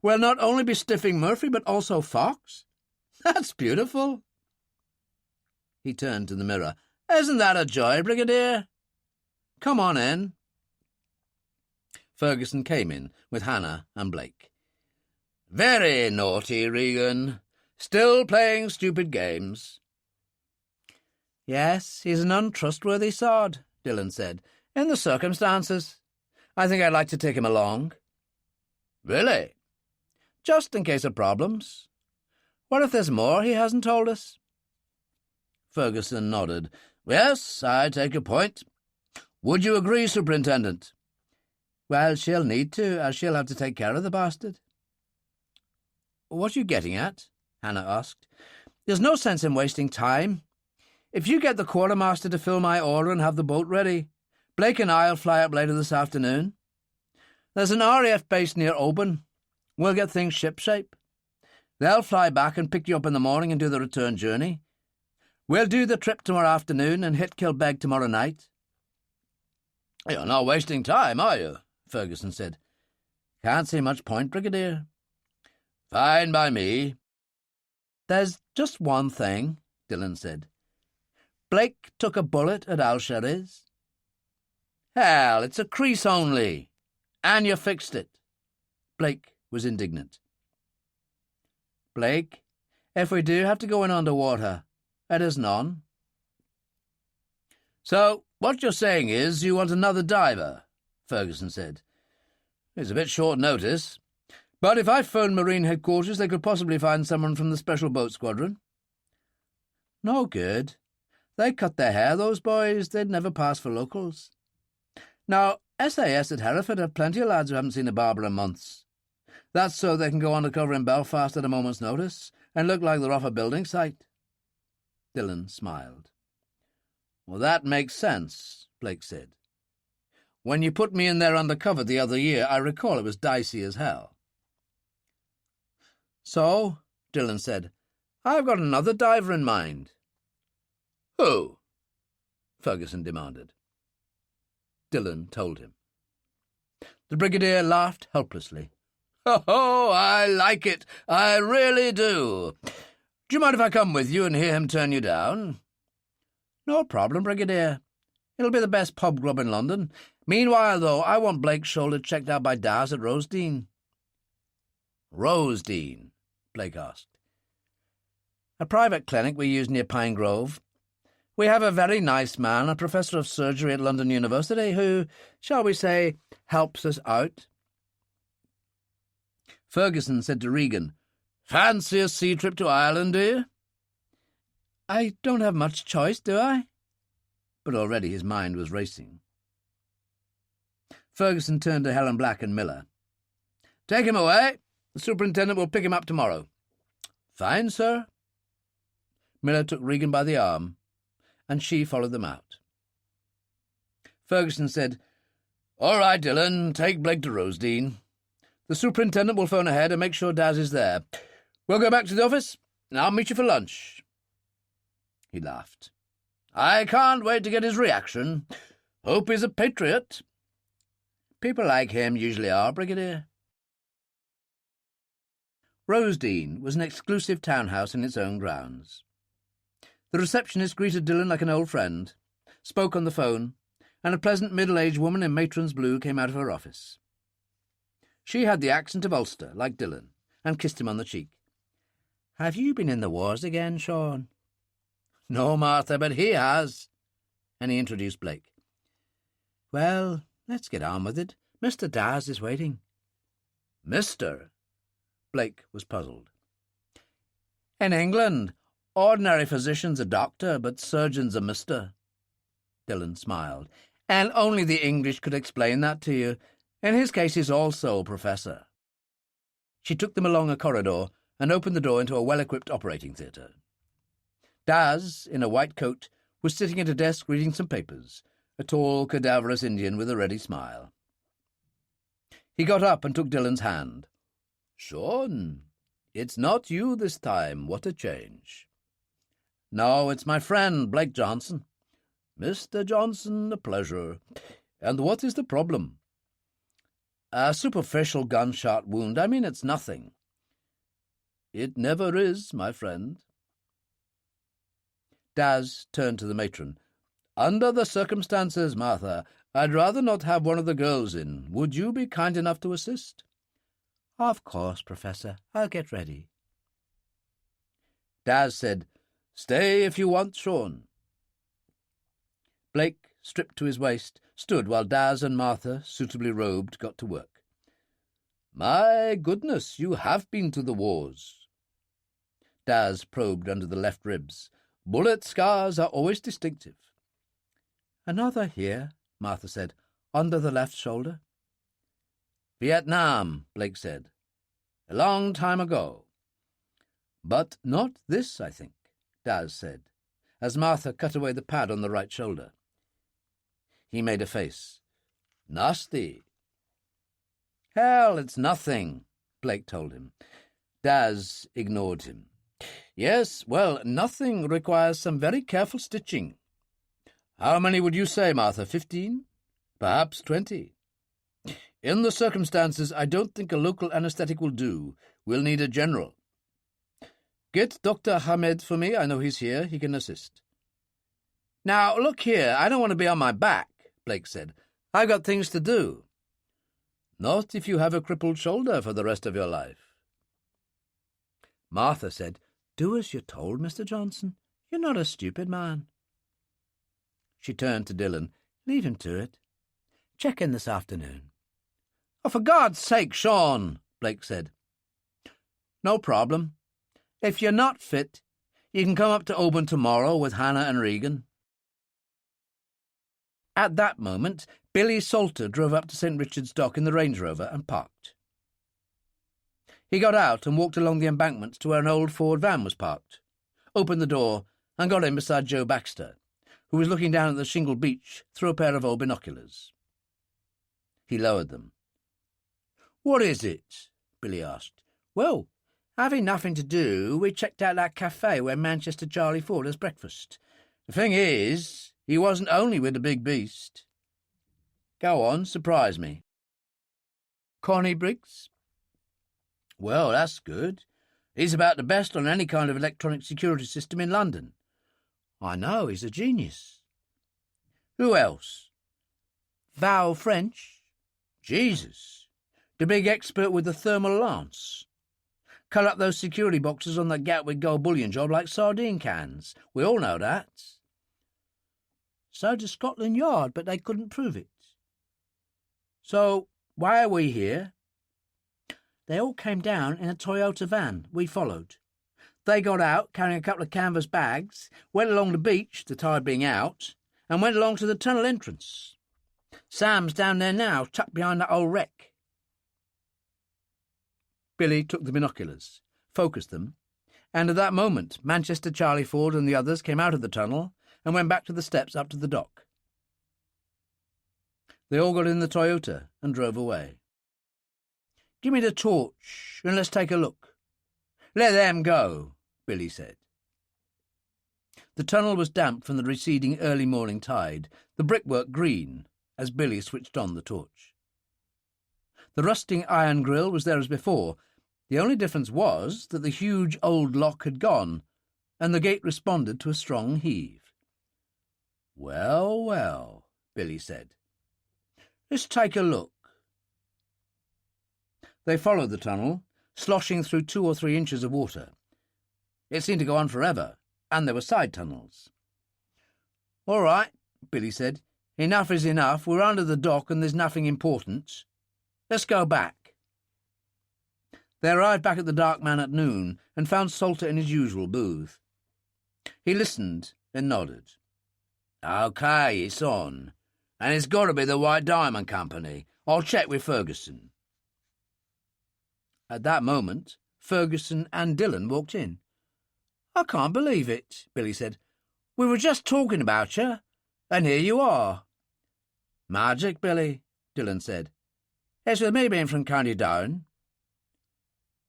we'll not only be stiffing Murphy, but also Fox? That's beautiful. He turned to the mirror. Isn't that a joy, Brigadier? Come on in. Ferguson came in with Hannah and Blake. Very naughty, Regan. Still playing stupid games. Yes, he's an untrustworthy sod, Dillon said. In the circumstances. I think I'd like to take him along. Really? Just in case of problems. What if there's more he hasn't told us? Ferguson nodded. Yes, I take your point. Would you agree, Superintendent? Well, she'll need to, as she'll have to take care of the bastard. What are you getting at? Hannah asked. There's no sense in wasting time. If you get the quartermaster to fill my order and have the boat ready, Blake and I'll fly up later this afternoon. There's an RAF base near Oban. We'll get things shipshape. They'll fly back and pick you up in the morning and do the return journey. We'll do the trip tomorrow afternoon and hit Kilbeg tomorrow night. You're not wasting time, are you? Ferguson said. Can't see much point, Brigadier. Fine by me. There's just one thing, Dillon said. Blake took a bullet at Al-Shariz. Hell, it's a crease only. And you fixed it. Blake was indignant. Blake, if we do have to go in underwater, it is none. So, what you're saying is you want another diver, Ferguson said. It's a bit short notice, but if I phoned Marine Headquarters, they could possibly find someone from the Special Boat Squadron. No good. They cut their hair, those boys. They'd never pass for locals. Now, SAS at Hereford have plenty of lads who haven't seen a barber in months. That's so they can go undercover in Belfast at a moment's notice and look like they're off a building site. Dillon smiled. Well, that makes sense, Blake said. When you put me in there undercover the other year, I recall it was dicey as hell. So, Dillon said, I've got another diver in mind." "Who?" Ferguson demanded. Dillon told him. The brigadier laughed helplessly. "Oh, I like it. I really do. Do you mind if I come with you and hear him turn you down?" "No problem, Brigadier. It'll be the best pub grub in London. Meanwhile, though, I want Blake's shoulder checked out by Daz at Rosedene." "Rosedene?" Blake asked. "A private clinic we use near Pine Grove. We have a very nice man, a professor of surgery at London University, who, shall we say, helps us out." Ferguson said to Regan, "Fancy a sea trip to Ireland, do you?" "I don't have much choice, do I?" But already his mind was racing. Ferguson turned to Helen Black and Miller. "Take him away. The superintendent will pick him up tomorrow." "Fine, sir." Miller took Regan by the arm, and she followed them out. Ferguson said, "All right, Dillon, take Blake to Rosedene. The superintendent will phone ahead and make sure Daz is there. We'll go back to the office, and I'll meet you for lunch." He laughed. "I can't wait to get his reaction. Hope he's a patriot." "People like him usually are, Brigadier." Rosedene was an exclusive townhouse in its own grounds. The receptionist greeted Dillon like an old friend, spoke on the phone, and a pleasant middle-aged woman in matron's blue came out of her office. She had the accent of Ulster, like Dillon, and kissed him on the cheek. "Have you been in the wars again, Sean?" "No, Martha, but he has." And he introduced Blake. "Well, let's get on with it. Mr. Daz is waiting." "Mr.?" Blake was puzzled. "In England, ordinary physician's a doctor, but surgeon's a mister." Dillon smiled. "And only the English could explain that to you. In his case, he's also a professor." She took them along a corridor and opened the door into a well-equipped operating theatre. Daz, in a white coat, was sitting at a desk reading some papers, a tall, cadaverous Indian with a ready smile. He got up and took Dillon's hand. "Sean, it's not you this time. What a change." "No, it's my friend, Blake Johnson." "Mr. Johnson, a pleasure. And what is the problem?" "A superficial gunshot wound. I mean, it's nothing." "It never is, my friend." Daz turned to the matron. "Under the circumstances, Martha, I'd rather not have one of the girls in. Would you be kind enough to assist?" "Of course, Professor. I'll get ready." Daz said, "Stay if you want, Sean." Blake, stripped to his waist, stood while Daz and Martha, suitably robed, got to work. "My goodness, you have been to the wars." Daz probed under the left ribs. "Bullet scars are always distinctive." "Another here," Martha said, "under the left shoulder." "Vietnam," Blake said. "A long time ago." "But not this, I think," Daz said, as Martha cut away the pad on the right shoulder. He made a face. "Nasty." "Hell, it's nothing," Blake told him. Daz ignored him. "Yes, well, nothing requires some very careful stitching." "How many would you say, Martha? 15? Perhaps 20? In the circumstances, I don't think a local anaesthetic will do. We'll need a general." "Get Dr. Hamed for me. I know he's here. He can assist." "Now, look here, I don't want to be on my back," Blake said. "I've got things to do." "Not if you have a crippled shoulder for the rest of your life." Martha said, "Do as you're told, Mr. Johnson. You're not a stupid man." She turned to Dillon. "Leave him to it. Check in this afternoon." "Oh, for God's sake, Sean," Blake said. "No problem. If you're not fit, you can come up to Oban tomorrow with Hannah and Regan." At that moment, Billy Salter drove up to St. Richard's Dock in the Range Rover and parked. He got out and walked along the embankment to where an old Ford van was parked, opened the door, and got in beside Joe Baxter, who was looking down at the shingled beach through a pair of old binoculars. He lowered them. "What is it?" Billy asked. "Well, Having nothing to do, we checked out that cafe where Manchester Charlie Ford has breakfast. The thing is, he wasn't only with the big beast. Go on, surprise me. Connie Briggs? Well, that's good. He's about the best on any kind of electronic security system in London. I know, he's a genius. Who else? Val French? Jesus. The big expert with the thermal lance. Cut up those security boxes on that Gatwick gold bullion job like sardine cans. We all know that. So does Scotland Yard, but they couldn't prove it. So, why are we here? They all came down in a Toyota van. We followed. They got out, carrying a couple of canvas bags, went along the beach, the tide being out, and went along to the tunnel entrance. Sam's down there now, tucked behind that old wreck. Billy took the binoculars, focused them, and at that moment Manchester Charlie Ford and the others came out of the tunnel and went back to the steps up to the dock. They all got in the Toyota and drove away. Give me the torch and let's take a look. Let them go, Billy said. The tunnel was damp from the receding early morning tide, the brickwork green, as Billy switched on the torch. The rusting iron grille was there as before. The only difference was that the huge old lock had gone, and the gate responded to a strong heave. Well, well, Billy said. Let's take a look. They followed the tunnel, sloshing through 2 or 3 inches of water. It seemed to go on forever, and there were side tunnels. All right, Billy said. Enough is enough. We're under the dock and there's nothing important. Let's go back. They arrived back at the Dark Man at noon and found Salter in his usual booth. He listened and nodded. OK, it's on. And it's got to be the White Diamond Company. I'll check with Ferguson. At that moment, Ferguson and Dillon walked in. I can't believe it, Billy said. We were just talking about you, and here you are. Magic, Billy, Dillon said. It's with me being from County Down.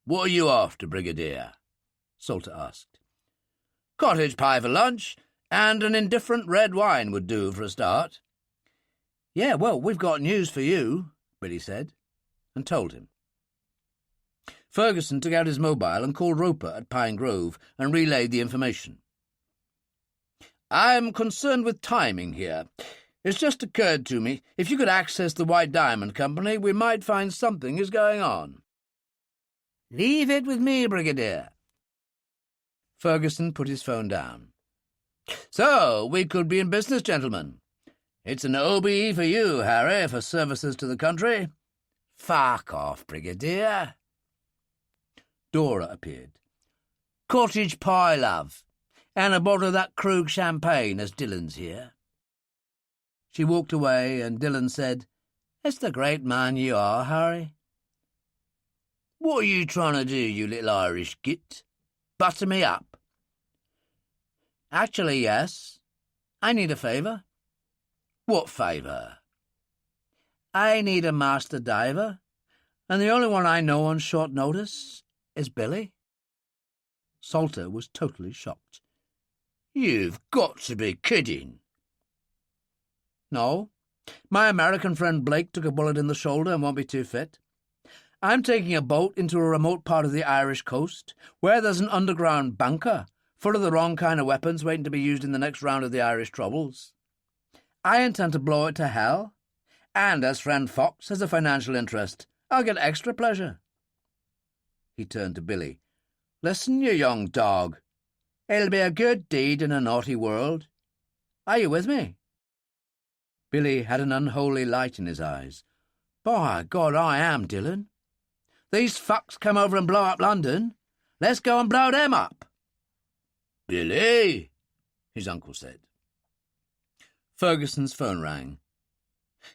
What are you after, Brigadier? Salter asked. Cottage pie for lunch, and an indifferent red wine would do for a start. Yeah, well, we've got news for you, Billy said, and told him. Ferguson took out his mobile and called Roper at Pine Grove and relayed the information. I'm concerned with timing here. It's just occurred to me, if you could access the White Diamond Company, we might find something is going on. Leave it with me, Brigadier. Ferguson put his phone down. So, we could be in business, gentlemen. It's an OBE for you, Harry, for services to the country. Fuck off, Brigadier. Dora appeared. Cottage pie, love, and a bottle of that Krug champagne, as Dillon's here. She walked away, and Dillon said, It's the great man you are, Harry. What are you trying to do, you little Irish git? Butter me up? Actually, yes. I need a favour. What favour? I need a master diver, and the only one I know on short notice is Billy. Salter was totally shocked. You've got to be kidding. No. My American friend Blake took a bullet in the shoulder and won't be too fit. I'm taking a boat into a remote part of the Irish coast, where there's an underground bunker full of the wrong kind of weapons waiting to be used in the next round of the Irish troubles. I intend to blow it to hell, and as friend Fox has a financial interest, I'll get extra pleasure. He turned to Billy. Listen, you young dog. It'll be a good deed in a naughty world. Are you with me? Billy had an unholy light in his eyes. By God, I am, Dillon. These fucks come over and blow up London. Let's go and blow them up. Billy, his uncle said. Ferguson's phone rang.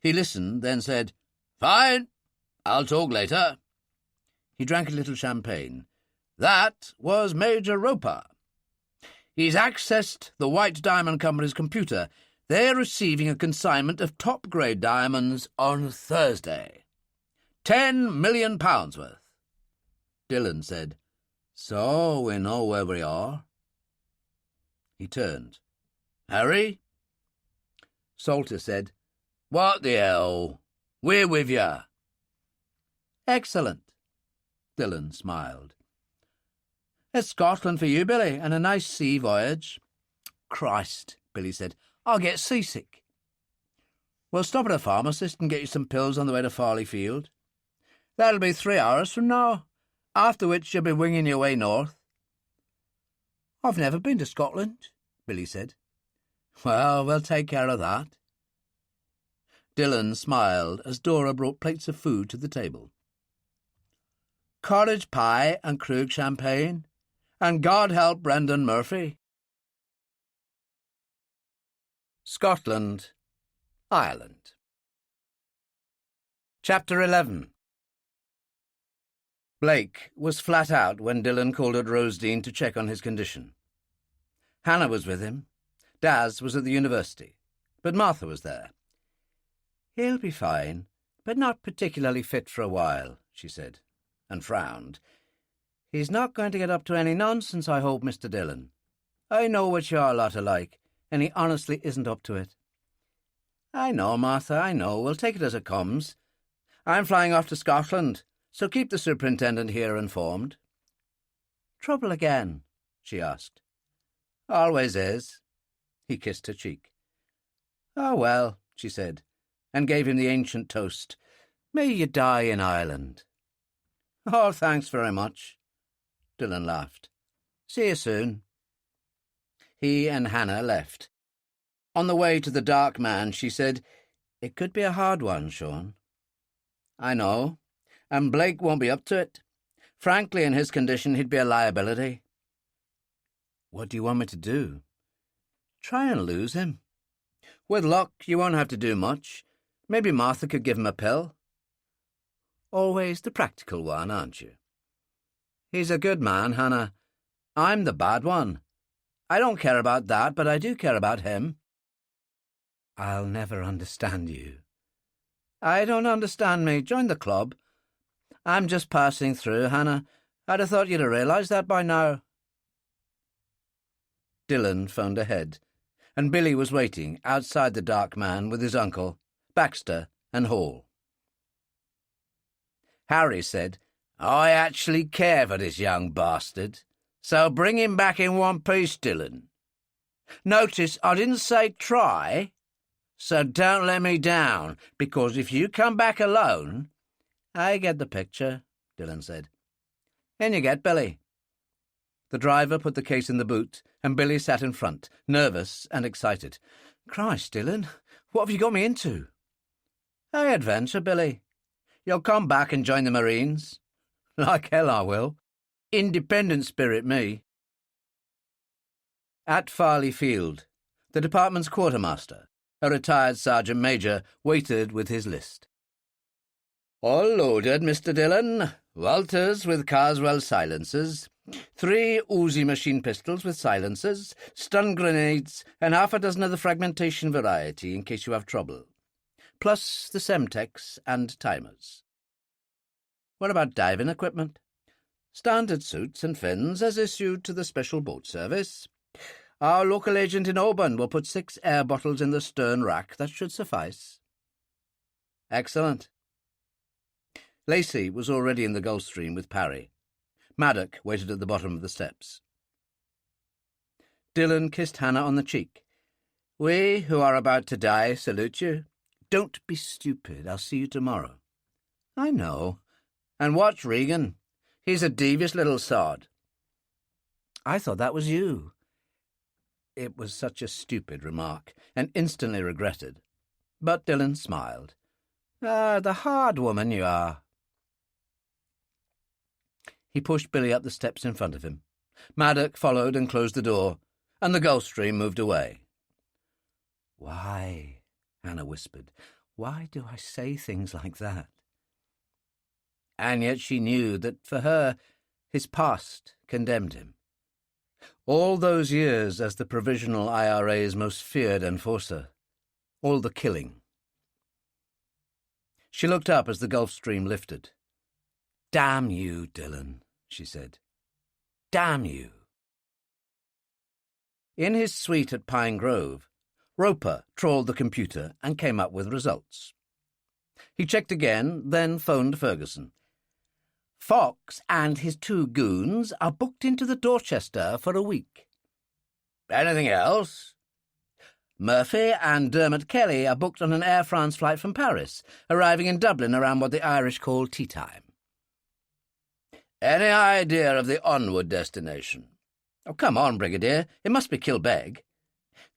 He listened, then said, Fine, I'll talk later. He drank a little champagne. That was Major Roper. He's accessed the White Diamond Company's computer. They're receiving a consignment of top-grade diamonds on Thursday. £10 million worth. Dillon said, So we know where we are. He turned. Harry? Salter said, What the hell? We're with you. Excellent. Dillon smiled. It's Scotland for you, Billy, and a nice sea voyage. Christ, Billy said, I'll get seasick. We'll stop at a pharmacist and get you some pills on the way to Farley Field. That'll be 3 hours from now, after which you'll be winging your way north. I've never been to Scotland, Billy said. Well, we'll take care of that. Dillon smiled as Dora brought plates of food to the table. Cottage pie and Krug champagne, and God help Brendan Murphy. Scotland, Ireland. Chapter 11. Blake was flat out when Dillon called at Rosedene to check on his condition. Hannah was with him. Daz was at the university, but Martha was there. He'll be fine, but not particularly fit for a while, she said, and frowned. He's not going to get up to any nonsense, I hope, Mr. Dillon. I know what you're lot alike, and he honestly isn't up to it. I know, Martha, I know. We'll take it as it comes. I'm flying off to Scotland, so keep the superintendent here informed. Trouble again? She asked. Always is. He kissed her cheek. Oh, well, she said, and gave him the ancient toast. May you die in Ireland. Oh, thanks very much. Dillon laughed. See you soon. He and Hannah left. On the way to the Dark Man, she said, It could be a hard one, Sean. I know, and Blake won't be up to it. Frankly, in his condition, he'd be a liability. What do you want me to do? Try and lose him. With luck, you won't have to do much. Maybe Martha could give him a pill. Always the practical one, aren't you? He's a good man, Hannah. I'm the bad one. I don't care about that, but I do care about him. I'll never understand you. I don't understand me. Join the club. I'm just passing through, Hannah. I'd have thought you'd have realised that by now. Dillon phoned ahead, and Billy was waiting outside the Dark Man with his uncle, Baxter, and Hall. Harry said, I actually care for this young bastard, so bring him back in one piece, Dillon. Notice I didn't say try, so don't let me down, because if you come back alone— I get the picture, Dillon said. In you get, Billy. The driver put the case in the boot, and Billy sat in front, nervous and excited. Christ, Dillon, what have you got me into? Hey, adventure, Billy. You'll come back and join the Marines. Like hell I will. Independent spirit, me. At Farley Field, the department's quartermaster, a retired sergeant major, waited with his list. All loaded, Mr. Dillon. Walters with Carswell silencers, 3 Uzi machine pistols with silencers, stun grenades, and half a dozen of the fragmentation variety in case you have trouble, plus the Semtex and timers. What about diving equipment? Standard suits and fins as issued to the Special Boat Service. Our local agent in Auburn will put 6 air bottles in the stern rack. That should suffice. Excellent. Lacey was already in the Gulfstream with Parry. Maddock waited at the bottom of the steps. Dillon kissed Hannah on the cheek. We, who are about to die, salute you. Don't be stupid. I'll see you tomorrow. I know. And watch Regan. He's a devious little sod. I thought that was you. It was such a stupid remark, and instantly regretted. But Dillon smiled. Ah, the hard woman you are. He pushed Billy up the steps in front of him. Maddock followed and closed the door, and the Gulfstream moved away. Why, Hannah whispered, why do I say things like that? And yet she knew that, for her, his past condemned him. All those years as the Provisional IRA's most feared enforcer. All the killing. She looked up as the Gulfstream lifted. Damn you, Dillon, she said. Damn you. In his suite at Pine Grove, Roper trawled the computer and came up with results. He checked again, then phoned Ferguson. Fox and his 2 goons are booked into the Dorchester for a week. Anything else? Murphy and Dermot Kelly are booked on an Air France flight from Paris, arriving in Dublin around what the Irish call tea time. Any idea of the onward destination? Oh, come on, Brigadier. It must be Kilbeg.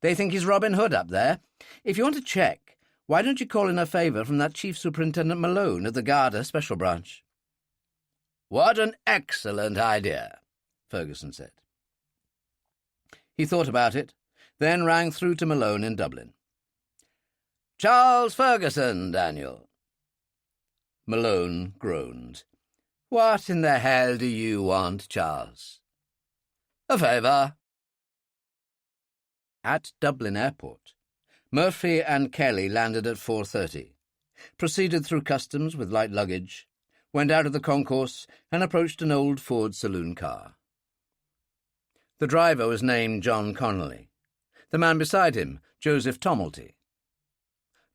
They think he's Robin Hood up there. If you want to check, why don't you call in a favour from that Chief Superintendent Malone of the Garda Special Branch? What an excellent idea, Ferguson said. He thought about it, then rang through to Malone in Dublin. Charles Ferguson, Daniel. Malone groaned. What in the hell do you want, Charles? A favour. At Dublin Airport, Murphy and Kelly landed at 4:30, proceeded through customs with light luggage, went out of the concourse and approached an old Ford saloon car. The driver was named John Connolly. The man beside him, Joseph Tomelty.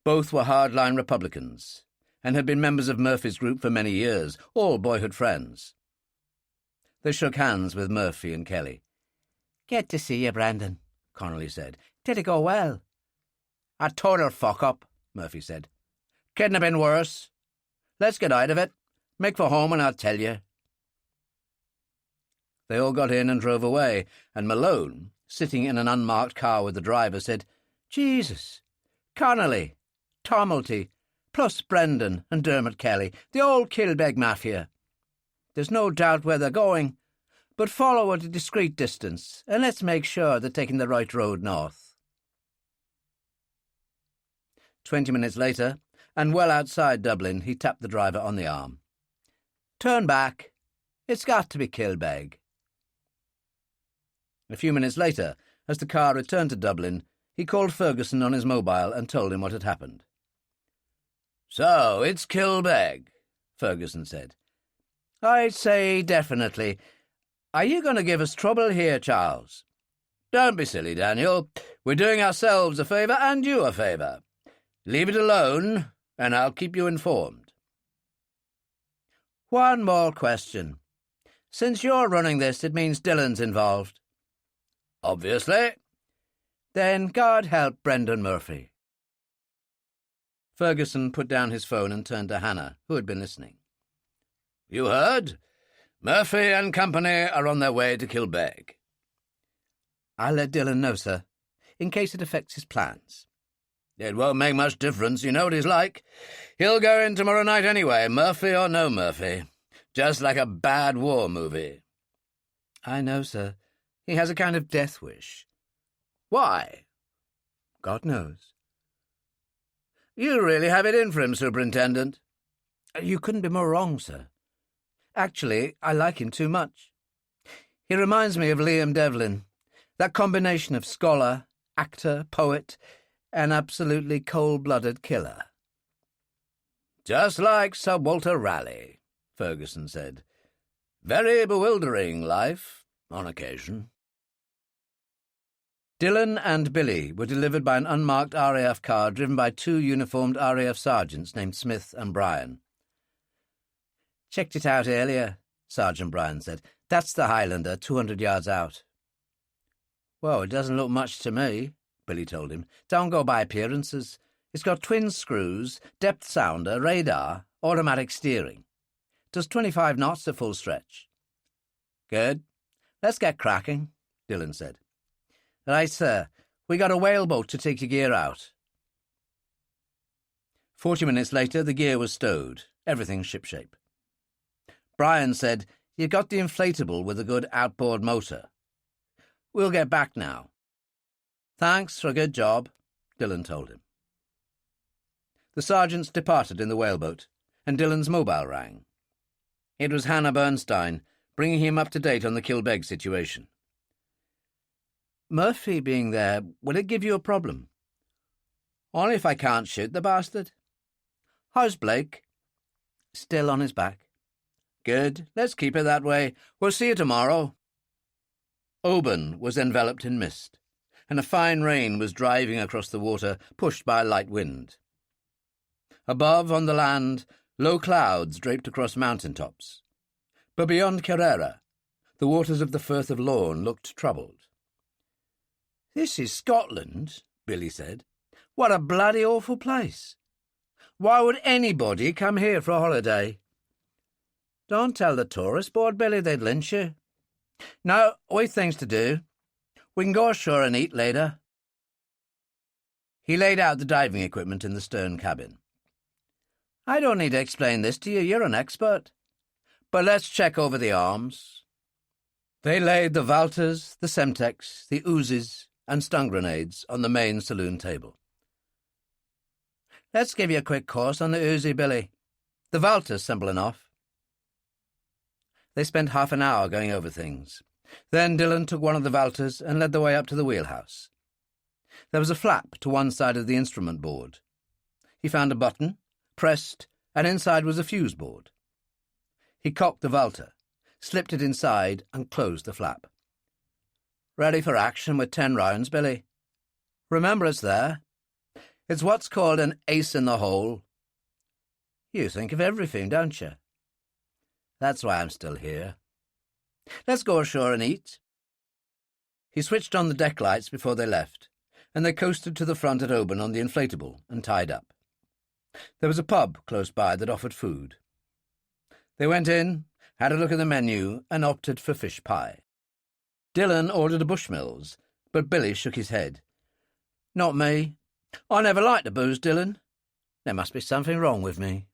Both were hardline Republicans and had been members of Murphy's group for many years, all boyhood friends. They shook hands with Murphy and Kelly. Good to see you, Brandon, Connolly said. Did it go well? A total fuck-up, Murphy said. Couldn't have been worse. Let's get out of it. Make for home and I'll tell you. They all got in and drove away, and Malone, sitting in an unmarked car with the driver, said, Jesus, Connolly, Tomelty, plus Brendan and Dermot Kelly, the old Kilbeg Mafia. There's no doubt where they're going, but follow at a discreet distance, and let's make sure they're taking the right road north. 20 minutes later, and well outside Dublin, he tapped the driver on the arm. Turn back. It's got to be Kilbeg. A few minutes later, as the car returned to Dublin, he called Ferguson on his mobile and told him what had happened. So, it's Kilbeg, Ferguson said. I'd say definitely. Are you going to give us trouble here, Charles? Don't be silly, Daniel. We're doing ourselves a favour and you a favour. Leave it alone, and I'll keep you informed. One more question. Since you're running this, it means Dillon's involved. Obviously. Then God help Brendan Murphy. Ferguson put down his phone and turned to Hannah, who had been listening. You heard? Murphy and company are on their way to Kilbeg. I'll let Dillon know, sir, in case it affects his plans. It won't make much difference, you know what he's like. He'll go in tomorrow night anyway, Murphy or no Murphy. Just like a bad war movie. I know, sir. He has a kind of death wish. Why? God knows. You really have it in for him, Superintendent. You couldn't be more wrong, sir. Actually, I like him too much. He reminds me of Liam Devlin, that combination of scholar, actor, poet, and absolutely cold-blooded killer. Just like Sir Walter Raleigh, Ferguson said. Very bewildering life, on occasion. Dillon and Billy were delivered by an unmarked RAF car driven by 2 uniformed RAF sergeants named Smith and Bryan. Checked it out earlier, Sergeant Bryan said. That's the Highlander, 200 yards out. Well, it doesn't look much to me, Billy told him. Don't go by appearances. It's got twin screws, depth sounder, radar, automatic steering. Does 25 knots at full stretch. Good. Let's get cracking, Dillon said. Right, sir. We got a whaleboat to take your gear out. 40 minutes later, the gear was stowed. Everything shipshape. Bryan said, "You got the inflatable with a good outboard motor. We'll get back now." "Thanks for a good job," Dillon told him. The sergeants departed in the whaleboat, and Dillon's mobile rang. It was Hannah Bernstein, bringing him up to date on the Kilbeg situation. "Murphy being there, will it give you a problem?" "Only if I can't shoot the bastard." "How's Blake?" "Still on his back." "Good. Let's keep it that way. We'll see you tomorrow." Oban was enveloped in mist, and a fine rain was driving across the water, pushed by a light wind. Above, on the land, low clouds draped across mountain tops. But beyond Carrera, the waters of the Firth of Lorne looked troubled. "This is Scotland," Billy said. "What a bloody awful place. Why would anybody come here for a holiday?" "Don't tell the tourist board, Billy, they'd lynch you. No, we've things to do. We can go ashore and eat later." He laid out the diving equipment in the stern cabin. "I don't need to explain this to you, you're an expert. But let's check over the arms." They laid the Walters, the Semtex, the Uzis, and stun grenades on the main saloon table. "Let's give you a quick course on the Uzi, Billy. The Walter's simple enough." They spent half an hour going over things. Then Dillon took one of the Walters and led the way up to the wheelhouse. There was a flap to one side of the instrument board. He found a button, pressed, and inside was a fuse board. He cocked the Walter, slipped it inside, and closed the flap. "Ready for action with 10 rounds, Billy. Remember it's there. It's what's called an ace in the hole." "You think of everything, don't you?" "That's why I'm still here. Let's go ashore and eat." He switched on the deck lights before they left, and they coasted to the front at Oban on the inflatable and tied up. There was a pub close by that offered food. They went in, had a look at the menu, and opted for fish pie. Dillon ordered a Bushmills, but Billy shook his head. "Not me. I never liked the booze, Dillon. There must be something wrong with me."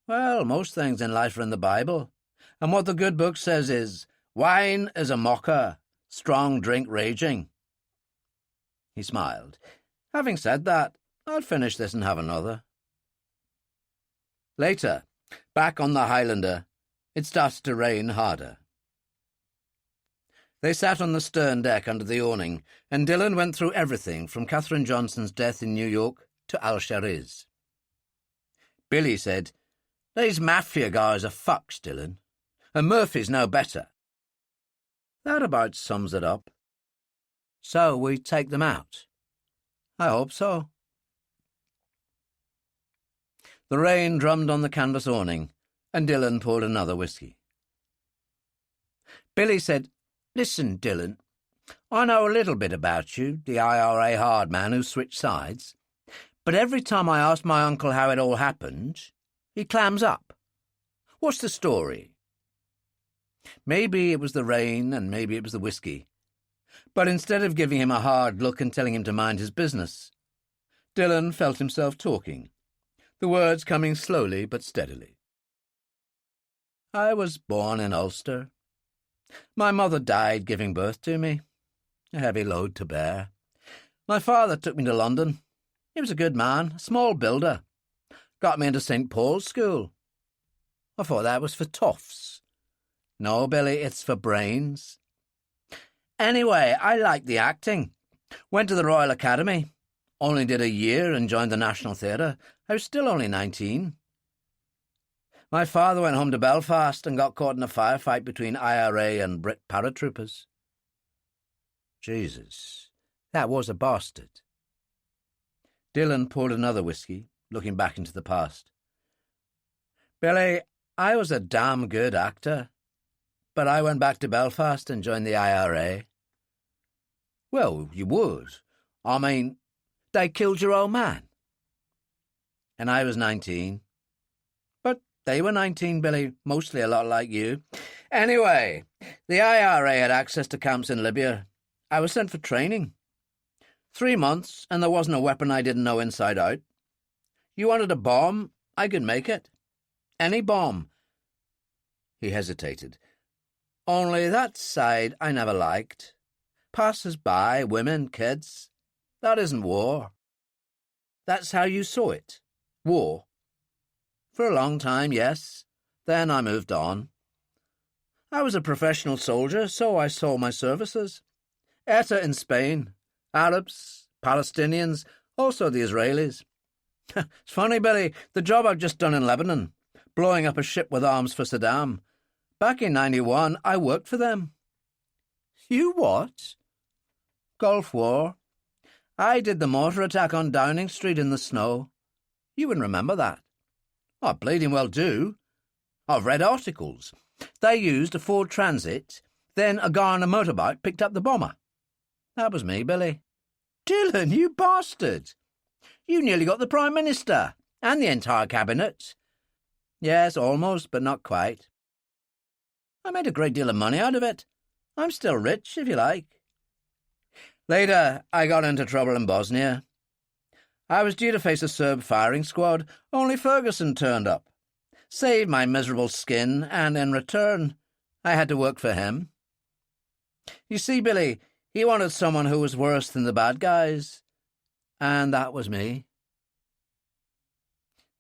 "Well, most things in life are in the Bible, and what the good book says is, 'Wine is a mocker, strong drink raging.'" He smiled. "Having said that, I'll finish this and have another." Later, back on the Highlander, it started to rain harder. They sat on the stern deck under the awning, and Dillon went through everything from Katherine Johnson's death in New York to Al-Shariz. Billy said, "These mafia guys are fucks, Dillon, and Murphy's no better." "That about sums it up." "So we take them out?" "I hope so." The rain drummed on the canvas awning, and Dillon poured another whiskey. Billy said, "Listen, Dillon, I know a little bit about you, the IRA hard man who switched sides, but every time I ask my uncle how it all happened, he clams up. What's the story?" Maybe it was the rain, and maybe it was the whiskey, but instead of giving him a hard look and telling him to mind his business, Dillon felt himself talking, the words coming slowly but steadily. "I was born in Ulster. My mother died giving birth to me, a heavy load to bear. My father took me to London. He was a good man, a small builder. Got me into St. Paul's School. I thought that was for toffs. No, Billy, it's for brains. Anyway, I liked the acting. Went to the Royal Academy. Only did a year and joined the National Theatre. I was still only 19. My father went home to Belfast and got caught in a firefight between IRA and Brit paratroopers." Jesus, that was a bastard. Dillon poured another whiskey, looking back into the past. "Billy, I was a damn good actor, but I went back to Belfast and joined the IRA. "Well, you would. I mean, they killed your old man." "And I was 19. But they were 19, Billy, mostly a lot like you. Anyway, the IRA had access to camps in Libya. I was sent for training. 3 months, and there wasn't a weapon I didn't know inside out. You wanted a bomb, I could make it. Any bomb." He hesitated. "Only that side I never liked. Passers-by, women, kids. That isn't war." "That's how you saw it? War?" "For a long time, yes. Then I moved on. I was a professional soldier, so I sold my services. ETA in Spain, Arabs, Palestinians, also the Israelis. It's funny, Billy, the job I've just done in Lebanon, blowing up a ship with arms for Saddam. Back in 91, I worked for them." You what? Gulf War. I did the mortar attack on Downing Street in the snow. You wouldn't remember that. I bleeding well do. I've read articles. They used a Ford Transit, then a guy on a motorbike picked up the bomber. That was me, Billy. Dillon, you bastard! You nearly got the Prime Minister and the entire cabinet. Yes, almost, but not quite. I made a great deal of money out of it. I'm still rich, if you like. Later, I got into trouble in Bosnia. I was due to face a Serb firing squad, only Ferguson turned up. Saved my miserable skin, and in return, I had to work for him. You see, Billy, he wanted someone who was worse than the bad guys, and that was me.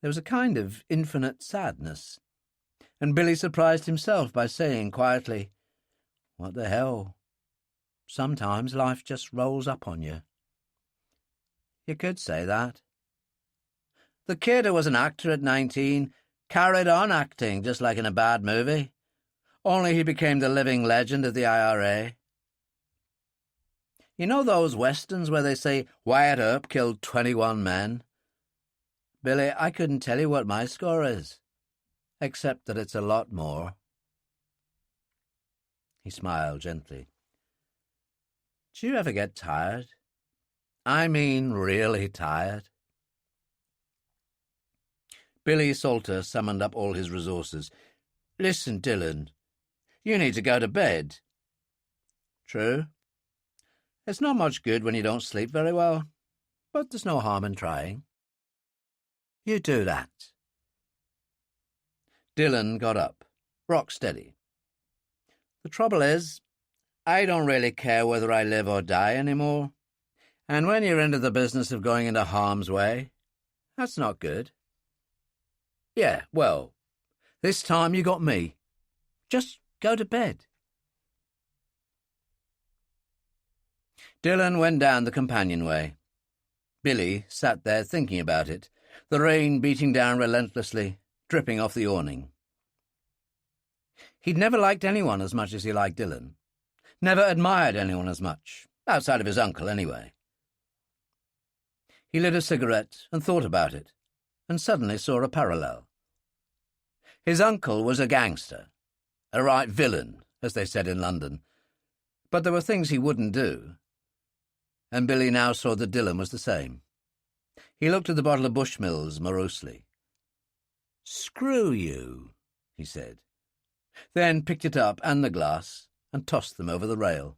There was a kind of infinite sadness, and Billy surprised himself by saying quietly, "What the hell? Sometimes life just rolls up on you." You could say that. The kid who was an actor at 19 carried on acting just like in a bad movie, only he became the living legend of the IRA. You know those westerns where they say Wyatt Earp killed 21 men? Billy, I couldn't tell you what my score is, except that it's a lot more. He smiled gently. Do you ever get tired? I mean really tired? Billy Salter summoned up all his resources. Listen, Dillon, you need to go to bed. True. It's not much good when you don't sleep very well, but there's no harm in trying. You do that. Dillon got up, rock steady. The trouble is, I don't really care whether I live or die anymore. And when you're into the business of going into harm's way, that's not good. Yeah, well, this time you got me. Just go to bed. Dillon went down the companionway. Billy sat there thinking about it, the rain beating down relentlessly, dripping off the awning. He'd never liked anyone as much as he liked Dillon. Never admired anyone as much, outside of his uncle anyway. He lit a cigarette and thought about it, and suddenly saw a parallel. His uncle was a gangster, a right villain, as they said in London, but there were things he wouldn't do, and Billy now saw that Dillon was the same. He looked at the bottle of Bushmills morosely. "Screw you," he said, then picked it up and the glass and tossed them over the rail.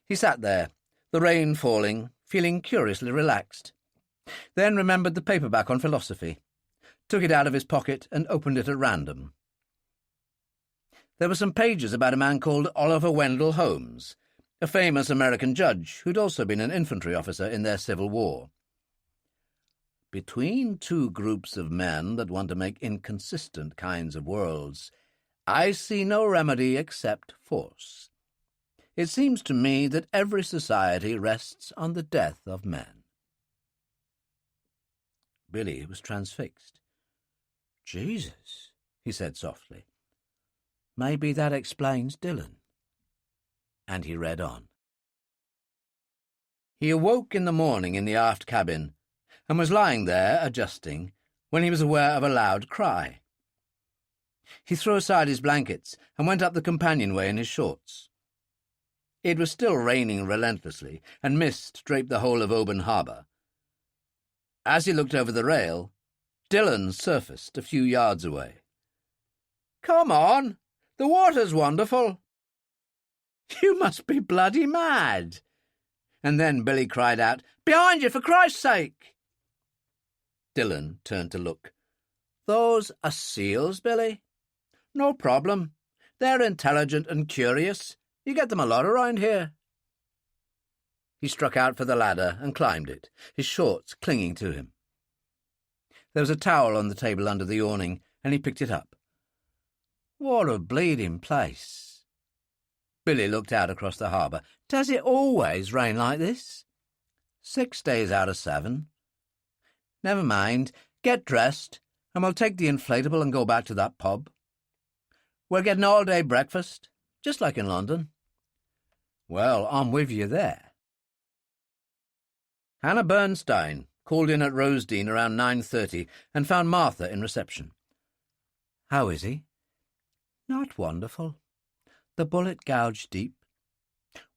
He sat there, the rain falling, feeling curiously relaxed, then remembered the paperback on philosophy, took it out of his pocket and opened it at random. There were some pages about a man called Oliver Wendell Holmes, a famous American judge who'd also been an infantry officer in their Civil War. Between two groups of men that want to make inconsistent kinds of worlds, I see no remedy except force. It seems to me that every society rests on the death of men. Billy was transfixed. Jesus, he said softly. Maybe that explains Dillon. And he read on. He awoke in the morning in the aft cabin and was lying there, adjusting, when he was aware of a loud cry. He threw aside his blankets and went up the companionway in his shorts. It was still raining relentlessly, and mist draped the whole of Oban Harbour. As he looked over the rail, Dillon surfaced a few yards away. "Come on! The water's wonderful!" "You must be bloody mad!" And then Billy cried out, "Behind you, for Christ's sake!" Dillon turned to look. "Those are seals, Billy? No problem. They're intelligent and curious. You get them a lot around here." He struck out for the ladder and climbed it, his shorts clinging to him. There was a towel on the table under the awning, and he picked it up. What a bleeding place. Billy looked out across the harbour. Does it always rain like this? 6 days out of 7. Never mind. Get dressed, and we'll take the inflatable and go back to that pub. We're getting all-day breakfast. just like in London. Well, I'm with you there. Hannah Bernstein called in at Rosedene around 9:30 and found Martha in reception. How is he? Not wonderful. The bullet gouged deep.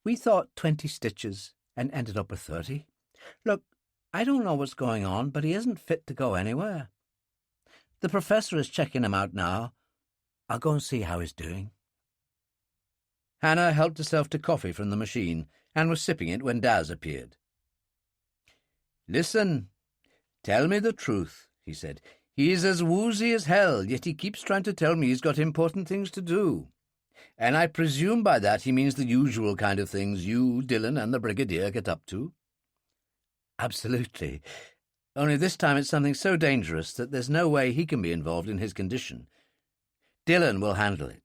We thought 20 stitches and ended up with 30. Look, I don't know what's going on, but he isn't fit to go anywhere. The professor is checking him out now. I'll go and see how he's doing. Hannah helped herself to coffee from the machine and was sipping it when Daz appeared. Listen, tell me the truth, he said. He's as woozy as hell, yet he keeps trying to tell me he's got important things to do. And I presume by that he means the usual kind of things you, Dillon, and the Brigadier get up to. Absolutely. Only this time it's something so dangerous that there's no way he can be involved in his condition. Dillon will handle it.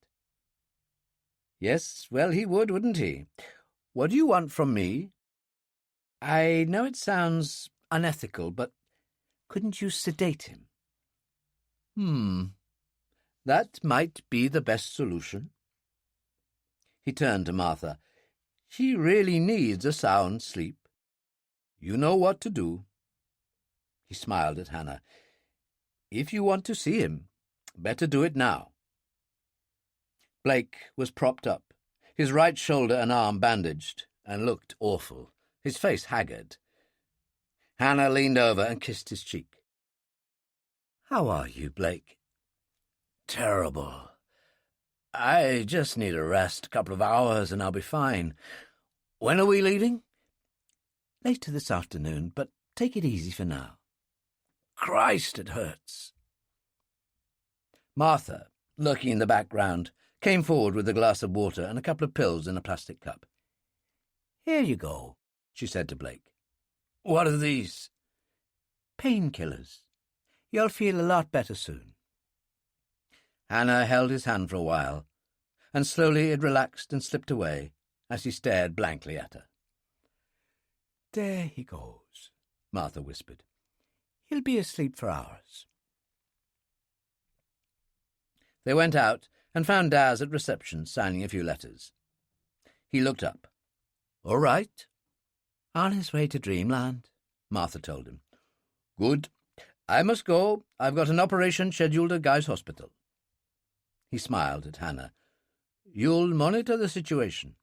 Yes, well, he would, wouldn't he? What do you want from me? I know it sounds unethical, but couldn't you sedate him? That might be the best solution. He turned to Martha. He really needs a sound sleep. You know what to do. He smiled at Hannah. If you want to see him, better do it now. Blake was propped up, his right shoulder and arm bandaged, and looked awful, his face haggard. Hannah leaned over and kissed his cheek. How are you, Blake? Terrible. I just need a rest, a couple of hours, and I'll be fine. When are we leaving? Later this afternoon, but take it easy for now. Christ, it hurts. Martha, lurking in the background, came forward with a glass of water and a couple of pills in a plastic cup. Here you go, she said to Blake. What are these? Painkillers. You'll feel a lot better soon. Hannah held his hand for a while, and slowly it relaxed and slipped away as he stared blankly at her. There he goes, Martha whispered. He'll be asleep for hours. They went out and found Daz at reception signing a few letters. He looked up. All right. On his way to dreamland, Martha told him. Good. I must go. I've got an operation scheduled at Guy's Hospital. He smiled at Hannah. You'll monitor the situation.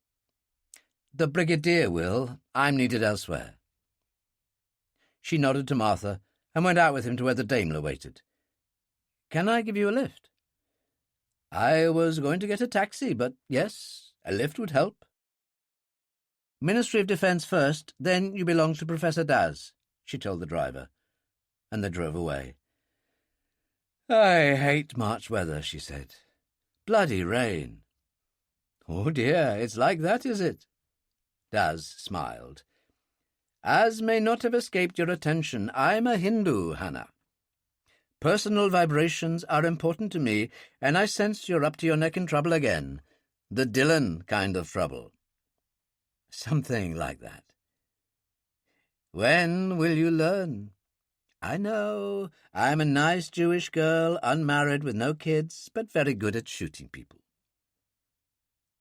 The Brigadier will. I'm needed elsewhere. She nodded to Martha and went out with him to where the Daimler waited. Can I give you a lift? I was going to get a taxi, but yes, a lift would help. Ministry of Defence first, then you belong to Professor Daz, she told the driver, and they drove away. I hate March weather, she said. Bloody rain. Oh dear, it's like that, is it? Daz smiled. As may not have escaped your attention, I'm a Hindu, Hannah. Personal vibrations are important to me, and I sense you're up to your neck in trouble again. The Dillon kind of trouble. Something like that. When will you learn? I know, I'm a nice Jewish girl, unmarried with no kids, but very good at shooting people.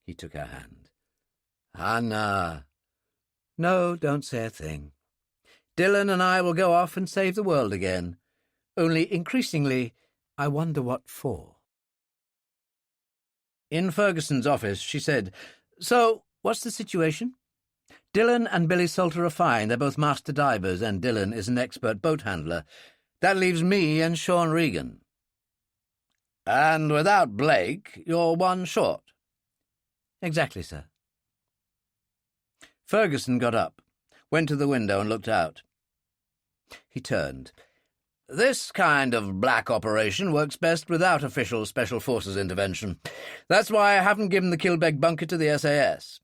He took her hand. Hannah. No, don't say a thing. Dillon and I will go off and save the world again. Only increasingly, I wonder what for. In Ferguson's office, she said, So, what's the situation? Dillon and Billy Salter are fine. They're both master divers, and Dillon is an expert boat handler. That leaves me and Sean Regan. And without Blake, you're one short. Exactly, sir. Ferguson got up, went to the window and looked out. He turned. This kind of black operation works best without official Special Forces intervention. That's why I haven't given the Kilbeg bunker to the SAS.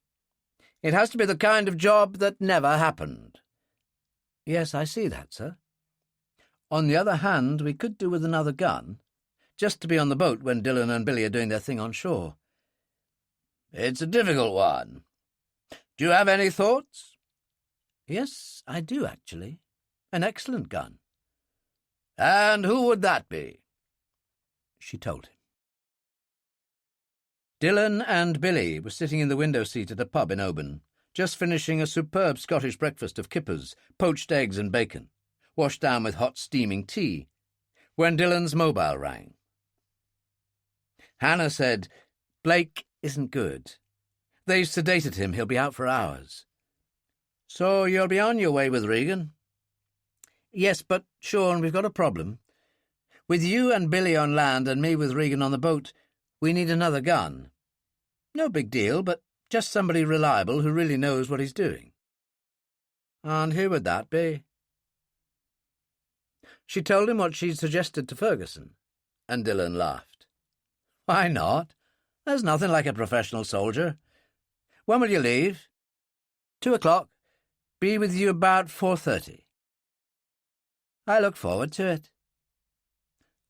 It has to be the kind of job that never happened. Yes, I see that, sir. On the other hand, we could do with another gun, just to be on the boat when Dillon and Billy are doing their thing on shore. It's a difficult one. Do you have any thoughts? Yes, I do, actually. An excellent gun. And who would that be? She told him. Dillon and Billy were sitting in the window seat at a pub in Oban, just finishing a superb Scottish breakfast of kippers, poached eggs and bacon, washed down with hot steaming tea, when Dillon's mobile rang. Hannah said, "Blake isn't good. They've sedated him. He'll be out for hours." "So you'll be on your way with Regan?" "Yes, but, Sean, we've got a problem. With you and Billy on land and me with Regan on the boat, we need another gun. No big deal, but just somebody reliable who really knows what he's doing." "And who would that be?" She told him what she'd suggested to Ferguson, and Dillon laughed. "Why not? There's nothing like a professional soldier. When will you leave?" 2:00. Be with you about 4:30. "I look forward to it."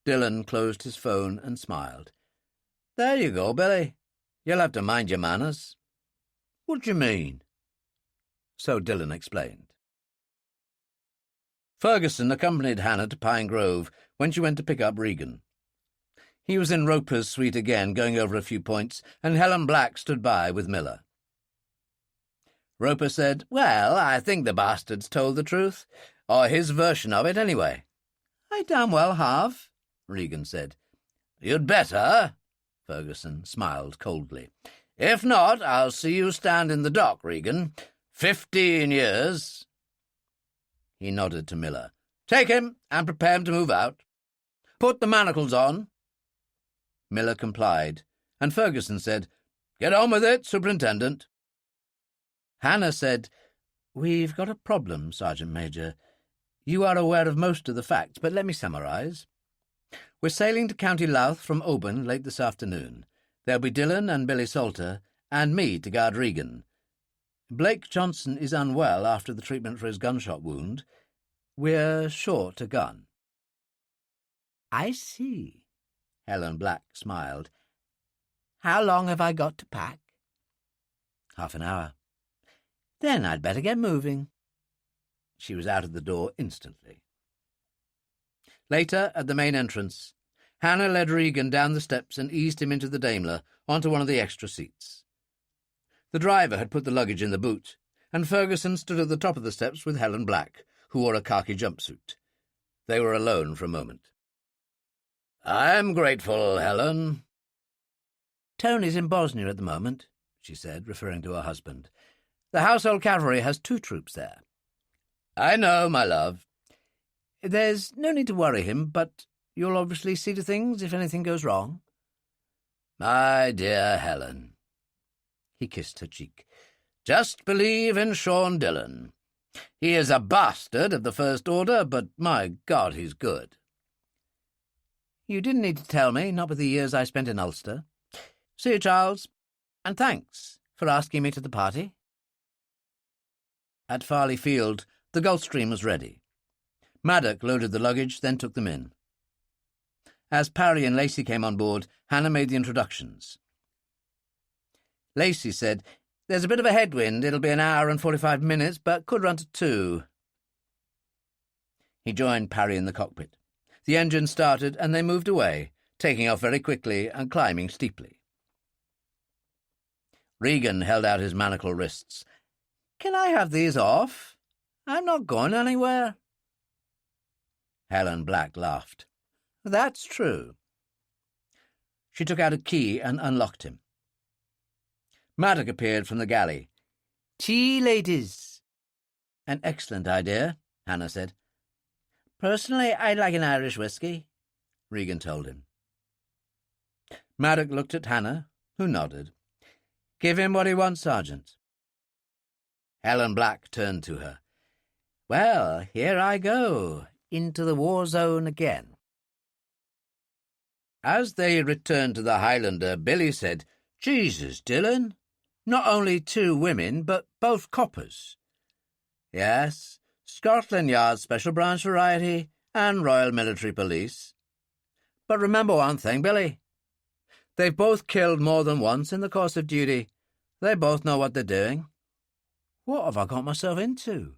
Dillon closed his phone and smiled. "There you go, Billy. You'll have to mind your manners." "What do you mean?" So Dillon explained. Ferguson accompanied Hannah to Pine Grove when she went to pick up Regan. He was in Roper's suite again, going over a few points, and Helen Black stood by with Miller. Roper said, "Well, I think the bastard's told the truth, or his version of it anyway." "I damn well have," Regan said. "You'd better," Ferguson smiled coldly. "If not, I'll see you stand in the dock, Regan. 15 years. He nodded to Miller. "Take him, and prepare him to move out. Put the manacles on." Miller complied, and Ferguson said, "Get on with it, Superintendent." Hannah said, "We've got a problem, Sergeant Major. You are aware of most of the facts, but let me summarise. We're sailing to County Louth from Oban late this afternoon. There'll be Dillon and Billy Salter, and me to guard Regan. Blake Johnson is unwell after the treatment for his gunshot wound. We're short a gun." "I see," Helen Black smiled. "How long have I got to pack?" "Half an hour." "Then I'd better get moving." She was out of the door instantly. Later, at the main entrance, Hannah led Regan down the steps and eased him into the Daimler onto one of the extra seats. The driver had put the luggage in the boot, and Ferguson stood at the top of the steps with Helen Black, who wore a khaki jumpsuit. They were alone for a moment. "I'm grateful, Helen." "Tony's in Bosnia at the moment," she said, referring to her husband. "The Household Cavalry has 2 troops there." "I know, my love." "There's no need to worry him, but you'll obviously see to things if anything goes wrong." "My dear Helen." He kissed her cheek. "Just believe in Sean Dillon. He is a bastard of the first order, but my God, he's good." "You didn't need to tell me, not with the years I spent in Ulster. See you, Charles, and thanks for asking me to the party." At Farley Field, the Gulfstream was ready. Maddock loaded the luggage, then took them in. As Parry and Lacey came on board, Hannah made the introductions. Lacey said, "There's a bit of a headwind. It'll be an hour and 45 minutes, but could run to 2. He joined Parry in the cockpit. The engine started, and they moved away, taking off very quickly and climbing steeply. Regan held out his manacle wrists. "Can I have these off? I'm not going anywhere." Helen Black laughed. "That's true." She took out a key and unlocked him. Maddock appeared from the galley. "Tea, ladies." "An excellent idea," Hannah said. "Personally, I'd like an Irish whiskey," Regan told him. Maddock looked at Hannah, who nodded. "Give him what he wants, Sergeant." Helen Black turned to her. "Well, here I go, into the war zone again." As they returned to the Highlander, Billy said, "Jesus, Dillon, not only 2 women, but both coppers." "Yes, Scotland Yard Special Branch Variety and Royal Military Police. But remember one thing, Billy. They've both killed more than once in the course of duty. They both know what they're doing." "What have I got myself into?"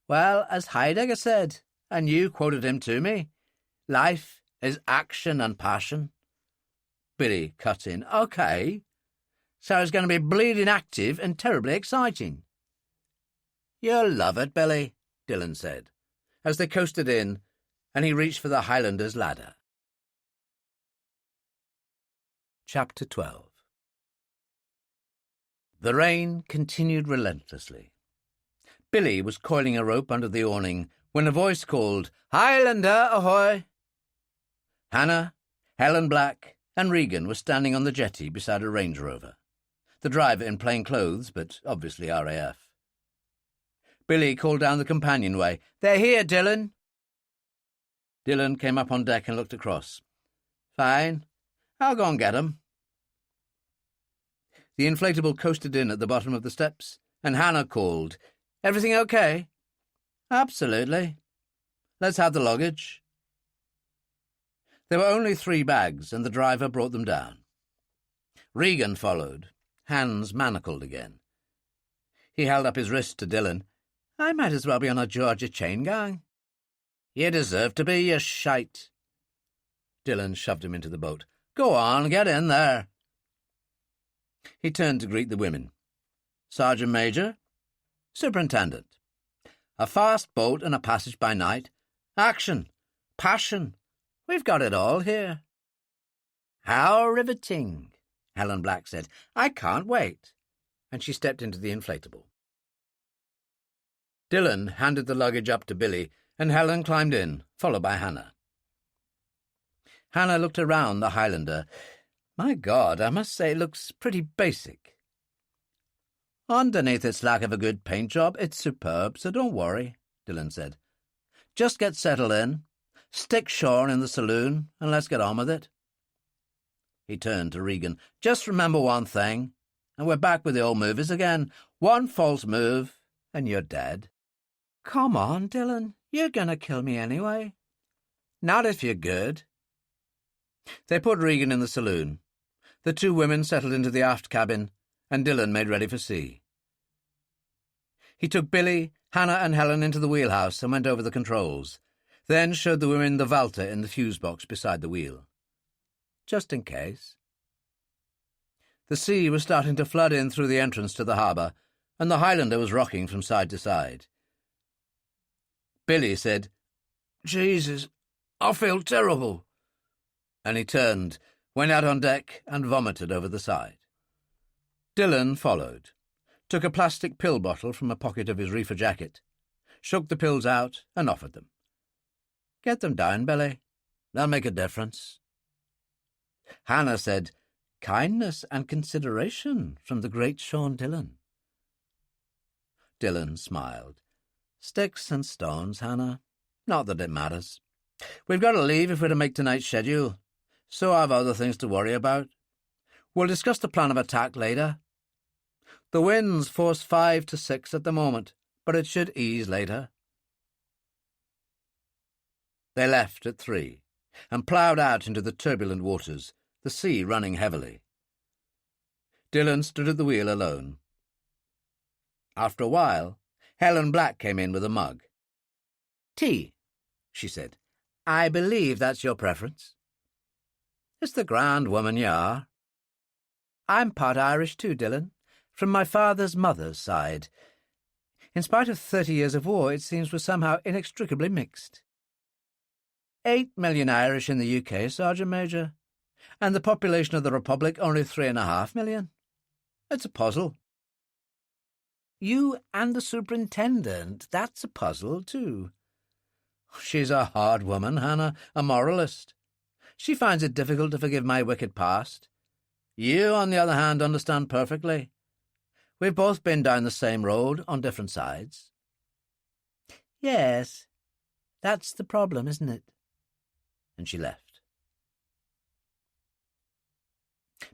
"Well, as Heidegger said, and you quoted him to me, life is action and passion." Billy cut in. OK. So it's going to be bleeding active and terribly exciting. You'll love it, Billy, Dillon said, as they coasted in, and he reached for the Highlander's ladder. Chapter 12. The rain continued relentlessly. Billy was coiling a rope under the awning when a voice called, "Highlander, ahoy!" Hannah, Helen Black, and Regan were standing on the jetty beside a Range Rover, the driver in plain clothes, but obviously RAF. Billy called down the companionway, "They're here, Dillon." Dillon came up on deck and looked across. "Fine. I'll go and get 'em." The inflatable coasted in at the bottom of the steps, and Hannah called, "Everything okay?" "Absolutely. Let's have the luggage." There were only 3 bags, and the driver brought them down. Regan followed, hands manacled again. He held up his wrist to Dillon. "I might as well be on a Georgia chain gang." "You deserve to be, you shite." Dillon shoved him into the boat. "Go on, get in there." He turned to greet the women. "Sergeant Major?" "Superintendent." "A fast boat and a passage by night. Action. Passion. We've got it all here." "How riveting," Helen Black said. "I can't wait." And she stepped into the inflatable. Dillon handed the luggage up to Billy, and Helen climbed in, followed by Hannah. Hannah looked around the Highlander. "My God, I must say it looks pretty basic." "Underneath its lack of a good paint job, it's superb, so don't worry," Dillon said. "Just get settled in, stick Sean in the saloon, and let's get on with it." He turned to Regan. "Just remember one thing, and we're back with the old movies again. One false move, and you're dead." "Come on, Dillon, you're going to kill me anyway." "Not if you're good." They put Regan in the saloon. The 2 women settled into the aft cabin, and Dillon made ready for sea. He took Billy, Hannah and Helen into the wheelhouse and went over the controls, then showed the women the Valter in the fuse box beside the wheel. Just in case. The sea was starting to flood in through the entrance to the harbour, and the Highlander was rocking from side to side. Billy said, "Jesus, I feel terrible." And he turned, went out on deck, and vomited over the side. Dillon followed, took a plastic pill bottle from a pocket of his reefer jacket, shook the pills out, and offered them. "Get them down, Billy. They'll make a difference." Hannah said, "Kindness and consideration from the great Sean Dillon." Dillon smiled. "Sticks and stones, Hannah. Not that it matters. We've got to leave if we're to make tonight's schedule, so I've other things to worry about. We'll discuss the plan of attack later. The wind's force 5 to 6 at the moment, but it should ease later." They left at 3 and ploughed out into the turbulent waters, the sea running heavily. Dillon stood at the wheel alone. After a while, Helen Black came in with a mug. "Tea," she said. "I believe that's your preference." "It's the grand woman you are." "I'm part Irish too, Dillon, from my father's mother's side. In spite of 30 years of war, it seems we're somehow inextricably mixed. 8 million Irish in the UK, Sergeant Major, and the population of the Republic only 3.5 million. It's a puzzle." "You and the superintendent, that's a puzzle, too." "She's a hard woman, Hannah, a moralist. She finds it difficult to forgive my wicked past. You, on the other hand, understand perfectly. We've both been down the same road on different sides." "Yes, that's the problem, isn't it?" And she left.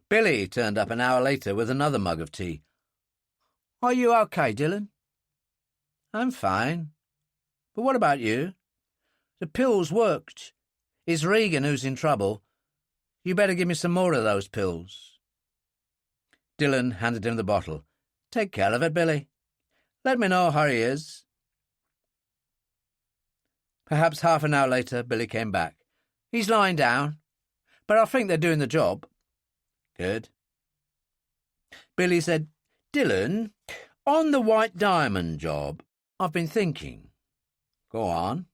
Billy turned up an hour later with another mug of tea. "Are you okay, Dillon?" "I'm fine. But what about you? The pills worked. It's Regan who's in trouble. You better give me some more of those pills." Dillon handed him the bottle. "Take care of it, Billy. Let me know how he is." Perhaps half an hour later, Billy came back. "He's lying down, but I think they're doing the job. Good. Billy said, Dillon, on the White Diamond job, I've been thinking. Go on.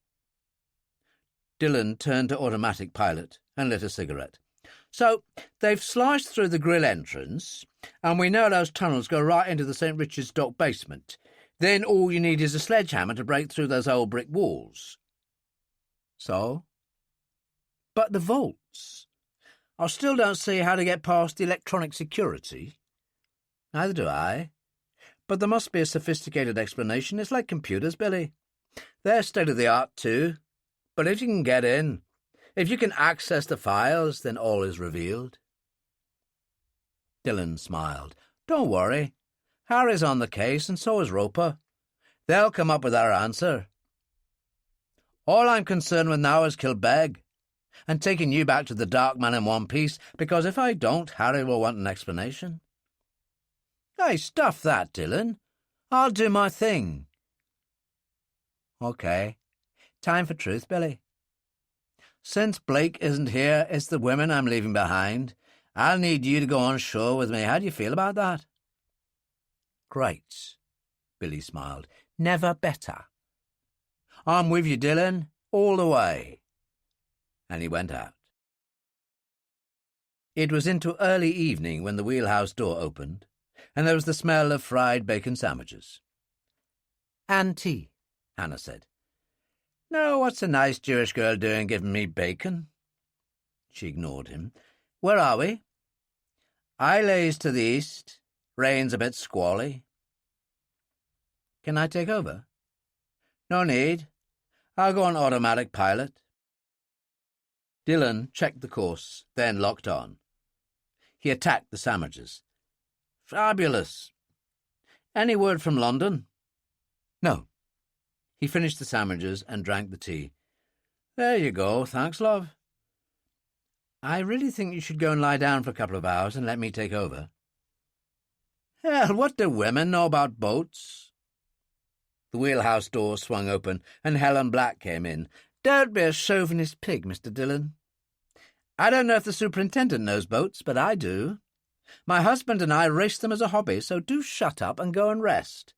Dillon turned to automatic pilot and lit a cigarette. So, they've sliced through the grill entrance, and we know those tunnels go right into the St. Richard's Dock basement. Then all you need is a sledgehammer to break through those old brick walls. So? But the vaults. I still don't see how to get past the electronic security. Neither do I. But there must be a sophisticated explanation. It's like computers, Billy. They're state-of-the-art too. But if you can get in, if you can access the files, then all is revealed. Dillon smiled. Don't worry. Harry's on the case, and so is Roper. They'll come up with our answer. All I'm concerned with now is Kilbeg, and taking you back to the Dark Man in one piece, because if I don't, Harry will want an explanation. Hey, stuff that, Dillon. I'll do my thing. OK. Time for truth, Billy. Since Blake isn't here, it's the women I'm leaving behind. I'll need you to go on shore with me. How do you feel about that? Great, Billy smiled. Never better. I'm with you, Dillon, all the way. And he went out. It was into early evening when the wheelhouse door opened, and there was the smell of fried bacon sandwiches. And tea, Hannah said. No, what's a nice Jewish girl doing giving me bacon? She ignored him. Where are we? I lays to the east. Rain's a bit squally. Can I take over? No need. I'll go on automatic pilot. Dillon checked the course, then locked on. He attacked the sandwiches. Fabulous. Any word from London? No. He finished the sandwiches and drank the tea. There you go, thanks, love. I really think you should go and lie down for a couple of hours and let me take over. Hell, what do women know about boats? The wheelhouse door swung open, and Helen Black came in. Don't be a chauvinist pig, Mr. Dillon. I don't know if the superintendent knows boats, but I do. My husband and I race them as a hobby, so do shut up and go and rest.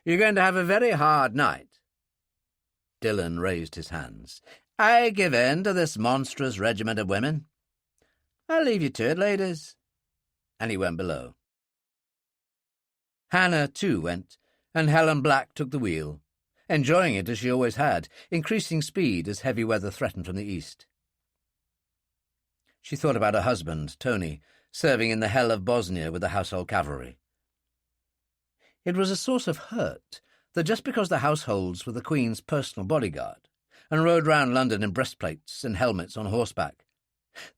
You're going to have a very hard night. Dillon raised his hands. I give in to this monstrous regiment of women. I'll leave you to it, ladies. And he went below. Hannah, too, went, and Helen Black took the wheel, enjoying it as she always had, increasing speed as heavy weather threatened from the east. She thought about her husband, Tony, serving in the hell of Bosnia with the household cavalry. It was a source of hurt that just because the households were the Queen's personal bodyguard and rode round London in breastplates and helmets on horseback,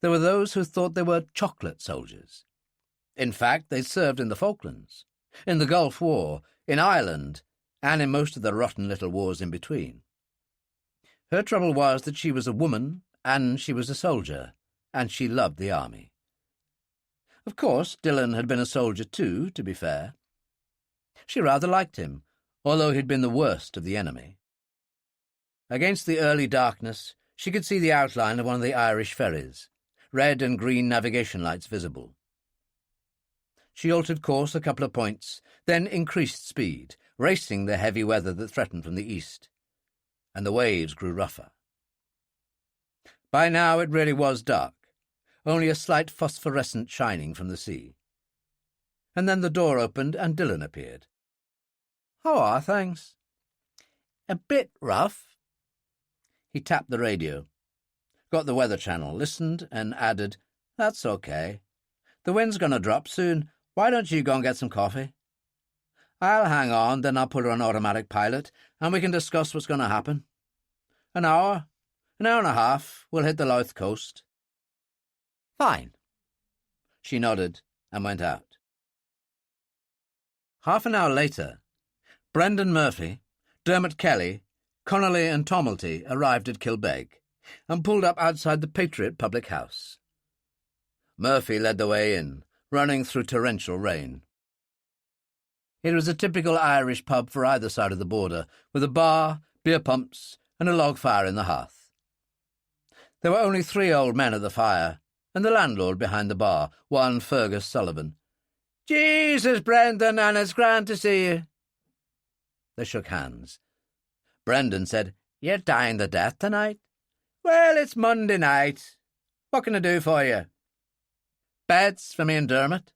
there were those who thought they were chocolate soldiers. In fact, they served in the Falklands, in the Gulf War, in Ireland, and in most of the rotten little wars in between. Her trouble was that she was a woman, and she was a soldier, and she loved the army. Of course, Dillon had been a soldier too, to be fair. She rather liked him, although he'd been the worst of the enemy. Against the early darkness, she could see the outline of one of the Irish ferries, red and green navigation lights visible. She altered course a couple of points, then increased speed, racing the heavy weather that threatened from the east, and the waves grew rougher. By now it really was dark, only a slight phosphorescent shining from the sea. And then the door opened and Dillon appeared. How are things? A bit rough. He tapped the radio, got the weather channel, listened, and added, That's okay. The wind's going to drop soon. Why don't you go and get some coffee? I'll hang on, then I'll put her on automatic pilot, and we can discuss what's going to happen. An hour and a half, we'll hit the Louth coast. Fine. She nodded and went out. Half an hour later, Brendan Murphy, Dermot Kelly, Connolly and Tomelty arrived at Kilbeg and pulled up outside the Patriot public house. Murphy led the way in, running through torrential rain. It was a typical Irish pub for either side of the border, with a bar, beer pumps, and a log fire in the hearth. There were only 3 old men at the fire, and the landlord behind the bar, one Fergus Sullivan. "Jesus, Brendan, and it's grand to see you." They shook hands. Brendan said, "You're dying to death tonight." "Well, it's Monday night. What can I do for you?" "Beds for me and Dermot.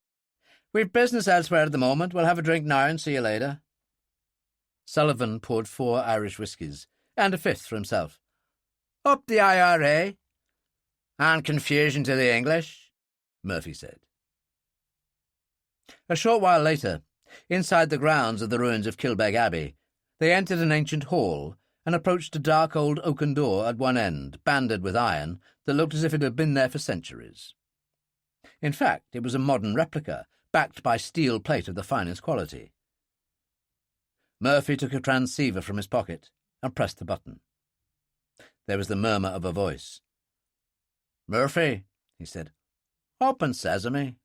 We've business elsewhere at the moment. We'll have a drink now and see you later." Sullivan poured 4 Irish whiskies, and a 5th for himself. "Up the IRA. And confusion to the English," Murphy said. A short while later, inside the grounds of the ruins of Kilbeg Abbey, they entered an ancient hall and approached a dark old oaken door at one end, banded with iron, that looked as if it had been there for centuries. In fact, it was a modern replica, backed by steel plate of the finest quality. Murphy took a transceiver from his pocket and pressed the button. There was the murmur of a voice. "Murphy," he said, "open sesame."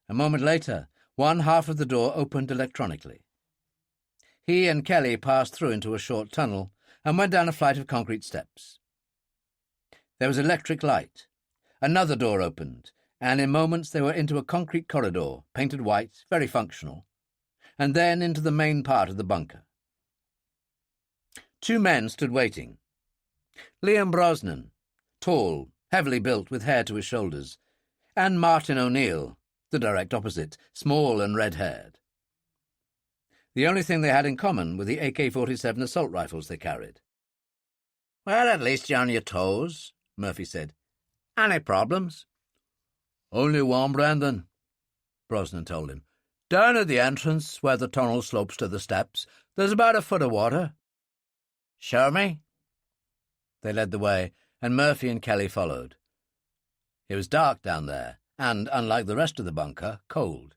A moment later, one half of the door opened electronically. He and Kelly passed through into a short tunnel and went down a flight of concrete steps. There was electric light. Another door opened, and in moments they were into a concrete corridor, painted white, very functional, and then into the main part of the bunker. 2 men stood waiting. Liam Brosnan, tall, heavily built, with hair to his shoulders, and Martin O'Neill, the direct opposite, small and red-haired. The only thing they had in common were the AK-47 assault rifles they carried. "Well, at least you're on your toes," Murphy said. "Any problems?" "Only one, Brendan," Brosnan told him. "Down at the entrance, where the tunnel slopes to the steps, there's about a foot of water." "Show me." They led the way, and Murphy and Kelly followed. It was dark down there, and, unlike the rest of the bunker, cold.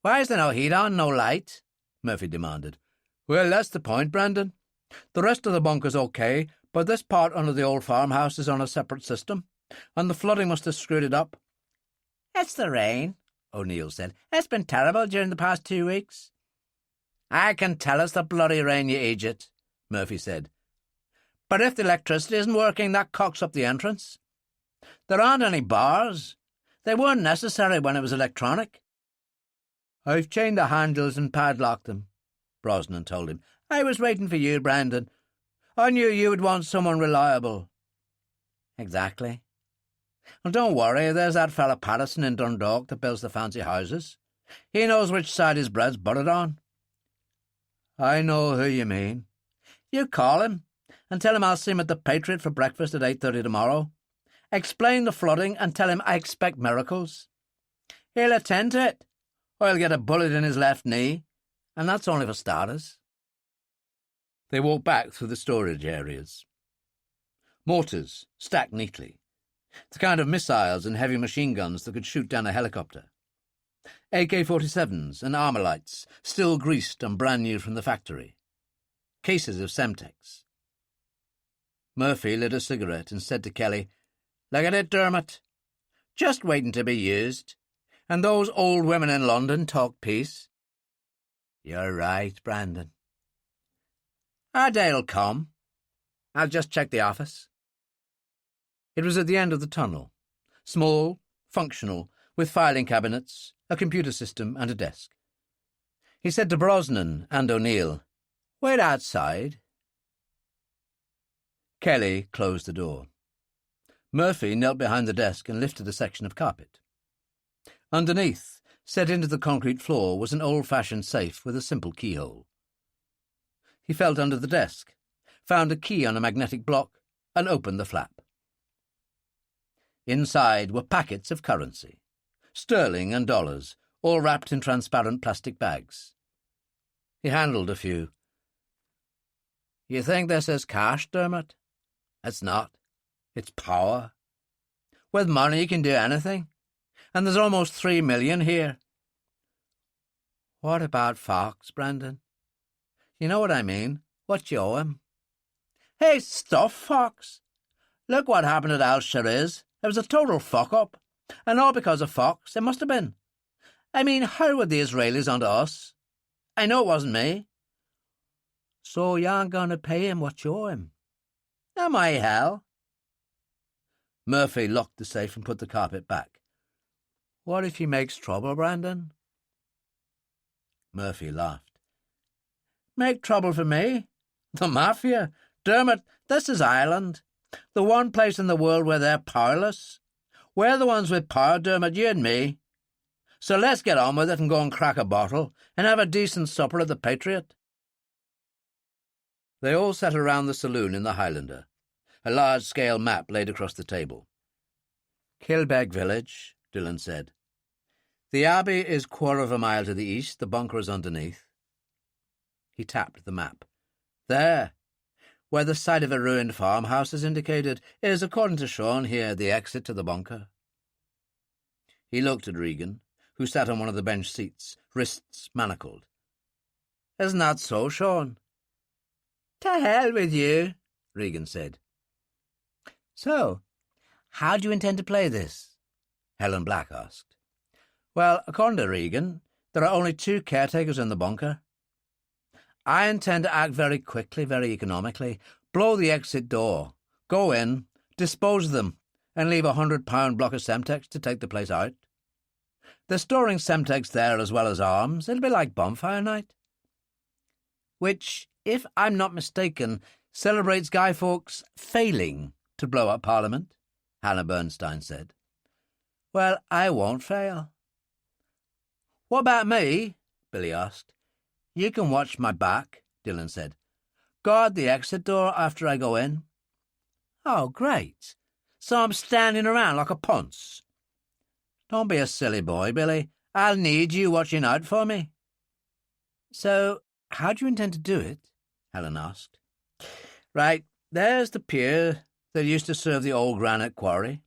"Why is there no heat on, no light?" Murphy demanded. "Well, that's the point, Brendan. The rest of the bunker's okay, but this part under the old farmhouse is on a separate system, and the flooding must have screwed it up." "It's the rain," O'Neill said. "It's been terrible during the past 2 weeks." "I can tell it's the bloody rain, you idiot," Murphy said. "But if the electricity isn't working, that cocks up the entrance. There aren't any bars. They weren't necessary when it was electronic." "I've chained the handles and padlocked them," Brosnan told him. "I was waiting for you, Brandon. I knew you would want someone reliable." "Exactly. Well, don't worry, there's that fella Patterson in Dundalk that builds the fancy houses. He knows which side his bread's buttered on." "I know who you mean." "You call him, and tell him I'll see him at the Patriot for breakfast at 8:30 tomorrow. Explain the flooding and tell him I expect miracles. He'll attend to it, or he'll get a bullet in his left knee, and that's only for starters." They walked back through the storage areas. Mortars, stacked neatly. The kind of missiles and heavy machine guns that could shoot down a helicopter. AK-47s and Armallites, still greased and brand new from the factory. Cases of Semtex. Murphy lit a cigarette and said to Kelly, "Look at it, Dermot. Just waiting to be used. And those old women in London talk peace." "You're right, Brandon." "Our day'll come. I'll just check the office." It was at the end of the tunnel. Small, functional, with filing cabinets, a computer system and a desk. He said to Brosnan and O'Neill, "Wait outside." Kelly closed the door. Murphy knelt behind the desk and lifted a section of carpet. Underneath, set into the concrete floor, was an old-fashioned safe with a simple keyhole. He felt under the desk, found a key on a magnetic block, and opened the flap. Inside were packets of currency, sterling and dollars, all wrapped in transparent plastic bags. He handled a few. "You think this is cash, Dermot? It's not. It's power. With money you can do anything, and there's almost 3 million here." "What about Fox, Brandon? You know what I mean. What you owe him." "Hey, stuff, Fox. Look what happened at Al-Shariz. It was a total fuck-up. And all because of Fox. It must have been. I mean, how were the Israelis onto us? I know it wasn't me." "So you aren't going to pay him what you owe him?" "Am I hell?" Murphy locked the safe and put the carpet back. "What if he makes trouble, Brandon?" Murphy laughed. "Make trouble for me? The Mafia? Dermot, this is Ireland. The one place in the world where they're powerless. We're the ones with power, Dermot, you and me. So let's get on with it and go and crack a bottle and have a decent supper at the Patriot." They all sat around the saloon in the Highlander. A large-scale map laid across the table. "Kilbeg village," Dillon said. "The abbey is 1/4 mile to the east, the bunker is underneath." He tapped the map. "There, where the site of a ruined farmhouse is indicated, is, according to Sean here, the exit to the bunker." He looked at Regan, who sat on one of the bench seats, wrists manacled. "Isn't that so, Sean?" "To hell with you," Regan said. "So, how do you intend to play this?" Helen Black asked. "Well, according to Regan, there are only 2 caretakers in the bunker. I intend to act very quickly, very economically, blow the exit door, go in, dispose of them, and leave £100 block of Semtex to take the place out. They're storing Semtex there as well as arms. It'll be like bonfire night." "Which, if I'm not mistaken, celebrates Guy Fawkes failing to blow up Parliament," Hannah Bernstein said. "Well, I won't fail." "What about me?" Billy asked. "You can watch my back," Dillon said. "Guard the exit door after I go in." "Oh, great. So I'm standing around like a ponce." "Don't be a silly boy, Billy. I'll need you watching out for me." "So, how do you intend to do it?" Helen asked. "Right, there's the pier that used to serve the old granite quarry.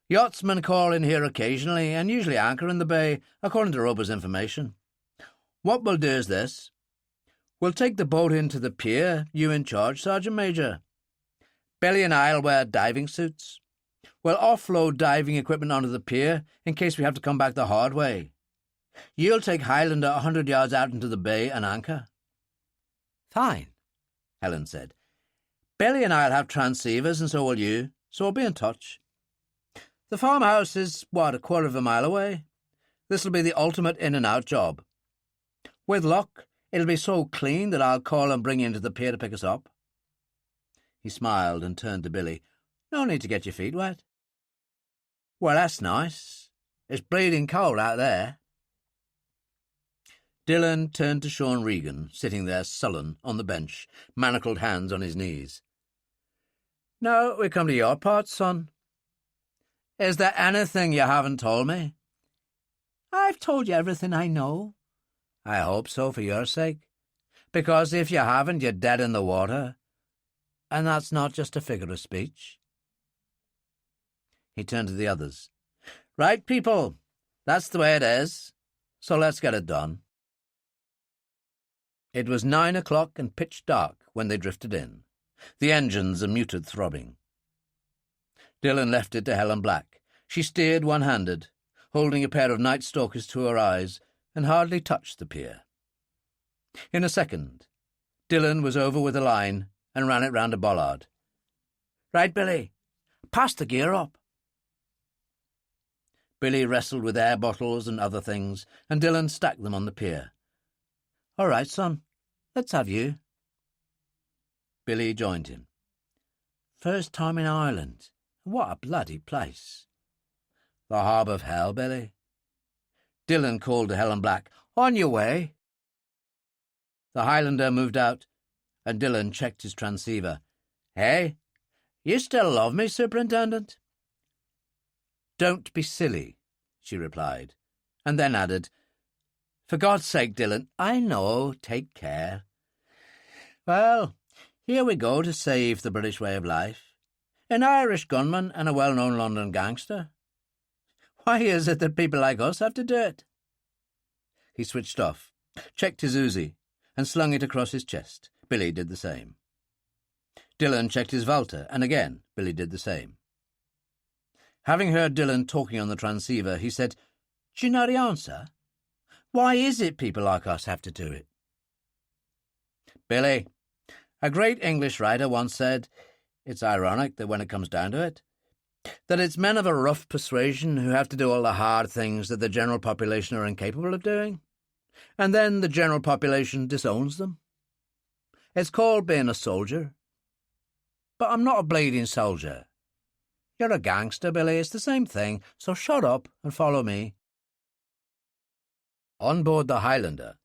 Yachtsmen call in here occasionally and usually anchor in the bay, according to Roper's information. What we'll do is this. We'll take the boat into the pier, you in charge, Sergeant Major. Billy and I'll wear diving suits. We'll offload diving equipment onto the pier in case we have to come back the hard way. You'll take Highlander 100 yards out into the bay and anchor." "Fine," Helen said. "Billy and I'll have transceivers and so will you, so we'll be in touch. The farmhouse is, 1/4 mile away? This'll be the ultimate in-and-out job. With luck, it'll be so clean that I'll call and bring you into the pier to pick us up." He smiled and turned to Billy. "No need to get your feet wet." "Well, that's nice. It's bleeding cold out there." Dillon turned to Sean Regan, sitting there sullen on the bench, manacled hands on his knees. "Now we come to your part, son. Is there anything you haven't told me?" "I've told you everything I know." "I hope so, for your sake. Because if you haven't, you're dead in the water. And that's not just a figure of speech." He turned to the others. "Right, people, that's the way it is. So let's get it done." It was 9 o'clock and pitch dark when they drifted in, the engines a muted throbbing. Dillon left it to Helen Black. She steered one-handed, holding a pair of night stalkers to her eyes, and hardly touched the pier. In a second, Dillon was over with a line and ran it round a bollard. "Right, Billy, pass the gear up." Billy wrestled with air bottles and other things, and Dillon stacked them on the pier. "All right, son, let's have you." Billy joined him. "First time in Ireland. What a bloody place." "The harbour of hell, Billy." Dillon called to Helen Black. "On your way." The Highlander moved out, and Dillon checked his transceiver. "Hey, you still love me, Superintendent?" "Don't be silly," she replied, and then added, "For God's sake, Dillon, I know, take care. Well, here we go to save the British way of life. An Irish gunman and a well-known London gangster. Why is it that people like us have to do it?" He switched off, checked his Uzi, and slung it across his chest. Billy did the same. Dillon checked his Walter, and again Billy did the same. Having heard Dillon talking on the transceiver, he said, "Do you know the answer? Why is it people like us have to do it?" "Billy, a great English writer once said, it's ironic that when it comes down to it, that it's men of a rough persuasion who have to do all the hard things that the general population are incapable of doing, and then the general population disowns them. It's called being a soldier. But I'm not a bleeding soldier. You're a gangster, Billy. It's the same thing, so shut up and follow me. On board the Highlander,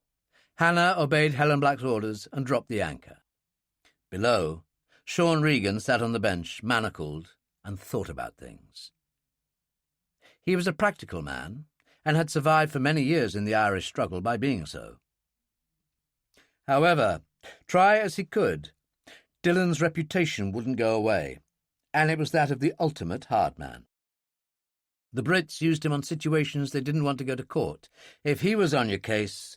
Hannah obeyed Helen Black's orders and dropped the anchor. Below, Sean Regan sat on the bench, manacled, and thought about things. He was a practical man, and had survived for many years in the Irish struggle by being so. However, try as he could, Dillon's reputation wouldn't go away, and it was that of the ultimate hard man. The Brits used him on situations they didn't want to go to court. If he was on your case,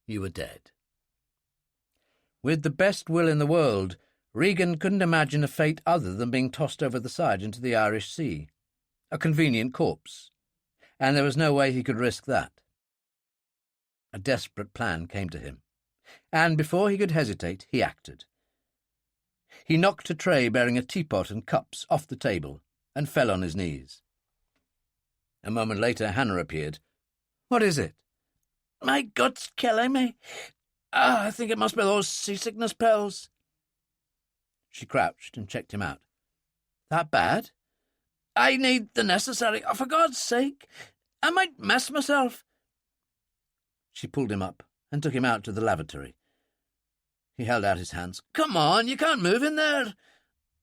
you were dead. With the best will in the world, Regan couldn't imagine a fate other than being tossed over the side into the Irish Sea, a convenient corpse, and there was no way he could risk that. A desperate plan came to him, and before he could hesitate, he acted. He knocked a tray bearing a teapot and cups off the table and fell on his knees. A moment later, Hannah appeared. "What is it?" "My gut's killing me. I think it must be those seasickness pills." She crouched and checked him out. "That bad?" "I need the necessary. Oh, for God's sake, I might mess myself." She pulled him up and took him out to the lavatory. He held out his hands. "Come on, you can't move in there.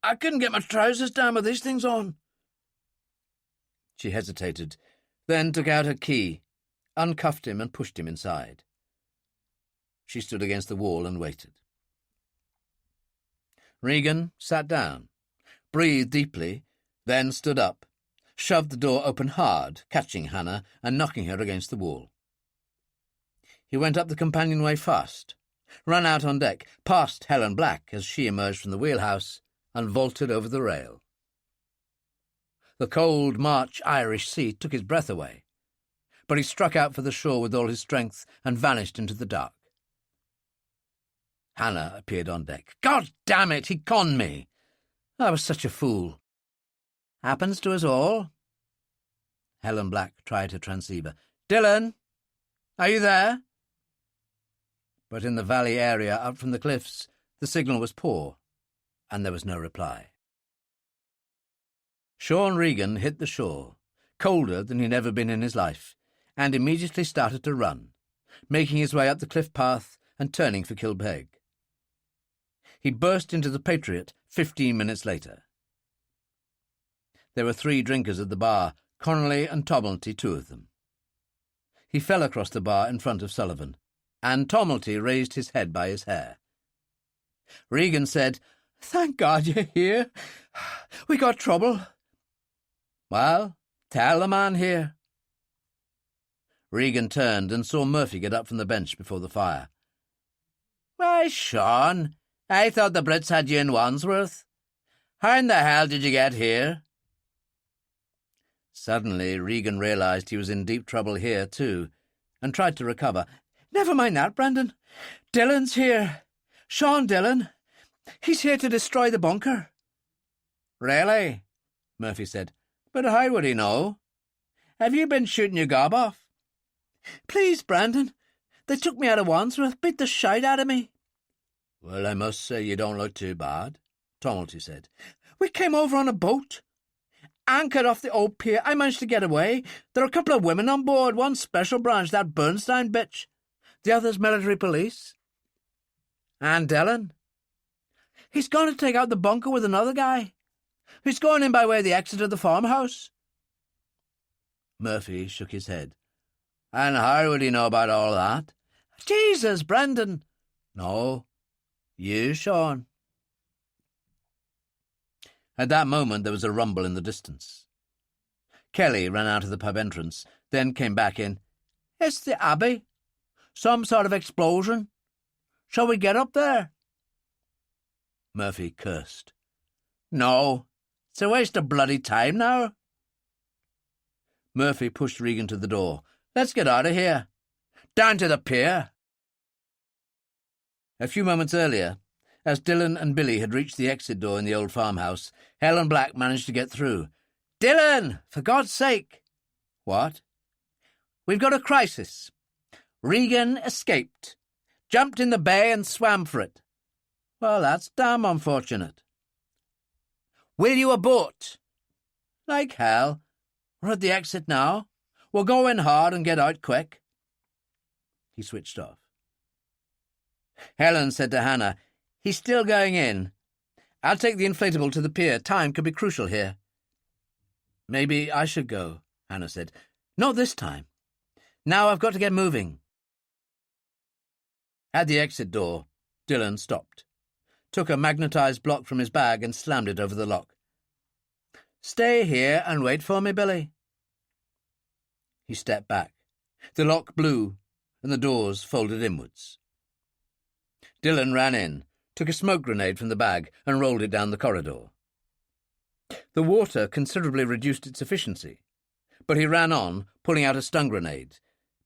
I couldn't get my trousers down with these things on." She hesitated, then took out her key, uncuffed him and pushed him inside. She stood against the wall and waited. Regan sat down, breathed deeply, then stood up, shoved the door open hard, catching Hannah and knocking her against the wall. He went up the companionway fast, ran out on deck, past Helen Black as she emerged from the wheelhouse, and vaulted over the rail. The cold March Irish sea took his breath away, but he struck out for the shore with all his strength and vanished into the dark. Hannah appeared on deck. "God damn it, he conned me! I was such a fool." "Happens to us all." Helen Black tried her transceiver. "Dillon, are you there?" But in the valley area up from the cliffs, the signal was poor, and there was no reply. Sean Regan hit the shore, colder than he'd ever been in his life, and immediately started to run, making his way up the cliff path and turning for Kilbeg. He burst into the Patriot 15 minutes later. There were 3 drinkers at the bar, Connolly and Tommelty, 2 of them. He fell across the bar in front of Sullivan, and Tommelty raised his head by his hair. Regan said, "Thank God you're here. We got trouble." "Well, tell the man here." Regan turned and saw Murphy get up from the bench before the fire. "Why, Sean, I thought the Brits had you in Wandsworth. How in the hell did you get here?" Suddenly, Regan realised he was in deep trouble here, too, and tried to recover. "Never mind that, Brandon. Dillon's here. Sean Dillon. He's here to destroy the bunker." "Really?" Murphy said. "But how would he know? Have you been shooting your gob off?" "Please, Brandon. They took me out of Wandsworth, beat the shite out of me." "Well, I must say you don't look too bad," Tommelty said. "We came over on a boat. Anchored off the old pier. I managed to get away. There are a couple of women on board, one special branch, that Bernstein bitch. The other's military police." "And Dillon?" "He's going to take out the bunker with another guy. He's going in by way of the exit of the farmhouse." Murphy shook his head. "And how would he know about all that?" "Jesus, Brendan." "No, you, Sean." At that moment there was a rumble in the distance. Kelly ran out of the pub entrance, then came back in. "It's the Abbey. Some sort of explosion. Shall we get up there?" Murphy cursed. "No, it's a waste of bloody time now." Murphy pushed Regan to the door. "Let's get out of here. Down to the pier." A few moments earlier, as Dillon and Billy had reached the exit door in the old farmhouse, Helen Black managed to get through. Dillon, for God's sake! What? We've got a crisis. Regan escaped, jumped in the bay and swam for it. Well, that's damn unfortunate. Will you abort? Like hell. We're at the exit now. We'll go in hard and get out quick. He switched off. Helen said to Hannah, "He's still going in. I'll take the inflatable to the pier. Time could be crucial here." Maybe I should go, Hannah said. Not this time. Now I've got to get moving. At the exit door, Dillon stopped, took a magnetized block from his bag and slammed it over the lock. "Stay here and wait for me, Billy." He stepped back. The lock blew, and the doors folded inwards. Dillon ran in, took a smoke grenade from the bag and rolled it down the corridor. The water considerably reduced its efficiency, but he ran on, pulling out a stun grenade.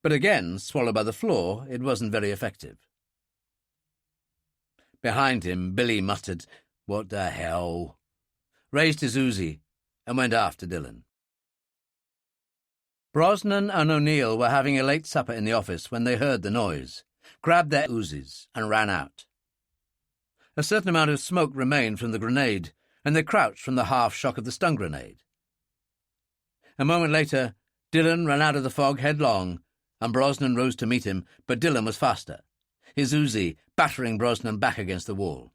But again, swallowed by the floor, it wasn't very effective. Behind him, Billy muttered, "What the hell?" raised his Uzi, and went after Dillon. Brosnan and O'Neill were having a late supper in the office when they heard the noise, grabbed their Uzis, and ran out. A certain amount of smoke remained from the grenade, and they crouched from the half-shock of the stun grenade. A moment later, Dillon ran out of the fog headlong, and Brosnan rose to meet him, but Dillon was faster, his Uzi battering Brosnan back against the wall.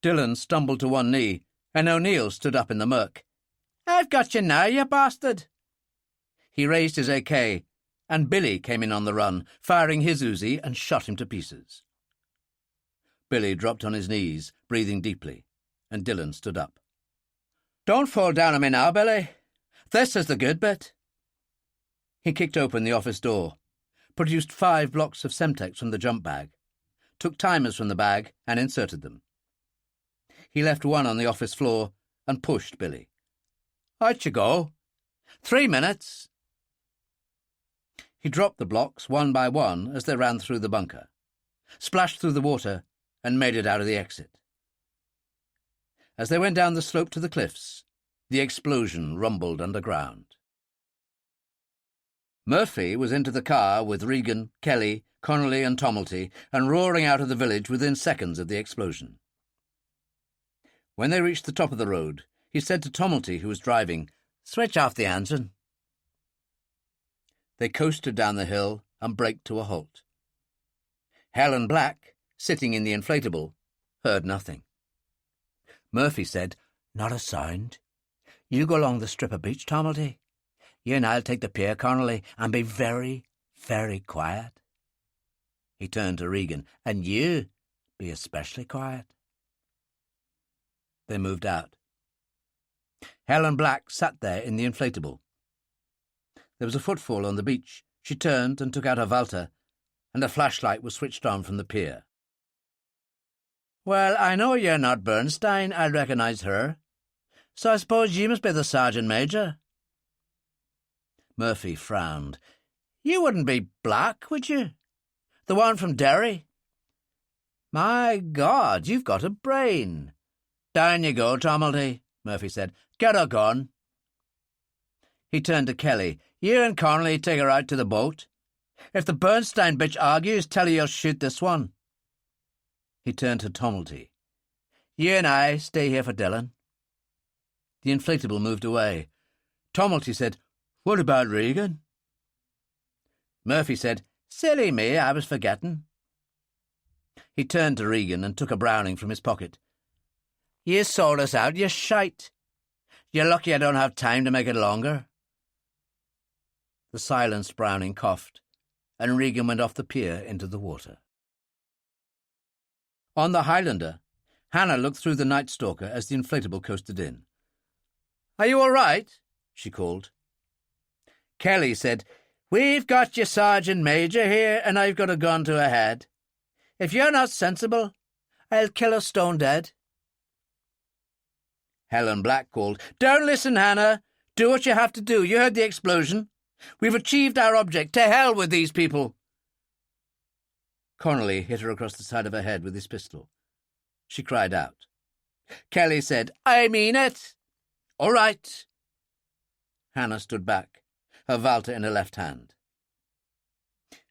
Dillon stumbled to one knee, and O'Neill stood up in the murk. "I've got you now, you bastard!" He raised his AK, and Billy came in on the run, firing his Uzi and shot him to pieces. Billy dropped on his knees, breathing deeply, and Dillon stood up. "Don't fall down on me now, Billy. This is the good bit." He kicked open the office door, produced 5 blocks of Semtex from the jump bag, took timers from the bag and inserted them. He left one on the office floor and pushed Billy. "Out you go. 3 minutes." He dropped the blocks one by one as they ran through the bunker, splashed through the water, and made it out of the exit. As they went down the slope to the cliffs, the explosion rumbled underground. Murphy was into the car with Regan, Kelly, Connolly and Tommelty, and roaring out of the village within seconds of the explosion. When they reached the top of the road, he said to Tommelty, who was driving, "Switch off the engine." They coasted down the hill and braked to a halt. Helen Black, sitting in the inflatable, heard nothing. Murphy said, "Not a sound. You go along the strip of beach, Tommelty. You and I'll take the pier, Connolly, and be very, very quiet." He turned to Regan, "And you be especially quiet." They moved out. Helen Black sat there in the inflatable. There was a footfall on the beach. She turned and took out her Walter, and a flashlight was switched on from the pier. "Well, I know you're not Bernstein. I recognise her. So I suppose you must be the Sergeant Major." Murphy frowned. "You wouldn't be Black, would you? The one from Derry?" "My God, you've got a brain." "Down you go, Tommelty," Murphy said. "Get a gun." He turned to Kelly. "You and Connolly take her out to the boat. If the Bernstein bitch argues, tell her you'll shoot this one." He turned to Tommelty. "You and I stay here for Dillon." The inflatable moved away. Tommelty said, "What about Regan?" Murphy said, "Silly me, I was forgetting." He turned to Regan and took a Browning from his pocket. "You sold us out, you shite. You're lucky I don't have time to make it longer." The silenced Browning coughed, and Regan went off the pier into the water. On the Highlander, Hannah looked through the Night Stalker as the inflatable coasted in. "Are you all right?" she called. Kelly said, "We've got your Sergeant Major here, and I've got a gun to her head. If you're not sensible, I'll kill her stone dead." Helen Black called, "Don't listen, Hannah. Do what you have to do. You heard the explosion. We've achieved our object. To hell with these people." Connolly hit her across the side of her head with his pistol. She cried out. Kelly said, "I mean it." "All right. Hannah stood back, her Valter in her left hand.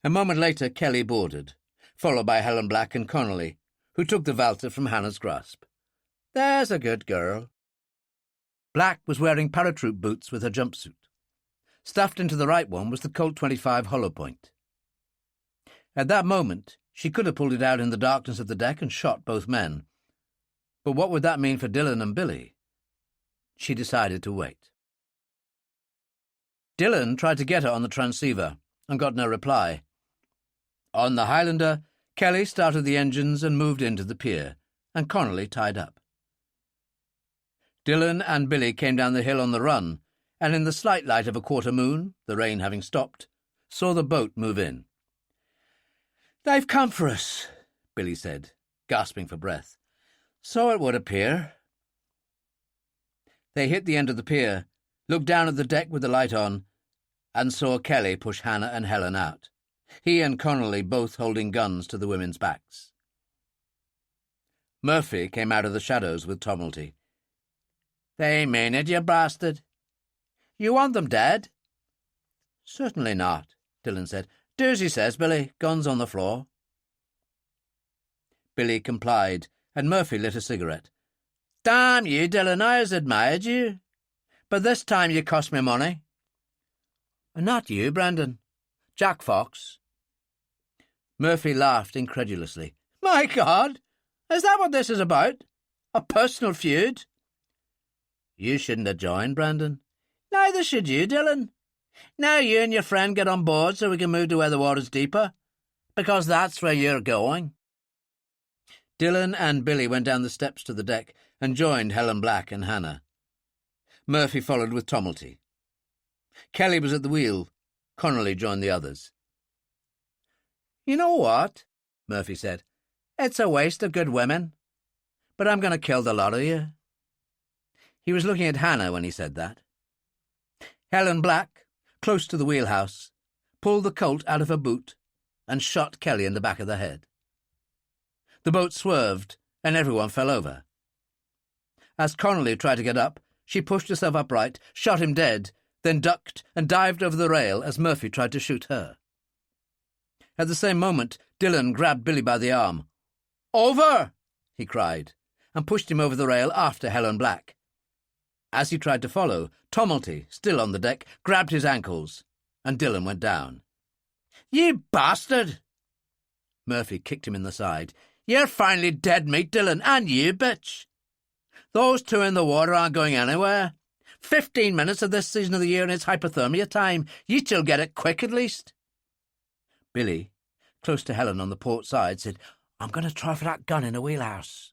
A moment later, Kelly boarded, followed by Helen Black and Connolly, who took the Valter from Hannah's grasp. "There's a good girl." Black was wearing paratroop boots with her jumpsuit. Stuffed into the right one was the Colt 25 hollow point. At that moment, she could have pulled it out in the darkness of the deck and shot both men. But what would that mean for Dillon and Billy? She decided to wait. Dillon tried to get her on the transceiver and got no reply. On the Highlander, Kelly started the engines and moved into the pier, and Connolly tied up. Dillon and Billy came down the hill on the run, and in the slight light of a quarter moon, the rain having stopped, saw the boat move in. "They've come for us," Billy said, gasping for breath. "So it would appear." They hit the end of the pier, looked down at the deck with the light on, and saw Kelly push Hannah and Helen out, he and Connolly both holding guns to the women's backs. Murphy came out of the shadows with Tumulty. "They mean it, you bastard. You want them dead?" "Certainly not," Dillon said. "Do as he says, Billy. Guns on the floor." Billy complied, and Murphy lit a cigarette. "Damn you, Dillon, I has admired you. But this time you cost me money." "Not you, Brandon. Jack Fox." Murphy laughed incredulously. "My God! Is that what this is about? A personal feud?" "You shouldn't have joined, Brandon." "Neither should you, Dillon. Now you and your friend get on board so we can move to where the water's deeper, because that's where you're going." Dillon and Billy went down the steps to the deck and joined Helen Black and Hannah. Murphy followed with Tumulty. Kelly was at the wheel. Connolly joined the others. "You know what?" Murphy said. "It's a waste of good women. But I'm going to kill the lot of you." He was looking at Hannah when he said that. Helen Black, close to the wheelhouse, pulled the Colt out of her boot and shot Kelly in the back of the head. The boat swerved, and everyone fell over. As Connolly tried to get up, she pushed herself upright, shot him dead, then ducked and dived over the rail as Murphy tried to shoot her. At the same moment, Dillon grabbed Billy by the arm. "Over!" he cried, and pushed him over the rail after Helen Black. As he tried to follow, Tumulty, still on the deck, grabbed his ankles, and Dillon went down. "You bastard!" Murphy kicked him in the side. "You're finally dead meat, Dillon, and you, bitch. Those two in the water aren't going anywhere. 15 minutes of this season of the year and it's hypothermia time. You two'll get it quick, at least." Billy, close to Helen on the port side, said, "I'm going to try for that gun in the wheelhouse."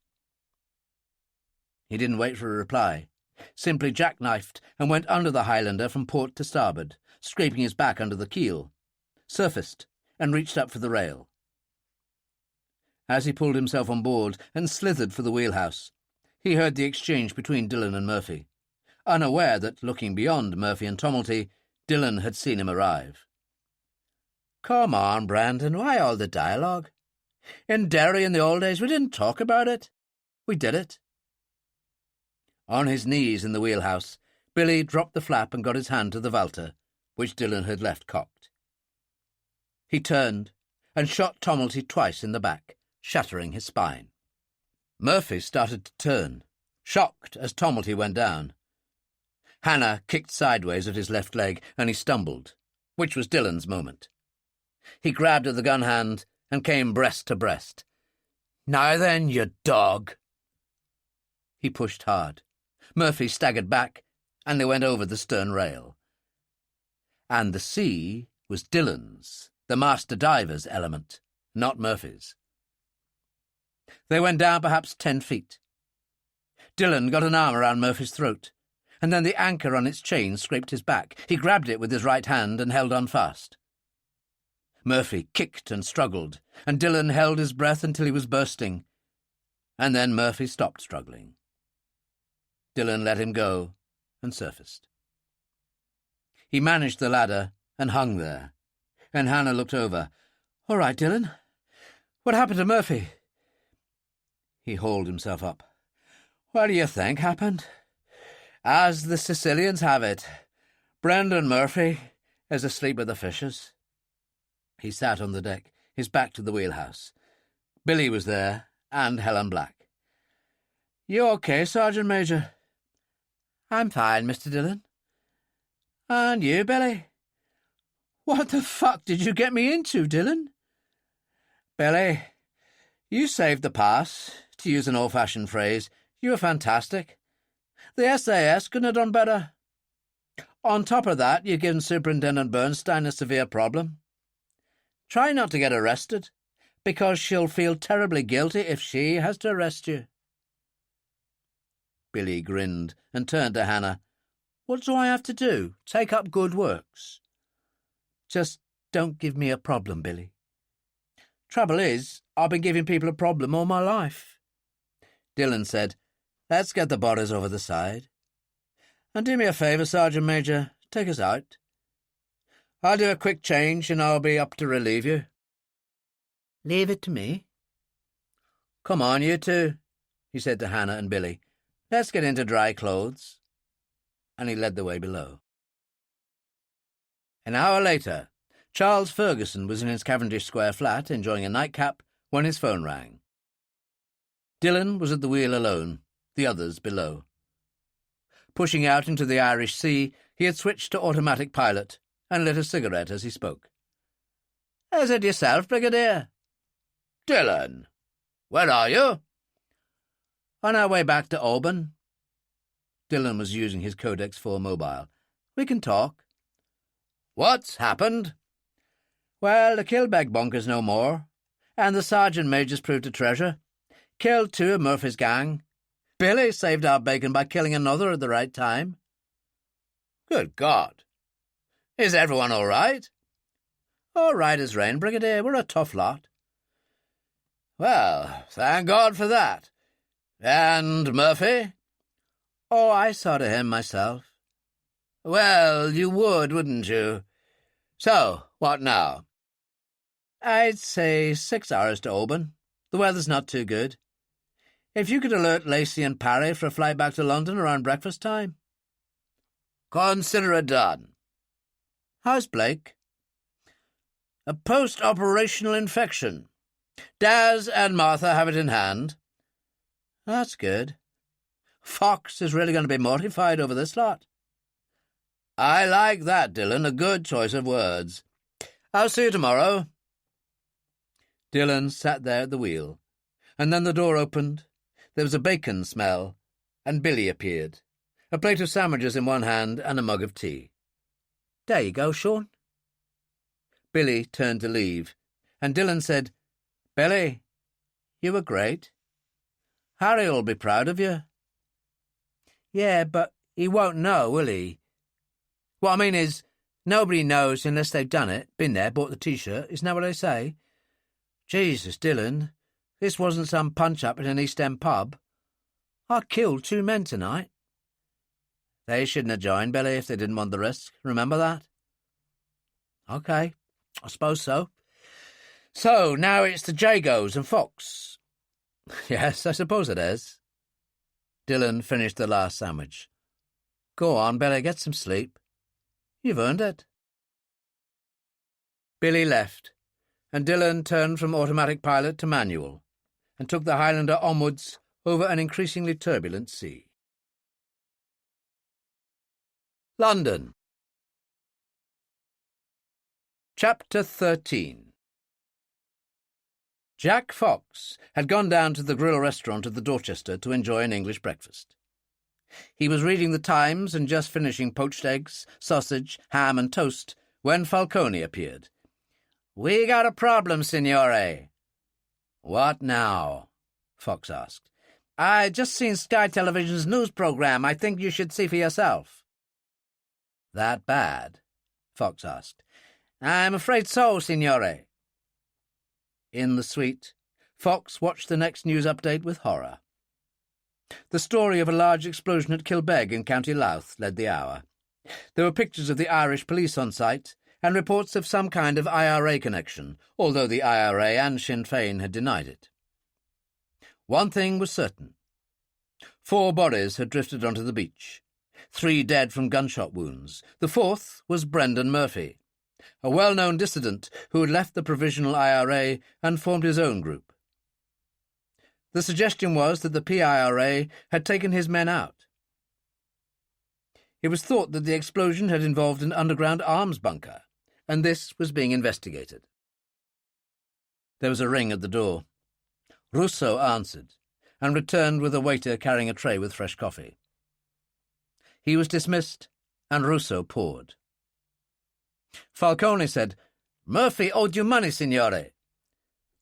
He didn't wait for a reply, simply jackknifed and went under the Highlander from port to starboard, scraping his back under the keel, surfaced, and reached up for the rail. As he pulled himself on board and slithered for the wheelhouse, he heard the exchange between Dillon and Murphy, unaware that, looking beyond Murphy and Tumulty, Dillon had seen him arrive. "Come on, Brandon, why all the dialogue? In Derry in the old days we didn't talk about it. We did it." On his knees in the wheelhouse, Billy dropped the flap and got his hand to the Valter, which Dillon had left cocked. He turned and shot Tumulty twice in the back, shattering his spine. Murphy started to turn, shocked as Tumulty went down. Hannah kicked sideways at his left leg, and he stumbled, which was Dillon's moment. He grabbed at the gun hand and came breast to breast. "Now then, you dog!" He pushed hard. Murphy staggered back, and they went over the stern rail. And the sea was Dillon's, the master diver's element, not Murphy's. They went down perhaps 10 feet. Dillon got an arm around Murphy's throat, and then the anchor on its chain scraped his back. He grabbed it with his right hand and held on fast. Murphy kicked and struggled, and Dillon held his breath until he was bursting, and then Murphy stopped struggling. Dillon let him go and surfaced. He managed the ladder and hung there, and Hannah looked over. "All right, Dillon. What happened to Murphy?" He hauled himself up. "What do you think happened? As the Sicilians have it, Brendan Murphy is asleep with the fishes. He sat on the deck, his back to the wheelhouse. Billy was there, and Helen Black. You okay, Sergeant Major? I'm fine, Mr. Dillon. And you, Billy? What the fuck did you get me into, Dillon? Billy, you saved the pass, to use an old-fashioned phrase. You were fantastic. The SAS couldn't have done better. On top of that, you've given Superintendent Bernstein a severe problem. Try not to get arrested, because she'll feel terribly guilty if she has to arrest you. Billy grinned and turned to Hannah. What do I have to do? Take up good works? Just don't give me a problem, Billy. Trouble is, I've been giving people a problem all my life. Dillon said, Let's get the bodies over the side. And do me a favour, Sergeant Major, take us out. I'll do a quick change and I'll be up to relieve you. Leave it to me. Come on, you two, he said to Hannah and Billy. Let's get into dry clothes. And he led the way below. An hour later, Charles Ferguson was in his Cavendish Square flat enjoying a nightcap when his phone rang. Dillon was at the wheel alone, the others below. Pushing out into the Irish Sea, he had switched to automatic pilot and lit a cigarette as he spoke. Is it yourself, Brigadier? Dillon, where are you? On our way back to Oban. Dillon was using his Codex 4 mobile. We can talk. What's happened? Well, the Kilbeg bunker's no more, and the Sergeant Major's proved a treasure. Killed 2 of Murphy's gang. Billy saved our bacon by killing another at the right time. Good God. Is everyone all right? All right as rain, Brigadier. We're a tough lot. Well, thank God for that. And Murphy? Oh, I saw to him myself. Well, you would, wouldn't you? So, what now? I'd say 6 hours to Oban. The weather's not too good. If you could alert Lacey and Parry for a flight back to London around breakfast time. Consider it done. How's Blake? A post-operational infection. Daz and Martha have it in hand. That's good. Fox is really going to be mortified over this lot. I like that, Dillon. A good choice of words. I'll see you tomorrow. Dillon sat there at the wheel, and then the door opened. There was a bacon smell, and Billy appeared, a plate of sandwiches in one hand and a mug of tea. There you go, Sean. Billy turned to leave, and Dillon said, Billy, you were great. Harry'll be proud of you. Yeah, but he won't know, will he? What I mean is, nobody knows unless they've done it, been there, bought the T-shirt, isn't that what they say? Jesus, Dillon, this wasn't some punch-up in an East End pub. I killed 2 men tonight. They shouldn't have joined, Billy, if they didn't want the risk. Remember that? OK, I suppose so. So, now it's the Jagos and Fox. Yes, I suppose it is. Dillon finished the last sandwich. Go on, Billy, get some sleep. You've earned it. Billy left, and Dillon turned from automatic pilot to manual, and took the Highlander onwards over an increasingly turbulent sea. London. Chapter 13. Jack Fox had gone down to the grill restaurant at the Dorchester to enjoy an English breakfast. He was reading the Times and just finishing poached eggs, sausage, ham and toast when Falcone appeared. "We got a problem, signore." "What now?" Fox asked. "I just seen Sky Television's news program. I think you should see for yourself." "That bad?" Fox asked. "I'm afraid so, signore." In the suite, Fox watched the next news update with horror. The story of a large explosion at Kilbeg in County Louth led the hour. There were pictures of the Irish police on site and reports of some kind of IRA connection, although the IRA and Sinn Féin had denied it. One thing was certain. 4 bodies had drifted onto the beach. 3 dead from gunshot wounds. The 4th was Brendan Murphy, a well-known dissident who had left the Provisional IRA and formed his own group. The suggestion was that the PIRA had taken his men out. It was thought that the explosion had involved an underground arms bunker, and this was being investigated. There was a ring at the door. Russo answered, and returned with a waiter carrying a tray with fresh coffee. He was dismissed, and Russo poured. Falcone said, "Murphy owed you money, signore."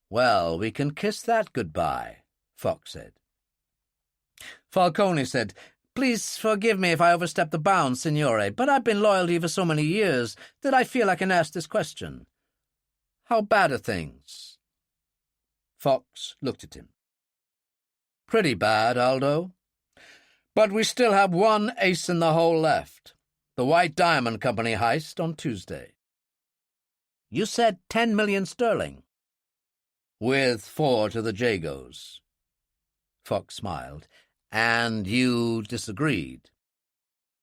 "Well, we can kiss that goodbye," Fox said. Falcone said, "Please forgive me if I overstep the bounds, signore, but I've been loyal to you for so many years that I feel I can ask this question. How bad are things?" Fox looked at him. "Pretty bad, Aldo. But we still have one ace in the hole left. The White Diamond Company heist on Tuesday." "You said 10 million sterling. "With 4 to the Jagos." Fox smiled. "And you disagreed?"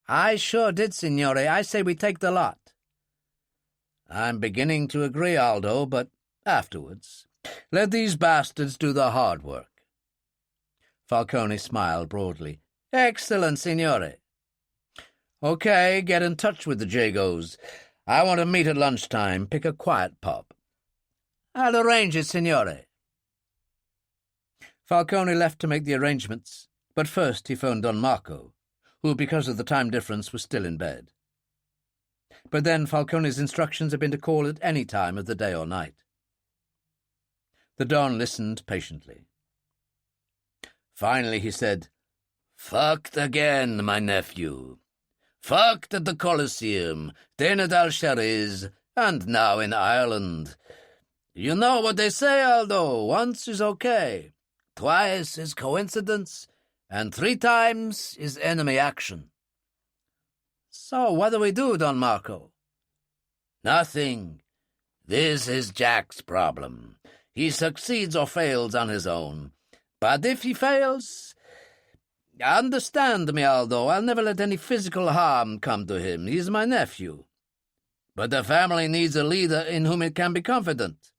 "I sure did, signore. I say we take the lot." "I'm beginning to agree, Aldo, but afterwards. Let these bastards do the hard work." Falcone smiled broadly. "Excellent, signore." "Okay, get in touch with the Jagos. I want to meet at lunchtime. Pick a quiet pub." "I'll arrange it, signore." Falcone left to make the arrangements, but first he phoned Don Marco, who, because of the time difference, was still in bed. But then Falcone's instructions had been to call at any time of the day or night. The Don listened patiently. Finally he said, "Fucked again, my nephew. Fucked at the Colosseum, then at Alcharez, and now in Ireland. You know what they say, Aldo, once is okay, twice is coincidence, and 3 times is enemy action." "So what do we do, Don Marco?" "Nothing. This is Jack's problem. He succeeds or fails on his own. But if he fails, understand me, Aldo, I'll never let any physical harm come to him. He's my nephew. But the family needs a leader in whom it can be confident.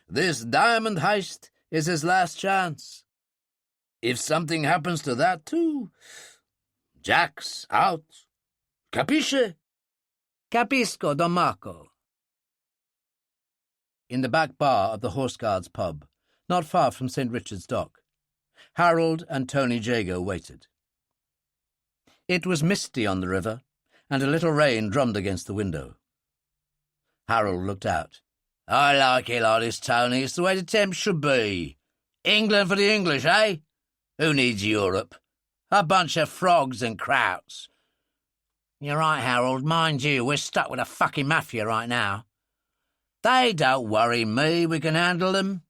This diamond heist is his last chance. If something happens to that, too, Jack's out. Capisce?" "Capisco, Don Marco." In the back bar of the Horse Guards pub, not far from St. Richard's Dock, Harold and Tony Jago waited. It was misty on the river, and a little rain drummed against the window. Harold looked out. "I like it like this, Tony. It's the way the Thames should be. England for the English, eh? Who needs Europe? A bunch of frogs and krauts." "You're right, Harold. Mind you, we're stuck with a fucking mafia right now." "They don't worry me. We can handle them."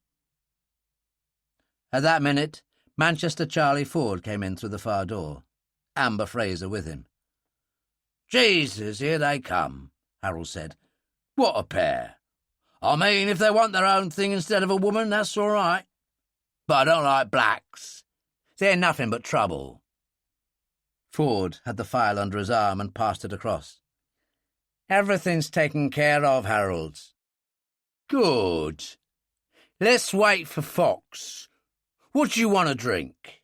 At that minute, Manchester Charlie Ford came in through the far door, Amber Fraser with him. "Jesus, here they come," Harold said. "What a pair. I mean, if they want their own thing instead of a woman, that's all right. But I don't like blacks. They're nothing but trouble." Ford had the file under his arm and passed it across. "Everything's taken care of, Harold." "Good. Let's wait for Fox. What do you want to drink?"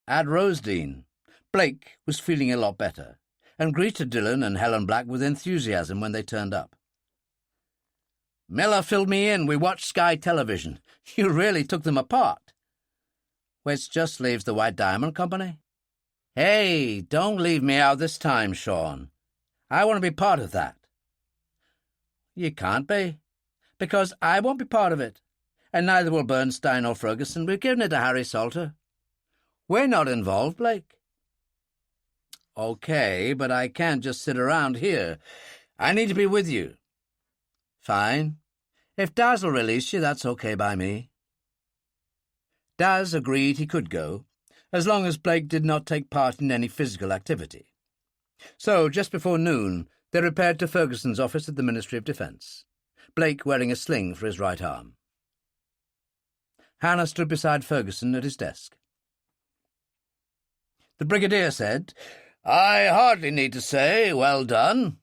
At Rosedene, Blake was feeling a lot better and greeted Dillon and Helen Black with enthusiasm when they turned up. "Miller filled me in. We watched Sky Television. You really took them apart." "Which just leaves the White Diamond Company." "Hey, don't leave me out this time, Sean. I want to be part of that." "You can't be, because I won't be part of it, and neither will Bernstein or Ferguson. We've given it to Harry Salter. We're not involved, Blake." "Okay, but I can't just sit around here. I need to be with you." "Fine. If Daz will release you, that's okay by me." Daz agreed he could go, as long as Blake did not take part in any physical activity. So, just before noon, they repaired to Ferguson's office at the Ministry of Defence, Blake wearing a sling for his right arm. Hannah stood beside Ferguson at his desk. The brigadier said, "I hardly need to say, well done.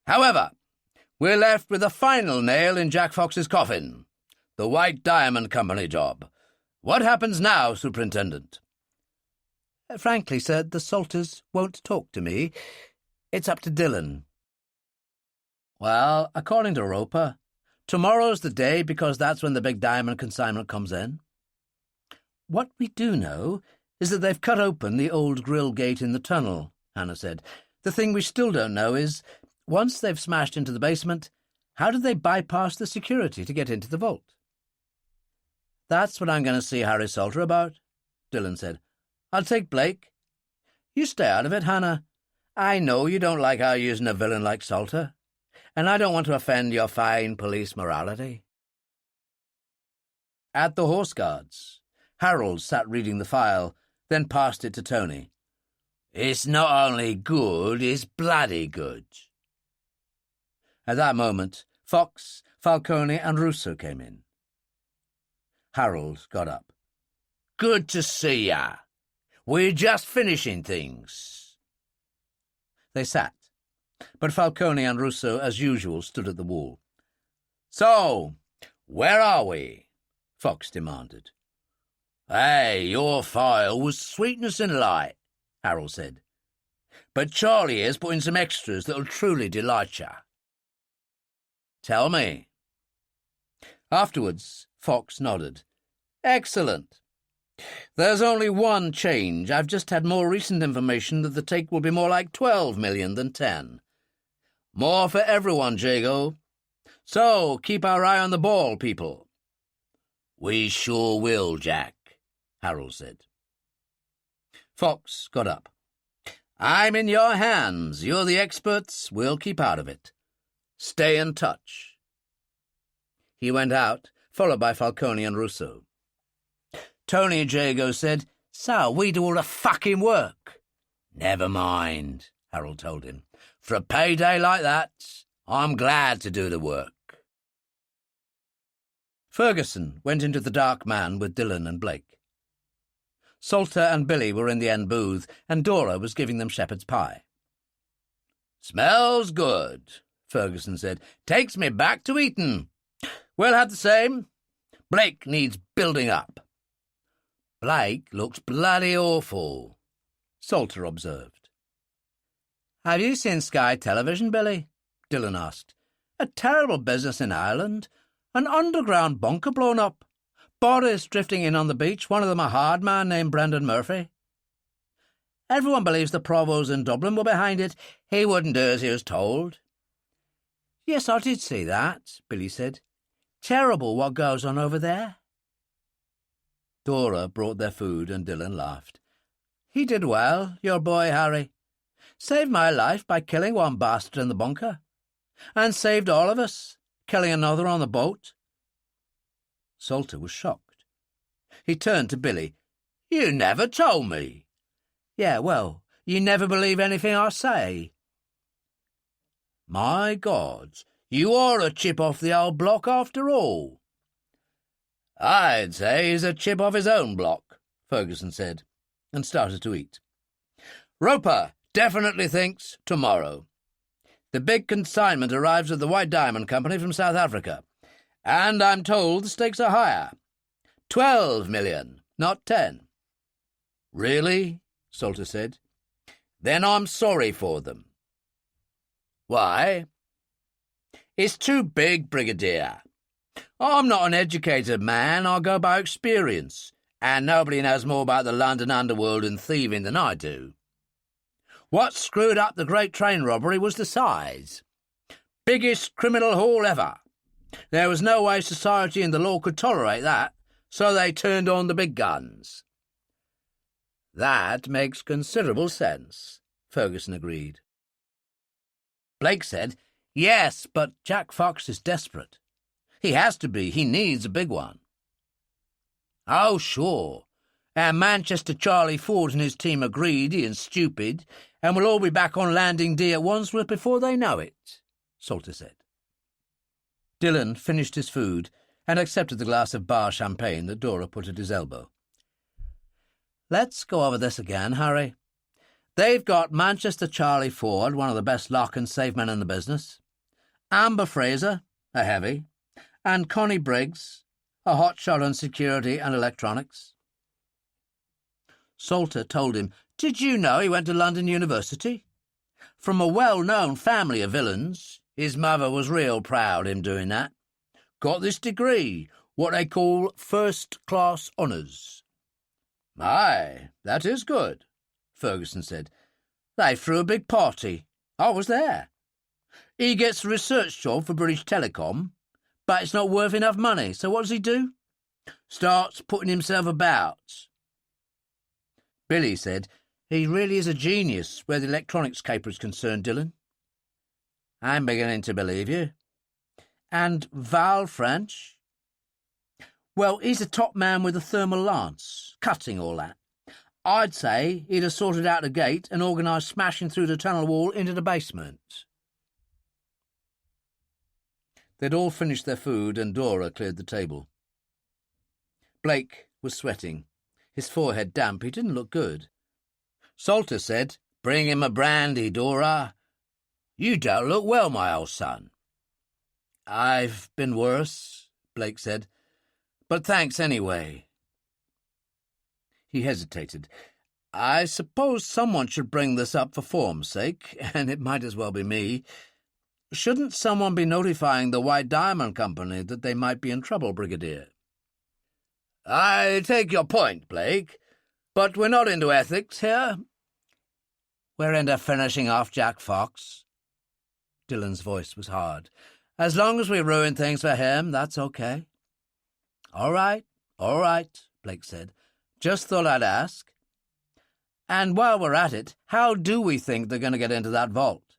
However, we're left with a final nail in Jack Fox's coffin, the White Diamond Company job. What happens now, Superintendent?" "Frankly, sir, the Salters won't talk to me. It's up to Dillon." "Well, according to Roper, tomorrow's the day because that's when the big diamond consignment comes in. What we do know is that they've cut open the old grill gate in the tunnel," Hannah said. "The thing we still don't know is, once they've smashed into the basement, how did they bypass the security to get into the vault?" "That's what I'm going to see Harry Salter about," Dillon said. "I'll take Blake. You stay out of it, Hannah. I know you don't like our using a villain like Salter, and I don't want to offend your fine police morality." At the Horse Guards, Harold sat reading the file, then passed it to Tony. "It's not only good, it's bloody good." At that moment, Fox, Falcone, and Russo came in. Harold got up. "Good to see ya. We're just finishing things." They sat, but Falcone and Russo, as usual, stood at the wall. "So, where are we?" Fox demanded. "Hey, your file was sweetness and light," Harold said. "But Charlie here's put in some extras that'll truly delight ya." "Tell me." Afterwards, Fox nodded. "Excellent. There's only one change. I've just had more recent information that the take will be more like 12 million than 10. More for everyone, Jago. So keep our eye on the ball, people." "We sure will, Jack," Harold said. Fox got up. "I'm in your hands. You're the experts. We'll keep out of it. Stay in touch." He went out, followed by Falcone and Russo. Tony Jago said, "So we do all the fucking work." "Never mind," Harold told him. "For a payday like that, I'm glad to do the work." Ferguson went into the Dark Man with Dillon and Blake. Salter and Billy were in the end booth, and Dora was giving them shepherd's pie. "Smells good," Ferguson said. "Takes me back to Eton. We'll have the same. Blake needs building up." "Blake looks bloody awful," Salter observed. "Have you seen Sky Television, Billy?" Dillon asked. "A terrible business in Ireland. An underground bunker blown up. Bodies drifting in on the beach, one of them a hard man named Brendan Murphy. Everyone believes the Provost in Dublin were behind it. He wouldn't do as he was told." "Yes, I did see that," Billy said. "Terrible what goes on over there." Dora brought their food, and Dillon laughed. "He did well, your boy Harry. Saved my life by killing one bastard in the bunker. And saved all of us, killing another on the boat." Salter was shocked. He turned to Billy. "You never told me." "Yeah, well, you never believe anything I say." "My God, you are a chip off the old block after all." "I'd say he's a chip off his own block," Ferguson said, and started to eat. "Roper definitely thinks tomorrow. The big consignment arrives at the White Diamond Company from South Africa, and I'm told the stakes are higher. 12 million, not 10. "Really?" Salter said. "Then I'm sorry for them." "Why?" "It's too big, Brigadier. I'm not an educated man, I go by experience, and nobody knows more about the London underworld and thieving than I do. What screwed up the great train robbery was the size. Biggest criminal haul ever. There was no way society and the law could tolerate that, so they turned on the big guns." "That makes considerable sense," Ferguson agreed. Blake said, "Yes, but Jack Fox is desperate. He has to be. He needs a big one." "Oh, sure. And Manchester Charlie Ford and his team are greedy and stupid, and we'll all be back on landing D at Wandsworth before they know it," Salter said. Dillon finished his food and accepted the glass of bar champagne that Dora put at his elbow. "Let's go over this again, Harry," They've got Manchester Charlie Ford, one of the best lock and safe men in the business, Amber Fraser, a heavy, and Connie Briggs, a hotshot on security and electronics. Salter told him, "Did you know he went to London University? From a well-known family of villains. His mother was real proud of him doing that. Got this degree, what they call first-class honours." "My, that is good," Ferguson said. "They threw a big party. I was there. He gets a research job for British Telecom, but it's not worth enough money, so what does he do? Starts putting himself about." Billy said, "He really is a genius where the electronics caper is concerned, Dillon." "I'm beginning to believe you." "And Val French?" "Well, he's a top man with a thermal lance, cutting all that. I'd say he'd have sorted out the gate and organised smashing through the tunnel wall into the basement." They'd all finished their food and Dora cleared the table. Blake was sweating, his forehead damp. He didn't look good. Salter said, "Bring him a brandy, Dora. You don't look well, my old son." "I've been worse," Blake said, "but thanks anyway." He hesitated. "I suppose someone should bring this up for form's sake, and it might as well be me. Shouldn't someone be notifying the White Diamond Company that they might be in trouble, Brigadier?" "I take your point, Blake, but we're not into ethics here." "We're into finishing off Jack Fox." Dillon's voice was hard. "As long as we ruin things for him, that's okay." All right, Blake said. "Just thought I'd ask. And while we're at it, how do we think they're going to get into that vault?"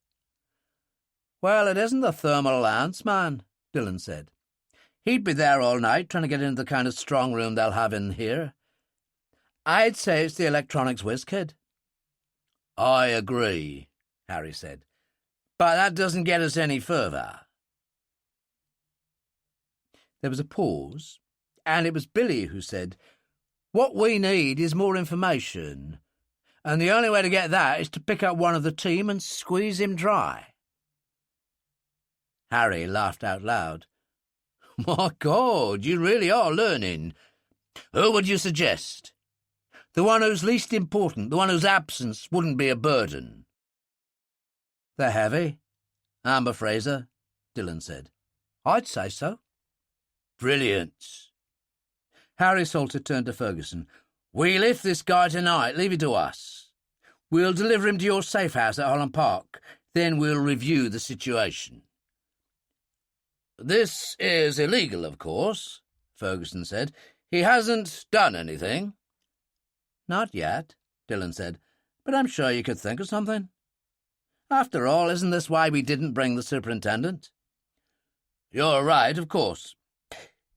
"Well, it isn't the thermal lance man," Dillon said. "He'd be there all night trying to get into the kind of strong room they'll have in here. I'd say it's the electronics whiz kid." "I agree," Harry said. "But that doesn't get us any further." There was a pause, and it was Billy who said, "What we need is more information, and the only way to get that is to pick up one of the team and squeeze him dry." Harry laughed out loud. "My God, you really are learning. Who would you suggest?" "The one who's least important, the one whose absence wouldn't be a burden." "The heavy? Amber Fraser?" Dillon said. "I'd say so." "Brilliant." Harry Salter turned to Ferguson. "We lift this guy tonight. Leave it to us. We'll deliver him to your safe house at Holland Park. Then we'll review the situation." "This is illegal, of course," Ferguson said. "He hasn't done anything." "Not yet," Dillon said, "but I'm sure you could think of something. After all, isn't this why we didn't bring the superintendent?" "You're right, of course.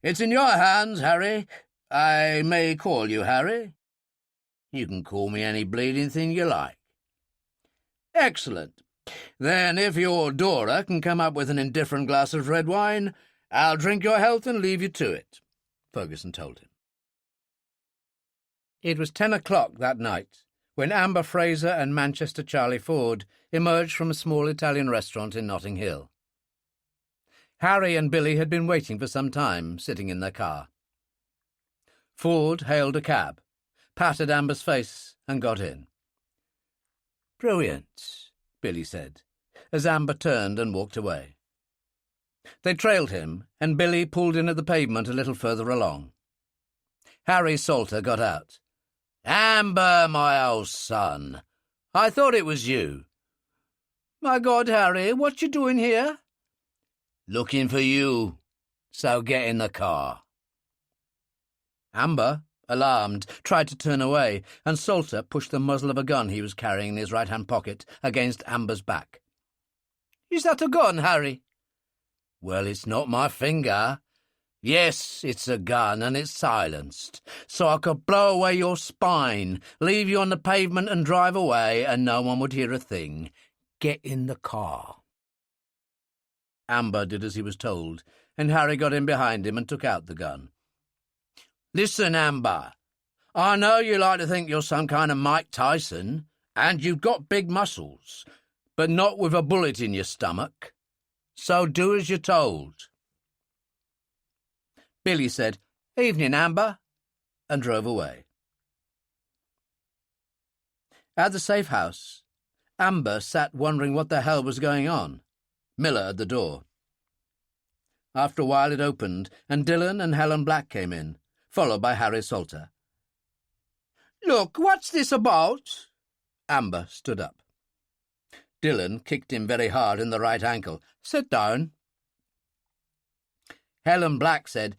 It's in your hands, Harry. I may call you Harry?" "You can call me any bleeding thing you like." "Excellent. Then if your Dora can come up with an indifferent glass of red wine, I'll drink your health and leave you to it," Ferguson told him. It was 10 o'clock that night when Amber Fraser and Manchester Charlie Ford emerged from a small Italian restaurant in Notting Hill. Harry and Billy had been waiting for some time, sitting in their car. Ford hailed a cab, patted Amber's face, and got in. "Brilliant," Billy said, as Amber turned and walked away. They trailed him, and Billy pulled in at the pavement a little further along. Harry Salter got out. "Amber, my old son, I thought it was you." "My God, Harry, what you doing here?" "Looking for you, so get in the car." Amber, alarmed, tried to turn away, and Salter pushed the muzzle of a gun he was carrying in his right-hand pocket against Amber's back. "Is that a gun, Harry?" "Well, it's not my finger. Yes, it's a gun, and it's silenced, so I could blow away your spine, leave you on the pavement and drive away, and no one would hear a thing. Get in the car." Amber did as he was told, and Harry got in behind him and took out the gun. "Listen, Amber, I know you like to think you're some kind of Mike Tyson, And you've got big muscles, but not with a bullet in your stomach. So do as you're told." Billy said, "Evening, Amber," and drove away. At the safe house, Amber sat wondering what the hell was going on. Miller at the door. After a while it opened, and Dillon and Helen Black came in, followed by Harry Salter. "Look, what's this about?" Amber stood up. Dillon kicked him very hard in the right ankle. "Sit down." Helen Black said,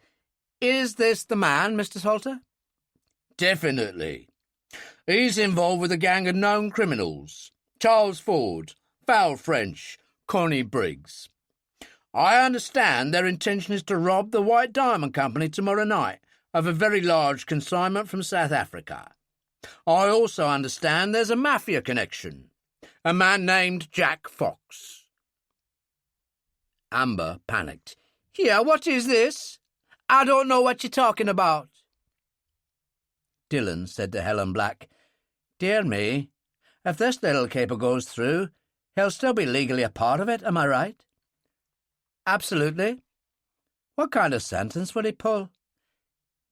"Is this the man, Mr. Salter?" "Definitely. He's involved with a gang of known criminals. Charles Ford, Val French, Connie Briggs. I understand their intention is to rob the White Diamond Company tomorrow night of a very large consignment from South Africa. I also understand there's a mafia connection, a man named Jack Fox." Amber panicked. "Here, what is this? I don't know what you're talking about." Dillon said to Helen Black, "Dear me, if this little caper goes through, he'll still be legally a part of it, am I right?" "Absolutely. What kind of sentence would he pull?"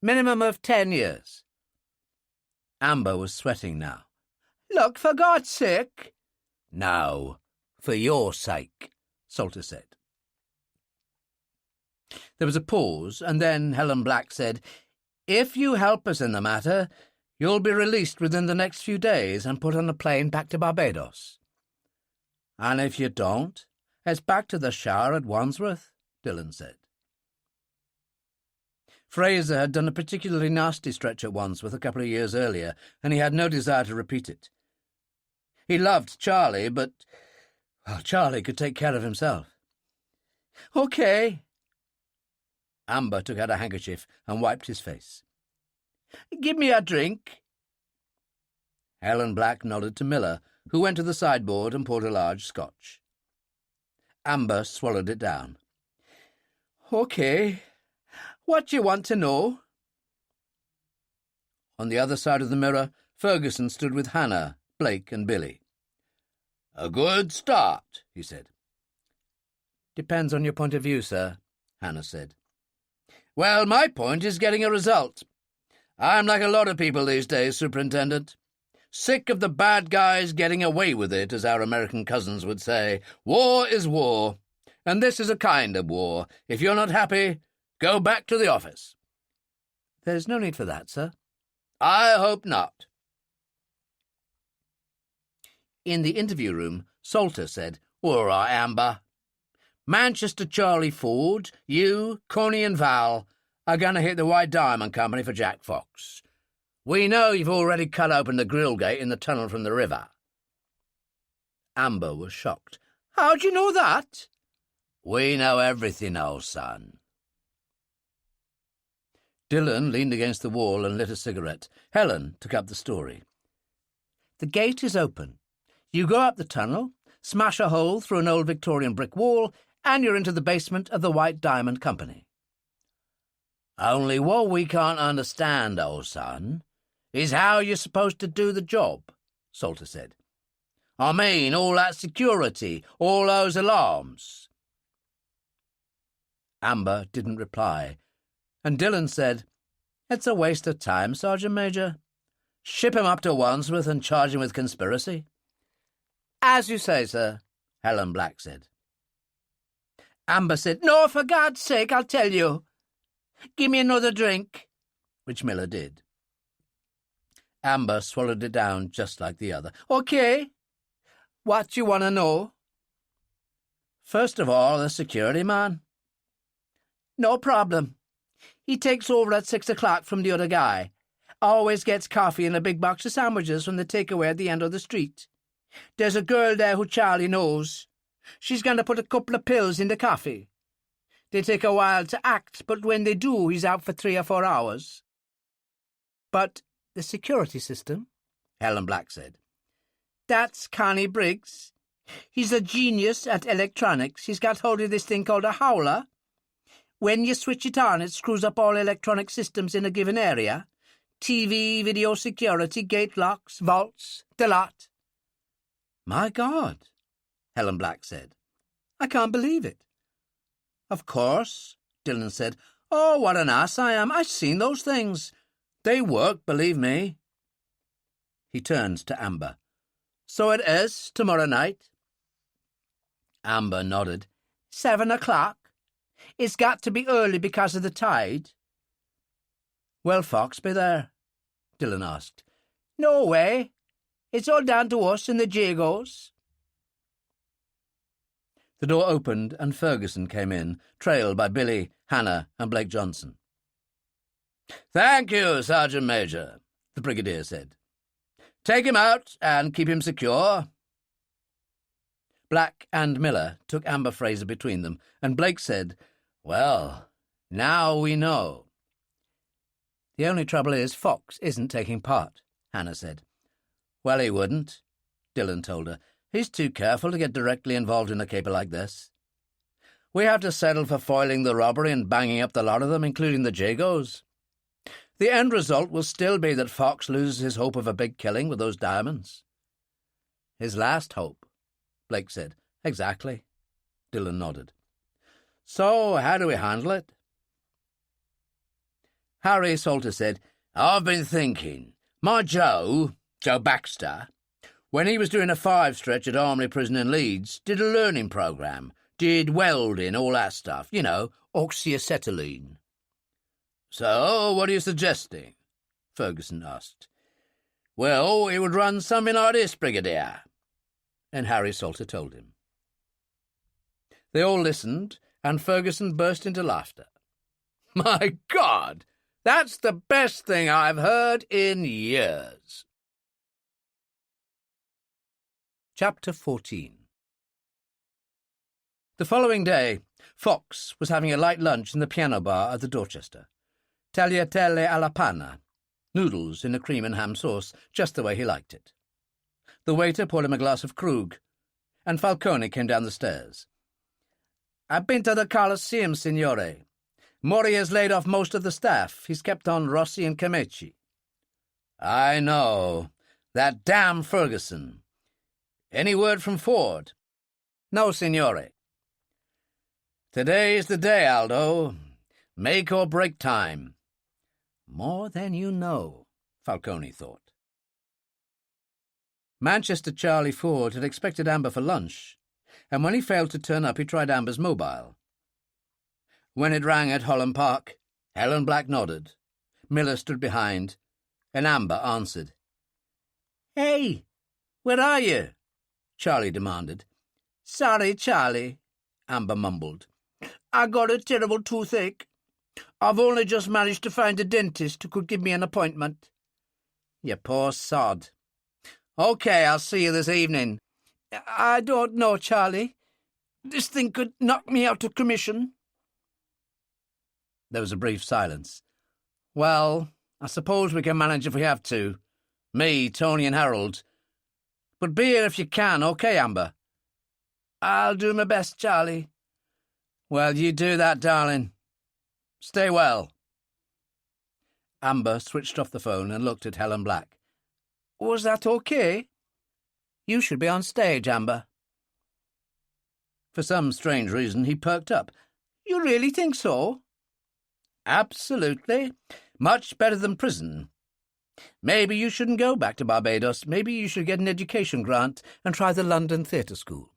"Minimum of 10 years. Amber was sweating now. "Look, for God's sake." "No, for your sake," Salter said. There was a pause, and then Helen Black said, "If you help us in the matter, you'll be released within the next few days and put on a plane back to Barbados. And if you don't, it's back to the shower at Wandsworth," Dillon said. Fraser had done a particularly nasty stretch at Wandsworth a couple of years earlier, and he had no desire to repeat it. He loved Charlie, but Charlie could take care of himself. "OK." Amber took out a handkerchief and wiped his face. "Give me a drink." Helen Black nodded to Miller, who went to the sideboard and poured a large scotch. Amber swallowed it down. "OK. What do you want to know?" On the other side of the mirror, Ferguson stood with Hannah, Blake and Billy. "A good start," he said. "Depends on your point of view, sir," Hannah said. "Well, my point is getting a result. I'm like a lot of people these days, Superintendent. Sick of the bad guys getting away with it, as our American cousins would say. War is war, and this is a kind of war. If you're not happy, go back to the office." "There's no need for that, sir." "I hope not." In the interview room, Salter said, "All right, Amber. Manchester Charlie Ford, you, Connie and Val are going to hit the White Diamond Company for Jack Fox. We know you've already cut open the grill gate in the tunnel from the river." Amber was shocked. "How'd you know that?" "We know everything, old son." Dillon leaned against the wall and lit a cigarette. Helen took up the story. "The gate is open. You go up the tunnel, smash a hole through an old Victorian brick wall, and you're into the basement of the White Diamond Company." "Only what we can't understand, old son, is how you're supposed to do the job," Salter said. "I mean, all that security, all those alarms." Amber didn't reply, and Dillon said, "It's a waste of time, Sergeant Major. Ship him up to Wandsworth and charge him with conspiracy." "As you say, sir," Helen Black said. Amber said, "No, for God's sake, I'll tell you. Give me another drink," which Miller did. Amber swallowed it down just like the other. "OK. What do you want to know?" "First of all, the security man." "No problem. He takes over at 6 o'clock from the other guy. Always gets coffee and a big box of sandwiches from the takeaway at the end of the street. There's a girl there who Charlie knows. She's going to put a couple of pills in the coffee. They take a while to act, but when they do, he's out for 3 or 4 hours." "But the security system?" Helen Black said. "That's Connie Briggs. He's a genius at electronics. He's got hold of this thing called a howler. When you switch it on, it screws up all electronic systems in a given area. TV, video security, gate locks, vaults, the lot. My God, Helen Black said. I can't believe it. Of course, Dillon said. Oh, what an ass I am. I've seen those things. They work, believe me. He turned to Amber. So it is, tomorrow night? Amber nodded. 7 o'clock. It's got to be early because of the tide. Will Fox be there? Dillon asked. No way. It's all down to us and the Jagos. The door opened and Ferguson came in, trailed by Billy, Hannah and Blake Johnson. Thank you, Sergeant Major, the Brigadier said. Take him out and keep him secure. Black and Miller took Amber Fraser between them, and Blake said, Well, now we know. The only trouble is Fox isn't taking part, Hannah said. Well, he wouldn't, Dillon told her. He's too careful to get directly involved in a caper like this. We have to settle for foiling the robbery and banging up the lot of them, including the Jagos. The end result will still be that Fox loses his hope of a big killing with those diamonds. His last hope, Blake said. Exactly, Dillon nodded. So, how do we handle it? Harry Salter said, I've been thinking. My Joe Baxter, when he was doing a 5-stretch at Armley Prison in Leeds, did a learning programme, did welding, all that stuff, you know, oxyacetylene. So, what are you suggesting? Ferguson asked. Well, it would run something like this, Brigadier. And Harry Salter told him. They all listened, and Ferguson burst into laughter. My God, that's the best thing I've heard in years. Chapter 14. The following day, Fox was having a light lunch in the piano bar at the Dorchester. Tagliatelle alla panna, noodles in a cream and ham sauce, just the way he liked it. The waiter poured him a glass of Krug, and Falcone came down the stairs. I've been to the Colosseum, signore. Mori has laid off most of the staff. He's kept on Rossi and Camechi. I know. That damn Ferguson. Any word from Ford? No, signore. Today's the day, Aldo. Make or break time. More than you know, Falcone thought. Manchester Charlie Ford had expected Amber for lunch, and when he failed to turn up, he tried Amber's mobile. When it rang at Holland Park, Helen Black nodded. Miller stood behind, and Amber answered. Hey, where are you? Charlie demanded. Sorry, Charlie, Amber mumbled. I got a terrible toothache. I've only just managed to find a dentist who could give me an appointment. You poor sod. OK, I'll see you this evening. I don't know, Charlie. This thing could knock me out of commission. There was a brief silence. Well, I suppose we can manage if we have to. Me, Tony and Harold. But be here if you can, OK, Amber? I'll do my best, Charlie. Well, you do that, darling. Stay well. Amber switched off the phone and looked at Helen Black. Was that OK? You should be on stage, Amber. For some strange reason, he perked up. You really think so? Absolutely. Much better than prison. Maybe you shouldn't go back to Barbados. Maybe you should get an education grant and try the London Theatre School.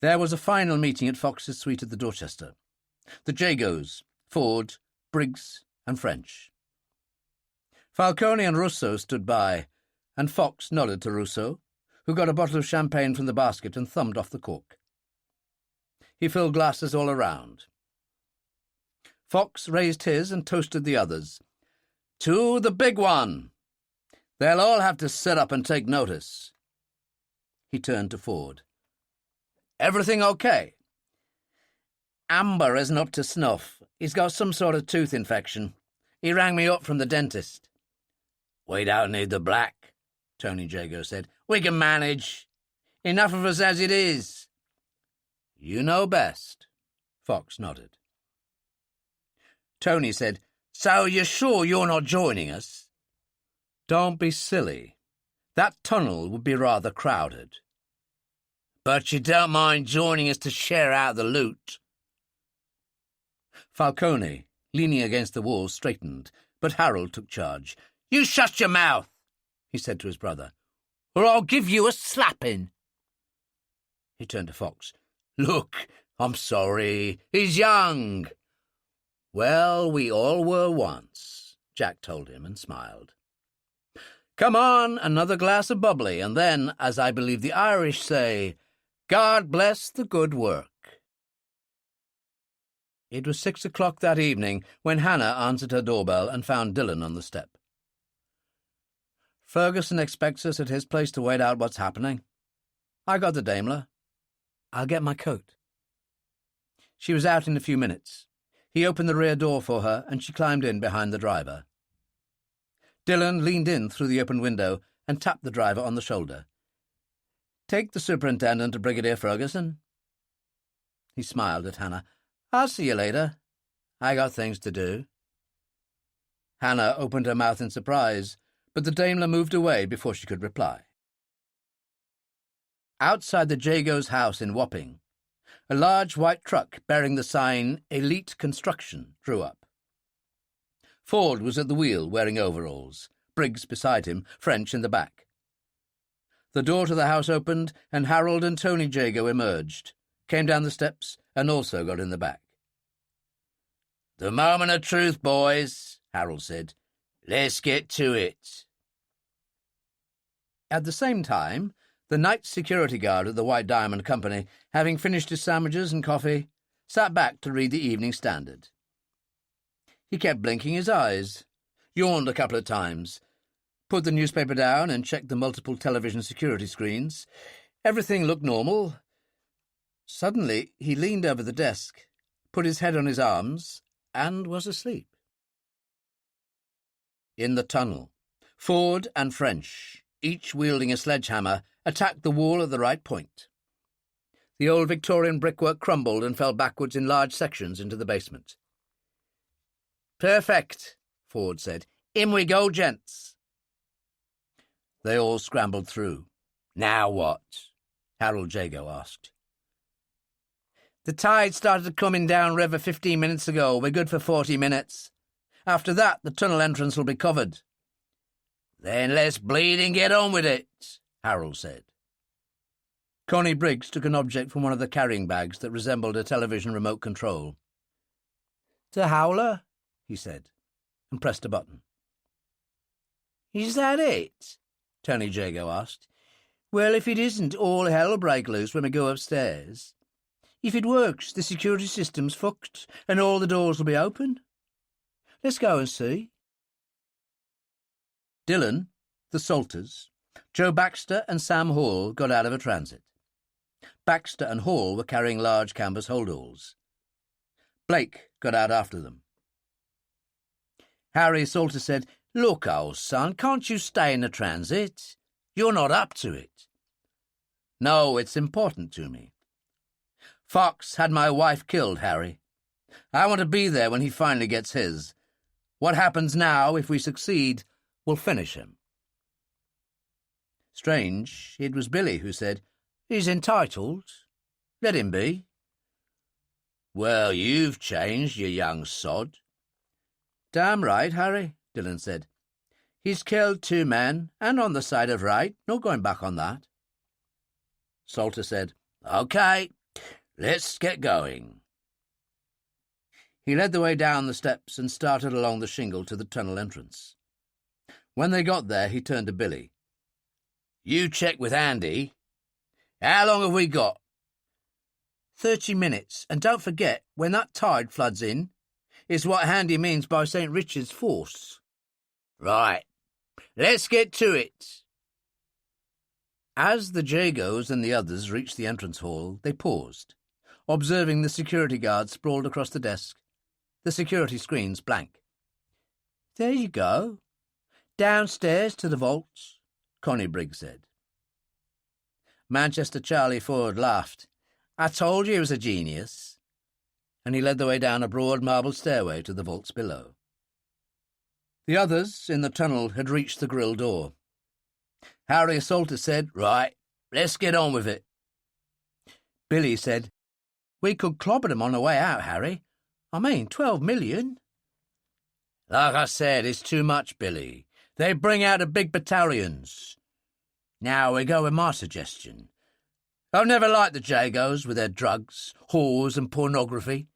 There was a final meeting at Fox's suite at the Dorchester. The Jagos, Ford, Briggs and French. Falcone and Russo stood by, and Fox nodded to Russo, who got a bottle of champagne from the basket and thumbed off the cork. He filled glasses all around. Fox raised his and toasted the others. To the big one! They'll all have to sit up and take notice. He turned to Ford. Everything OK? Amber isn't up to snuff. He's got some sort of tooth infection. He rang me up from the dentist. We don't need the black, Tony Jago said. We can manage. Enough of us as it is. You know best, Fox nodded. Tony said, So you're sure you're not joining us? Don't be silly. That tunnel would be rather crowded. But you don't mind joining us to share out the loot? Falcone, leaning against the wall, straightened, but Harold took charge. You shut your mouth, he said to his brother, or I'll give you a slapping. He turned to Fox. Look, I'm sorry. He's young. Well, we all were once, Jack told him and smiled. Come on, another glass of bubbly, and then, as I believe the Irish say, God bless the good work. It was 6 o'clock that evening when Hannah answered her doorbell and found Dillon on the step. Ferguson expects us at his place to wait out what's happening. I got the Daimler. I'll get my coat. She was out in a few minutes. He opened the rear door for her, and she climbed in behind the driver. Dillon leaned in through the open window and tapped the driver on the shoulder. Take the superintendent to Brigadier Ferguson. He smiled at Hannah. I'll see you later. I got things to do. Hannah opened her mouth in surprise, but the Daimler moved away before she could reply. Outside the Jago's house in Wapping, a large white truck bearing the sign Elite Construction drew up. Ford was at the wheel wearing overalls, Briggs beside him, French in the back. The door to the house opened, and Harold and Tony Jago emerged, came down the steps, and also got in the back. The moment of truth, boys, Harold said. Let's get to it. At the same time, the night security guard at the White Diamond Company, having finished his sandwiches and coffee, sat back to read the Evening Standard. He kept blinking his eyes, yawned a couple of times, put the newspaper down and checked the multiple television security screens. Everything looked normal. Suddenly, he leaned over the desk, put his head on his arms, and was asleep. In the tunnel, Ford and French, each wielding a sledgehammer, attacked the wall at the right point. The old Victorian brickwork crumbled and fell backwards in large sections into the basement. Perfect, Ford said. In we go, gents. They all scrambled through. Now what? Harold Jago asked. The tide started coming down river 15 minutes ago. We're good for 40 minutes. After that, the tunnel entrance will be covered. Then let's bleed and get on with it, Harold said. Connie Briggs took an object from one of the carrying bags that resembled a television remote control. The howler, he said, and pressed a button. Is that it? Tony Jago asked. Well, if it isn't, all hell will break loose when we go upstairs. If it works, the security system's fucked, and all the doors will be open. Let's go and see. Dillon, the Salters, Joe Baxter and Sam Hall got out of a transit. Baxter and Hall were carrying large canvas holdalls. Blake got out after them. Harry Salter said, Look, old son, can't you stay in the transit? You're not up to it. No, it's important to me. Fox had my wife killed, Harry. I want to be there when he finally gets his. What happens now, if we succeed, will finish him. Strange, it was Billy who said, He's entitled. Let him be. Well, you've changed, you young sod. Damn right, Harry, Dillon said. He's killed 2 men, and on the side of right. No going back on that. Salter said, OK, let's get going. He led the way down the steps and started along the shingle to the tunnel entrance. When they got there, he turned to Billy. You check with Andy. How long have we got? 30 minutes, and don't forget, when that tide floods in, is what Handy means by St. Richard's force. Right, let's get to it. As the Jagos and the others reached the entrance hall, they paused, observing the security guard sprawled across the desk, the security screens blank. There you go. Downstairs to the vaults, Connie Briggs said. Manchester Charlie Ford laughed. I told you he was a genius. And he led the way down a broad marble stairway to the vaults below. The others in the tunnel had reached the grill door. Harry Salter said, "Right, let's get on with it." Billy said, "We could clobber them on the way out, Harry. I mean, 12 million. "Like I said, it's too much, Billy. They bring out the big battalions. Now we go with my suggestion. I've never liked the Jagos with their drugs, whores and pornography.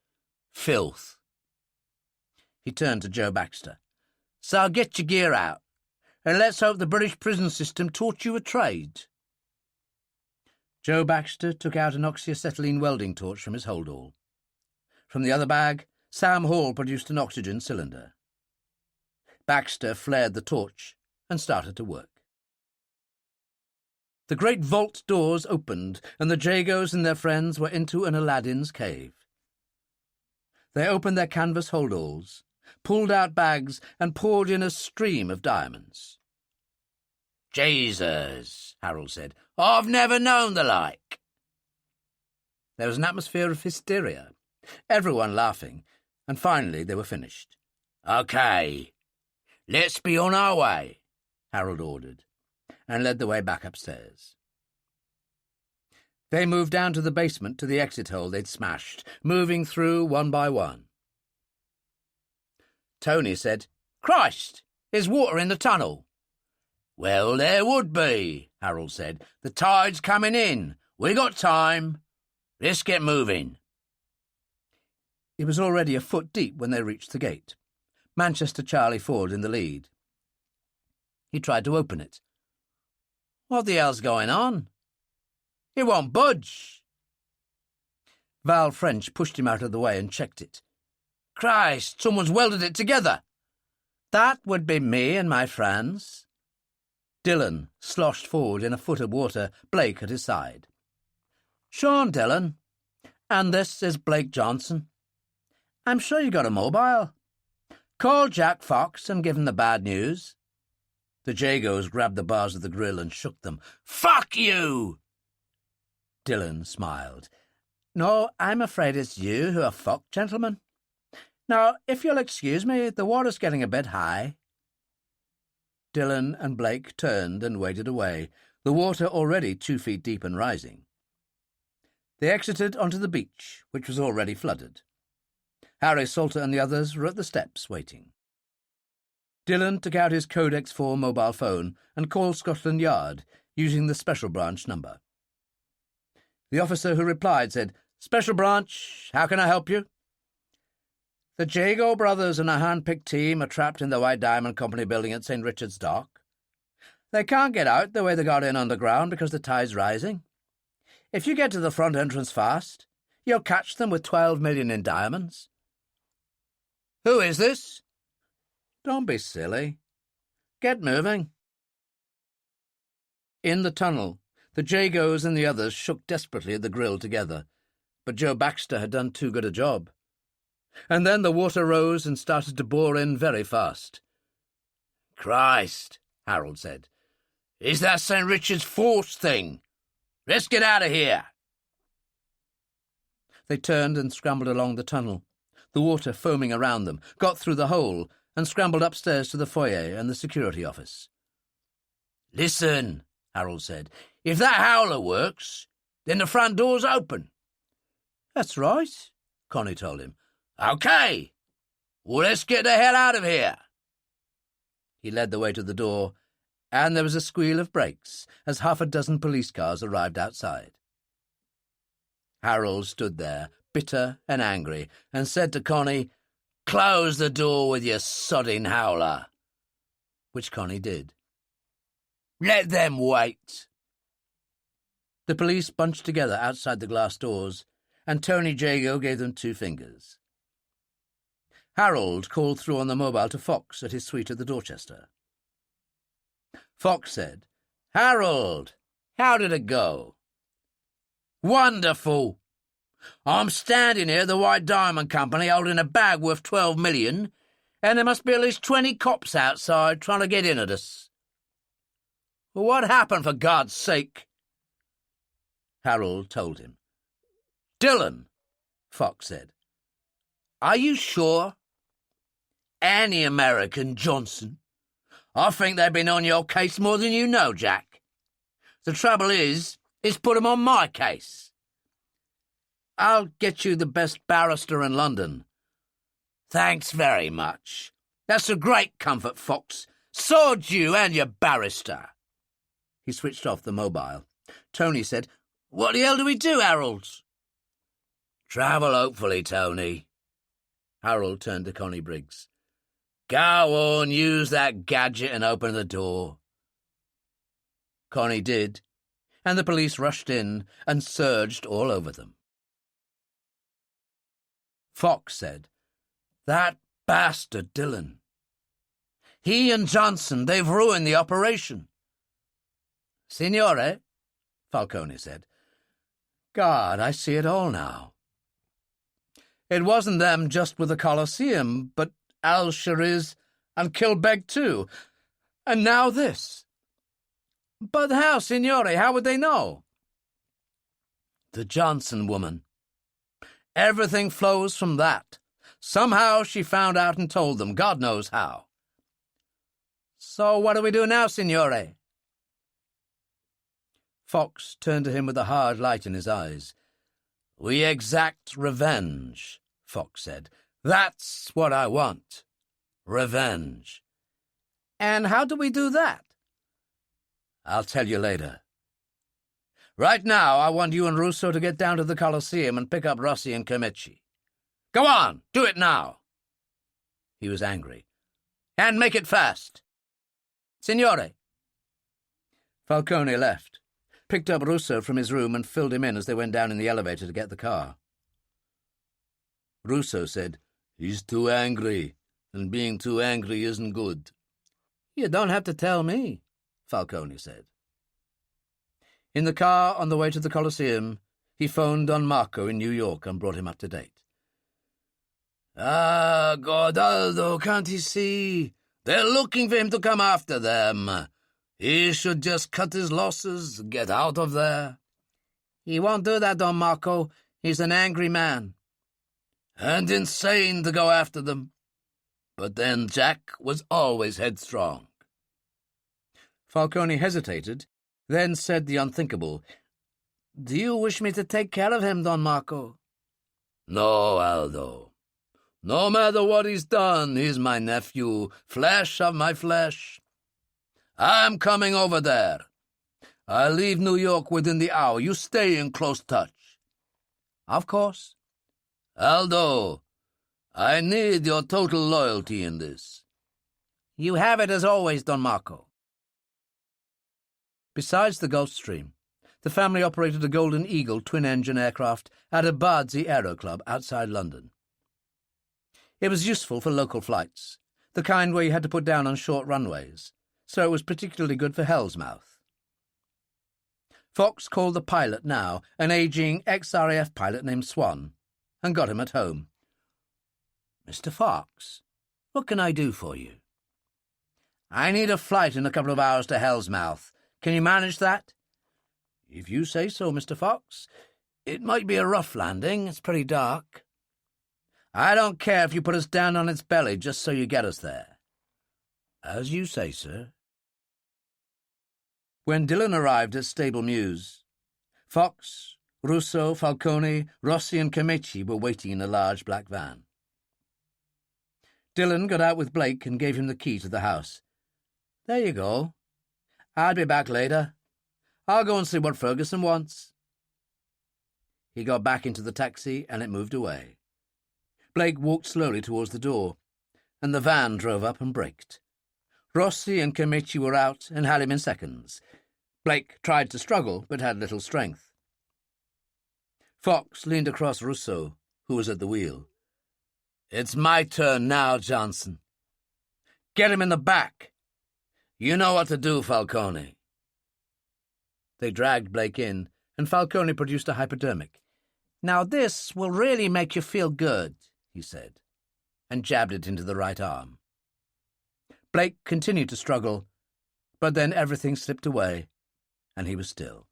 Filth." He turned to Joe Baxter. "So get your gear out, and let's hope the British prison system taught you a trade." Joe Baxter took out an oxyacetylene welding torch from his holdall. From the other bag, Sam Hall produced an oxygen cylinder. Baxter flared the torch and started to work. The great vault doors opened, and the Jagos and their friends were into an Aladdin's cave. They opened their canvas holdalls, pulled out bags, and poured in a stream of diamonds. "Jesus," Harold said, "I've never known the like." There was an atmosphere of hysteria, everyone laughing, and finally they were finished. "OK, let's be on our way," Harold ordered, and led the way back upstairs. They moved down to the basement to the exit hole they'd smashed, moving through one by one. Tony said, "Christ, there's water in the tunnel." "Well, there would be," Harold said. "The tide's coming in. We got time. Let's get moving." It was already a foot deep when they reached the gate, Manchester Charlie Ford in the lead. He tried to open it. "What the hell's going on? It won't budge." Val French pushed him out of the way and checked it. "Christ, someone's welded it together." "That would be me and my friends." Dillon sloshed forward in a foot of water, Blake at his side. "Sean Dillon, and this is Blake Johnson. I'm sure you got a mobile. Call Jack Fox and give him the bad news." The Jagos grabbed the bars of the grill and shook them. "Fuck you!" Dillon smiled. "No, I'm afraid it's you who are fucked, gentlemen. Now, if you'll excuse me, the water's getting a bit high." Dillon and Blake turned and waded away, the water already 2 feet deep and rising. They exited onto the beach, which was already flooded. Harry Salter and the others were at the steps waiting. Dillon took out his Codex 4 mobile phone and called Scotland Yard, using the Special Branch number. The officer who replied said, "Special Branch, how can I help you?" "The Jago brothers and a hand-picked team are trapped in the White Diamond Company building at St. Richard's Dock. They can't get out the way they got in underground because the tide's rising. If you get to the front entrance fast, you'll catch them with 12 million in diamonds." "Who is this?" "Don't be silly. Get moving." In the tunnel, the Jagos and the others shook desperately at the grill together, but Joe Baxter had done too good a job. And then the water rose and started to bore in very fast. "Christ," Harold said. "Is that St. Richard's Force thing? Let's get out of here." They turned and scrambled along the tunnel, the water foaming around them, got through the hole, and scrambled upstairs to the foyer and the security office. "Listen," Harold said. "If that howler works, then the front door's open." "That's right," Connie told him. "OK. Well, let's get the hell out of here." He led the way to the door, and there was a squeal of brakes as half a dozen police cars arrived outside. Harold stood there, bitter and angry, and said to Connie, "Close the door with your sodding howler," which Connie did. "Let them wait." The police bunched together outside the glass doors, and Tony Jago gave them 2 fingers. Harold called through on the mobile to Fox at his suite at the Dorchester. Fox said, "Harold, how did it go?" "Wonderful. I'm standing here at the White Diamond Company holding a bag worth 12 million, and there must be at least 20 cops outside trying to get in at us." "Well, what happened, for God's sake?" Harold told him. "Dillon," Fox said. "Are you sure?" "Any American, Johnson. I think they've been on your case more than you know, Jack. The trouble is put 'em on my case. I'll get you the best barrister in London. Thanks very much. That's a great comfort, Fox. Sword you and your barrister. He switched off the mobile. Tony said, What the hell do we do, Harold? Travel hopefully, Tony. Harold turned to Connie Briggs. Go on, use that gadget and open the door. Connie did, and the police rushed in and surged all over them. Fox said, That bastard Dillon. He and Johnson, they've ruined the operation. Signore, Falcone said, God, I see it all now. It wasn't them just with the Colosseum, but Al-Shariz and Kilbeg too. And now this. But how, Signore? How would they know? The Johnson woman. Everything flows from that. Somehow she found out and told them, God knows how. So what do we do now, Signore? Fox turned to him with a hard light in his eyes. We exact revenge, Fox said. That's what I want. Revenge. And how do we do that? I'll tell you later. Right now, I want you and Russo to get down to the Colosseum and pick up Rossi and Camici. Go on, do it now. He was angry. And make it fast. Signore. Falcone left, picked up Russo from his room and filled him in as they went down in the elevator to get the car. Russo said, He's too angry, and being too angry isn't good. You don't have to tell me, Falcone said. In the car on the way to the Colosseum, he phoned Don Marco in New York and brought him up to date. Ah, Godaldo, can't he see? They're looking for him to come after them. He should just cut his losses, get out of there. He won't do that, Don Marco. He's an angry man. And insane to go after them. But then Jack was always headstrong. Falcone hesitated, then said the unthinkable. Do you wish me to take care of him, Don Marco? No, Aldo. No matter what he's done, he's my nephew, flesh of my flesh. I'm coming over there. I'll leave New York within the hour. You stay in close touch. Of course. Aldo, I need your total loyalty in this. You have it as always, Don Marco. Besides the Gulfstream, the family operated a Golden Eagle twin-engine aircraft at a Bardsey Aero Club outside London. It was useful for local flights, the kind where you had to put down on short runways, so it was particularly good for Hell's Mouth. Fox called the pilot now, an aging ex-RAF pilot named Swan, and got him at home. Mr. Fox, what can I do for you? I need a flight in a couple of hours to Hell's Mouth. Can you manage that? If you say so, Mr. Fox. It might be a rough landing. It's pretty dark. I don't care if you put us down on its belly just so you get us there. As you say, sir. When Dillon arrived at Stable Mews, Fox, Russo, Falcone, Rossi and Camici were waiting in a large black van. Dillon got out with Blake and gave him the key to the house. There you go. I'll be back later. I'll go and see what Ferguson wants. He got back into the taxi and it moved away. Blake walked slowly towards the door, and the van drove up and braked. Rossi and Camici were out and had him in seconds. Blake tried to struggle, but had little strength. Fox leaned across Russo, who was at the wheel. It's my turn now, Johnson. Get him in the back. You know what to do, Falcone. They dragged Blake in, and Falcone produced a hypodermic. Now this will really make you feel good, he said, and jabbed it into the right arm. Blake continued to struggle, but then everything slipped away, and he was still.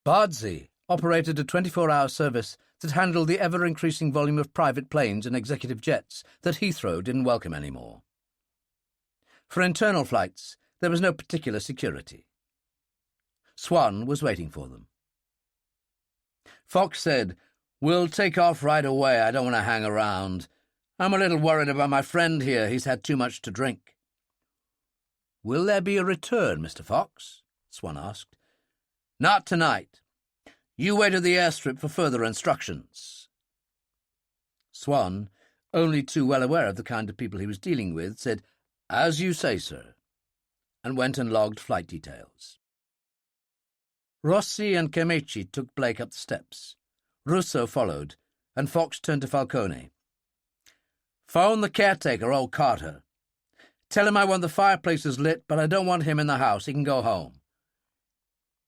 Bardsey operated a 24-hour service that handled the ever-increasing volume of private planes and executive jets that Heathrow didn't welcome anymore. For internal flights, there was no particular security. Swan was waiting for them. Fox said, "We'll take off right away. I don't want to hang around. I'm a little worried about my friend here. He's had too much to drink." "Will there be a return, Mr. Fox?" Swan asked. "Not tonight. You wait at the airstrip for further instructions." Swan, only too well aware of the kind of people he was dealing with, said, "As you say, sir," and went and logged flight details. Rossi and Cemici took Blake up the steps. Russo followed, and Fox turned to Falcone. "Phone the caretaker, old Carter. Tell him I want the fireplaces lit, but I don't want him in the house. He can go home."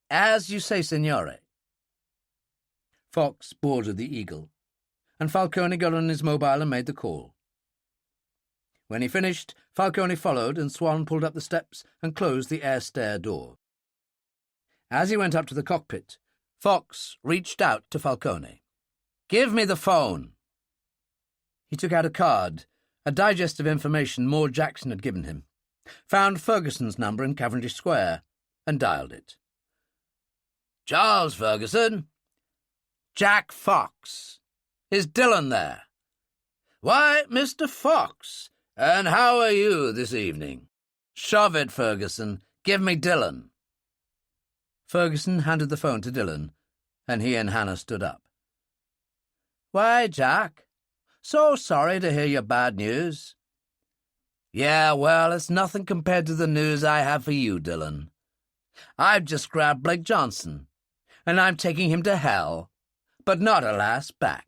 "As you say, signore." Fox boarded the Eagle, and Falcone got on his mobile and made the call. When he finished, Falcone followed, and Swan pulled up the steps and closed the air stair door. As he went up to the cockpit, Fox reached out to Falcone. "Give me the phone." He took out a card, a digest of information Moore Jackson had given him, found Ferguson's number in Cavendish Square, and dialed it. "Charles Ferguson?" "Jack Fox. Is Dillon there?" "Why, Mr. Fox, and how are you this evening?" "Shove it, Ferguson. Give me Dillon." Ferguson handed the phone to Dillon, and he and Hannah stood up. "Why, Jack, so sorry to hear your bad news." "Yeah, well, it's nothing compared to the news I have for you, Dillon. I've just grabbed Blake Johnson, and I'm taking him to hell, but not, alas, back.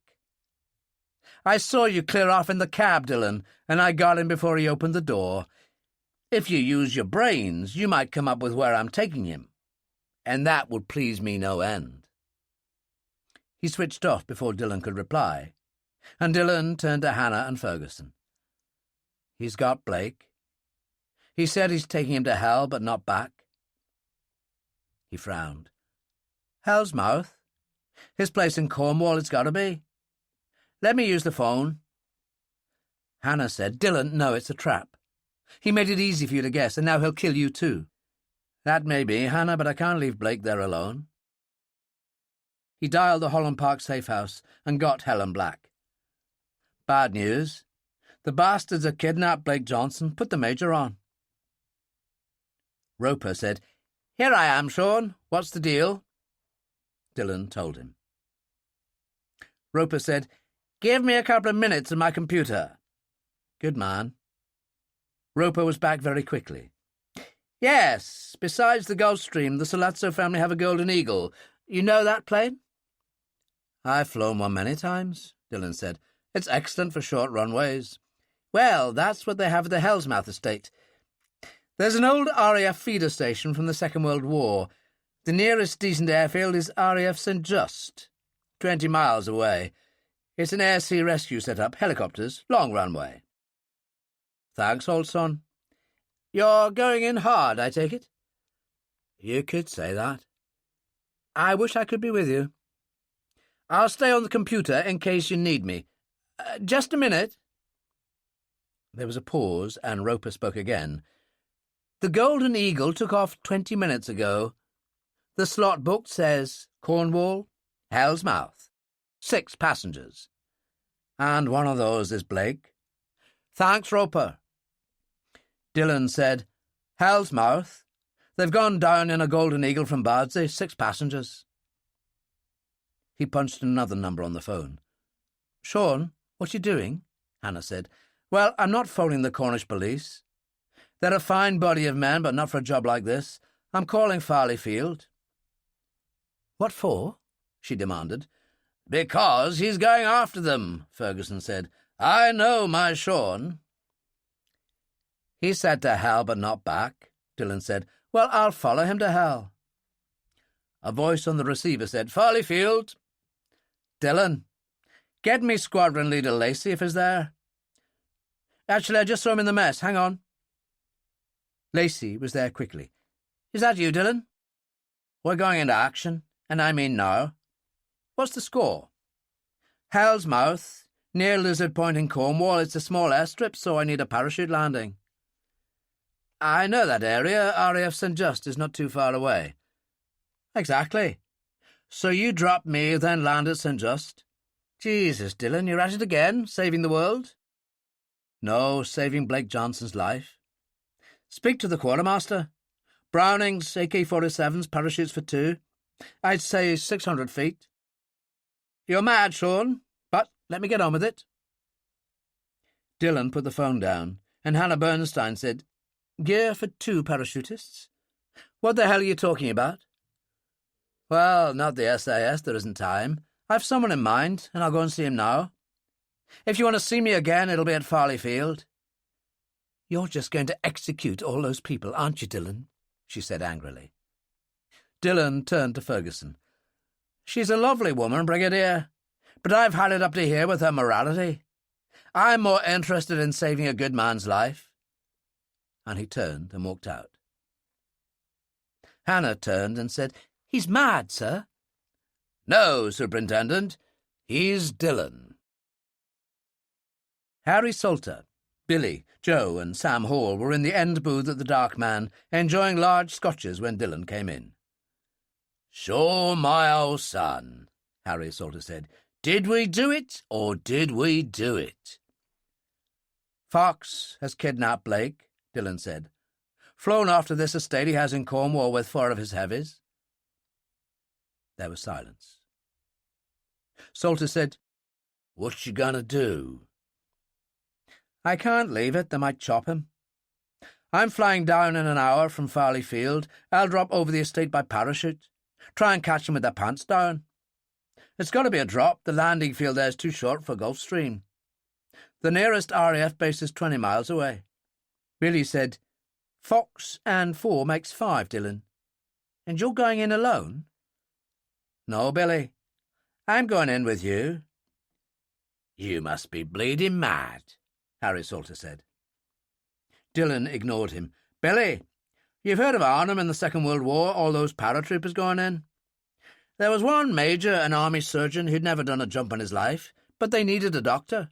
I saw you clear off in the cab, Dillon, and I got him before he opened the door. If you use your brains, you might come up with where I'm taking him, and that would please me no end." He switched off before Dillon could reply, and Dillon turned to Hannah and Ferguson. "He's got Blake. He said he's taking him to hell, but not back." He frowned. "Hell's Mouth? His place in Cornwall it's got to be. Let me use the phone." Hannah said, "Dillon, no, it's a trap. He made it easy for you to guess, and now he'll kill you too." "That may be, Hannah, but I can't leave Blake there alone." He dialed the Holland Park safe house and got Helen Black. "Bad news. The bastards have kidnapped Blake Johnson. Put the Major on." Roper said, "Here I am, Sean. What's the deal?" Dillon told him. Roper said, "Give me a couple of minutes on my computer." "Good man." Roper was back very quickly. "Yes, besides the Gulfstream, the Sollazzo family have a Golden Eagle. You know that plane?" "I've flown one many times," Dillon said. "It's excellent for short runways." "Well, that's what they have at the Hellsmouth estate. There's an old RAF feeder station from the Second World War. The nearest decent airfield is RAF St. Just, 20 miles away. It's an air-sea rescue set-up, helicopters, long runway." "Thanks, old son." "You're going in hard, I take it?" "You could say that." "I wish I could be with you. I'll stay on the computer in case you need me. Just a minute." There was a pause, and Roper spoke again. "The Golden Eagle took off 20 minutes ago. The slot book says Cornwall, Hell's Mouth, 6 passengers. And one of those is Blake." "Thanks, Roper." Dillon said, "Hell's Mouth. They've gone down in a Golden Eagle from Bardsey, 6 passengers." He punched another number on the phone. "Sean, what you doing?" Hannah said. "Well, I'm not phoning the Cornish police. They're a fine body of men, but not for a job like this. I'm calling Farleyfield." "What for?" she demanded. "Because he's going after them," Ferguson said. "I know my Sean." "He said to hell, but not back," Dillon said. "Well, I'll follow him to hell." A voice on the receiver said, "Farleyfield." "Dillon, get me Squadron Leader Lacey if he's there." "Actually, I just saw him in the mess. Hang on." Lacey was there quickly. "Is that you, Dillon?" "We're going into action, and I mean now." "What's the score?" "Hell's Mouth, near Lizard Point in Cornwall. It's a small airstrip, so I need a parachute landing." I know that area. RAF St. Just is not too far away. Exactly. So you drop me, then land at St. Just? Jesus, Dillon, you're at it again, saving the world? No, saving Blake Johnson's life. Speak to the quartermaster. Brownings, AK-47s, parachutes for 2. I'd say 600 feet. You're mad, Sean, but let me get on with it. Dillon put the phone down, and Hannah Bernstein said, Gear for 2 parachutists? What the hell are you talking about? Well, not the SAS, there isn't time. I've someone in mind, and I'll go and see him now. If you want to see me again, it'll be at Farley Field. You're just going to execute all those people, aren't you, Dillon? She said angrily. Dillon turned to Ferguson. She's a lovely woman, Brigadier, but I've had it up to here with her morality. I'm more interested in saving a good man's life. And he turned and walked out. Hannah turned and said, He's mad, sir. No, Superintendent, he's Dillon. Harry Salter, Billy, Joe and Sam Hall were in the end booth at the Dark Man, enjoying large scotches when Dillon came in. "Sure, my old son," Harry Salter said. "Did we do it, or did we do it?" "Fox has kidnapped Blake," Dillon said. "Flown off to this estate he has in Cornwall with 4 of his heavies." There was silence. Salter said, "What you gonna do?" "I can't leave it. They might chop him. I'm flying down in an hour from Farley Field. I'll drop over the estate by parachute. Try and catch them with their pants down. It's got to be a drop. The landing field there's too short for Gulfstream. The nearest RAF base is 20 miles away." Billy said, "Fox and 4 makes 5, Dillon. And you're going in alone?" "No, Billy. I'm going in with you." "You must be bleeding mad," Harry Salter said. Dillon ignored him. "Billy, you've heard of Arnhem in the Second World War, all those paratroopers going in? There was one major, an army surgeon, who'd never done a jump in his life, but they needed a doctor.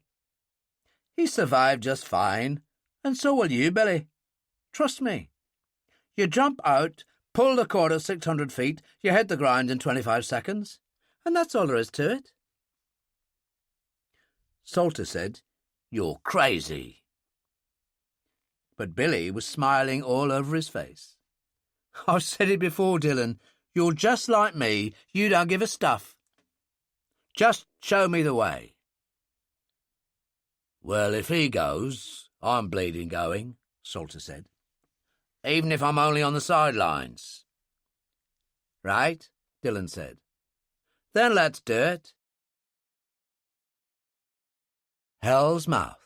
He survived just fine, and so will you, Billy. Trust me. You jump out, pull the cord at 600 feet, you hit the ground in 25 seconds, and that's all there is to it." Salter said, "You're crazy." But Billy was smiling all over his face. "I've said it before, Dillon. You're just like me. You don't give a stuff. Just show me the way." "Well, if he goes, I'm bleeding going," Salter said. "Even if I'm only on the sidelines." "Right," Dillon said. "Then let's do it." Hell's Mouth.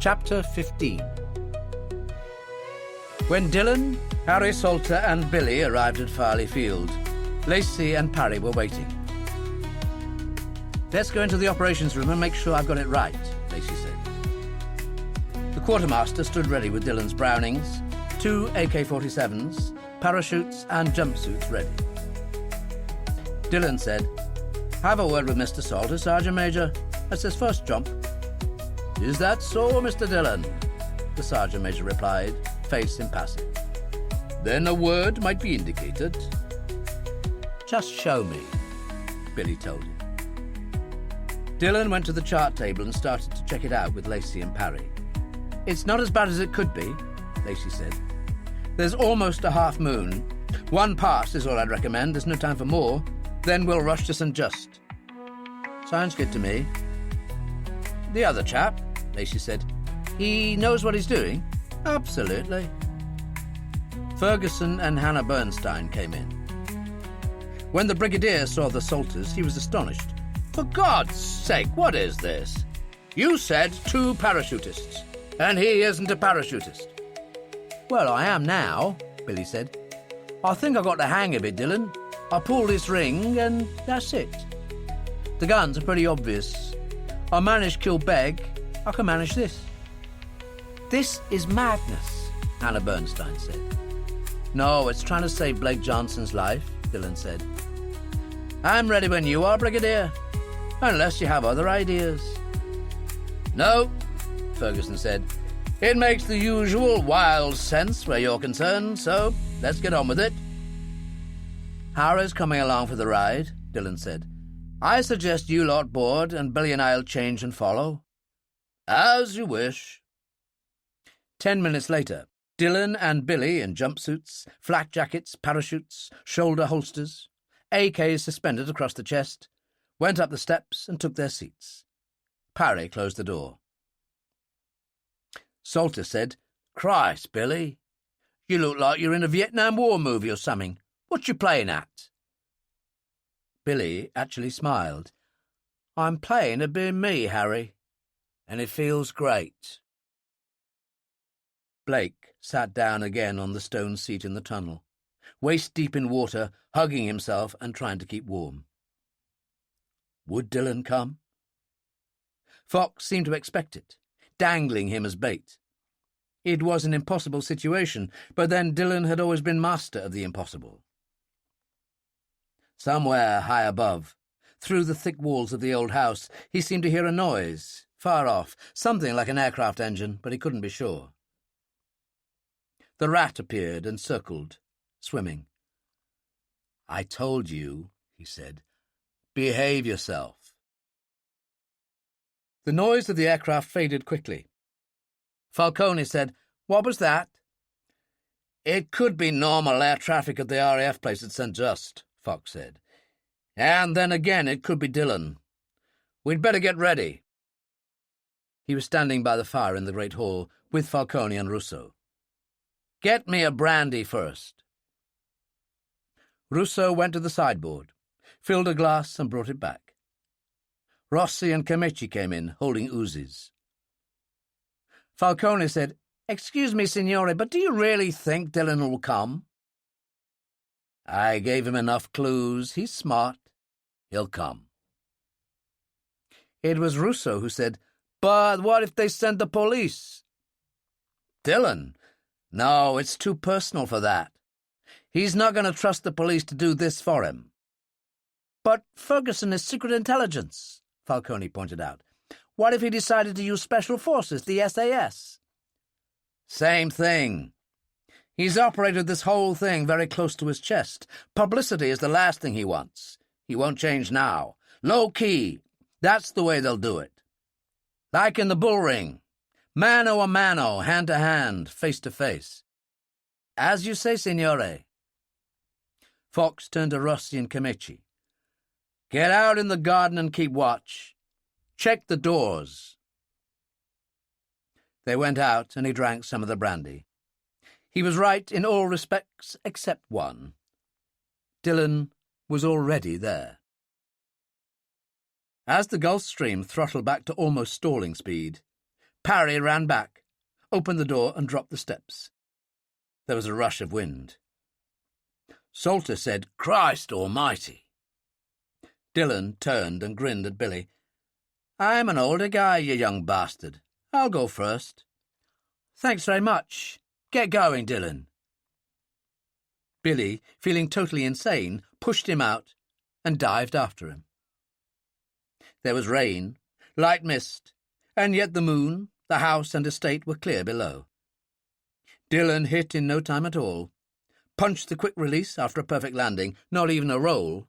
Chapter 15. When Dillon, Harry Salter and Billy arrived at Farley Field, Lacey and Parry were waiting. "Let's go into the operations room and make sure I've got it right," Lacey said. The quartermaster stood ready with Dillon's Brownings, 2 AK-47s, parachutes and jumpsuits ready. Dillon said, "Have a word with Mr. Salter, Sergeant Major. That's his first jump." "Is that so, Mr. Dillon?" the Sergeant Major replied, face impassive. "Then a word might be indicated." "Just show me," Billy told him. Dillon went to the chart table and started to check it out with Lacey and Parry. "It's not as bad as it could be," Lacey said. "There's almost a half moon. 1 pass is all I'd recommend. There's no time for more. Then we'll rush to St. Just." "Sounds good to me." "The other chap," Lacey said, "he knows what he's doing?" "Absolutely." Ferguson and Hannah Bernstein came in. When the Brigadier saw the Salters, he was astonished. "For God's sake, what is this? You said 2 parachutists, and he isn't a parachutist." "Well, I am now," Billy said. "I think I got the hang of it, Dillon. I pull this ring, and that's it. The guns are pretty obvious. I managed to kill Begg. I can manage this." "This is madness," Hannah Bernstein said. "No, it's trying to save Blake Johnson's life," Dillon said. "I'm ready when you are, Brigadier, unless you have other ideas." "No," Ferguson said. "It makes the usual wild sense where you're concerned, so let's get on with it." "Harry's coming along for the ride," Dillon said. "I suggest you lot board, and Billy and I'll change and follow." "As you wish." 10 minutes later, Dillon and Billy in jumpsuits, flak jackets, parachutes, shoulder holsters, AKs suspended across the chest, went up the steps and took their seats. Parry closed the door. Salter said, "Christ, Billy, you look like you're in a Vietnam War movie or something. What you playing at?" Billy actually smiled. "I'm playing at being me, Harry, and it feels great." Blake sat down again on the stone seat in the tunnel, waist-deep in water, hugging himself and trying to keep warm. Would Dillon come? Fox seemed to expect it, dangling him as bait. It was an impossible situation, but then Dillon had always been master of the impossible. Somewhere high above, through the thick walls of the old house, he seemed to hear a noise, far off, something like an aircraft engine, but he couldn't be sure. The rat appeared and circled, swimming. "I told you," he said. "Behave yourself." The noise of the aircraft faded quickly. Falcone said, "What was that?" "It could be normal air traffic at the RAF place at St. Just," Fox said. "And then again it could be Dillon. We'd better get ready." He was standing by the fire in the great hall with Falcone and Russo. "Get me a brandy first." Russo went to the sideboard, filled a glass and brought it back. Rossi and Camechi came in, holding Uzis. Falcone said, "Excuse me, signore, but do you really think Dillon will come?" "I gave him enough clues. He's smart. He'll come." It was Russo who said, "But what if they send the police?" "Dillon? No, it's too personal for that. He's not going to trust the police to do this for him." "But Ferguson is secret intelligence," Falcone pointed out. "What if he decided to use special forces, the SAS?" "Same thing. He's operated this whole thing very close to his chest. Publicity is the last thing he wants. He won't change now. Low key. That's the way they'll do it. Like in the bull ring. Mano a mano, hand to hand, face to face." "As you say, signore." Fox turned to Rossi and Camechi. "Get out in the garden and keep watch. Check the doors." They went out, and he drank some of the brandy. He was right in all respects except one. Dillon was already there. As the Gulf Stream throttled back to almost stalling speed, Parry ran back, opened the door and dropped the steps. There was a rush of wind. Salter said, "Christ almighty." Dillon turned and grinned at Billy. "I'm an older guy, you young bastard. I'll go first." "Thanks very much. Get going, Dillon." Billy, feeling totally insane, pushed him out and dived after him. There was rain, light mist, and yet the moon, the house and estate were clear below. Dillon hit in no time at all, punched the quick release after a perfect landing, not even a roll,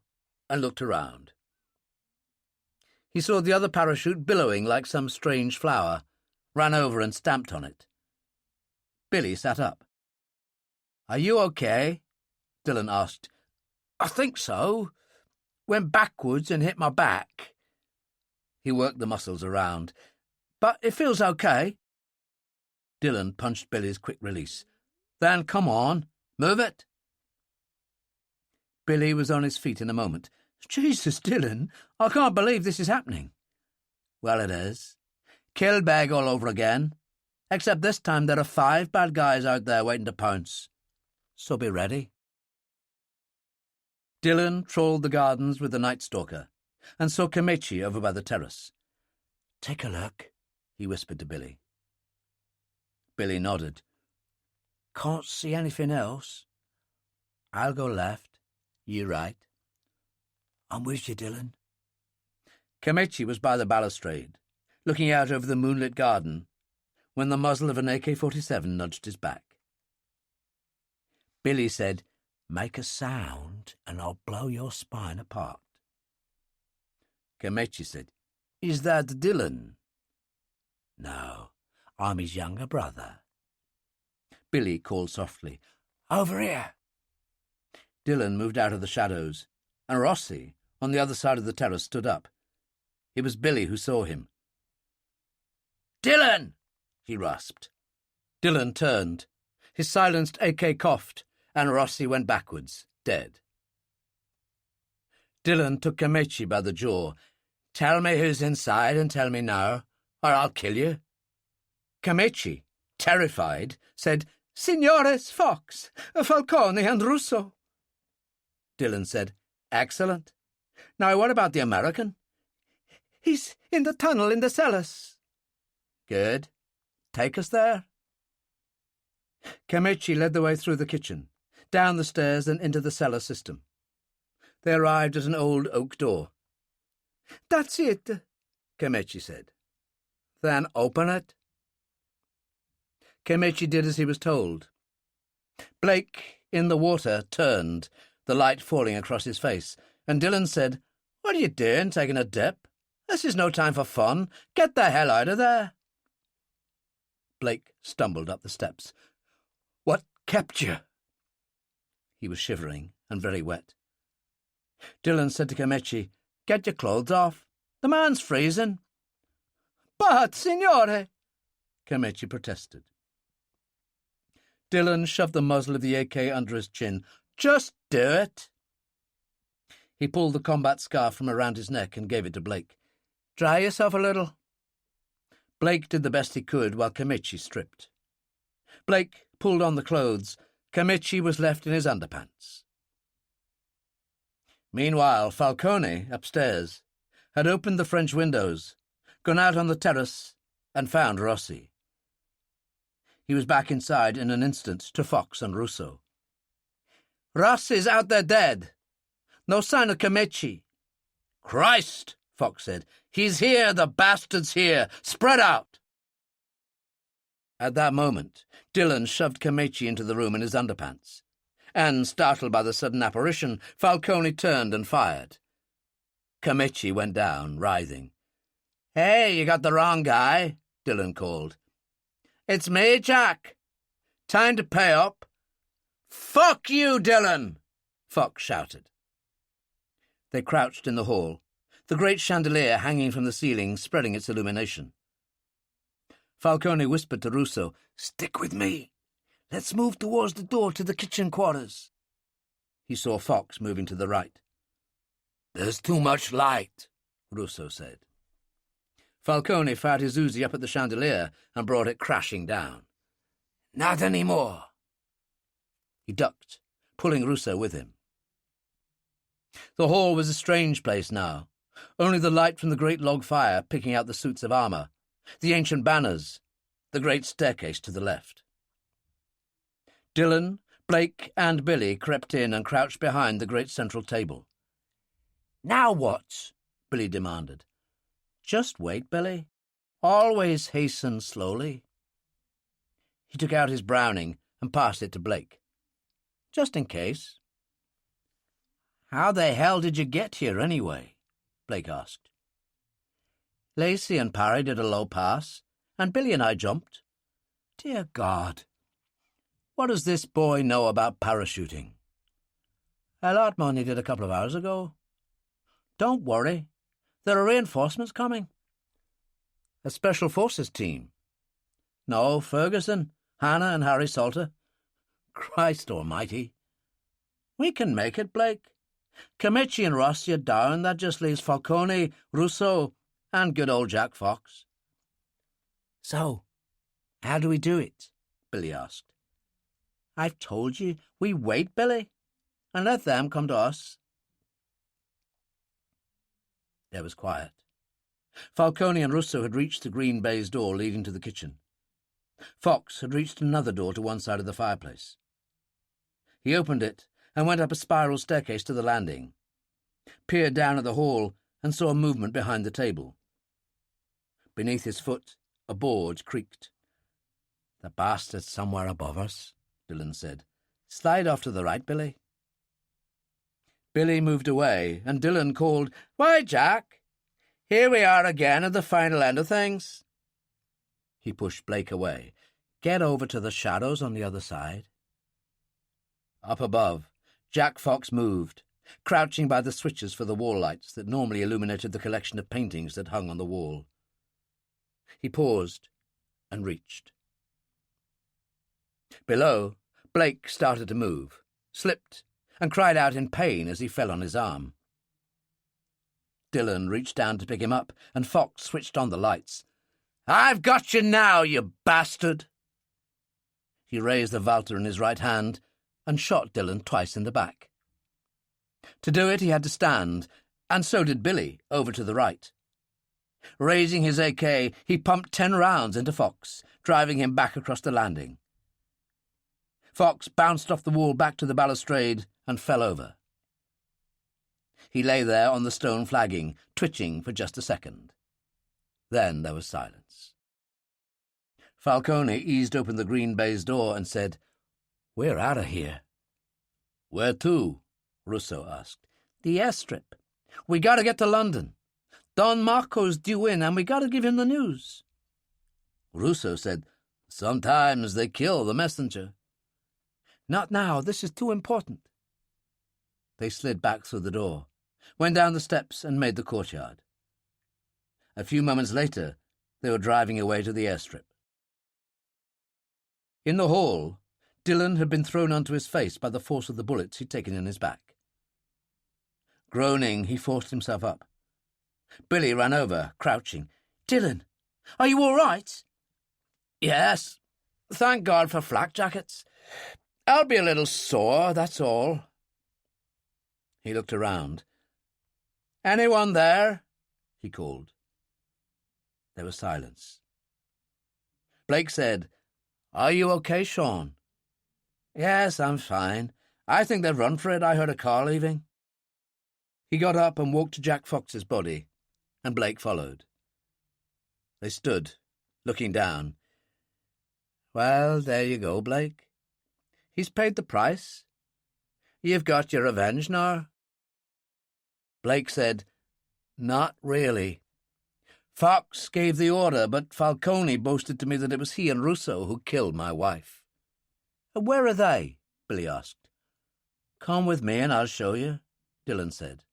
and looked around. He saw the other parachute billowing like some strange flower, ran over and stamped on it. Billy sat up. "Are you okay?" Dillon asked. "I think so. Went backwards and hit my back." He worked the muscles around. "But it feels okay." Dillon punched Billy's quick release. "Then come on, move it." Billy was on his feet in a moment. "Jesus, Dillon, I can't believe this is happening." "Well, it is. Kill bag all over again. Except this time there are 5 bad guys out there waiting to pounce. So be ready." Dillon trawled the gardens with the Night Stalker and saw Kamichi over by the terrace. "Take a look," he whispered to Billy. Billy nodded. "Can't see anything else. I'll go left. You right." "I'm with you, Dillon." Kamichi was by the balustrade, looking out over the moonlit garden, when the muzzle of an AK-47 nudged his back. Billy said, "Make a sound and I'll blow your spine apart." Kamichi said, "Is that Dillon?" "No, I'm his younger brother." Billy called softly, "Over here." Dillon moved out of the shadows, and Rossi, on the other side of the terrace, stood up. It was Billy who saw him. "Dillon!" he rasped. Dillon turned. His silenced AK coughed, and Rossi went backwards, dead. Dillon took Kamichi by the jaw. "Tell me who's inside and tell me now, or I'll kill you." Kamichi, terrified, said, "Signores Fox, Falcone and Russo." Dillon said, "Excellent. Now what about the American?" "He's in the tunnel in the cellars." "Good. Take us there." Kamichi led the way through the kitchen, down the stairs and into the cellar system. They arrived at an old oak door. "That's it," Kamichi said. "Then open it." Kamichi did as he was told. Blake, in the water, turned, the light falling across his face, and Dillon said, "What are you doing, taking a dip? This is no time for fun. Get the hell out of there." Blake stumbled up the steps. "What kept you?" He was shivering and very wet. Dillon said to Kamichi, "Get your clothes off. The man's freezing." "But, signore," Kamichi protested. Dillon shoved the muzzle of the AK under his chin. "Just do it." He pulled the combat scarf from around his neck and gave it to Blake. "Dry yourself a little." Blake did the best he could while Kamichi stripped. Blake pulled on the clothes. Kamichi was left in his underpants. Meanwhile, Falcone, upstairs, had opened the French windows, gone out on the terrace, and found Rossi. He was back inside in an instant to Fox and Russo. "Rossi's out there dead. No sign of Kamichi." "Christ!" Fox said. "He's here, the bastard's here. Spread out." At that moment, Dillon shoved Kamichi into the room in his underpants, and, startled by the sudden apparition, Falcone turned and fired. Kamichi went down, writhing. "Hey, you got the wrong guy," Dillon called. "It's me, Jack. Time to pay up." "Fuck you, Dillon!" Fox shouted. They crouched in the hall, the great chandelier hanging from the ceiling spreading its illumination. Falcone whispered to Russo, "Stick with me. Let's move towards the door to the kitchen quarters." He saw Fox moving to the right. "There's too much light," Russo said. Falcone fired his Uzi up at the chandelier and brought it crashing down. "Not any more." He ducked, pulling Russo with him. The hall was a strange place now, only the light from the great log fire picking out the suits of armour, the ancient banners, the great staircase to the left. Dillon, Blake, and Billy crept in and crouched behind the great central table. "Now what?" Billy demanded. "Just wait, Billy. Always hasten slowly." He took out his Browning and passed it to Blake. "Just in case." "How the hell did you get here, anyway?" Blake asked. "Lacey and Parry did a low pass, and Billy and I jumped." "Dear God. What does this boy know about parachuting?" "A lot more than he did a couple of hours ago." "Don't worry. There are reinforcements coming." "A special forces team?" "No, Ferguson, Hannah and Harry Salter." "Christ almighty." "We can make it, Blake. Camici and Rossi are down. That just leaves Falcone, Russo, and good old Jack Fox." "So, how do we do it?" Billy asked. "I've told you, we wait, Billy, and let them come to us." There was quiet. Falcone and Russo had reached the green baize door leading to the kitchen. Fox had reached another door to one side of the fireplace. He opened it and went up a spiral staircase to the landing, peered down at the hall and saw movement behind the table. Beneath his foot, a board creaked. "The bastard's somewhere above us," Dillon said. "Slide off to the right, Billy." Billy moved away, and Dillon called, "Why, Jack, here we are again at the final end of things." He pushed Blake away. "Get over to the shadows on the other side." Up above, Jack Fox moved, crouching by the switches for the wall lights that normally illuminated the collection of paintings that hung on the wall. He paused and reached. Below, Blake started to move, slipped, and cried out in pain as he fell on his arm. Dillon reached down to pick him up, and Fox switched on the lights. "I've got you now, you bastard!" He raised the Walter in his right hand and shot Dillon twice in the back. To do it, he had to stand, and so did Billy, over to the right. Raising his AK, he pumped 10 rounds into Fox, driving him back across the landing. Fox bounced off the wall back to the balustrade and fell over. He lay there on the stone flagging, twitching for just a second. Then there was silence. Falcone eased open the green baize door and said, "We're out of here." "Where to?" Russo asked. "The airstrip. We got to get to London. Don Marco's due in, and we got to give him the news." Russo said, "Sometimes they kill the messenger." "Not now. This is too important." They slid back through the door, went down the steps and made the courtyard. A few moments later, they were driving away to the airstrip. In the hall, Dillon had been thrown onto his face by the force of the bullets he'd taken in his back. Groaning, he forced himself up. Billy ran over, crouching. "Dillon, are you all right?" "Yes. Thank God for flak jackets. I'll be a little sore, that's all." He looked around. "Anyone there?" he called. There was silence. Blake said, "Are you okay, Sean?" "Yes, I'm fine. I think they've run for it. I heard a car leaving." He got up and walked to Jack Fox's body, and Blake followed. They stood, looking down. "Well, there you go, Blake. He's paid the price. You've got your revenge now." Blake said, "Not really. Fox gave the order, but Falcone boasted to me that it was he and Russo who killed my wife." "Where are they?" Billy asked. "Come with me and I'll show you," Dillon said.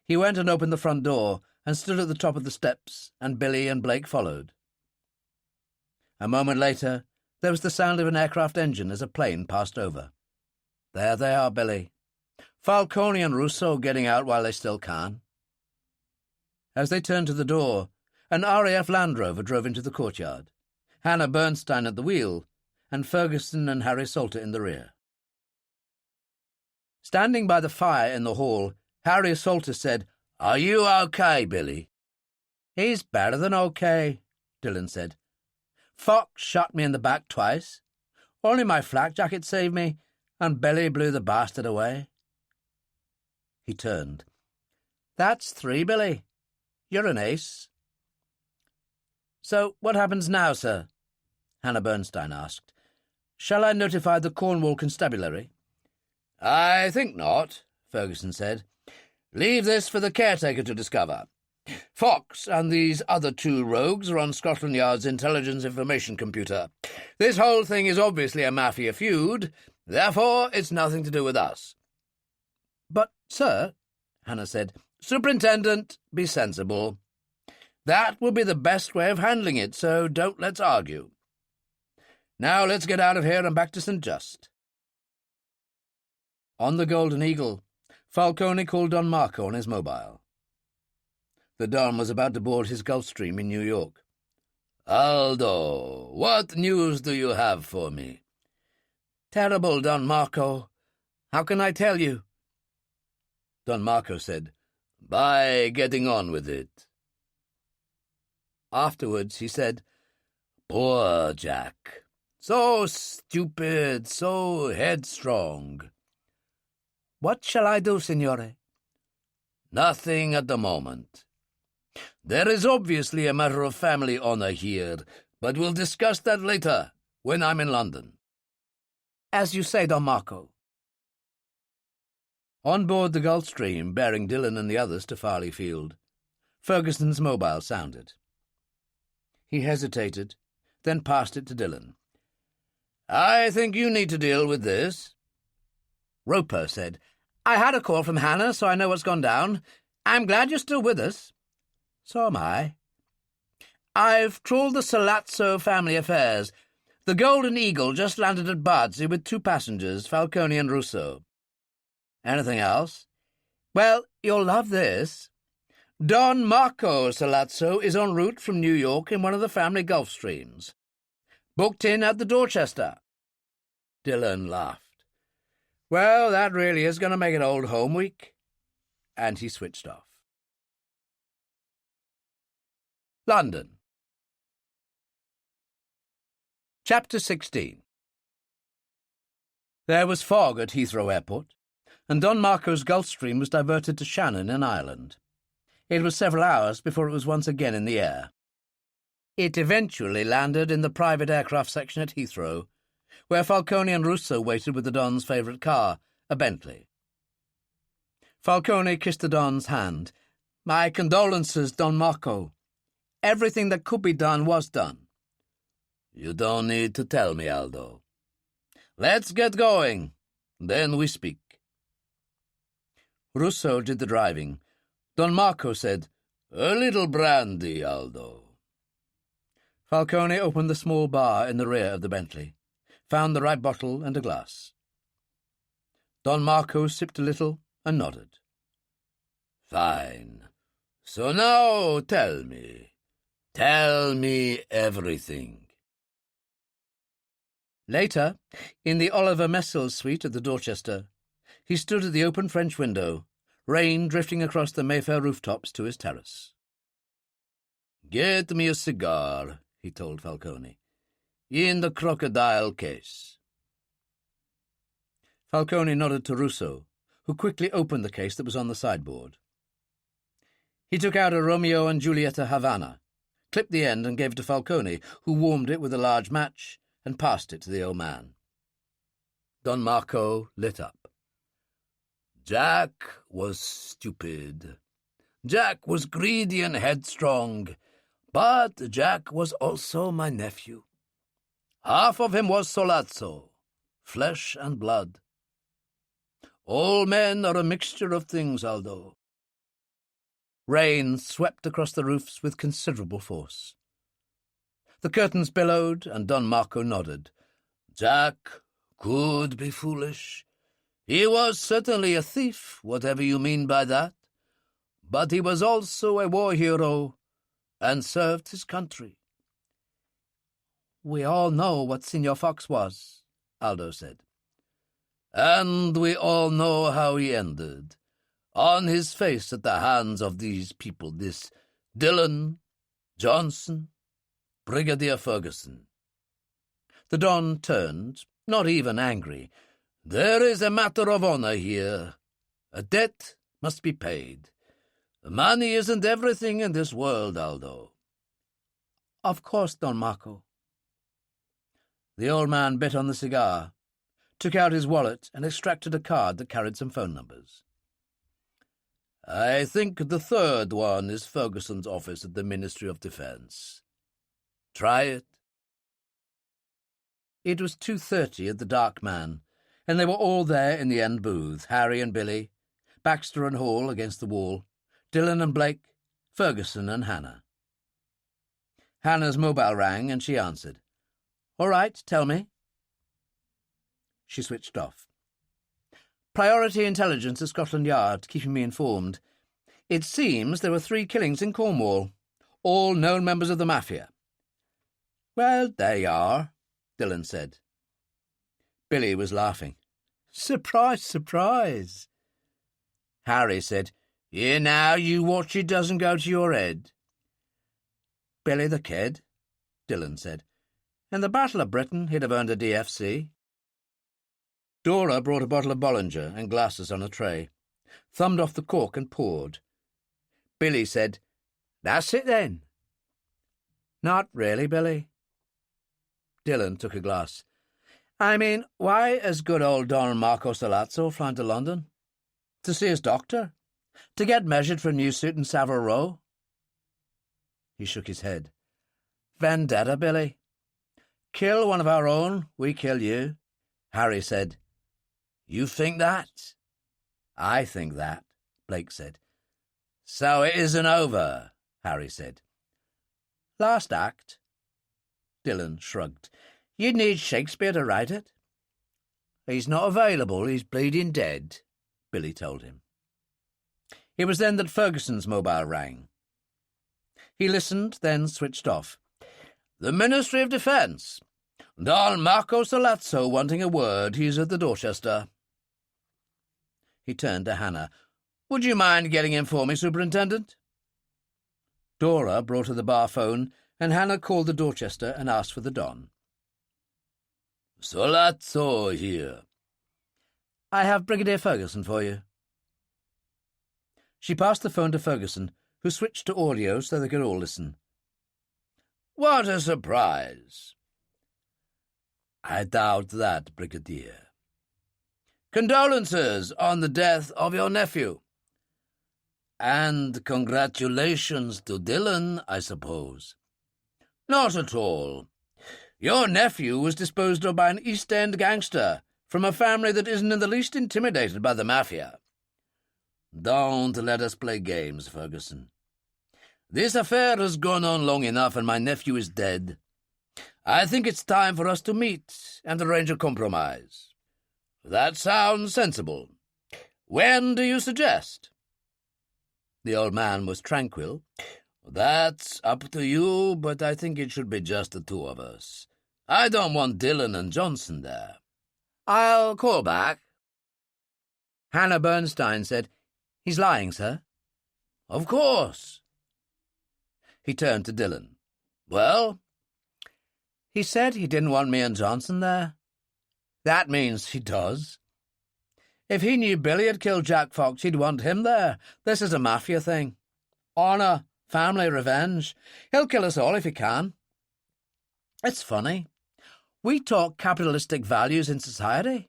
He went and opened the front door and stood at the top of the steps, and Billy and Blake followed. A moment later, there was the sound of an aircraft engine as a plane passed over. "There they are, Billy. Falcone and Russo getting out while they still can." As they turned to the door, An RAF Land Rover drove into the courtyard, Hannah Bernstein at the wheel, and Ferguson and Harry Salter in the rear. Standing by the fire in the hall, Harry Salter said, "Are you okay, Billy?" "He's better than okay," Dillon said. "Fox shot me in the back twice. Only my flak jacket saved me, and Billy blew the bastard away." He turned. "That's 3, Billy. You're an ace." "So what happens now, sir?" Hannah Bernstein asked. "Shall I notify the Cornwall Constabulary?" "I think not," Ferguson said. "Leave this for the caretaker to discover. Fox and these other 2 rogues are on Scotland Yard's intelligence information computer. This whole thing is obviously a mafia feud, therefore it's nothing to do with us." "But, sir," Hannah said, "Superintendent, be sensible. That will be the best way of handling it, so don't let's argue. Now let's get out of here and back to St. Just." On the Golden Eagle, Falcone called Don Marco on his mobile. The Don was about to board his Gulfstream in New York. "Aldo, what news do you have for me?" "Terrible, Don Marco. How can I tell you?" Don Marco said, "By getting on with it." Afterwards he said, "Poor Jack. So stupid, so headstrong." "What shall I do, signore?" "Nothing at the moment. There is obviously a matter of family honour here, but we'll discuss that later, when I'm in London." "As you say, Don Marco." On board the Gulfstream, bearing Dillon and the others to Farley Field, Ferguson's mobile sounded. He hesitated, then passed it to Dillon. "I think you need to deal with this." Roper said, "I had a call from Hannah, so I know what's gone down. I'm glad you're still with us." "So am I." "I've trawled the Sollazzo family affairs. The Golden Eagle just landed at Bardsey with 2 passengers, Falcone and Russo." "Anything else?" "Well, you'll love this. Don Marco Sollazzo is en route from New York in one of the family Gulfstreams. Booked in at the Dorchester." Dillon laughed. "Well, that really is going to make it Old Home Week." And he switched off. London. Chapter 16. There was fog at Heathrow Airport, and Don Marco's Gulfstream was diverted to Shannon in Ireland. It was several hours before it was once again in the air. It eventually landed in the private aircraft section at Heathrow, where Falcone and Russo waited with the Don's favourite car, a Bentley. Falcone kissed the Don's hand. "My condolences, Don Marco. Everything that could be done was done." "You don't need to tell me, Aldo. Let's get going, then we speak." Russo did the driving. Don Marco said, "A little brandy, Aldo." Falcone opened the small bar in the rear of the Bentley, found the right bottle and a glass. Don Marco sipped a little and nodded. "Fine. So now tell me everything." Later, in the Oliver Messels suite at the Dorchester, he stood at the open French window, rain drifting across the Mayfair rooftops to his terrace. "Get me a cigar," he told Falcone, "in the crocodile case." Falcone nodded to Russo, who quickly opened the case that was on the sideboard. He took out a Romeo and Julieta Havana, clipped the end and gave it to Falcone, who warmed it with a large match and passed it to the old man. Don Marco lit up. "Jack was stupid. Jack was greedy and headstrong, but Jack was also my nephew. Half of him was Sollazzo, flesh and blood. All men are a mixture of things, Aldo." Rain swept across the roofs with considerable force. The curtains billowed, and Don Marco nodded. "Jack could be foolish. He was certainly a thief, whatever you mean by that. But he was also a war hero, and served his country. We all know what Signor Fox was, Aldo said. And we all know how he ended. On his face at the hands of these people, this Dillon, Johnson, Brigadier Ferguson. The Don turned, not even angry. There is a matter of honor here. A debt must be paid. Money isn't everything in this world, Aldo. Of course, Don Marco. The old man bit on the cigar, took out his wallet, and extracted a card that carried some phone numbers. I think the third one is Ferguson's office at the Ministry of Defence. Try it. It was 2:30 at the Dark Man, and they were all there in the end booth, Harry and Billy, Baxter and Hall against the wall, Dillon and Blake, Ferguson and Hannah. Hannah's mobile rang, and she answered. All right, tell me. She switched off. Priority intelligence at Scotland Yard, keeping me informed. It seems there were 3 killings in Cornwall, all known members of the Mafia. Well, there you are, Dillon said. Billy was laughing. Surprise, surprise. Harry said, Here now, you watch it doesn't go to your head. Billy the Kid, Dillon said. In the Battle of Britain, he'd have earned a DFC. Dora brought a bottle of Bollinger and glasses on a tray, thumbed off the cork and poured. Billy said, That's it then. Not really, Billy. Dillon took a glass. I mean, why has good old Don Marco Salazzo flown to London? To see his doctor? To get measured for a new suit in Savile Row? He shook his head. Vendetta, Billy. Kill one of our own, we kill you. Harry said. You think that? I think that, Blake said. So it isn't over, Harry said. Last act. Dillon shrugged. You'd need Shakespeare to write it. He's not available, he's bleeding dead, Billy told him. It was then that Ferguson's mobile rang. He listened, then switched off. The Ministry of Defence. Don Marco Salazzo wanting a word. He's at the Dorchester. He turned to Hannah. Would you mind getting him for me, Superintendent? Dora brought her the bar phone, and Hannah called the Dorchester and asked for the Don. Salazzo here. I have Brigadier Ferguson for you. She passed the phone to Ferguson, who switched to audio so they could all listen. What a surprise. I doubt that, Brigadier. Condolences on the death of your nephew. And congratulations to Dillon, I suppose. Not at all. Your nephew was disposed of by an East End gangster from a family that isn't in the least intimidated by the Mafia. Don't let us play games, Ferguson. This affair has gone on long enough and my nephew is dead. I think it's time for us to meet and arrange a compromise. That sounds sensible. When do you suggest? The old man was tranquil. That's up to you, but I think it should be just the 2 of us. I don't want Dillon and Johnson there. I'll call back. Hannah Bernstein said, He's lying, sir. Of course. He turned to Dillon. Well? He said he didn't want me and Johnson there. That means he does. If he knew Billy had killed Jack Fox, he'd want him there. This is a Mafia thing. Honour, family, revenge. He'll kill us all if he can. It's funny. We talk capitalistic values in society,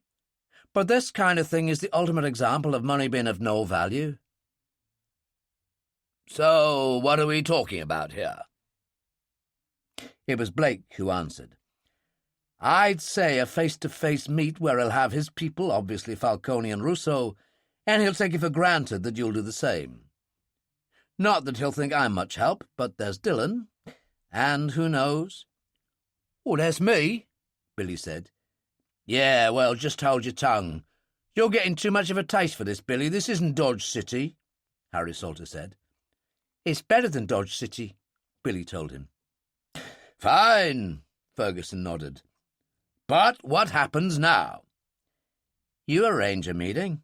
but this kind of thing is the ultimate example of money being of no value. So, what are we talking about here? It was Blake who answered. I'd say a face-to-face meet where he'll have his people, obviously Falcone and Russo, and he'll take it for granted that you'll do the same. Not that he'll think I'm much help, but there's Dillon, and who knows? Oh, there's me, Billy said. Yeah, well, just hold your tongue. You're getting too much of a taste for this, Billy. This isn't Dodge City, Harry Salter said. It's better than Dodge City, Billy told him. Fine, Ferguson nodded. But what happens now? You arrange a meeting,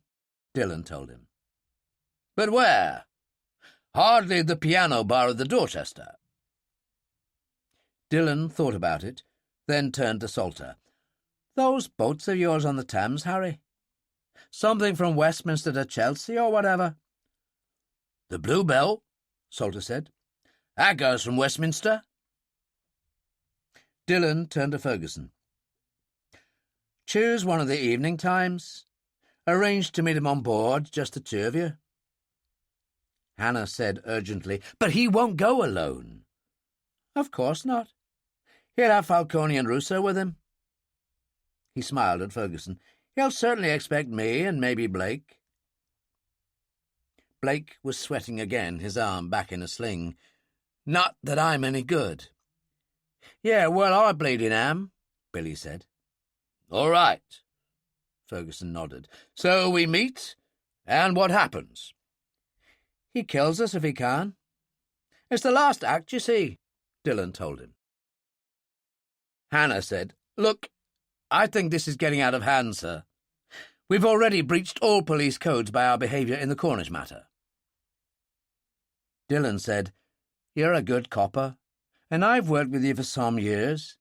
Dillon told him. But where? Hardly the piano bar of the Dorchester. Dillon thought about it, then turned to Salter. Those boats of yours on the Thames, Harry? Something from Westminster to Chelsea or whatever? The Bluebell, Salter said. That goes from Westminster. Dillon turned to Ferguson. Choose one of the evening times. Arrange to meet him on board, just the two of you. Hannah said urgently, But he won't go alone. Of course not. He'll have Falcone and Russo with him. He smiled at Ferguson. He'll certainly expect me and maybe Blake. Blake was sweating again, his arm back in a sling. Not that I'm any good. Yeah, well, I bleeding am, Billy said. All right, Ferguson nodded. So we meet, and what happens? He kills us if he can. It's the last act, you see, Dillon told him. Hannah said, Look, I think this is getting out of hand, sir. We've already breached all police codes by our behaviour in the Cornish matter. Dillon said, You're a good copper, and I've worked with you for some years.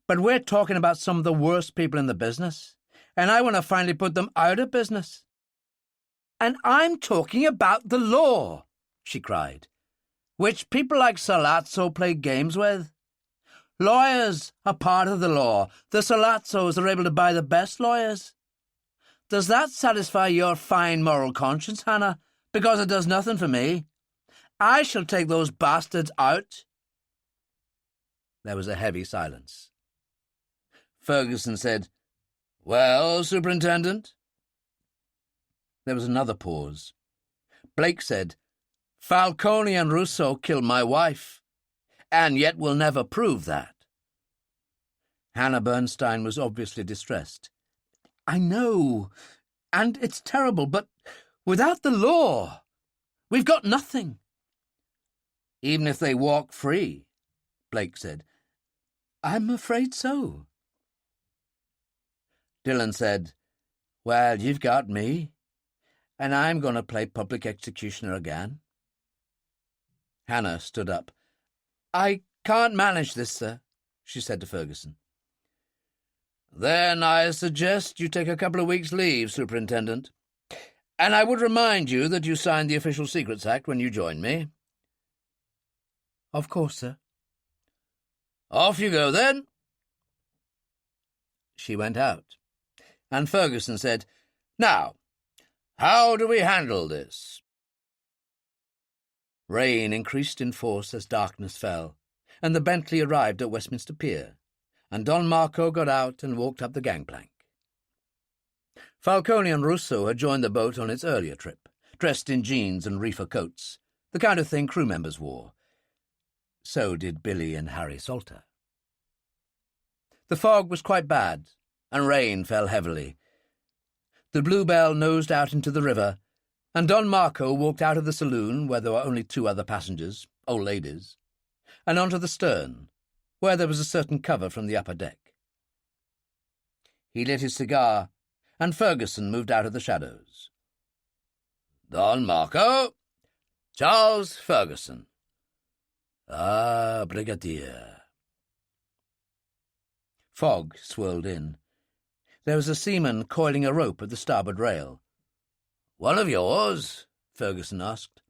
But we're talking about some of the worst people in the business, and I want to finally put them out of business. And I'm talking about the law, she cried, which people like Sollazzo play games with. Lawyers are part of the law. The Sollazzos are able to buy the best lawyers. Does that satisfy your fine moral conscience, Hannah? Because it does nothing for me. I shall take those bastards out. There was a heavy silence. Ferguson said, Well, Superintendent? There was another pause. Blake said, Falcone and Russo killed my wife, and yet will never prove that. Hannah Bernstein was obviously distressed. I know, and it's terrible, but without the law, we've got nothing. Even if they walk free, Blake said. I'm afraid so. Dillon said, Well, you've got me, and I'm going to play public executioner again. Hannah stood up. I can't manage this, sir, she said to Ferguson. Then I suggest you take a couple of weeks' leave, Superintendent. And I would remind you that you signed the Official Secrets Act when you joined me. Of course, sir. Off you go, then. She went out, and Ferguson said, Now, how do we handle this? Rain increased in force as darkness fell, and the Bentley arrived at Westminster Pier, and Don Marco got out and walked up the gangplank. Falcone and Russo had joined the boat on its earlier trip, dressed in jeans and reefer coats, the kind of thing crew members wore. So did Billy and Harry Salter. The fog was quite bad, and rain fell heavily. The Bluebell nosed out into the river, and Don Marco walked out of the saloon, where there were only two other passengers, old ladies, and onto the stern, where there was a certain cover from the upper deck. He lit his cigar, and Ferguson moved out of the shadows. Don Marco, Charles Ferguson. Ah, Brigadier. Fog swirled in. There was a seaman coiling a rope at the starboard rail. One of yours? Ferguson asked.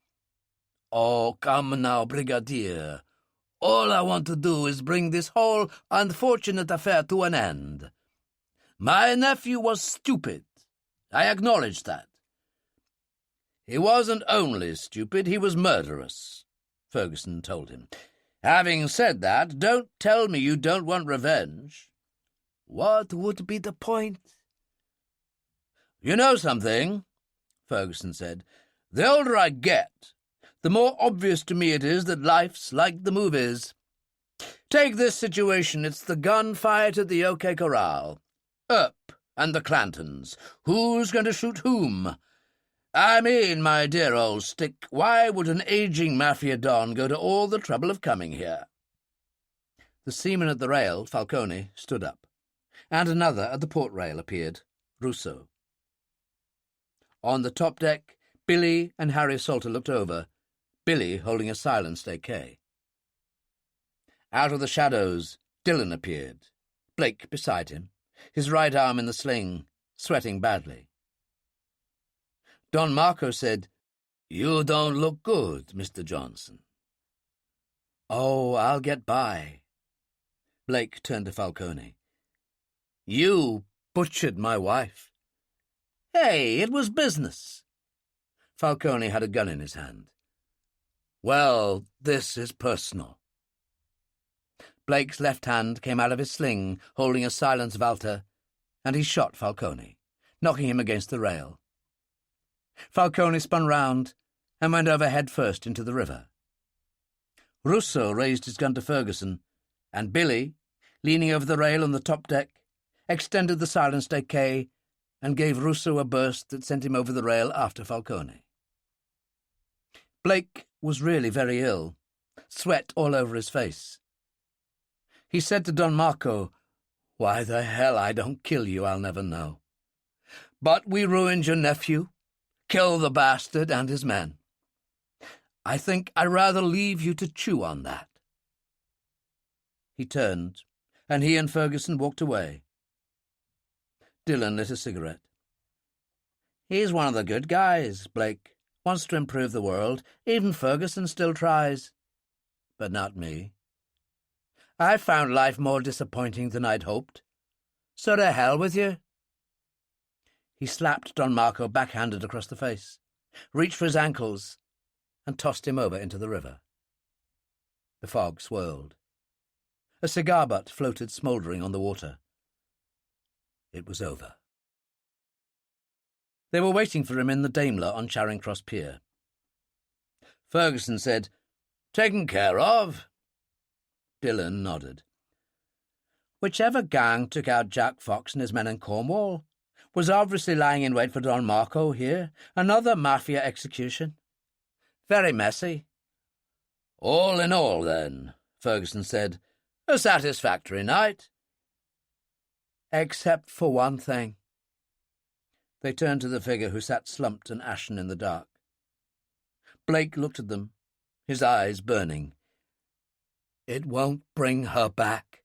Oh, come now, Brigadier. All I want to do is bring this whole unfortunate affair to an end. My nephew was stupid. I acknowledge that. He wasn't only stupid, he was murderous, Ferguson told him. Having said that, don't tell me you don't want revenge. What would be the point? You know something, Ferguson said. The older I get, the more obvious to me it is that life's like the movies. Take this situation, it's the gunfight at the OK Corral. Earp and the Clantons. Who's going to shoot whom? I mean, my dear old stick, why would an aging mafia don go to all the trouble of coming here?" The seaman at the rail, Falcone, stood up, and another at the port rail appeared, Russo. On the top deck, Billy and Harry Salter looked over, Billy holding a silenced AK. Out of the shadows, Dillon appeared, Blake beside him, his right arm in the sling, sweating badly. Don Marco said, "You don't look good, Mr. Johnson." "Oh, I'll get by." Blake turned to Falcone. "You butchered my wife." "Hey, it was business." Falcone had a gun in his hand. "Well, this is personal." Blake's left hand came out of his sling, holding a silenced Walter, and he shot Falcone, knocking him against the rail. Falcone spun round and went over head first into the river. Russo raised his gun to Ferguson, and Billy, leaning over the rail on the top deck, extended the silenced AK and gave Russo a burst that sent him over the rail after Falcone. Blake was really very ill, sweat all over his face. He said to Don Marco, "Why the hell I don't kill you, I'll never know. But we ruined your nephew, killed the bastard and his men. I think I'd rather leave you to chew on that." He turned, and he and Ferguson walked away. Dillon lit a cigarette. "He's one of the good guys, Blake. Wants to improve the world. Even Ferguson still tries. But not me. I found life more disappointing than I'd hoped. So to hell with you." He slapped Don Marco backhanded across the face, reached for his ankles, and tossed him over into the river. The fog swirled. A cigar butt floated smouldering on the water. It was over. They were waiting for him in the Daimler on Charing Cross Pier. Ferguson said, "Taken care of?" Dillon nodded. "Whichever gang took out Jack Fox and his men in Cornwall was obviously lying in wait for Don Marco here. Another mafia execution. Very messy." "All in all, then," Ferguson said, "a satisfactory night." "Except for one thing." They turned to the figure who sat slumped and ashen in the dark. Blake looked at them, his eyes burning. "It won't bring her back."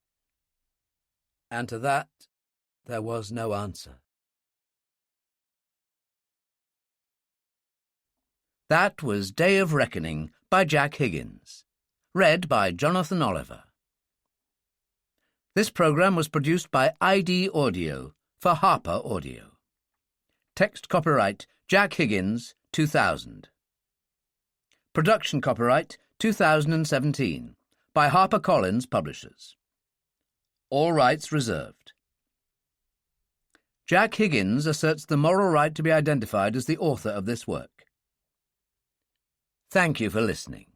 And to that there was no answer. That was Day of Reckoning by Jack Higgins, read by Jonathan Oliver. This program was produced by ID Audio for Harper Audio. Text copyright Jack Higgins, 2000. Production copyright 2017 by HarperCollins Publishers. All rights reserved. Jack Higgins asserts the moral right to be identified as the author of this work. Thank you for listening.